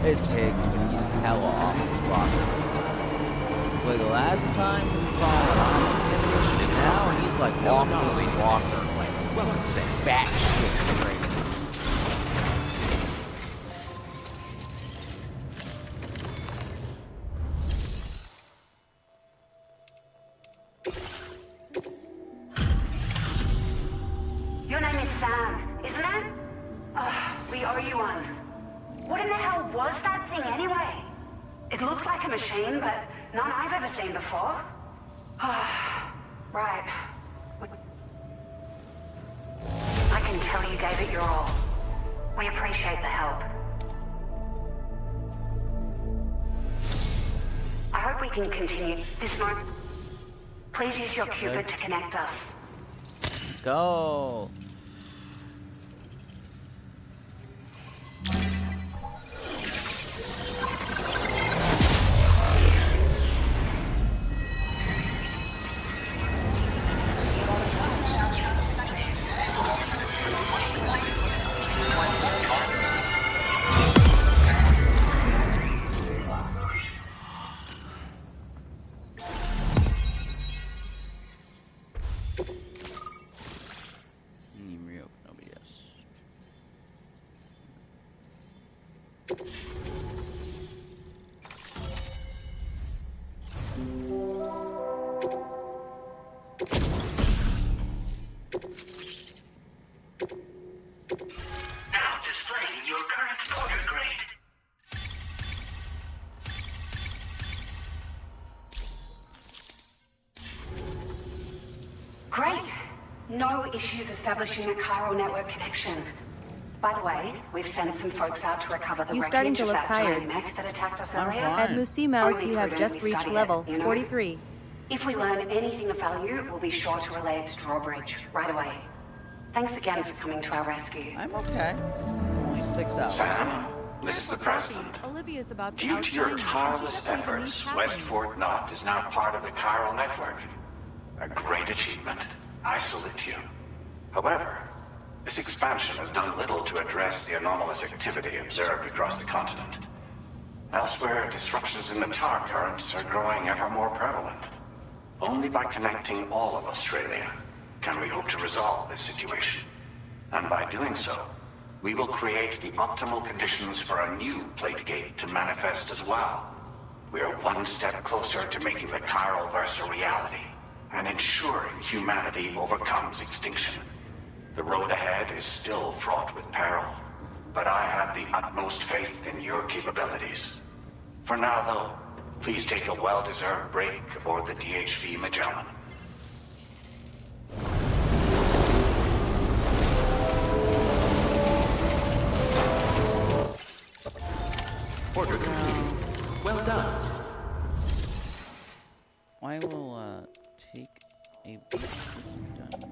it's Higgs, but he's hella off his roster this time. Like last time he was falling, now he's like walking his walker, like bat shit crazy.
Your name is Sam, isn't it? Oh, we owe you one. What in the hell was that thing anyway? It looks like a machine, but none I've ever seen before. Oh, right. I can tell you gave it your all. We appreciate the help. I hope we can continue this month. Please use your Cupid to connect us.
Let's go.
Now displaying your current order grade.
Great! No issues establishing a chiral network connection. By the way, we've sent some folks out to recover the
You starting
wreckage
to
of
look
that
tired.
giant mech that attacked us earlier.
At Moosey Mouse,
Only
you have
prudent
just
we
reached
study
level
it, you know?
43.
If we learn anything of value, we'll be sure to relay it to Drawbridge right away. Thanks again for coming to our rescue.
I'm okay. Only 6 hours.
Sam, this is the President.
Olivia's about to
Due to your
outshine you.
tireless
She doesn't even
efforts,
need
West
caffeine.
Fort Knot is now part of the chiral network. A great achievement. I salute you. However, this expansion has done little to address the anomalous activity observed across the continent. Elsewhere, disruptions in the tar currents are growing ever more prevalent. Only by connecting all of Australia can we hope to resolve this situation. And by doing so, we will create the optimal conditions for a new plate gate to manifest as well. We are one step closer to making the chiral verse a reality and ensuring humanity overcomes extinction. The road ahead is still fraught with peril, but I have the utmost faith in your capabilities. For now, though, please take a well-deserved break aboard the DHV Magellan.
Order completed. Well done.
I will take a break once we're done.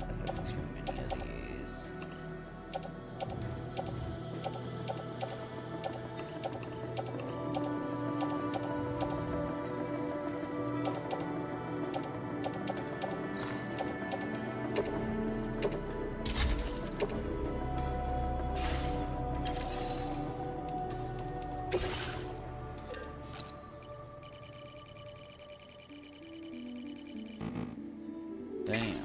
I have too many of these. Damn.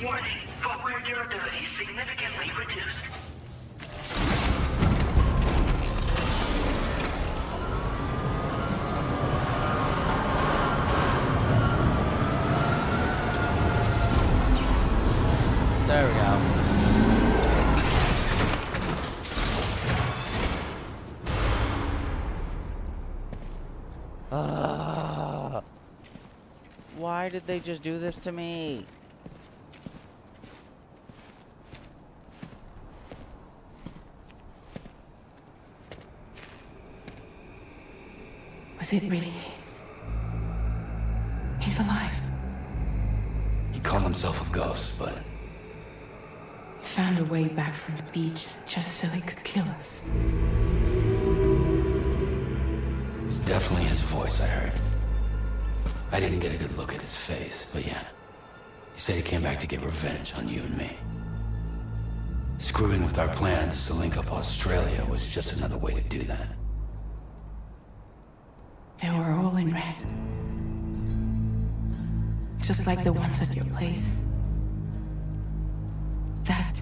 Warning, footwear durability significantly reduced.
Why did they just do this to me?
Was it really his? He's alive.
He called himself a ghost, but
He found a way back from the beach just so he could kill us.
it was definitely his voice I heard. I didn't get a good look at his face, but yeah. He said he came back to get revenge on you and me. Screwing with our plans to link up Australia was just another way to do that.
They were all in red. Just like the ones at your place. That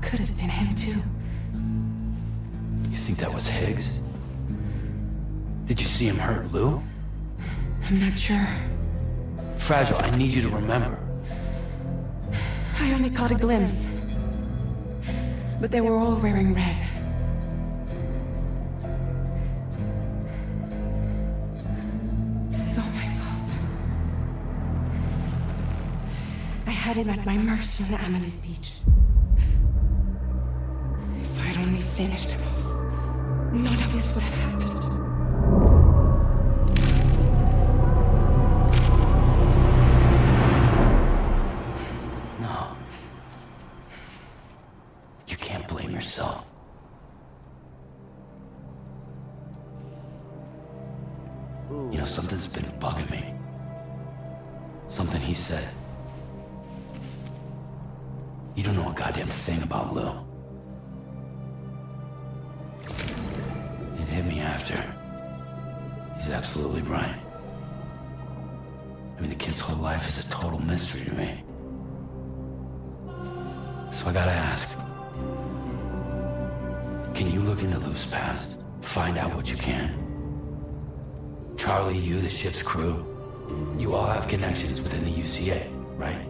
could have been him too.
You think that was Higgs? Did you see him hurt Lou?
I'm not sure.
Fragile, I need you to remember.
I only caught a glimpse. But they were all wearing red. This is all my fault. I had him at my mercy on Amelie's beach. If I'd only finished him off, none of this would have happened.
No. You can't blame yourself. You know, something's been bugging me. Something he said. You don't know a goddamn thing about Lou. It hit me after. He's absolutely right. I mean, the kid's whole life is a total mystery to me. So I gotta ask. Can you look into Lou's past? Find out what you can? Charlie, you, the ship's crew, you all have connections within the UCA, right?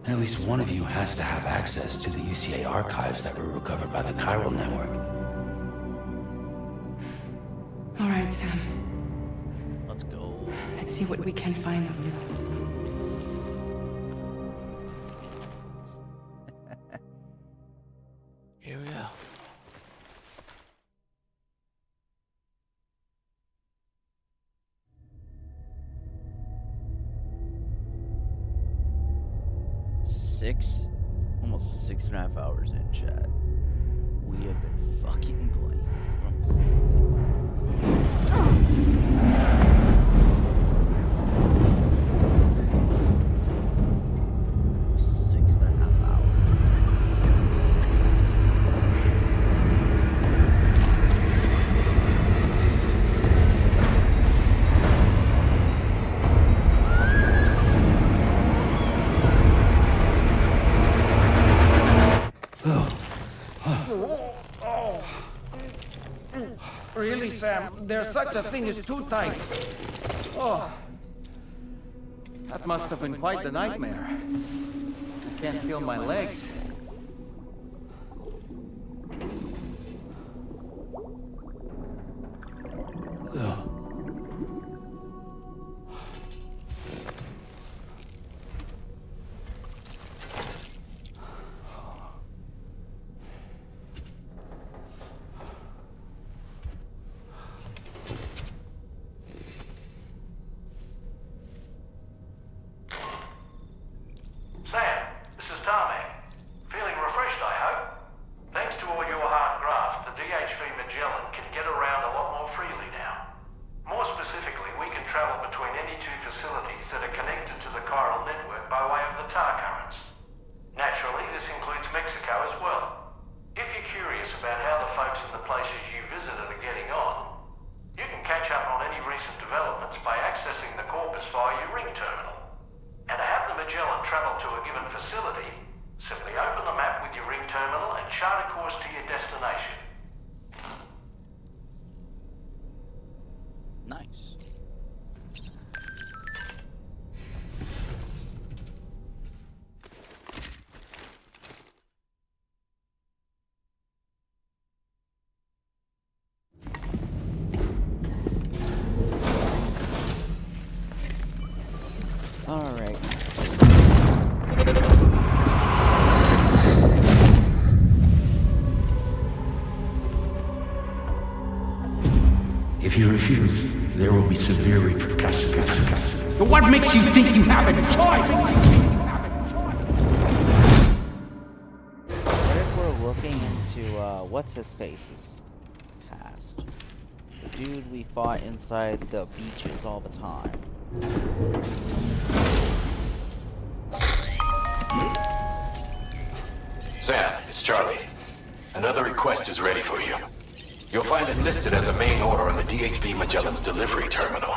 And at least one of you has to have access to the UCA archives that were recovered by the Chiral Network.
All right, Sam.
Let's go.
Let's see what we can find of Lou.
Here we go. Almost 6.5 hours in, chat. We have been fucking playing.
Really, Sam, there's such a thing as too tight. Oh, that must have been quite the nightmare. I can't feel my legs.
Ugh. Nice.
you refuse, there will be severe repercussions. But what makes you think you have a choice?
What if we're looking into, what's his face's past? The dude we fought inside the beaches all the time.
Sam, it's Charlie. Another request is ready for you. You'll find it listed as a main order on the DHV Magellan's delivery terminal.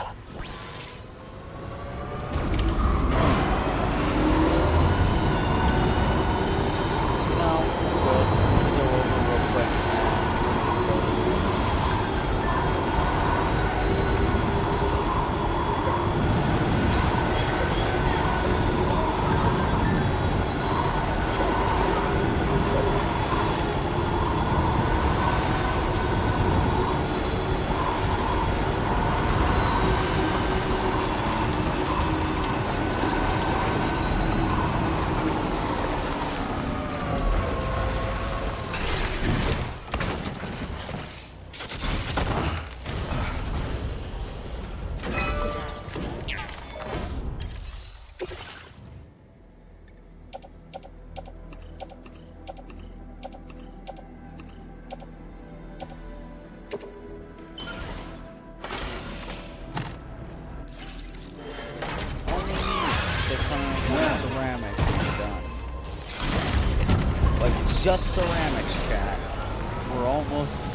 Just ceramics, chat. We're almost...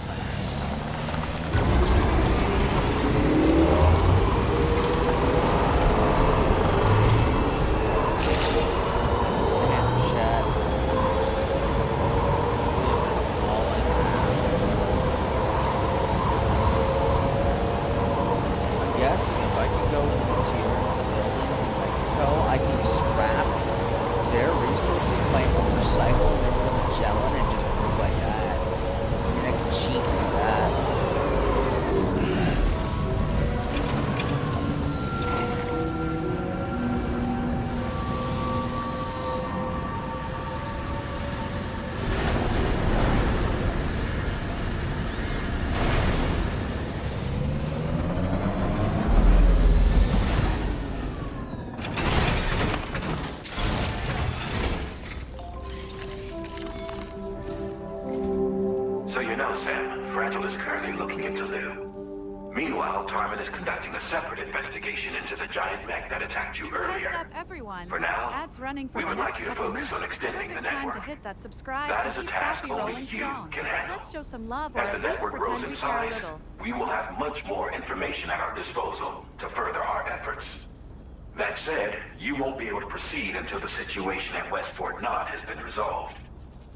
We would like you to focus on extending the network. That is a task only you can handle.
Let's show some love,
As the network grows in size, we will have much more information at our disposal to further our efforts. That said, you won't be able to proceed until the situation at West Fort Knot has been resolved.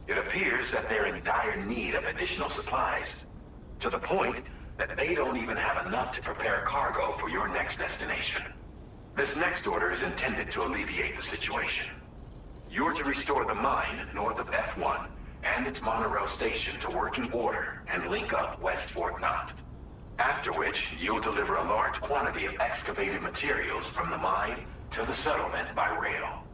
It appears that they're in dire need of additional supplies, to the point that they don't even have enough to prepare cargo for your next destination. This next order is intended to alleviate the situation. You're to restore the mine north of F1 and its monorail station to working order and link up West Fort Knot. After which, you'll deliver a large quantity of excavated materials from the mine to the settlement by rail.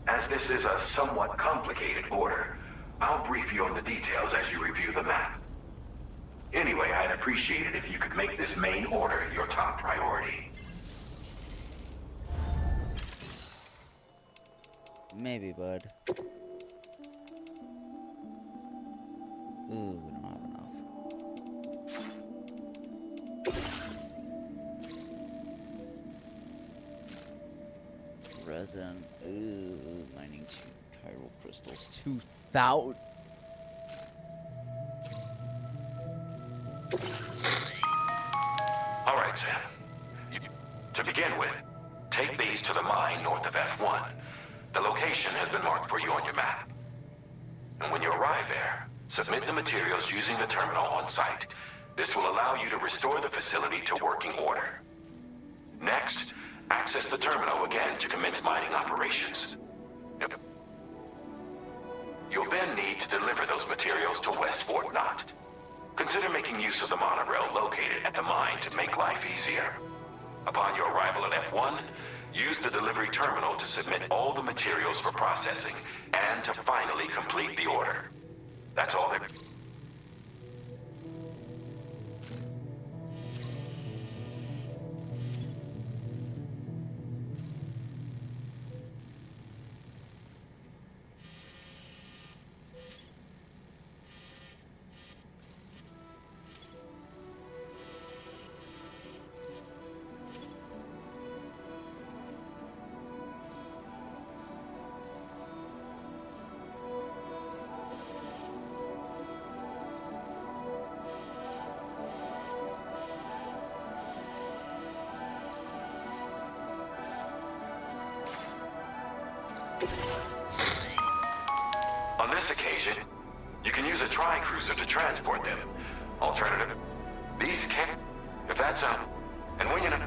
As this is a somewhat complicated order, I'll brief you on the details as you review the map. Anyway, I'd appreciate it if you could make this main order your top priority.
Maybe, bud. Ooh, we don't have enough. Resin. Ooh, mining 2 chiral crystals. 2,000.
All right, Sam. To begin with, take these to the mine north of F1. The location has been marked for you on your map. And when you arrive there, submit the materials using the terminal on site. This will allow you to restore the facility to working order. Next, access the terminal again to commence mining operations. You'll then need to deliver those materials to West Fort Knot. Consider making use of the monorail located at the mine to make life easier. Upon your arrival at F1, use the delivery terminal to submit all the materials for processing and to finally complete the order. That's all there...
On this occasion, you can use a tri-cruiser to transport them. Alternative, these can't. If that's and when you know,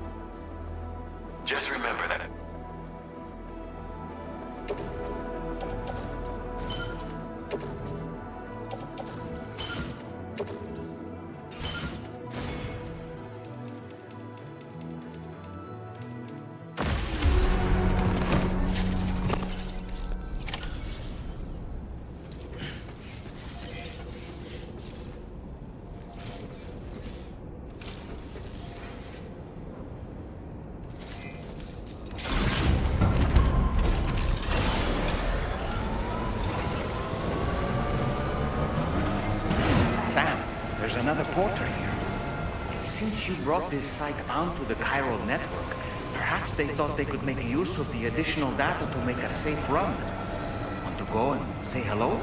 just remember that.
There's another porter here. Since you brought this site onto the chiral network, perhaps they thought they could make use of the additional data to make a safe run. Want to go and say hello?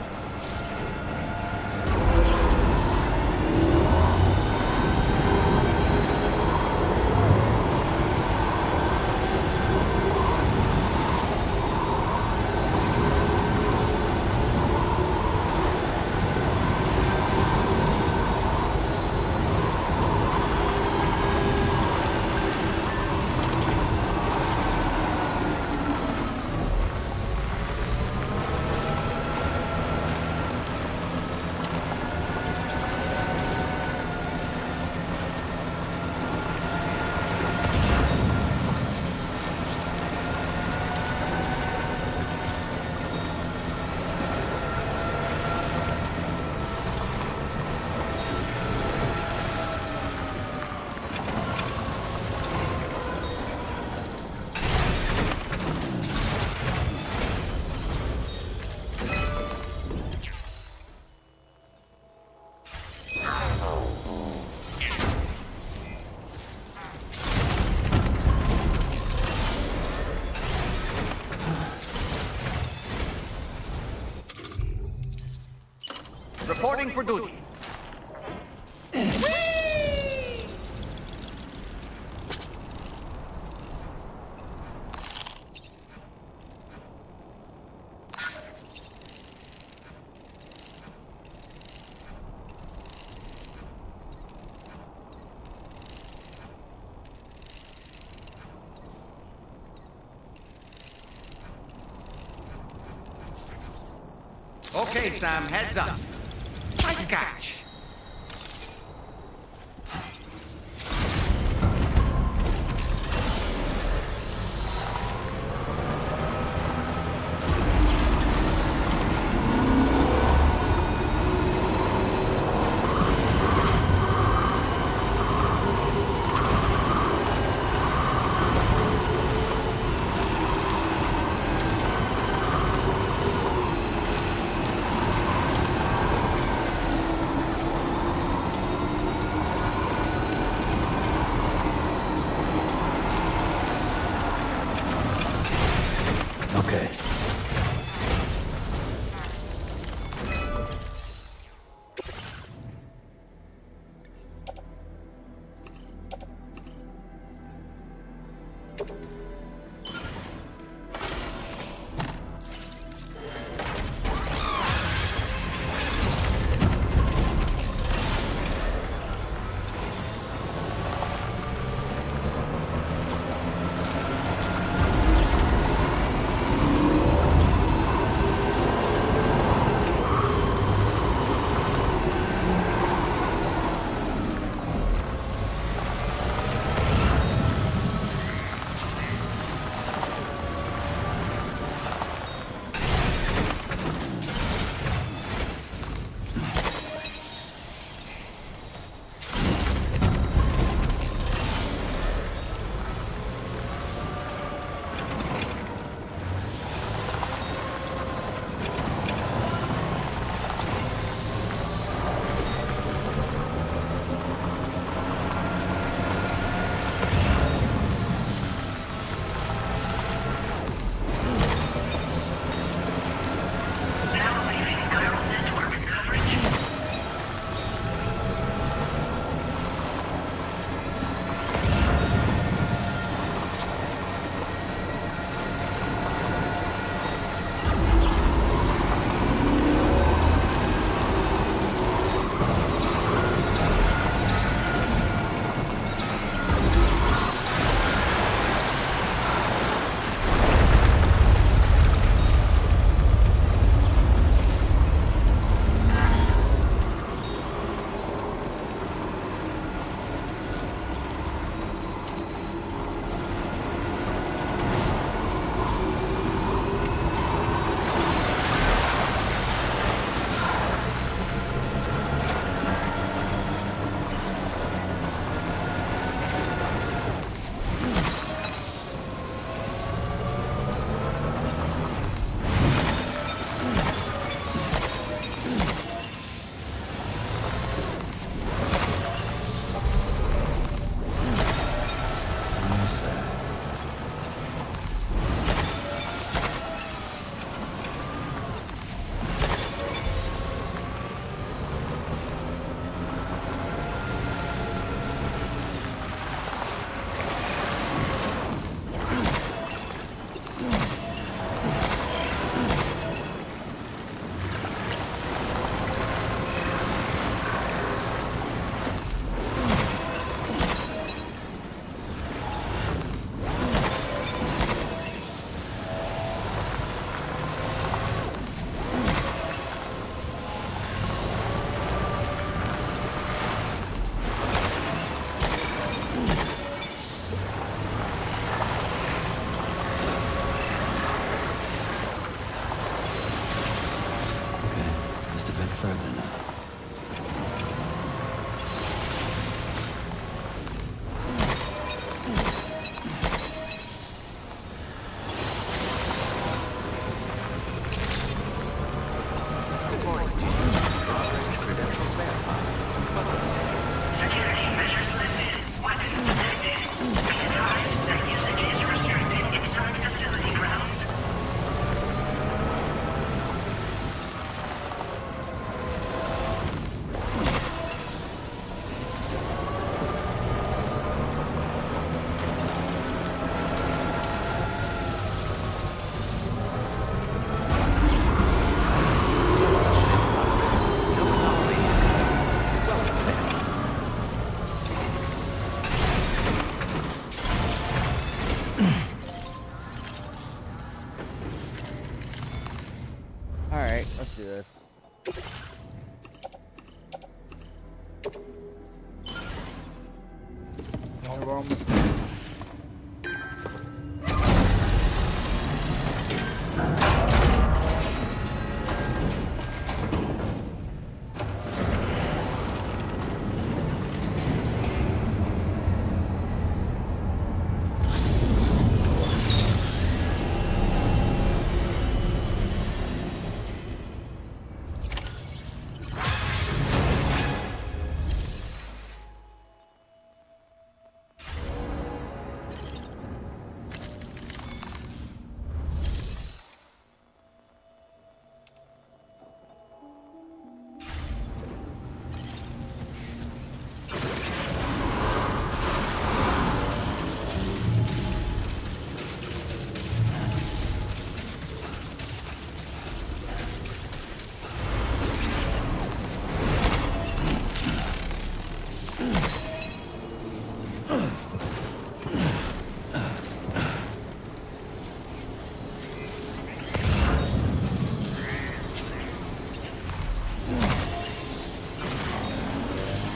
Reporting for duty. Okay, Sam, heads up. Nice catch.
further now.
Security measures lifted. Weapons detected. Be advised that usage is restricted inside facility grounds.
Alright, let's do this. Oh, we're almost done.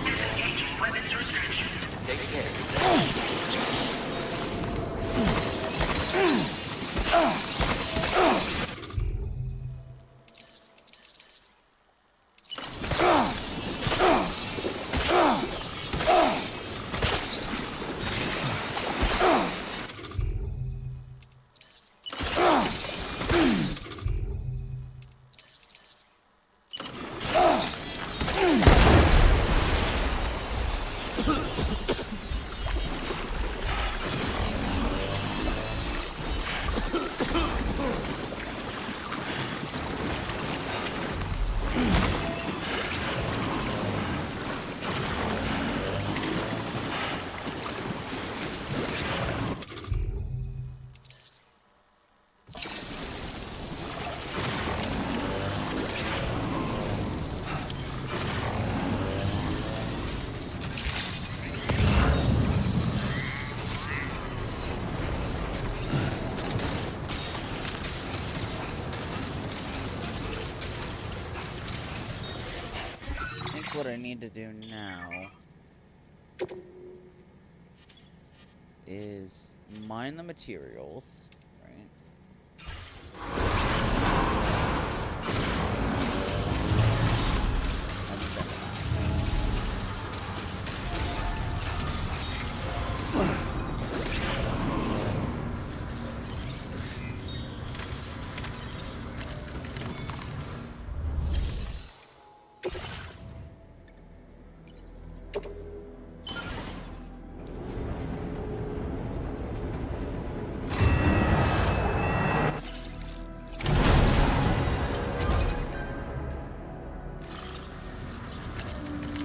Disengaging weapons restrictions.
Take care. I think what I need to do now is mine the materials, right? And send them out.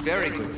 Very good.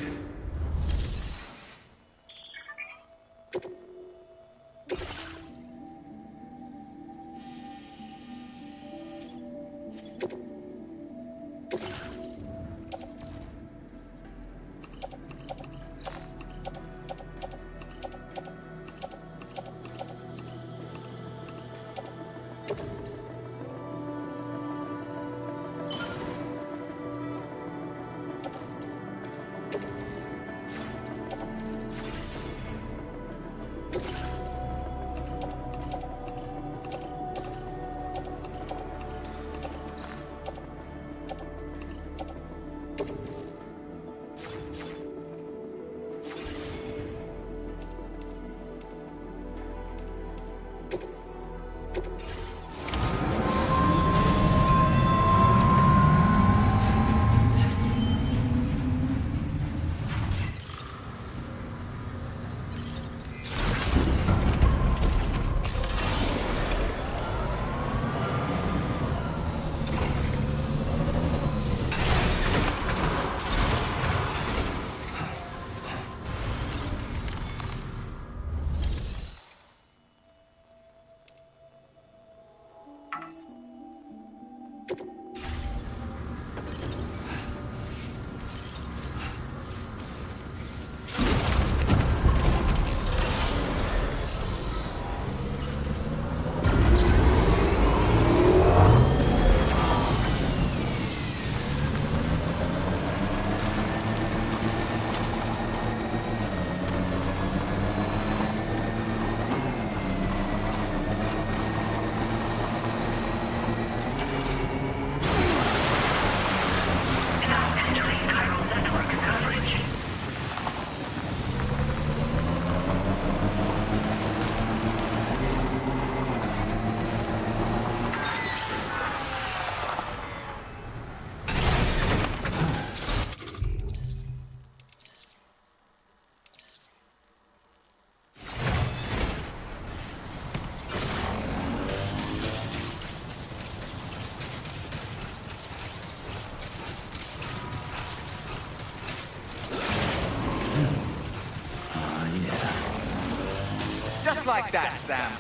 like that, Sam.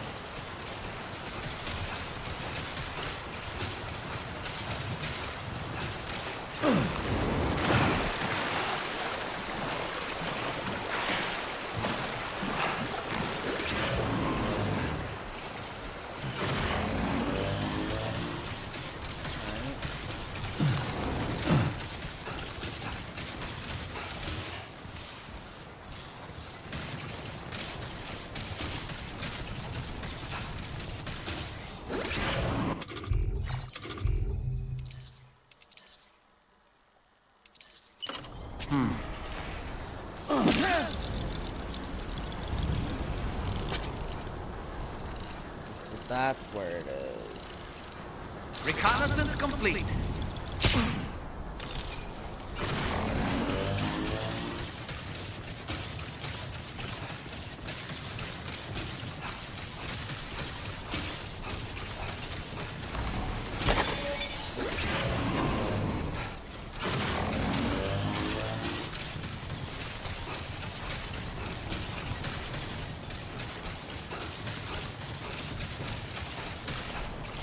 So that's where it is.
Reconnaissance complete.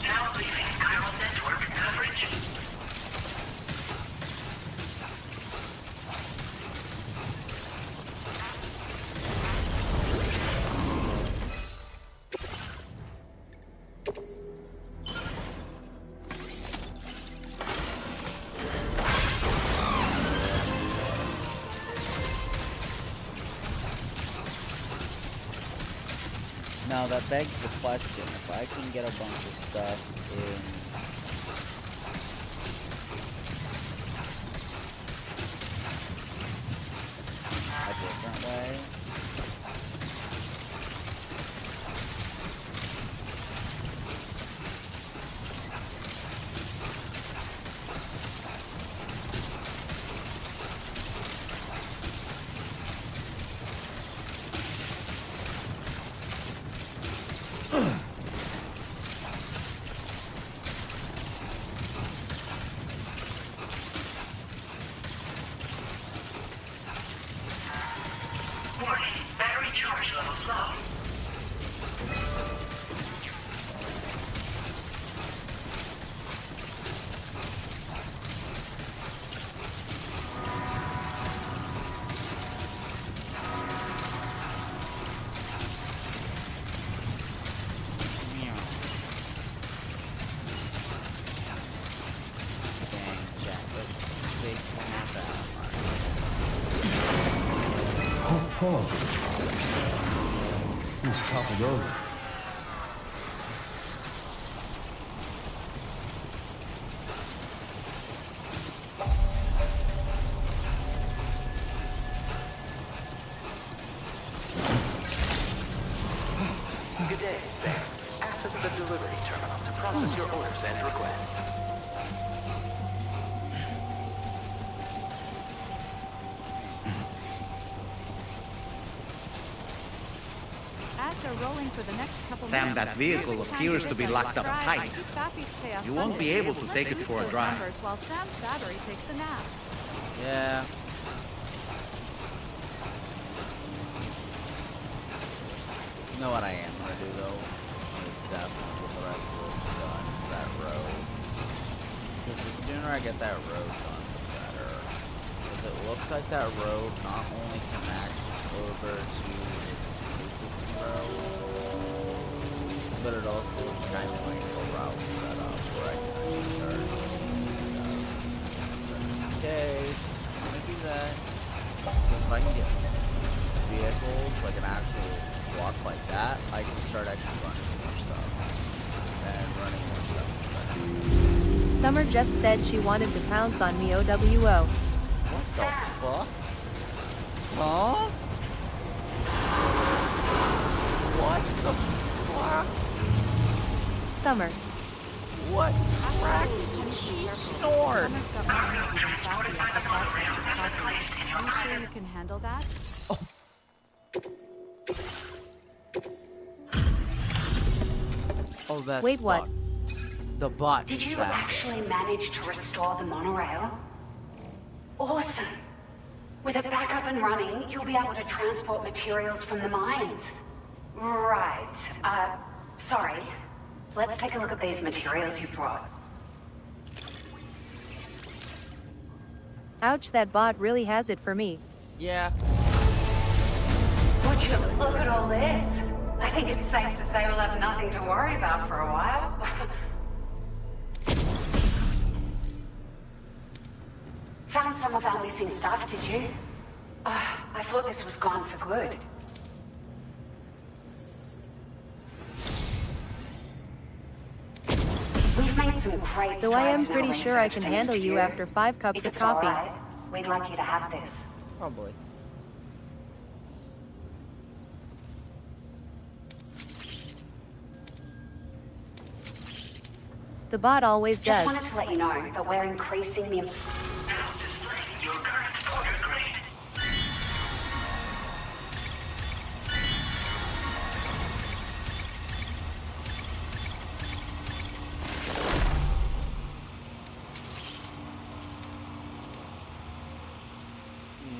Now leaving chiral network coverage.
Now that begs the question, if I can get a bunch of stuff in a different way.
Warning, battery charge levels low.
Oh. Let's toppled over.
Good day, Sam. Access the delivery terminal to process your orders and requests.
Ads are rolling for the next couple
Sam,
minutes.
that vehicle
Perfect time
appears
to
to be
hit
locked up
subscribe.
tight.
Keep Faffy's chaos
You won't be
funded.
able to take it
Let's
for a
boost those
drive.
numbers while Sam's battery takes a nap.
Yeah. You know what I am gonna do though? I'm definitely get the rest of this done, that road. Because the sooner I get that road done, the better. Because it looks like that road not only connects over to the existing road, but it also is kind of like a route set up where I can actually start doing stuff. But in case, I'm gonna do that. Because if I can get vehicles, like an actual truck like that, I can start actually running more stuff. And running more stuff.
Summer just said she wanted to pounce on me OWO.
What the fuck? Huh? What the fuck?
Summer.
What crack did she snort?
Are you sure you can handle that?
Oh, that's
Wait, what?
fucked. The bot.
Did you
sat there.
actually manage to restore the monorail? Awesome. With it back up and running, you'll be able to transport materials from the mines. Right. Sorry. Let's take a look at these materials you brought.
Ouch, that bot really has it for me.
Yeah.
Would you look at all this? I think it's safe to say we'll have nothing to worry about for a while. Found some of our missing stuff, did you? I thought this was gone for good. We've made some great
Though I am
strides in our
pretty sure I
research
can
thanks
handle
to
you after 5 cups
If
of
it's all
coffee.
right, we'd like you to have this.
Probably.
The bot always
Just
does.
wanted to let you know that we're increasing the...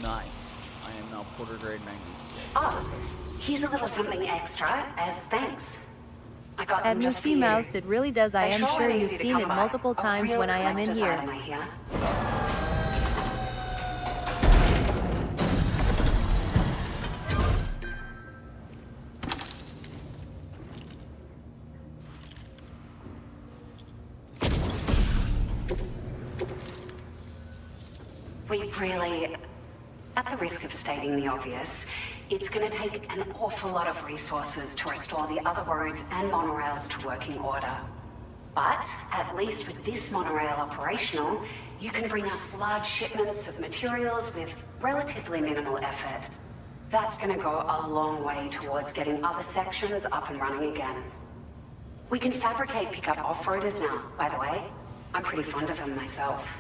Nice. I am now Porter grade 96.
Oh, here's a little something extra as thanks. I got them
At
just for
Misty
you.
Mouse, it really does. I
They
am
sure
sure
are
you've
easy to
seen
come
it
by.
multiple
A
times
real
when I am in
collector's
here.
item, I hear. We really, at the risk of stating the obvious, it's going to take an awful lot of resources to restore the other roads and monorails to working order. But, at least with this monorail operational, you can bring us large shipments of materials with relatively minimal effort. That's going to go a long way towards getting other sections up and running again. We can fabricate pickup off-roaders now, by the way. I'm pretty fond of them myself.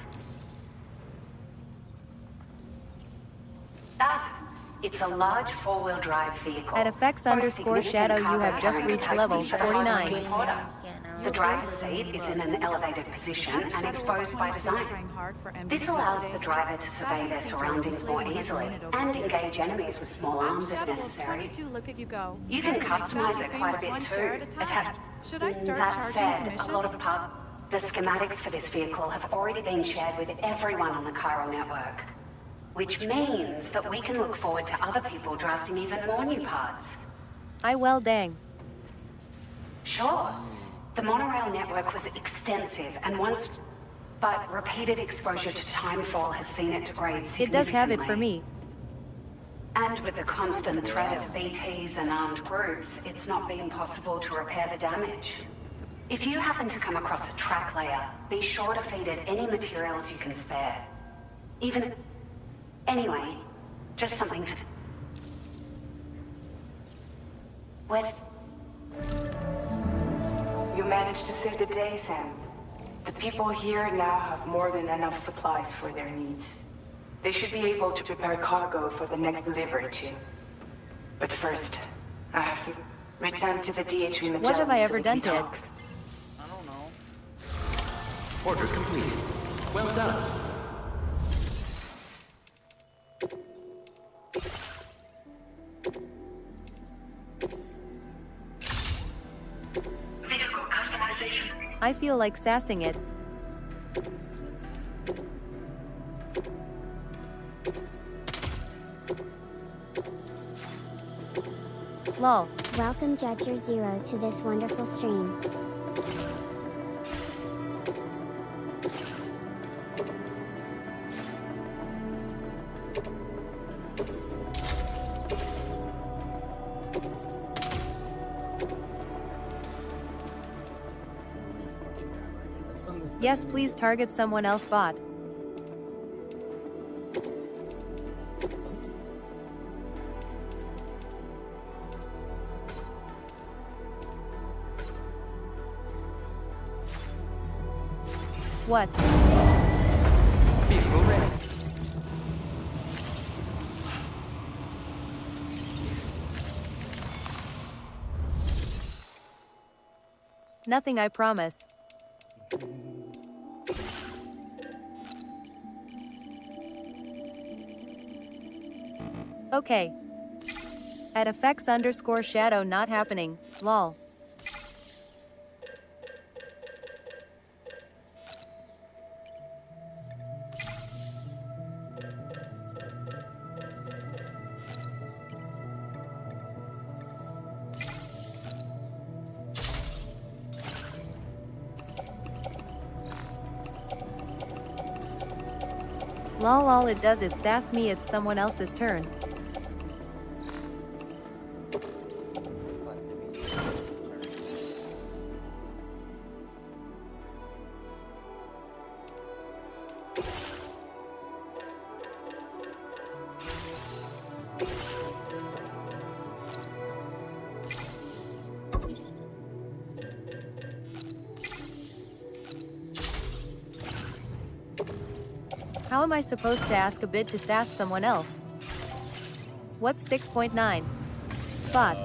It's a large four-wheel drive vehicle.
At effects_shadow, you have just reached level 49.
The driver's seat is in an elevated position and exposed by design. This allows the driver to survey their surroundings more easily and engage enemies with small arms if necessary. You can customize it quite a bit too. That said, a lot of the schematics for this vehicle have already been shared with everyone on the chiral network. Which means that we can look forward to other people drafting even more new parts.
Well dang.
Sure. The monorail network was extensive and but repeated exposure to timefall has seen it degrade significantly.
It does have it for me.
And with the constant threat of BTs and armed groups, it's not been possible to repair the damage. If you happen to come across a track layer, be sure to feed it any materials you can spare. Anyway, just something to...
You managed to save the day, Sam. The people here now have more than enough supplies for their needs. They should be able to prepare cargo for the next delivery too. But first, I have to return to the DHV Magellan.
What have I ever done to it?
I don't know.
Order complete. Well done.
Vehicle customization.
I feel like sassing it. Lol.
Welcome Judger Zero to this wonderful stream.
Yes, please target someone else bot. What?
Vehicle ready.
Nothing, I promise. Okay. At effects_shadow not happening. Lol. Lol, all it does is sass me, it's someone else's turn. How am I supposed to ask a bid to sass someone else? What's 6.9? Spot.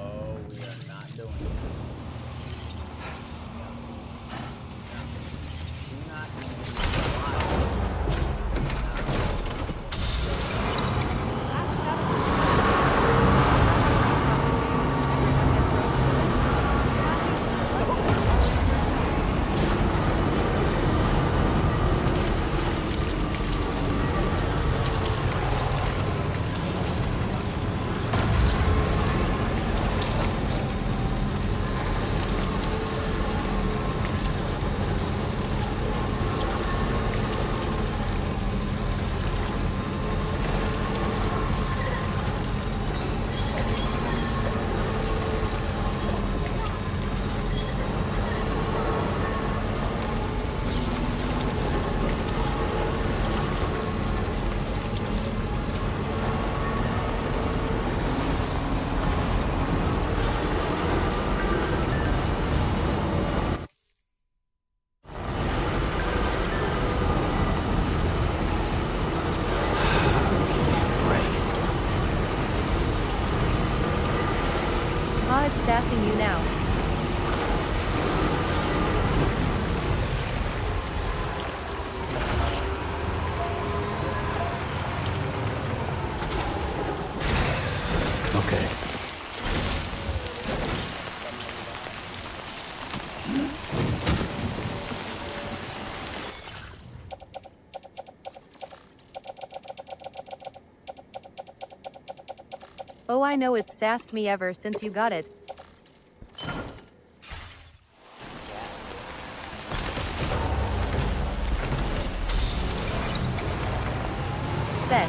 It's sassing you now.
Okay.
Oh, I know it's sassed me ever since you got it. Bet.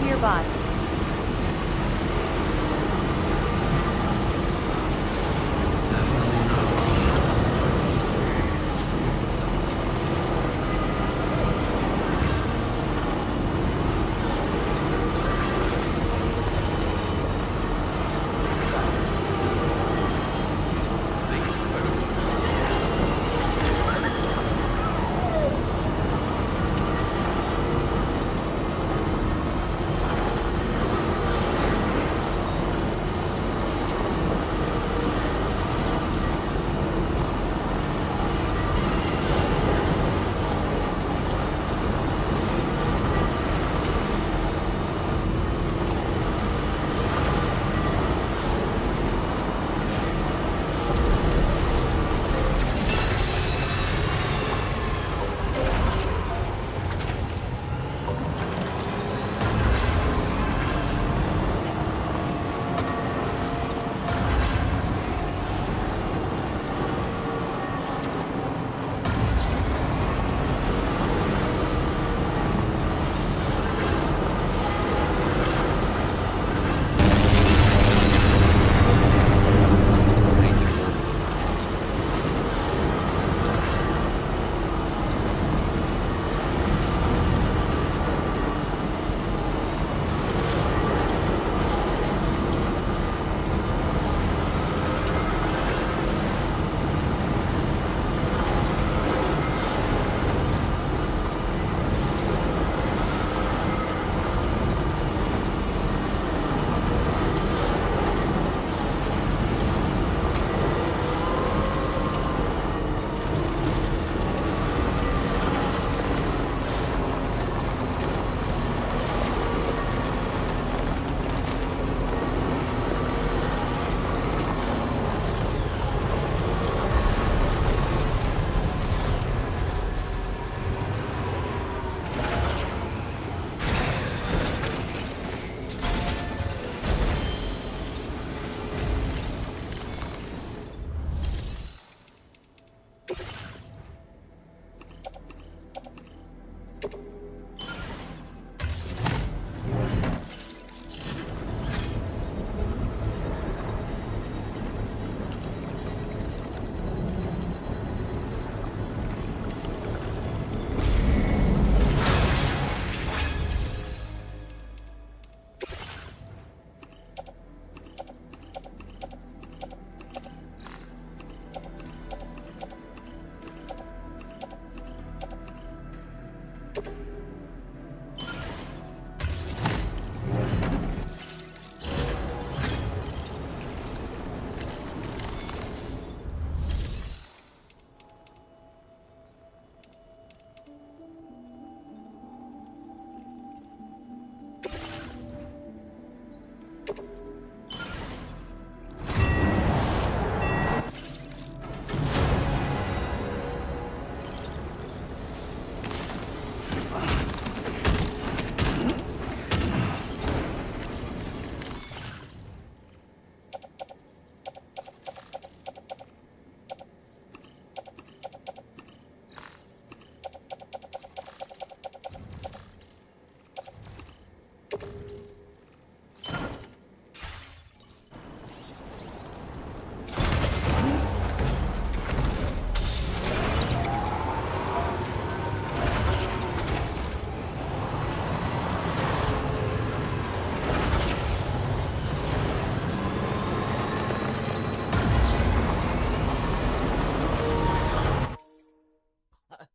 You're bot.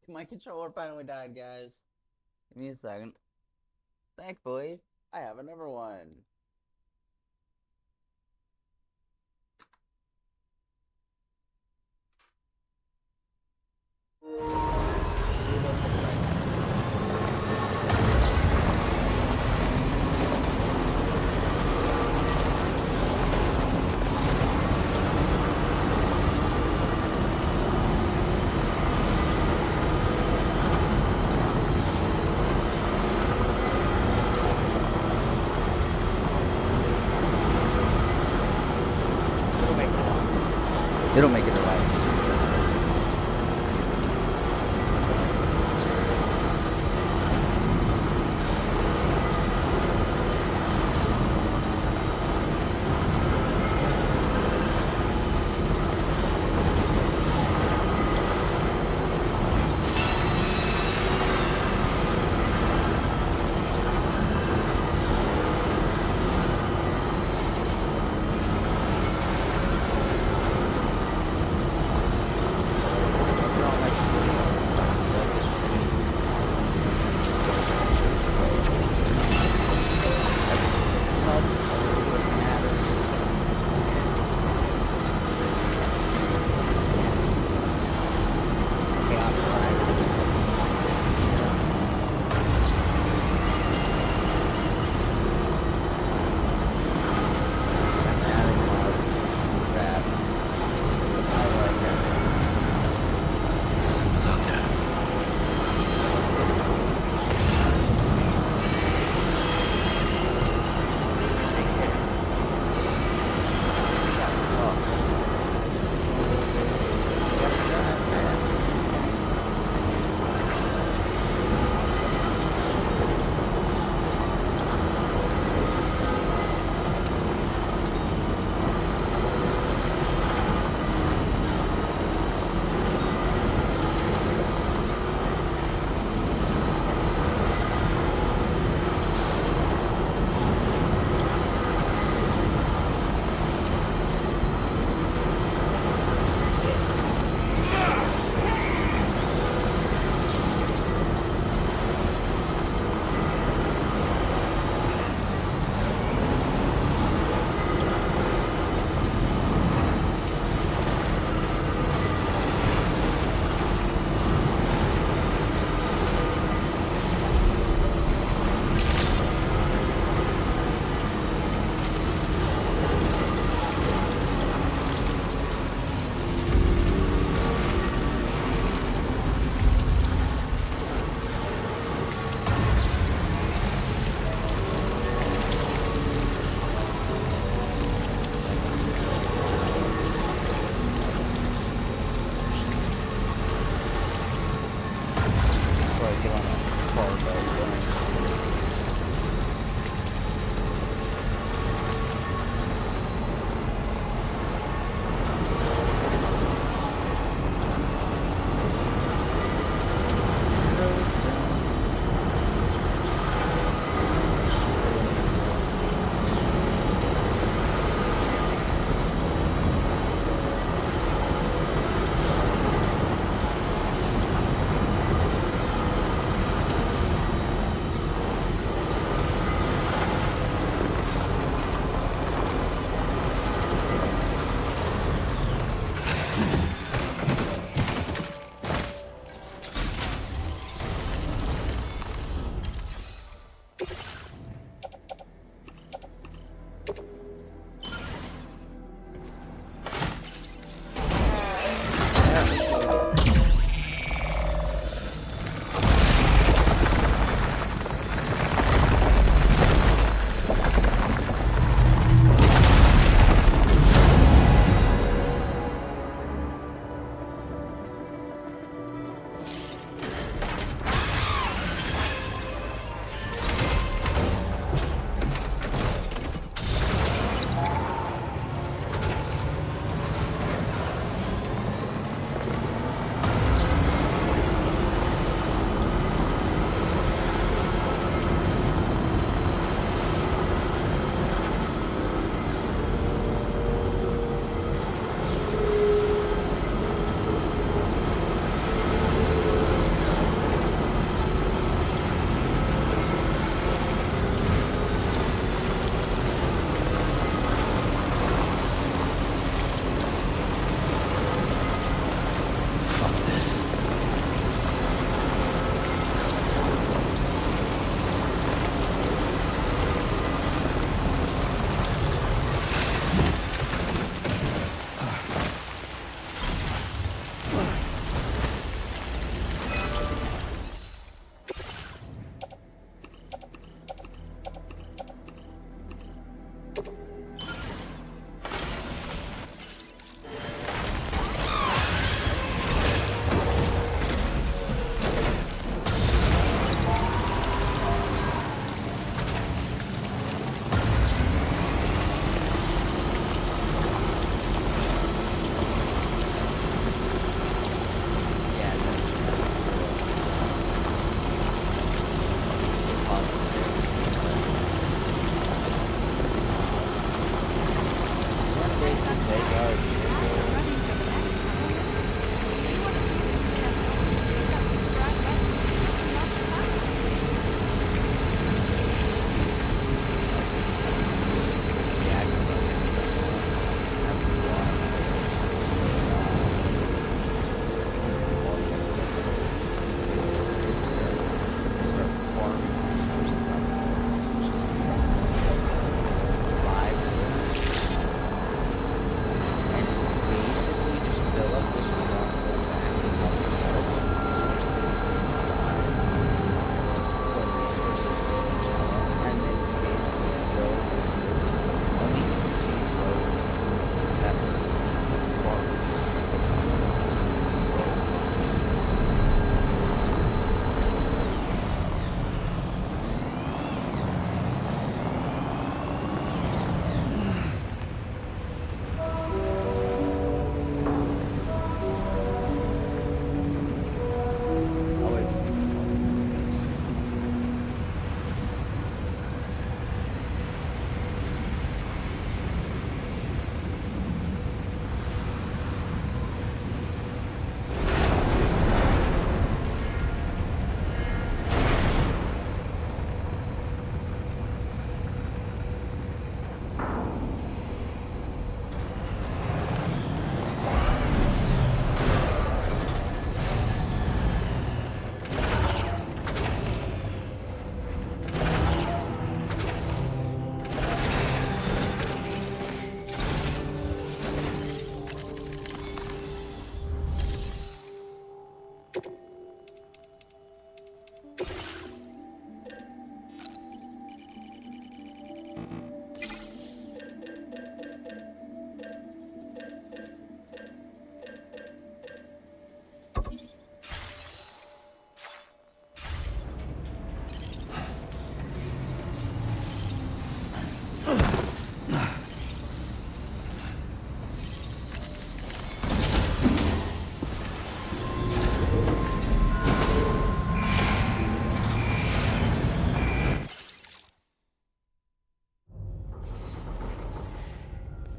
My controller finally died, guys. Give me a second. Thankfully, I have another one. It'll make it alive.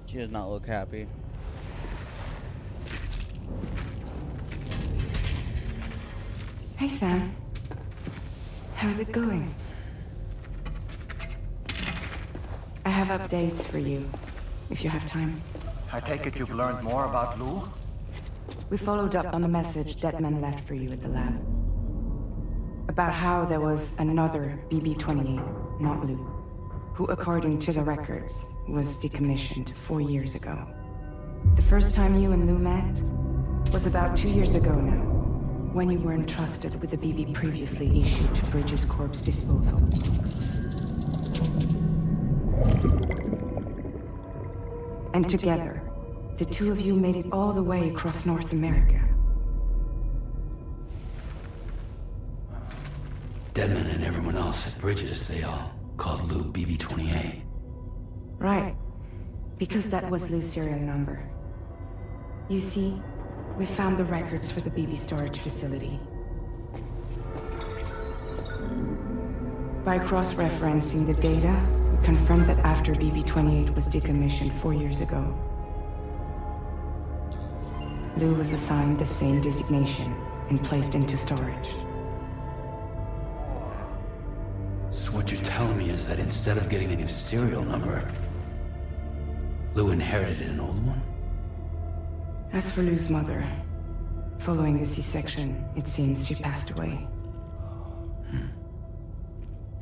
She does not look happy.
Hey, Sam. How's it going? I have updates for you, if you have time.
I take it you've learned more about Lou?
We followed up on the message Deadman left for you at the lab. About how there was another BB-28, not Lou, who, according to the records, was decommissioned 4 years ago. The first time you and Lou met was about 2 years ago now, when you were entrusted with the BB previously issued to Bridges Corp's disposal. And together, the two of you made it all the way across North America.
Deadman and everyone else at Bridges, they all called Lou BB-28.
Right. Because that was Lou's serial number. You see, we found the records for the BB storage facility. By cross-referencing the data, we confirmed that after BB-28 was decommissioned 4 years ago, Lou was assigned the same designation and placed into storage.
So what you're telling me is that instead of getting a new serial number, Lou inherited an old one?
As for Lou's mother, following the C-section, it seems she passed away.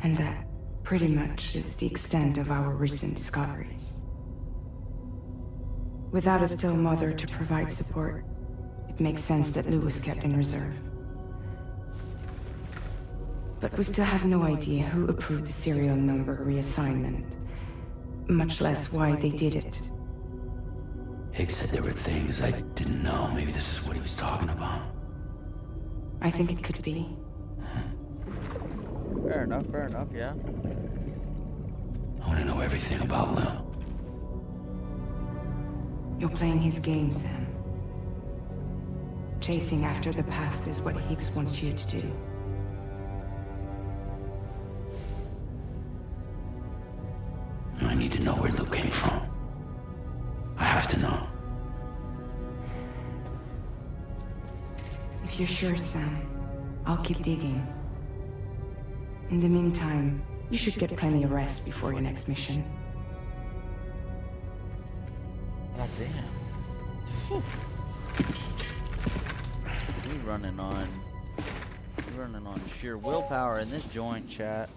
And that pretty much is the extent of our recent discoveries. Without a still mother to provide support, it makes sense that Lou was kept in reserve. But we still have no idea who approved the serial number reassignment, much less why they did it.
Higgs said there were things I didn't know. Maybe this is what he was talking about.
I think it could be.
Fair enough, yeah.
I want to know everything about Lou.
You're playing his game, Sam. Chasing after the past is what Higgs wants you to do.
I need to know where Lou came from. I have to know.
If you're sure, Sam, I'll keep digging. In the meantime, you should get plenty of rest before your next mission.
God damn. We running on sheer willpower in this joint, chat.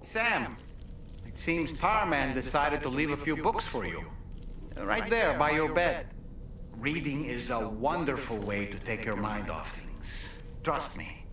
Sam, it seems Tarman decided to leave a few books for you. Right there, by your bed. Reading is a wonderful way to take your mind off things. Trust me.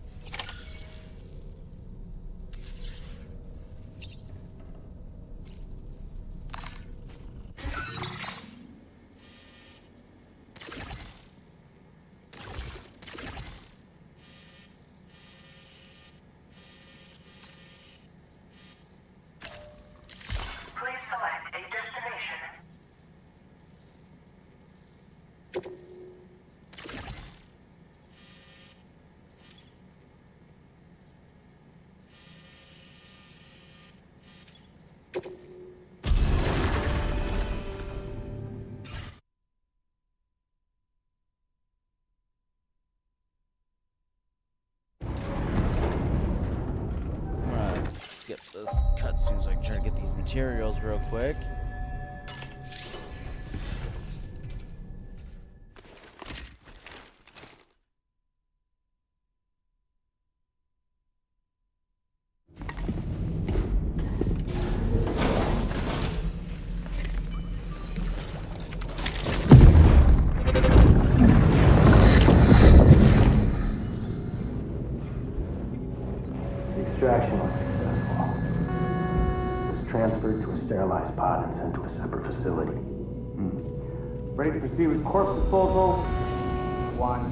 Skip this cutscene so I can try to get these materials real quick.
The extraction was successful. It was transferred to a sterilized pod and sent to a separate facility. Ready to proceed with corpse disposal? One.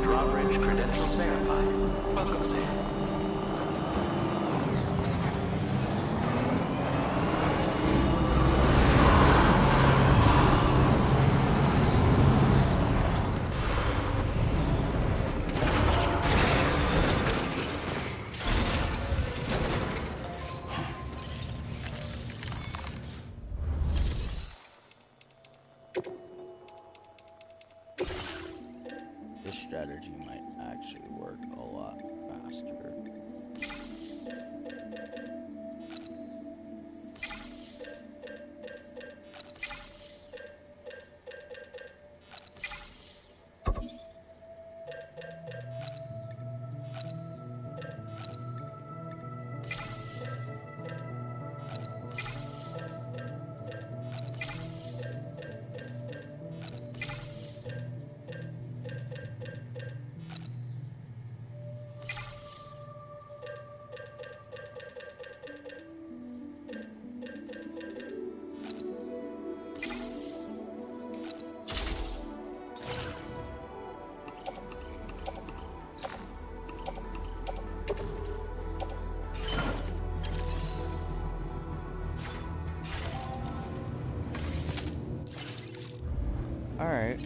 Drawbridge credentials verified. Welcome, Sam.
This strategy might actually work a lot faster. Alright.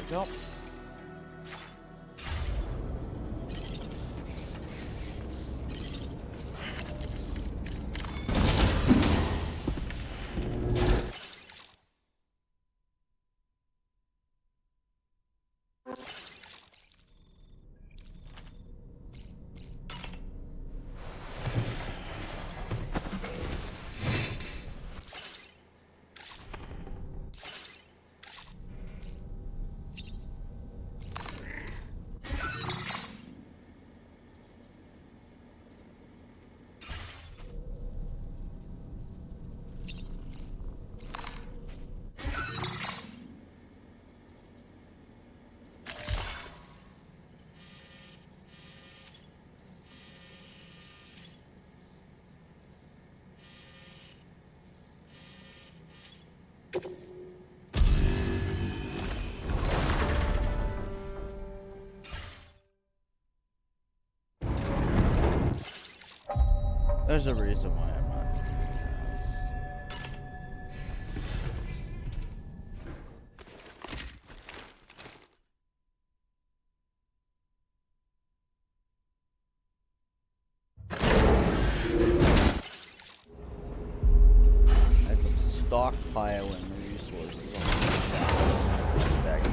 Go. There's a reason why I'm not doing this. As I'm stockpiling resources on back.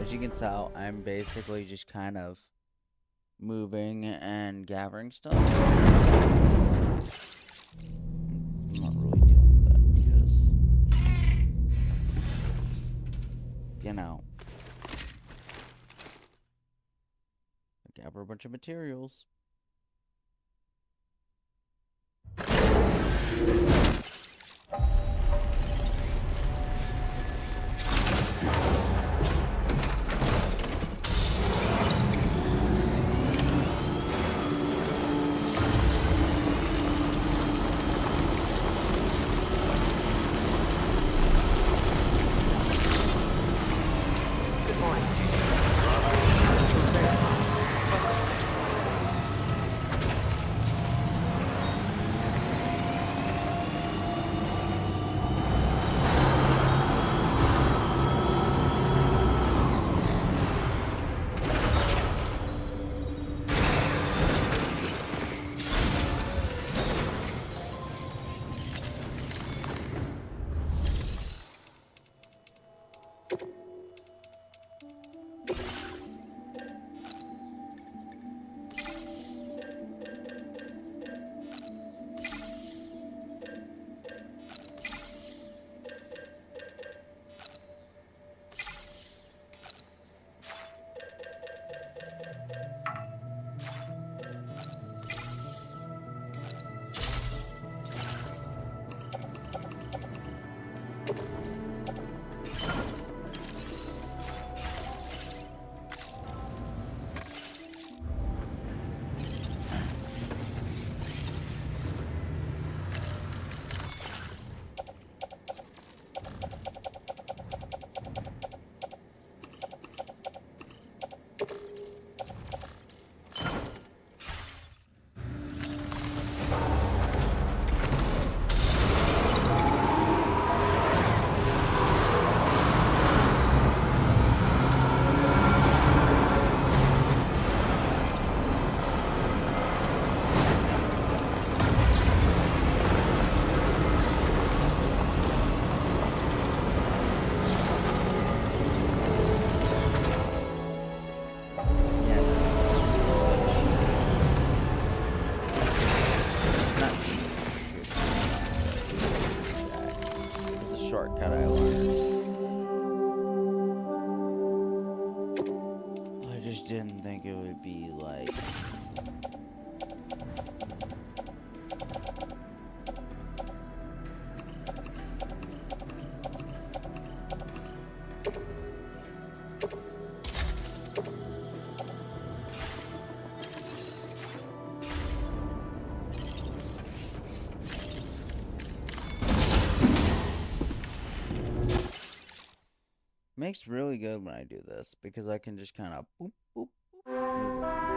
As you can tell, I'm basically just kind of moving and gathering stuff. I'm not really dealing with that because, you know, I gather a bunch of materials. shortcut I learned. I just didn't think it would be like... Makes really good when I do this because I can just kind of boop, boop, boop, move.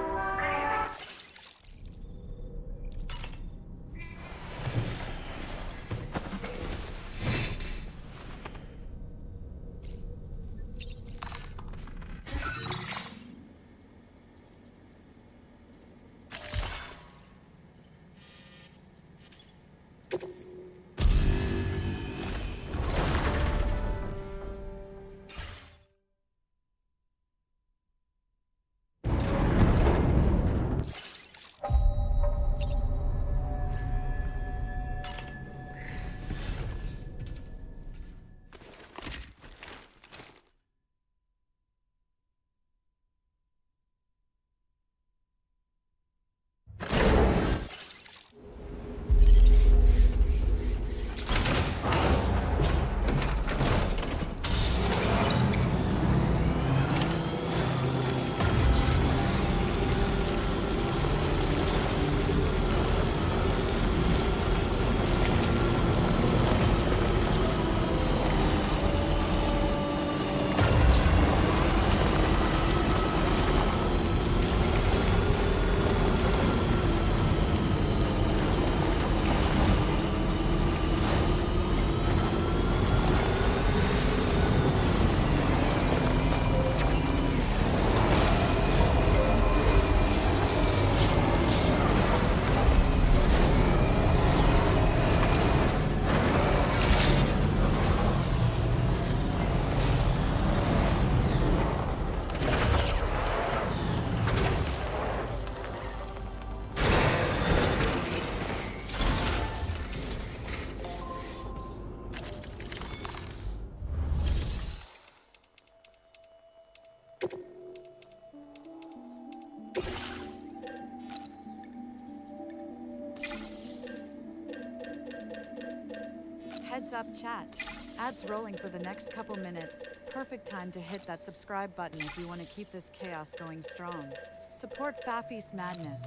Heads up chat. Ads rolling for the next couple minutes. Perfect time to hit that subscribe button if you want to keep this chaos going strong. Support Fafnir's madness.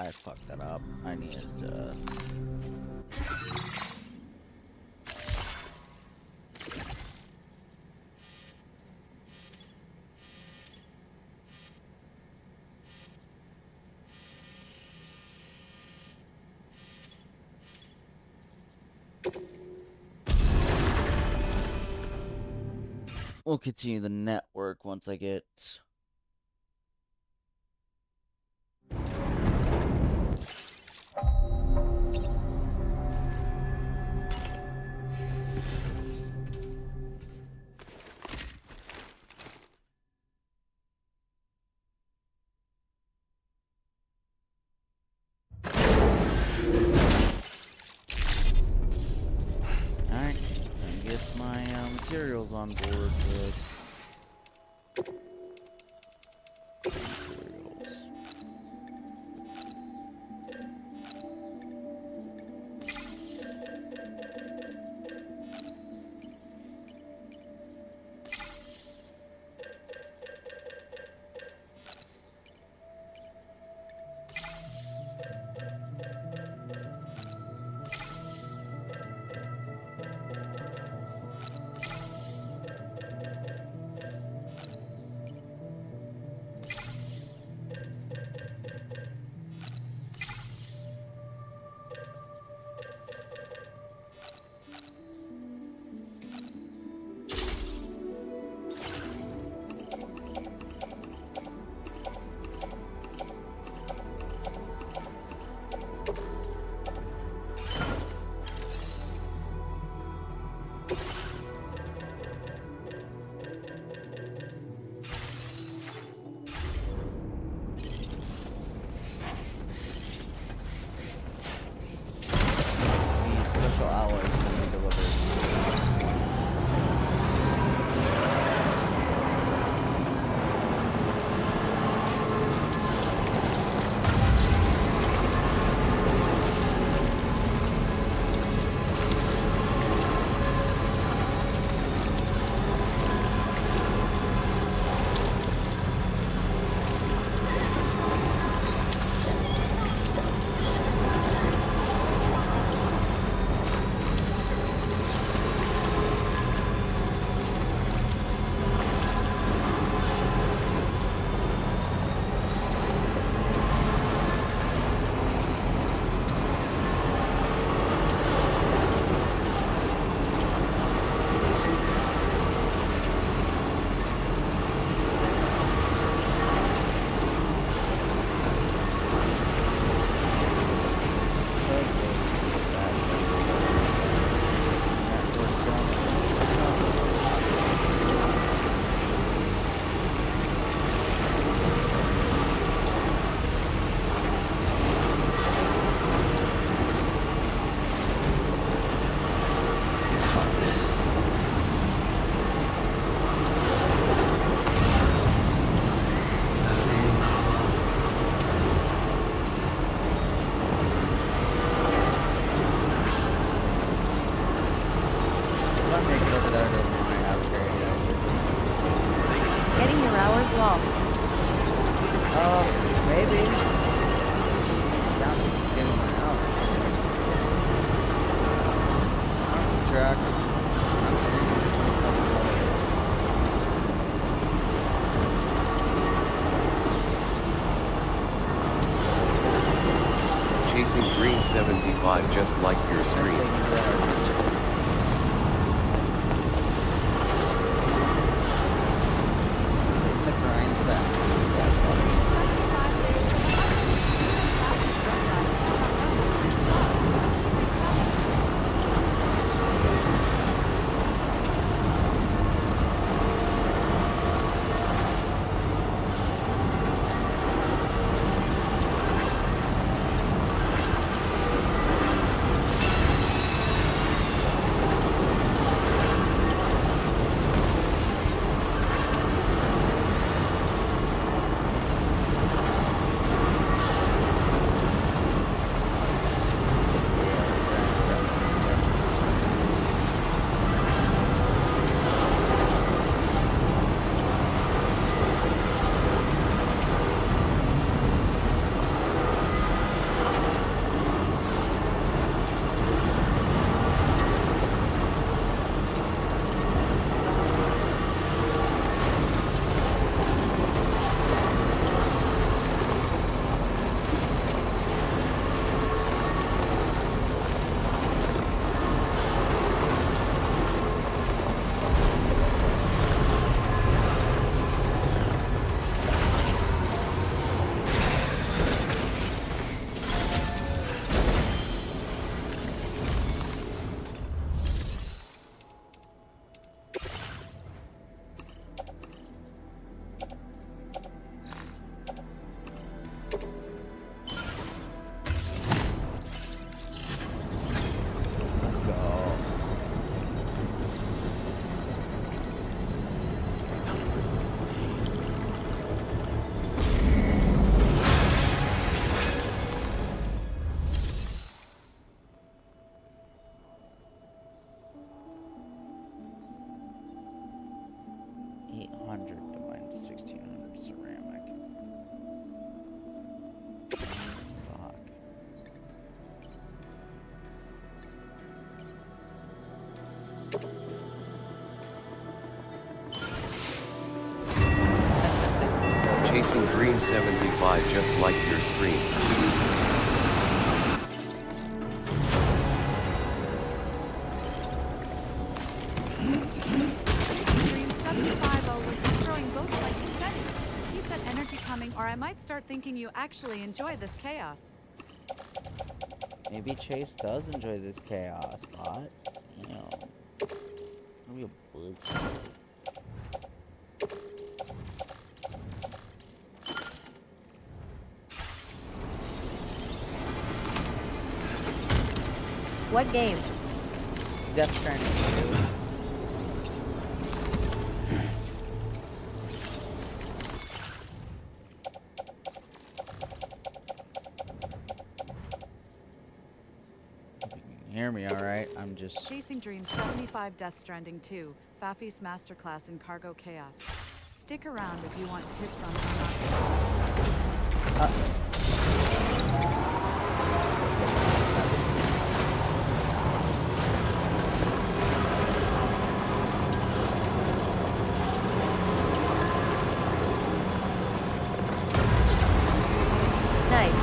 I fucked that up. I needed to... We'll continue the network once I get... Alright, and get my materials on board with materials.
long.
Maybe. Down to getting my hours. Track. I'm streaming to 25
Chasing Green 75 just like your screen. Chasing Dream 75 just like your screen.
Dream 750 was destroying both like confetti. Keep that energy coming, or I might start thinking you actually enjoy this chaos.
Maybe Chase does enjoy this chaos, but, you know, maybe a buzz.
What game?
Death Stranding 2. Hear me, alright? I'm just...
Chasing Dreams 75 Death Stranding 2, Fafnir's Masterclass in Cargo Chaos. Stick around if you want tips on how not to...
Nice.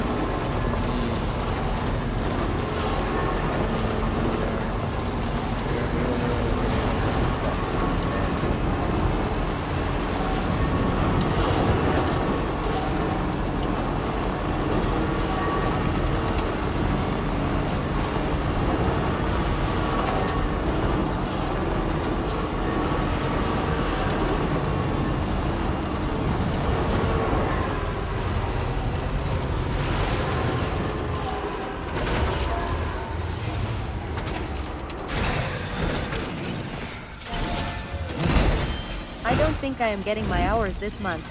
I don't think I am getting my hours this month.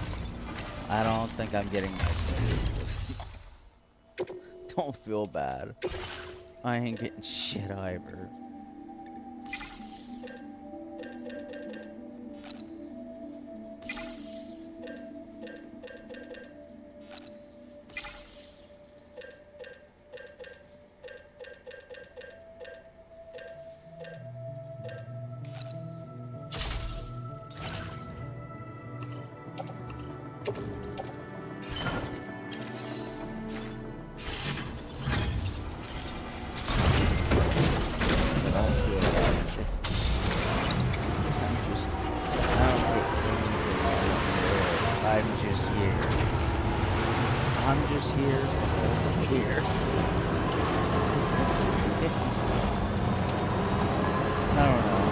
I don't think I'm getting my... Don't feel bad. I ain't getting shit either. I'm just here, so here. I don't know.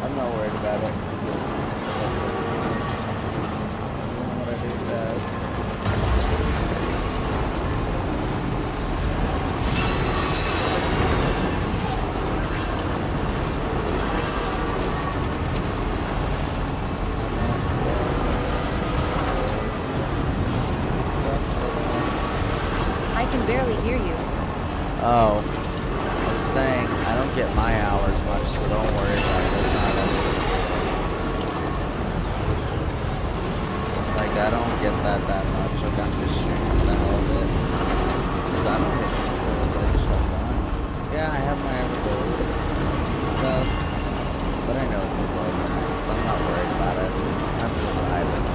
I'm not worried about it. What I do best.
I can barely hear you.
Oh, I was saying I don't get my hours much, so don't worry about it. Like I don't get that much. Like I'm just shooting the hell of it, because I don't hit people. I just have fun. Yeah, I have my everyday stuff, but I know it's a slow grind, so I'm not worried about it. I'm just vibing.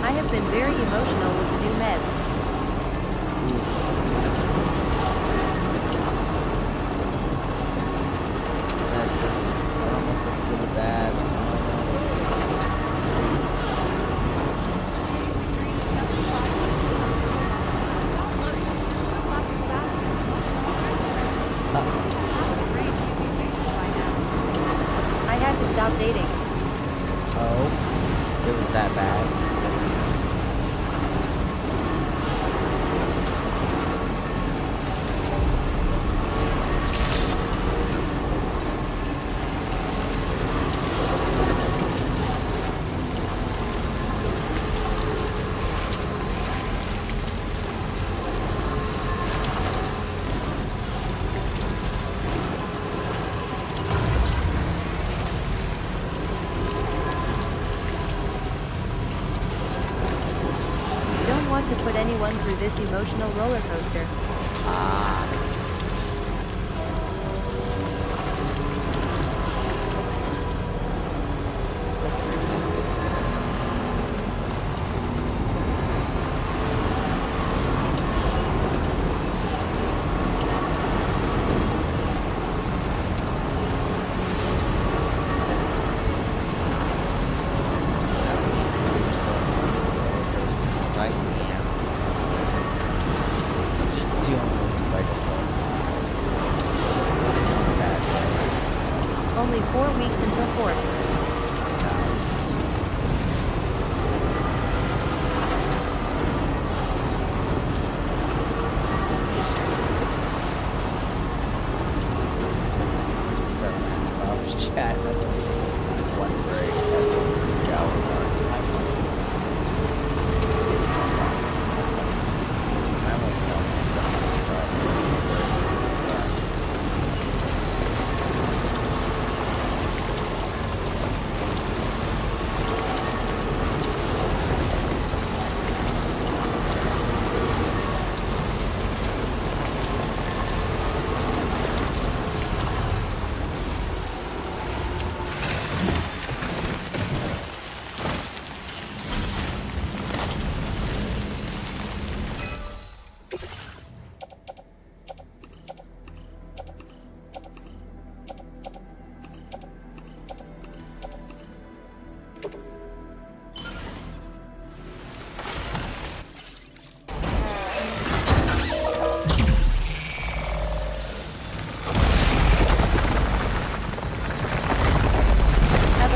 I have been very emotional with the new meds.
I don't know if that's good or bad.
I had to stop dating.
Oh, it was that bad.
to put anyone through this emotional roller coaster. Only 4 weeks until 4th.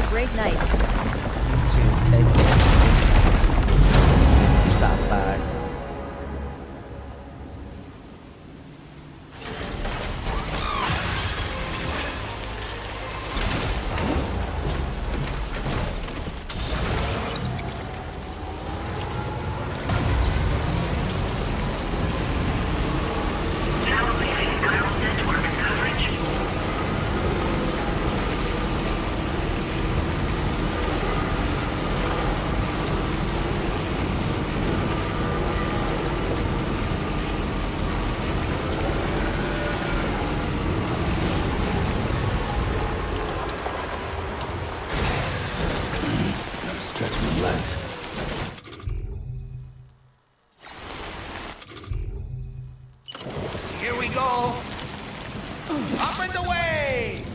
Great night.
Take care. Stop by.
Here we go. Up and away.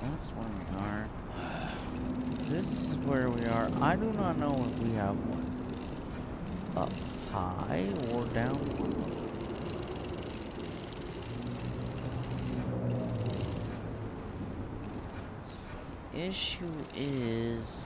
That's where we are. This is where we are. I do not know if we have one up high or down low. Issue is...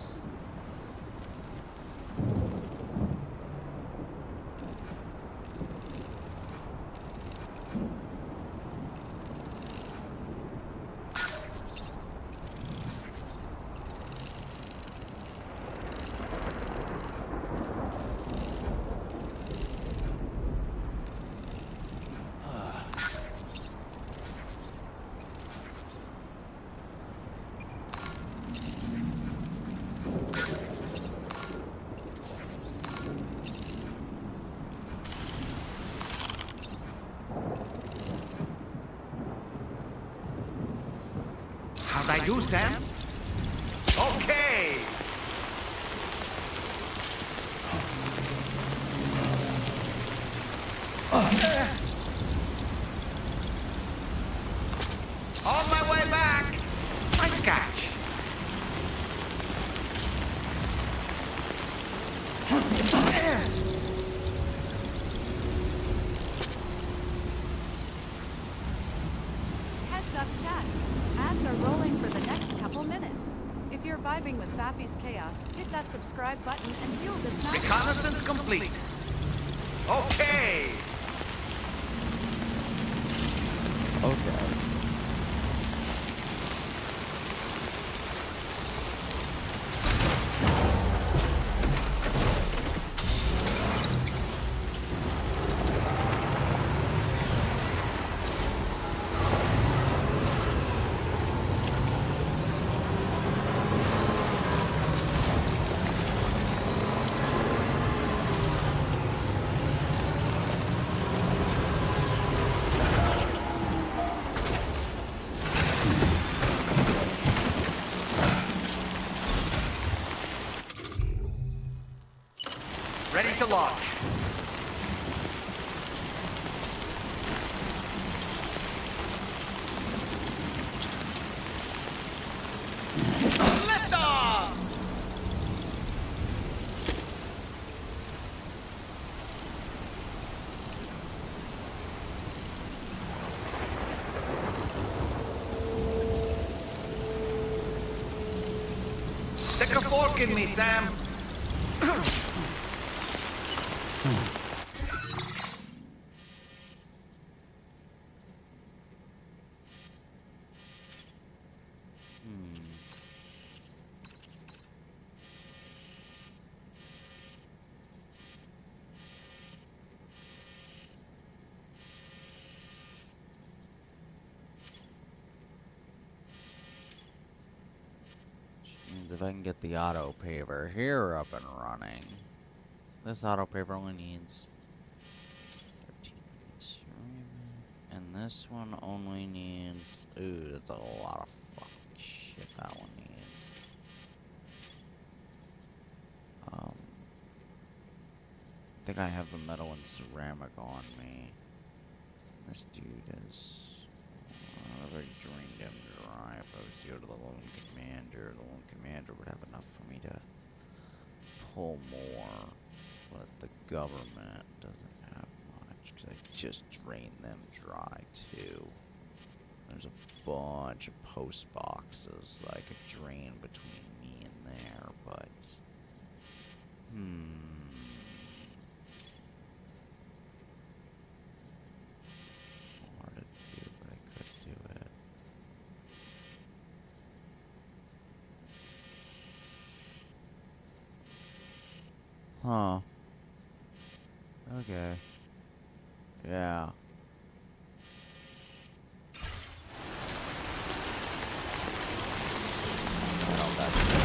How'd I do, Sam? Okay. On my way back. Nice catch.
Heads up, chat. Ads are rolling for the next couple minutes. If you're vibing with Faffy's chaos, hit that subscribe button and fuel this mountain.
Reconnaissance complete. Okay.
Okay.
Ready to launch. Lift off! Stick a fork in me, Sam.
If I can get the auto paver here up and running. This auto paver only needs 13 ceramic, and this one only needs, ooh, that's a lot of fucking shit that one needs. I think I have the metal and ceramic on me. This dude is, I've already drained him dry. If I was to go to the lone commander would have enough for me to pull more, but the government doesn't have much because I just drained them dry too. There's a bunch of post boxes I could drain between me and there, but hard to do, but I could do it. Huh. Okay. Yeah. Oh, that's it.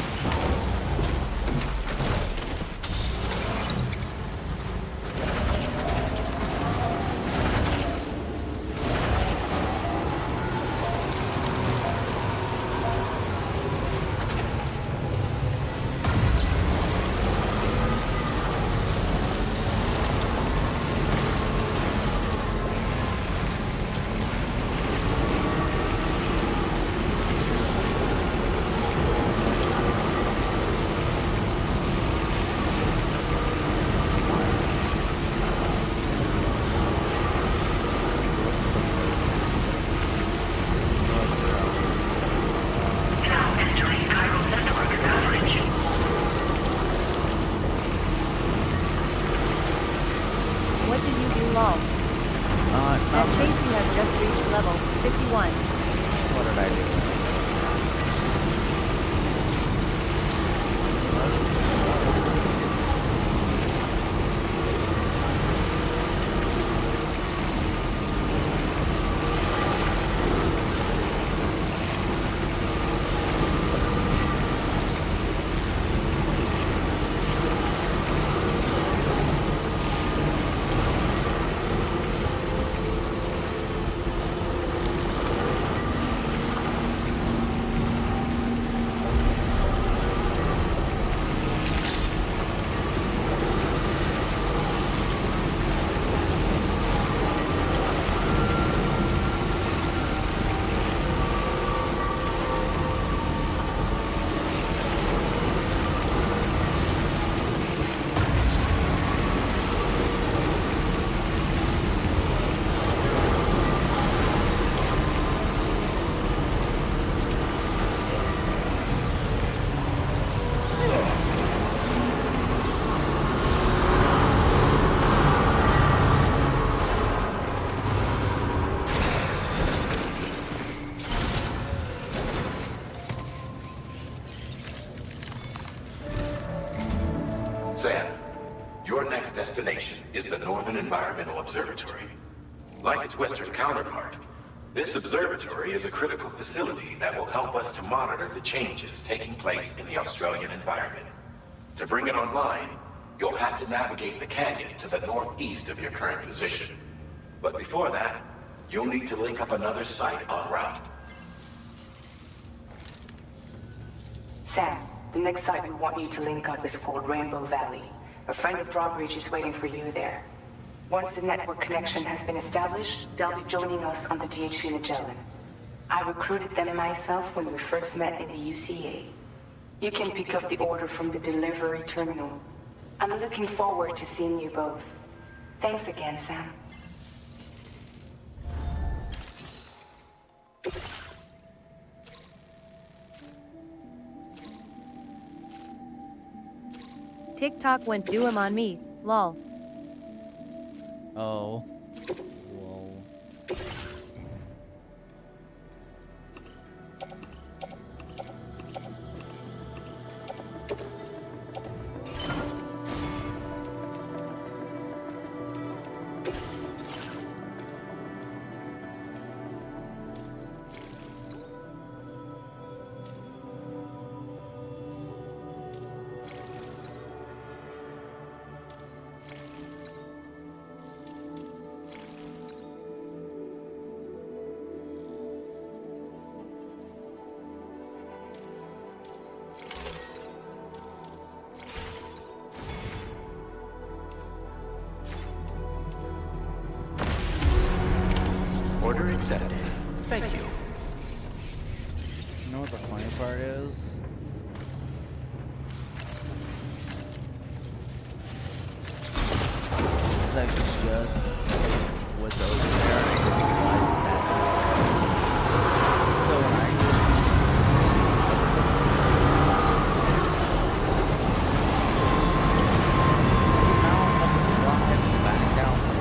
Sam, your next destination is the Northern Environmental Observatory. Like its Western counterpart, this observatory is a critical facility that will help us to monitor the changes taking place in the Australian environment. To bring it online, you'll have to navigate the canyon to the northeast of your current position. But before that, you'll need to link up another site en route.
Sam, the next site we want you to link up is called Rainbow Valley. A friend of Drawbridge is waiting for you there. Once the network connection has been established, they'll be joining us on the DHV Magellan. I recruited them myself when we first met in the UCA. You can pick up the order from the delivery terminal. I'm looking forward to seeing you both. Thanks again, Sam.
TikTok went do him on me, lol.
Oh. Whoa.
Order accepted. Thank you.
You know what the funny part is? It's like just what's over there and I didn't realize that's so when I now I'm going to drive back down there.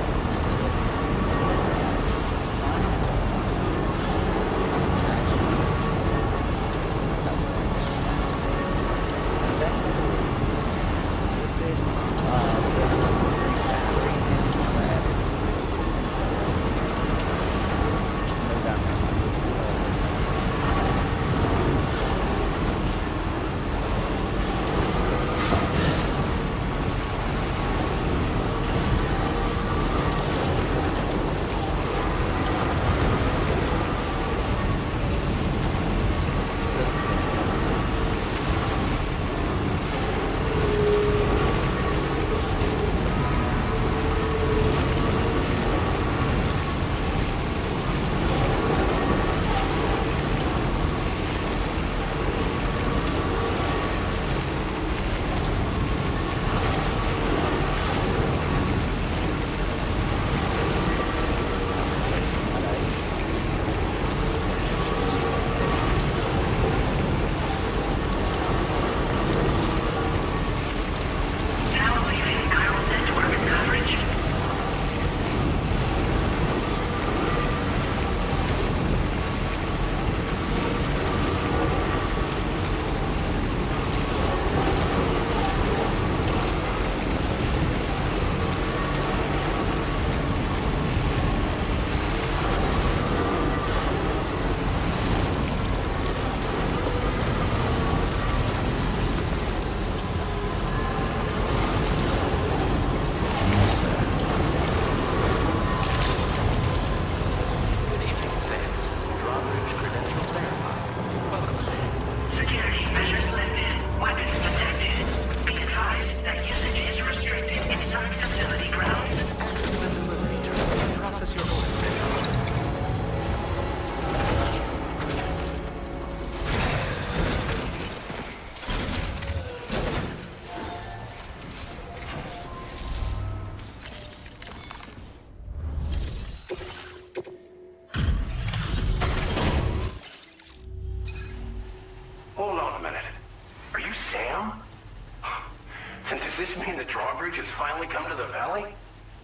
Does this mean the drawbridge has finally come to the valley?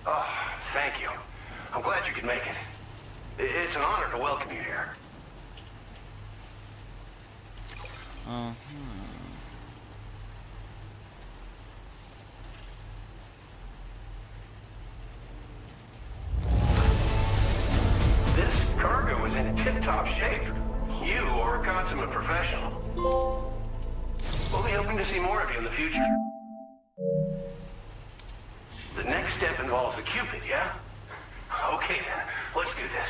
Oh, thank you. I'm glad you could make it. It's an honor to welcome you here. tip-top shape. You are a consummate professional. We'll be hoping to see more of you in the future. The next step involves a Cupid, yeah? Okay then, let's do this.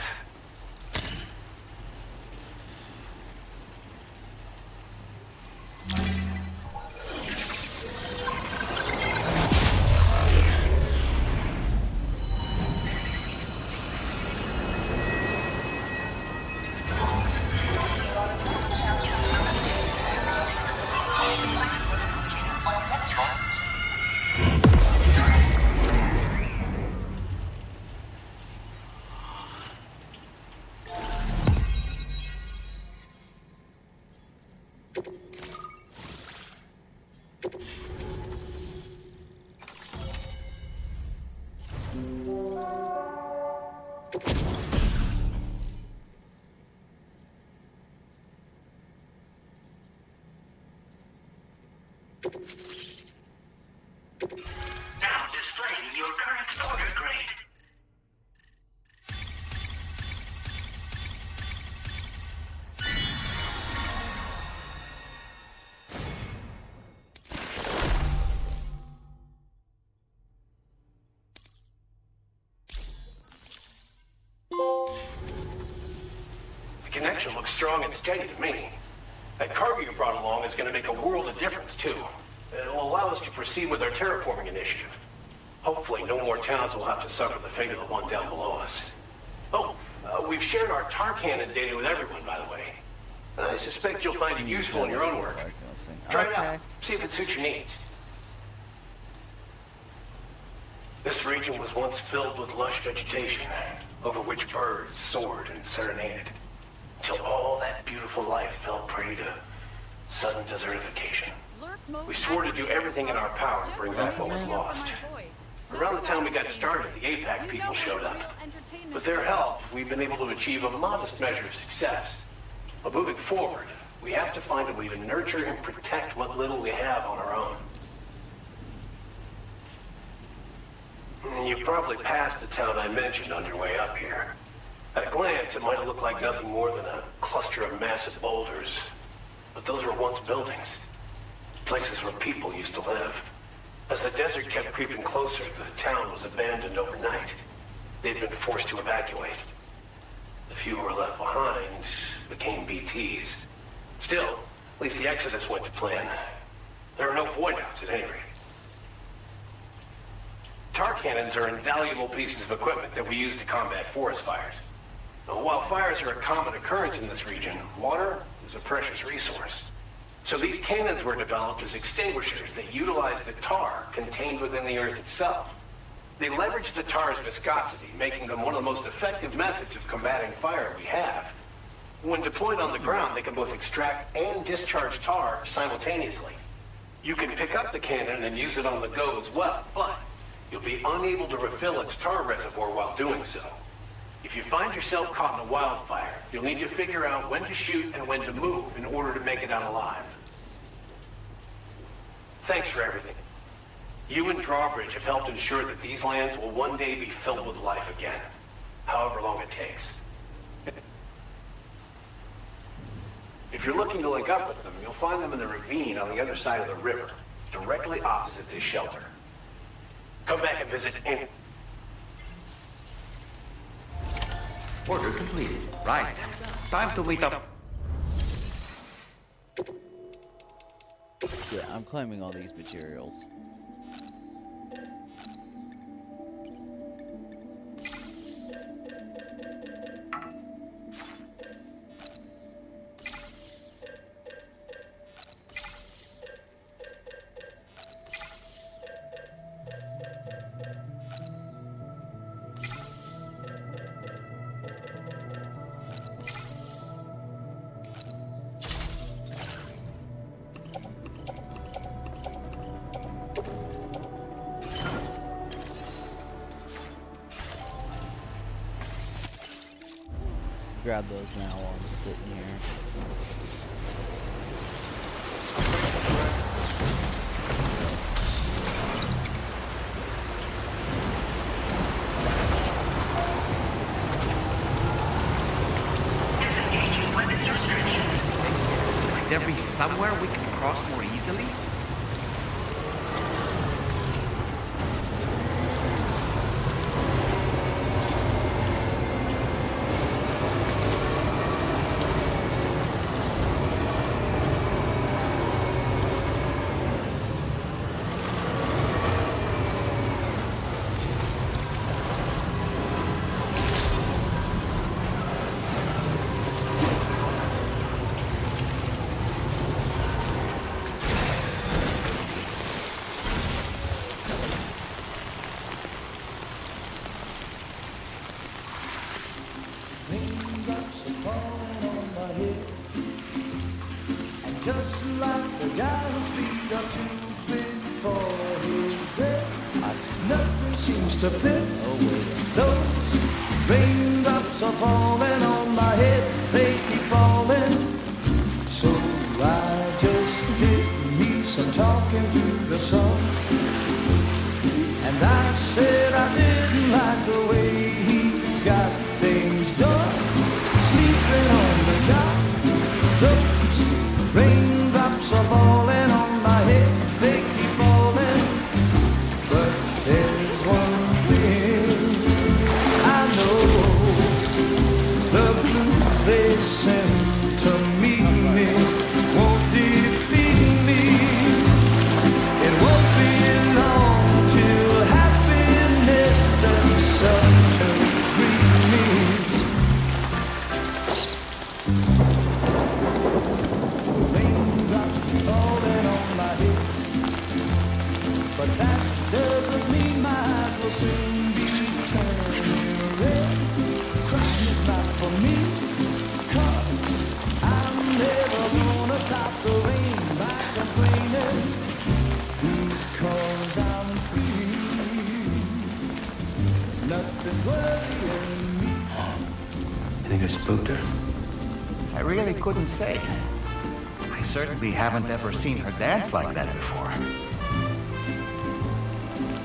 Now displaying your current order grade.
The connection looks strong and steady to me. That cargo you brought along is going to make a world of difference, too. It will allow us to proceed with our terraforming initiative. Hopefully, no more towns will have to suffer the fate of the one down below us. Oh, we've shared our tar cannon data with everyone, by the way. I suspect you'll find it useful in your own work. Try it out. See if it suits your needs. This region was once filled with lush vegetation, over which birds soared and serenaded, until all that beautiful life fell prey to sudden desertification. We swore to do everything in our power to bring back what was lost. Around the time we got started, the APAC people showed up. With their help, we've been able to achieve a modest measure of success. But moving forward, we have to find a way to nurture and protect what little we have on our own. You probably passed the town I mentioned on your way up here. At a glance, it might have looked like nothing more than a cluster of massive boulders. But those were once buildings. Places where people used to live. As the desert kept creeping closer, the town was abandoned overnight. They'd been forced to evacuate. The few who were left behind became BTs. Still, at least the exodus went to plan. There are no void outs at any rate. Tar cannons are invaluable pieces of equipment that we use to combat forest fires. Now, while fires are a common occurrence in this region, water is a precious resource. So these cannons were developed as extinguishers that utilize the tar contained within the earth itself. They leverage the tar's viscosity, making them one of the most effective methods of combating fire we have. When deployed on the ground, they can both extract and discharge tar simultaneously. You can pick up the cannon and use it on the go as well, but you'll be unable to refill its tar reservoir while doing so. If you find yourself caught in a wildfire, you'll need to figure out when to shoot and when to move in order to make it out alive. Thanks for everything. You and Drawbridge have helped ensure that these lands will one day be filled with life again, however long it takes. If you're looking to link up with them, you'll find them in the ravine on the other side of the river, directly opposite this shelter. Come back and visit any...
Order completed. Right. Time to meet up.
Yeah, I'm claiming all these materials. Grab those now while I'm sitting here.
somewhere we can cross more easily?
Just like the guy whose feet are too big for his bed, nothing seems to fit. Those raindrops are falling on my head, they keep falling. So I just did me some talking to the sun, and I said I didn't like the way he got things done, sleeping on the job. Those raindrops are falling on my head, they keep falling. But there's one thing I know, the blues they send to me won't defeat me. It won't be long till happiness does something to greet me. But that doesn't mean my eyes will soon be turning red. Crying is not for me, 'cause I'm never gonna stop the rain by complaining, because I'm free. Nothing's worrying me.
You think I spooked her?
I really couldn't say. I certainly haven't ever seen her dance like that before.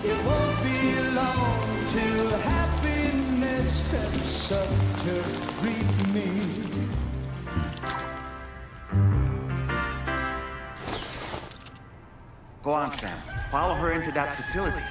It won't be long till happiness steps up to greet me.
Go on, Sam. Follow her into that facility.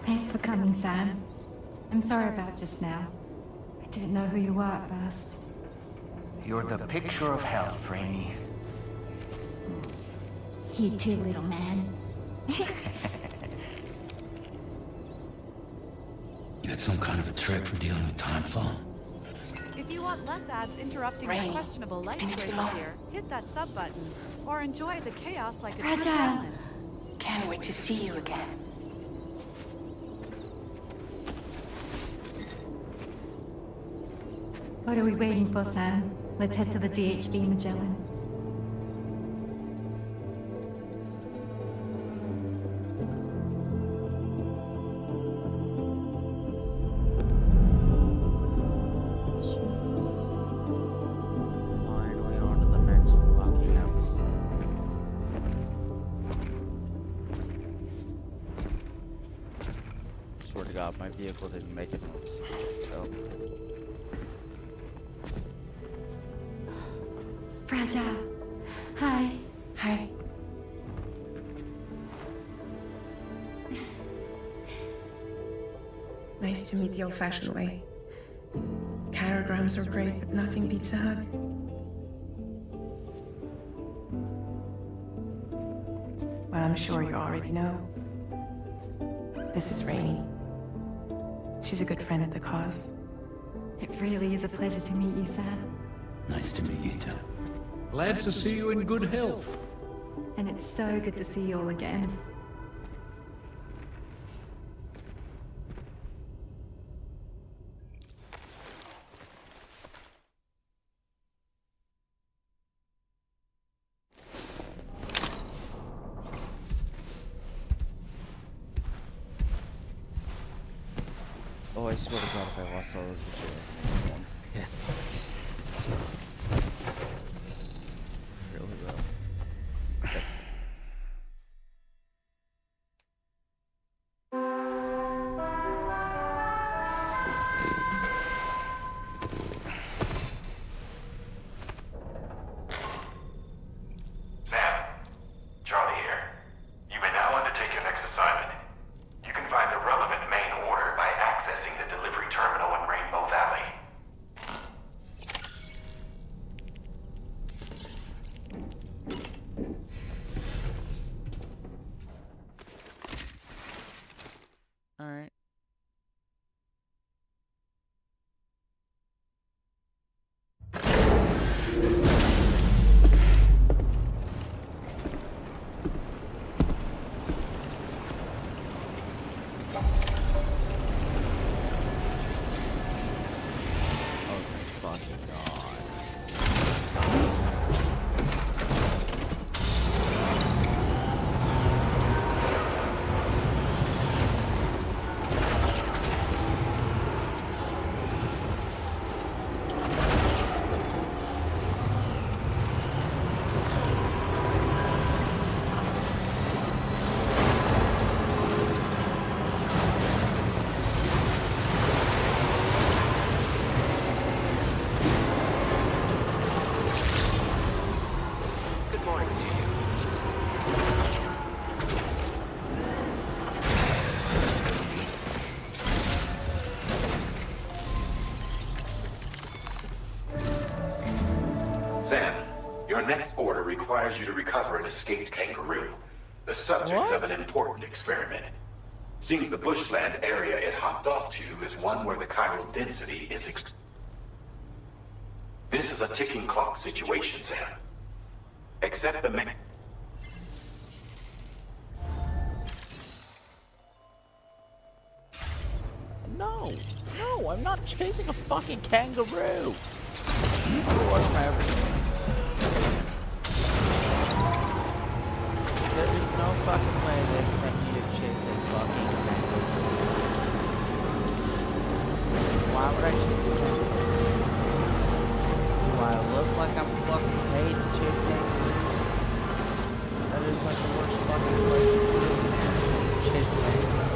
Thanks for coming, Sam. I'm sorry about just now. I didn't know who you were at first.
You're the picture of health, Rainey.
You too, little man.
You had some kind of a trick for dealing with timefall?
If you want less ads interrupting your questionable life choices here, hit that sub button. Or enjoy the chaos like a true gentleman.
Can't wait to see you again.
What are we waiting for, Sam? Let's head to the DHV Magellan.
swear to God, my vehicle didn't make it more serious, though.
Fragile. Hi.
Hi. Nice to meet the old-fashioned way. Chirograms are great, but nothing beats a hug. Well, I'm sure you already know. This is Rainey. She's a good friend of the cause.
It really is a pleasure to meet you, Sam.
Nice to meet you too.
Glad to see you in good health.
And it's so good to see you all again.
Oh, I swear to God, if I lost all those materials, I'm pissed. Really will. Pissed.
Sam, Charlie here. You may now undertake your next assignment. You can find the relevant main order by accessing the delivery terminal in Rainbow Valley.
Alright.
Good morning to you.
Sam, your next order requires you to recover an escaped kangaroo, the subject of an important experiment. Seems the bushland area it hopped off to is one where the chiral density is This is a ticking clock situation, Sam. Accept the
No! No, I'm not chasing a fucking kangaroo! What am I ever doing? There is no fucking way they expect me to chase a fucking kangaroo. Why would I chase a kangaroo? Do I look like I'm fucking paid to chase kangaroos? That is like the worst fucking place to do. Chase a kangaroo.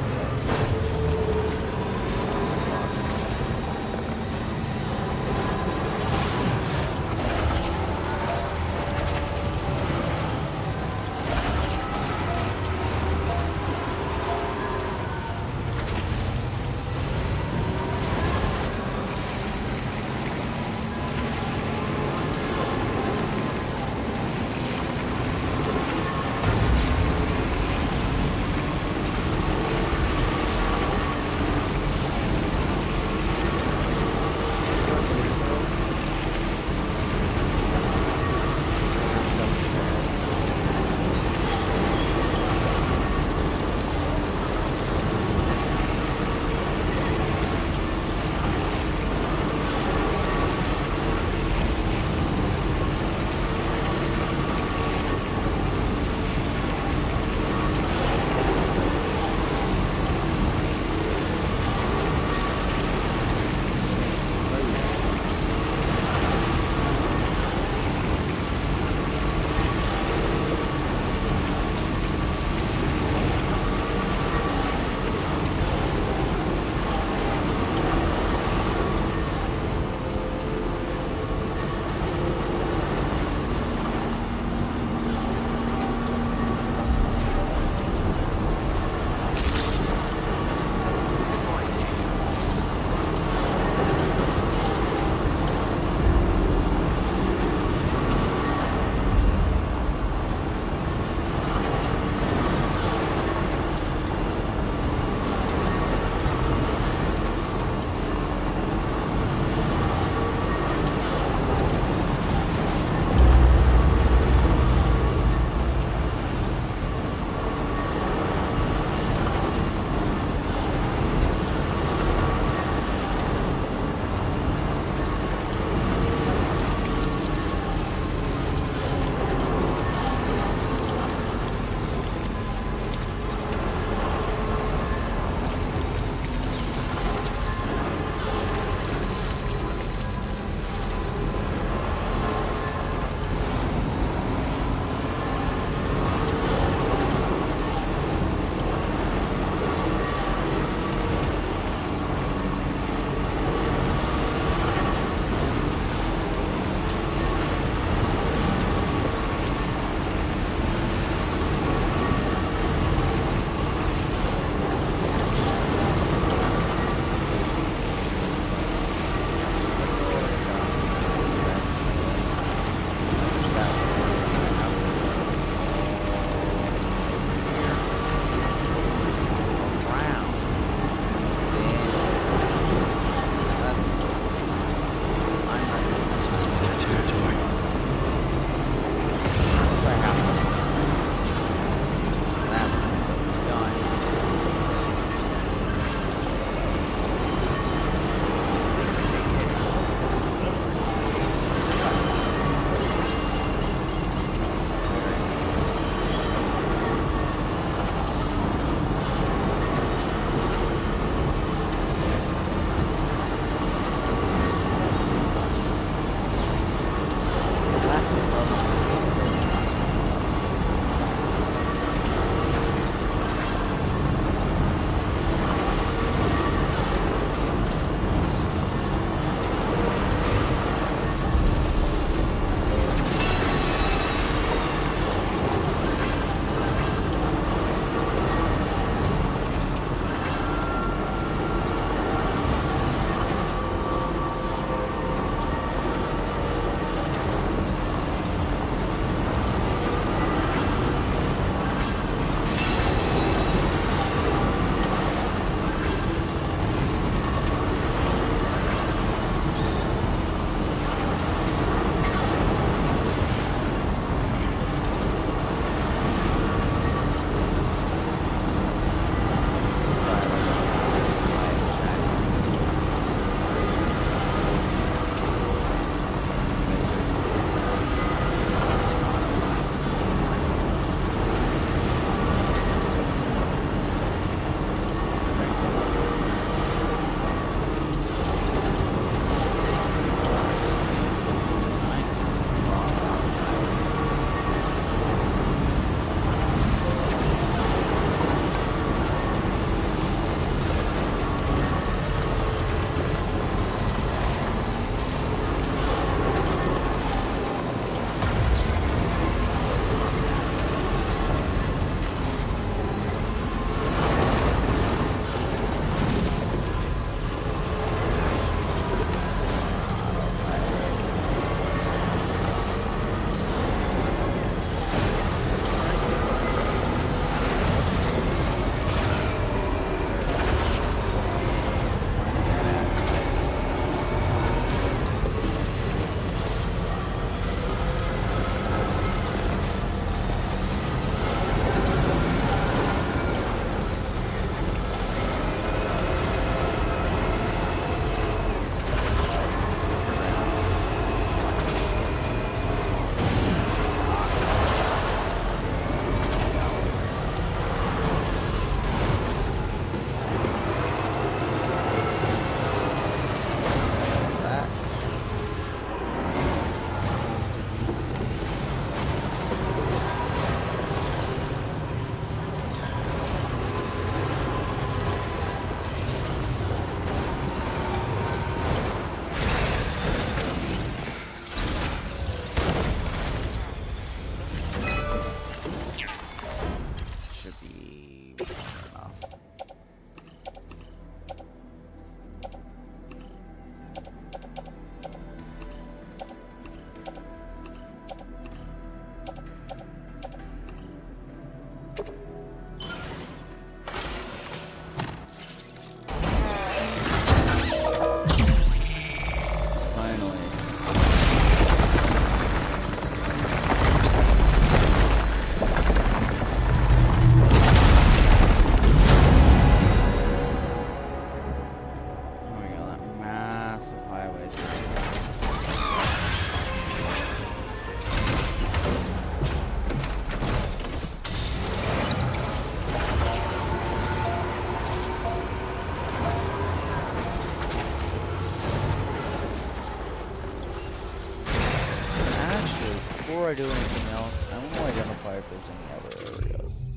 I do anything else, I want to identify if there's any other areas.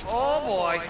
Oh boy!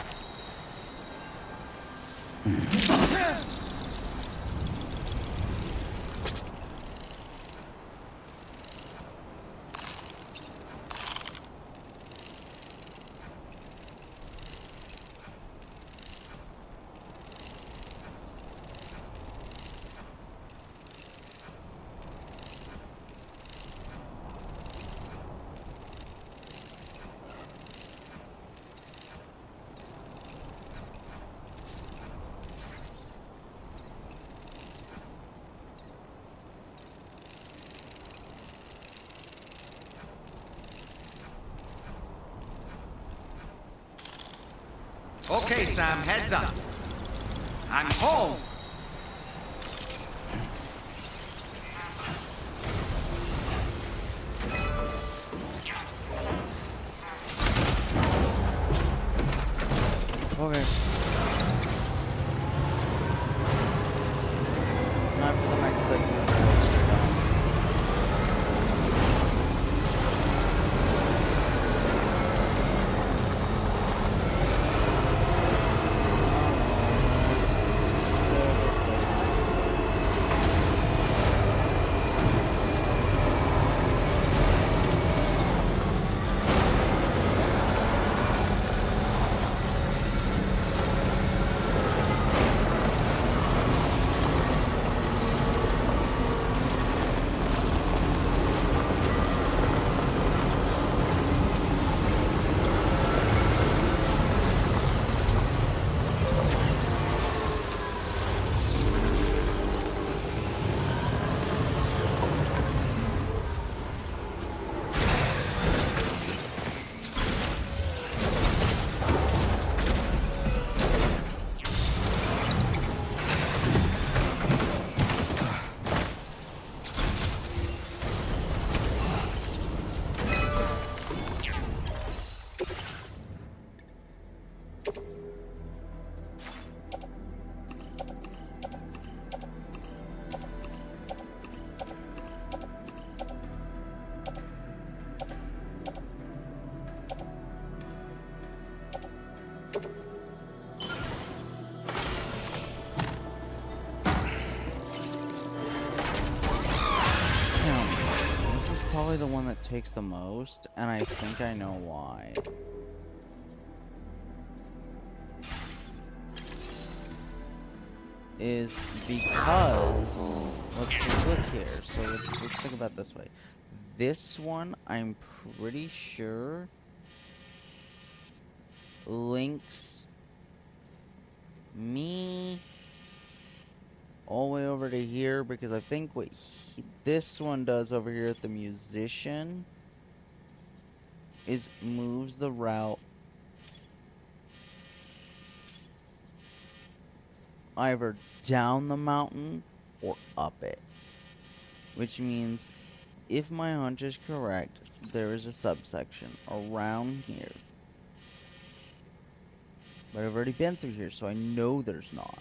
Okay, Sam, heads up. I'm home.
Okay. Not for the next segment. The one that takes the most, and I think I know why. Is because let's look here. So let's think about it this way. This one, I'm pretty sure links me all the way over to here, because I think what this one does over here at the musician is moves the route either down the mountain or up it, which means if my hunch is correct, there is a subsection around here, but I've already been through here, so I know there's not.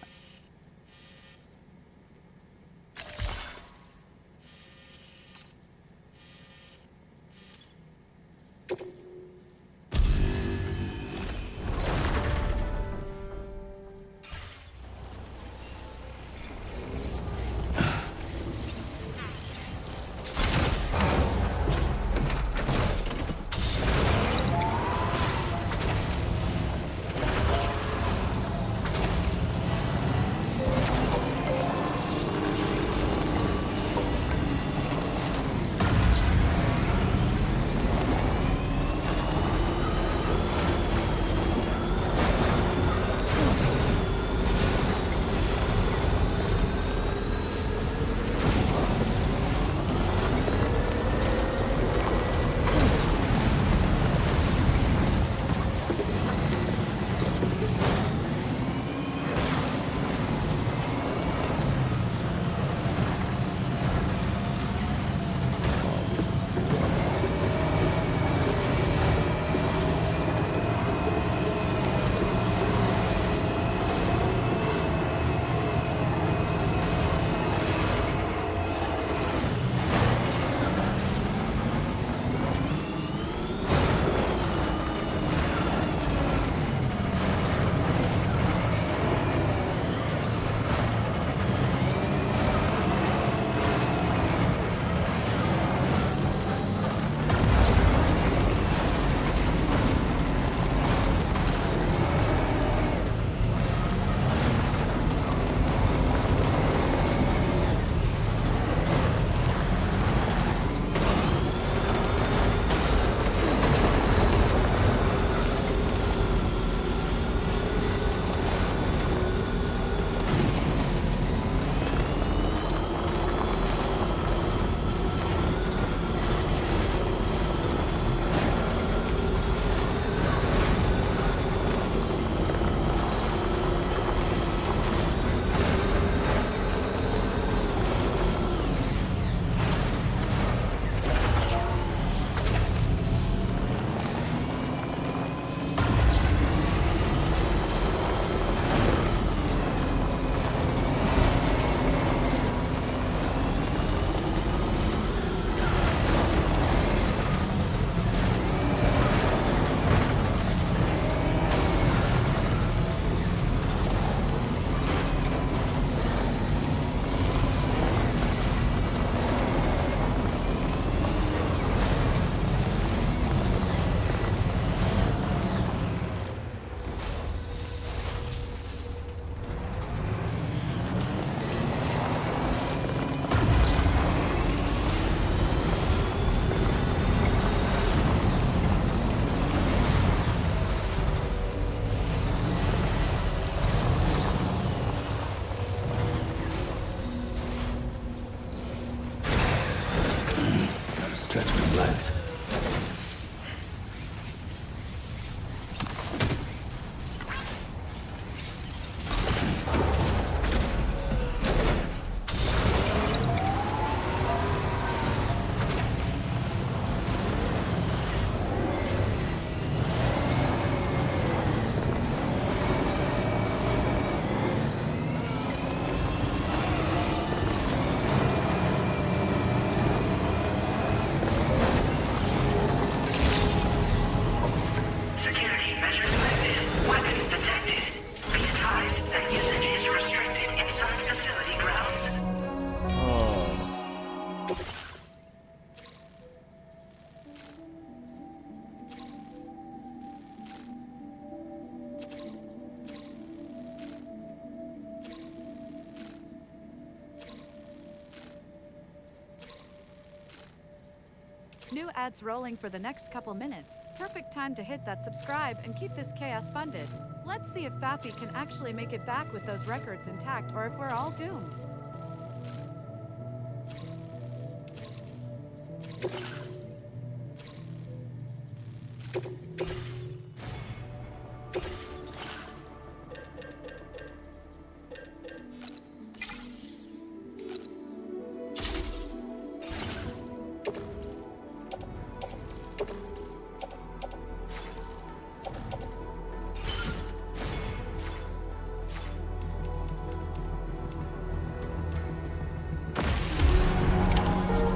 New ads rolling for the next couple minutes. Perfect time to hit that subscribe and keep this chaos funded. Let's see if Faffy can actually make it back with those records intact or if we're all doomed.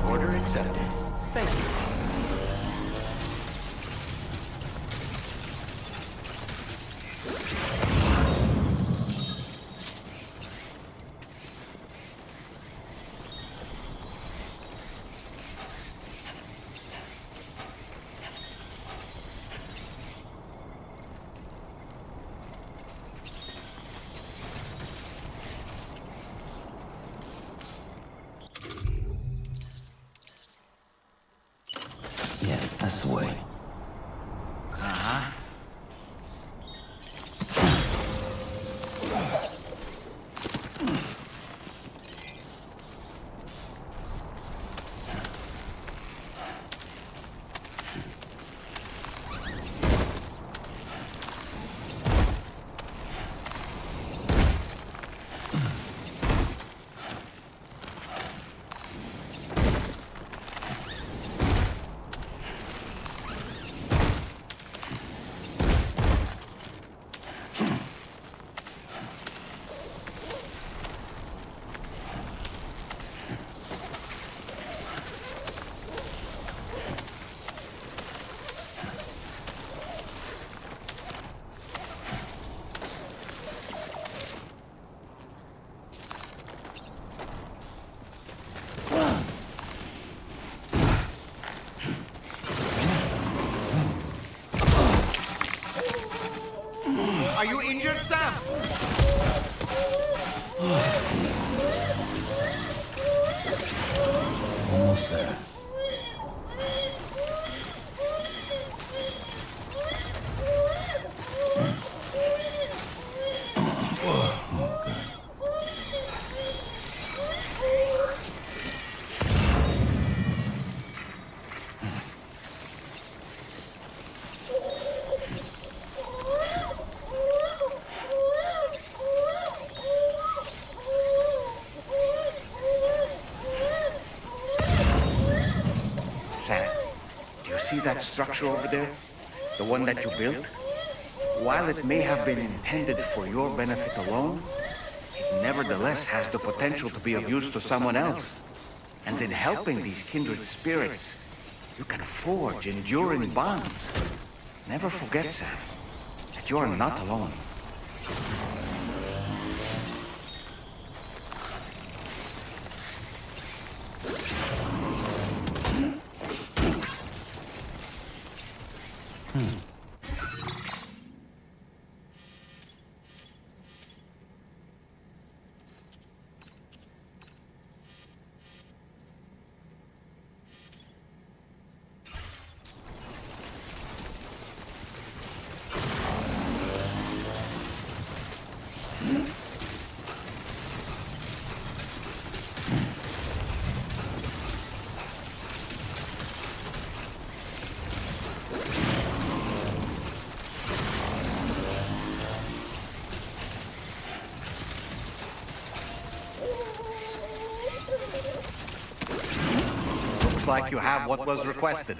Order accepted. Thank you.
Yeah, that's the way.
Uh-huh. Are you injured, Sam?
Almost there.
Sam, do you see that structure over there? The one that you built? While it may have been intended for your benefit alone, it nevertheless has the potential to be of use to someone else. And in helping these kindred spirits, you can forge enduring bonds. Never forget, Sam, that you are not alone. Looks like you have what was requested.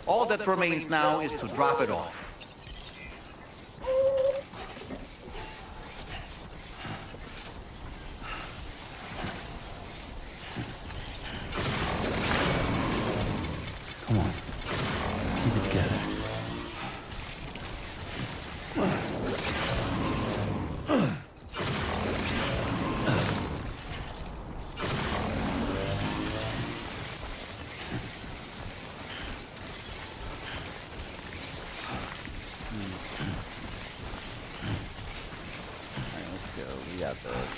All that remains now is to drop it off.
Come on. Keep it together.
Alright, let's go. We got this.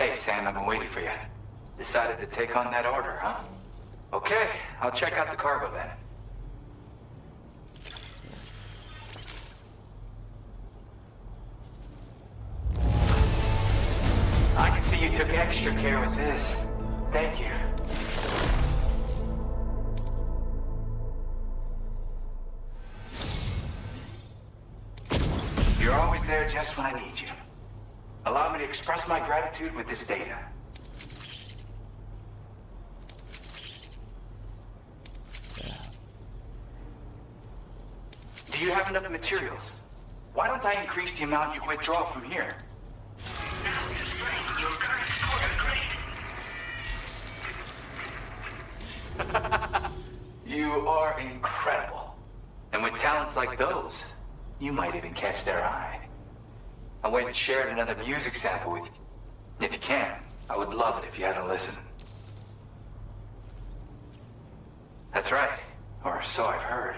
Hey, Sam, I've been waiting for you. Decided to take on that order, huh? Okay, I'll check out the cargo then. I can see you took extra care with this. Thank you. You're always there just when I need you. Allow me to express my gratitude with this data. Do you have enough materials? Why don't I increase the amount you withdraw from here? You are incredible. And with talents like those, you might even catch their eye. I went and shared another music sample with you. If you can, I would love it if you had a listen. That's right, or so I've heard.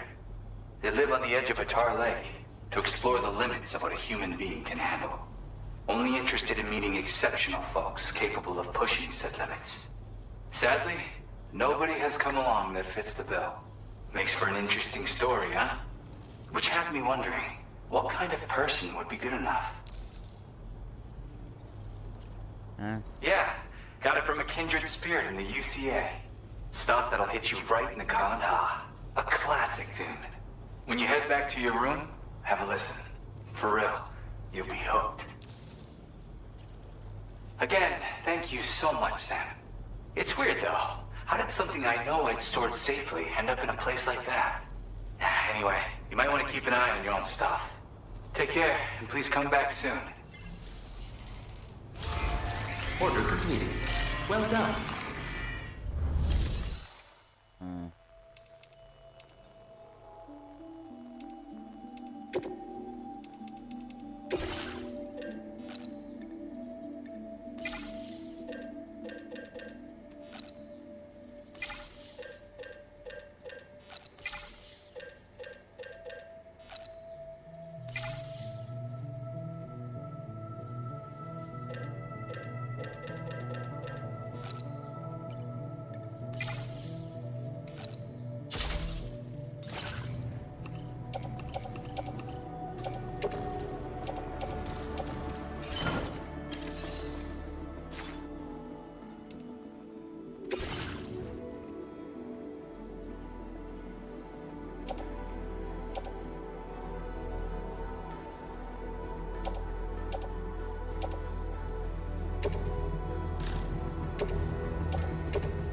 They live on the edge of a tar lake to explore the limits of what a human being can handle. Only interested in meeting exceptional folks capable of pushing said limits. Sadly, nobody has come along that fits the bill. Makes for an interesting story, huh? Which has me wondering, what kind of person would be good enough? Yeah, got it from a kindred spirit in the UCA. Stuff that'll hit you right in the common ha. A classic tune. When you head back to your room, have a listen. For real, you'll be hooked. Again, thank you so much, Sam. It's weird though. How did something I know I'd stored safely end up in a place like that? Anyway, you might want to keep an eye on your own stuff. Take care, and please come back soon.
Order completed. Well done.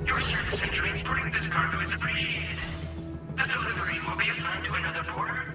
Your service in transporting this cargo is appreciated. The delivery will be assigned to another porter.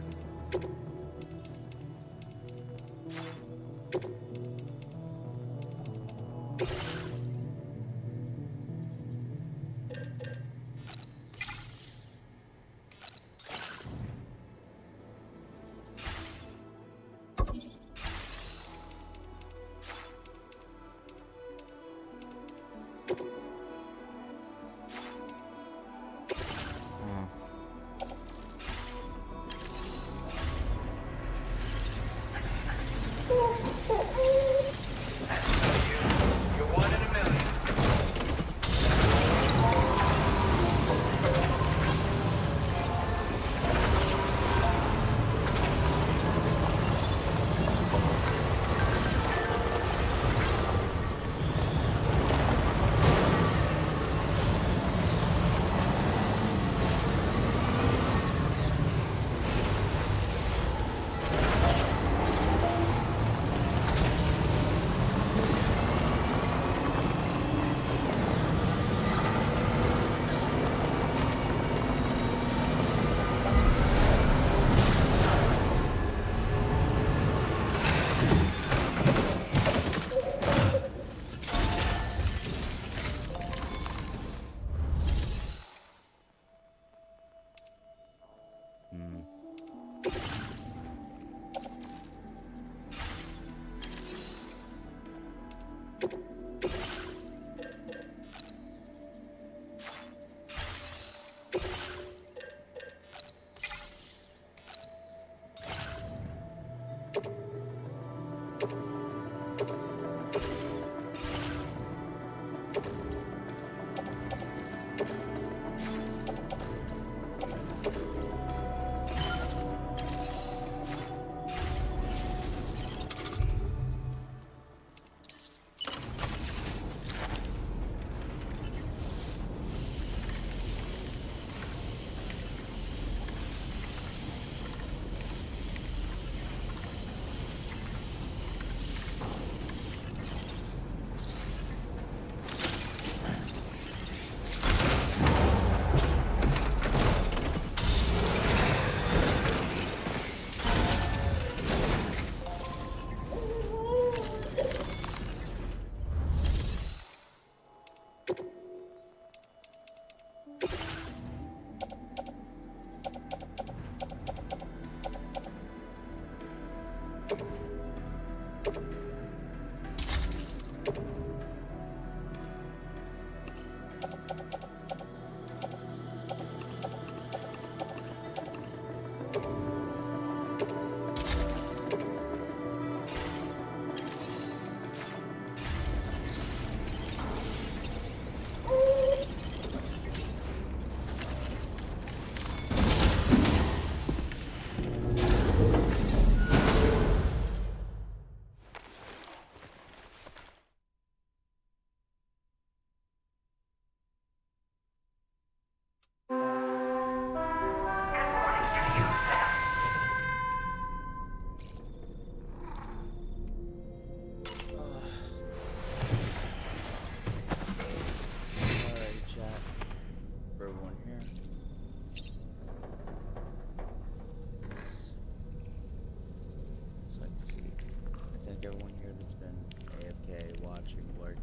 thank everyone here that's been AFK, watching, working,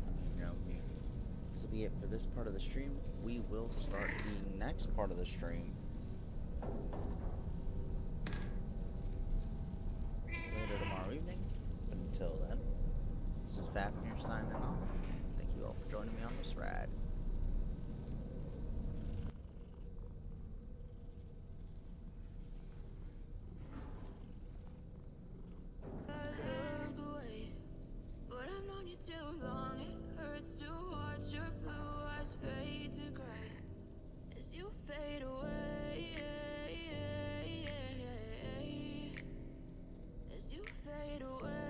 me. This will be it for this part of the stream. We will start the next part of the stream later tomorrow evening. But until then, this is Fafnir signing off. Thank you all for joining me on this ride.
Too long, it hurts to watch your blue eyes fade to gray as you fade away. As you fade away.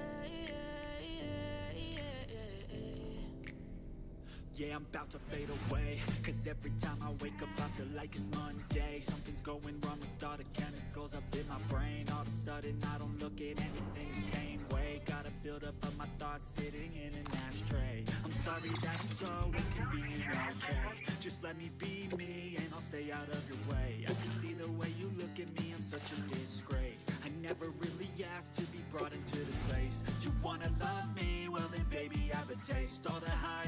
Yeah, I'm about to fade away, cause every time I wake up I feel like it's Monday. Something's going wrong with all the chemicals up in my brain. All of a sudden I don't look at anything the same way. Gotta build up of my thoughts sitting in an ashtray. I'm sorry that it's so inconvenient, okay? Just let me be me and I'll stay out of your way. I can see the way you look at me, I'm such a disgrace. I never really asked to be brought into this place. You wanna love me? Well then baby, I have a taste. All the high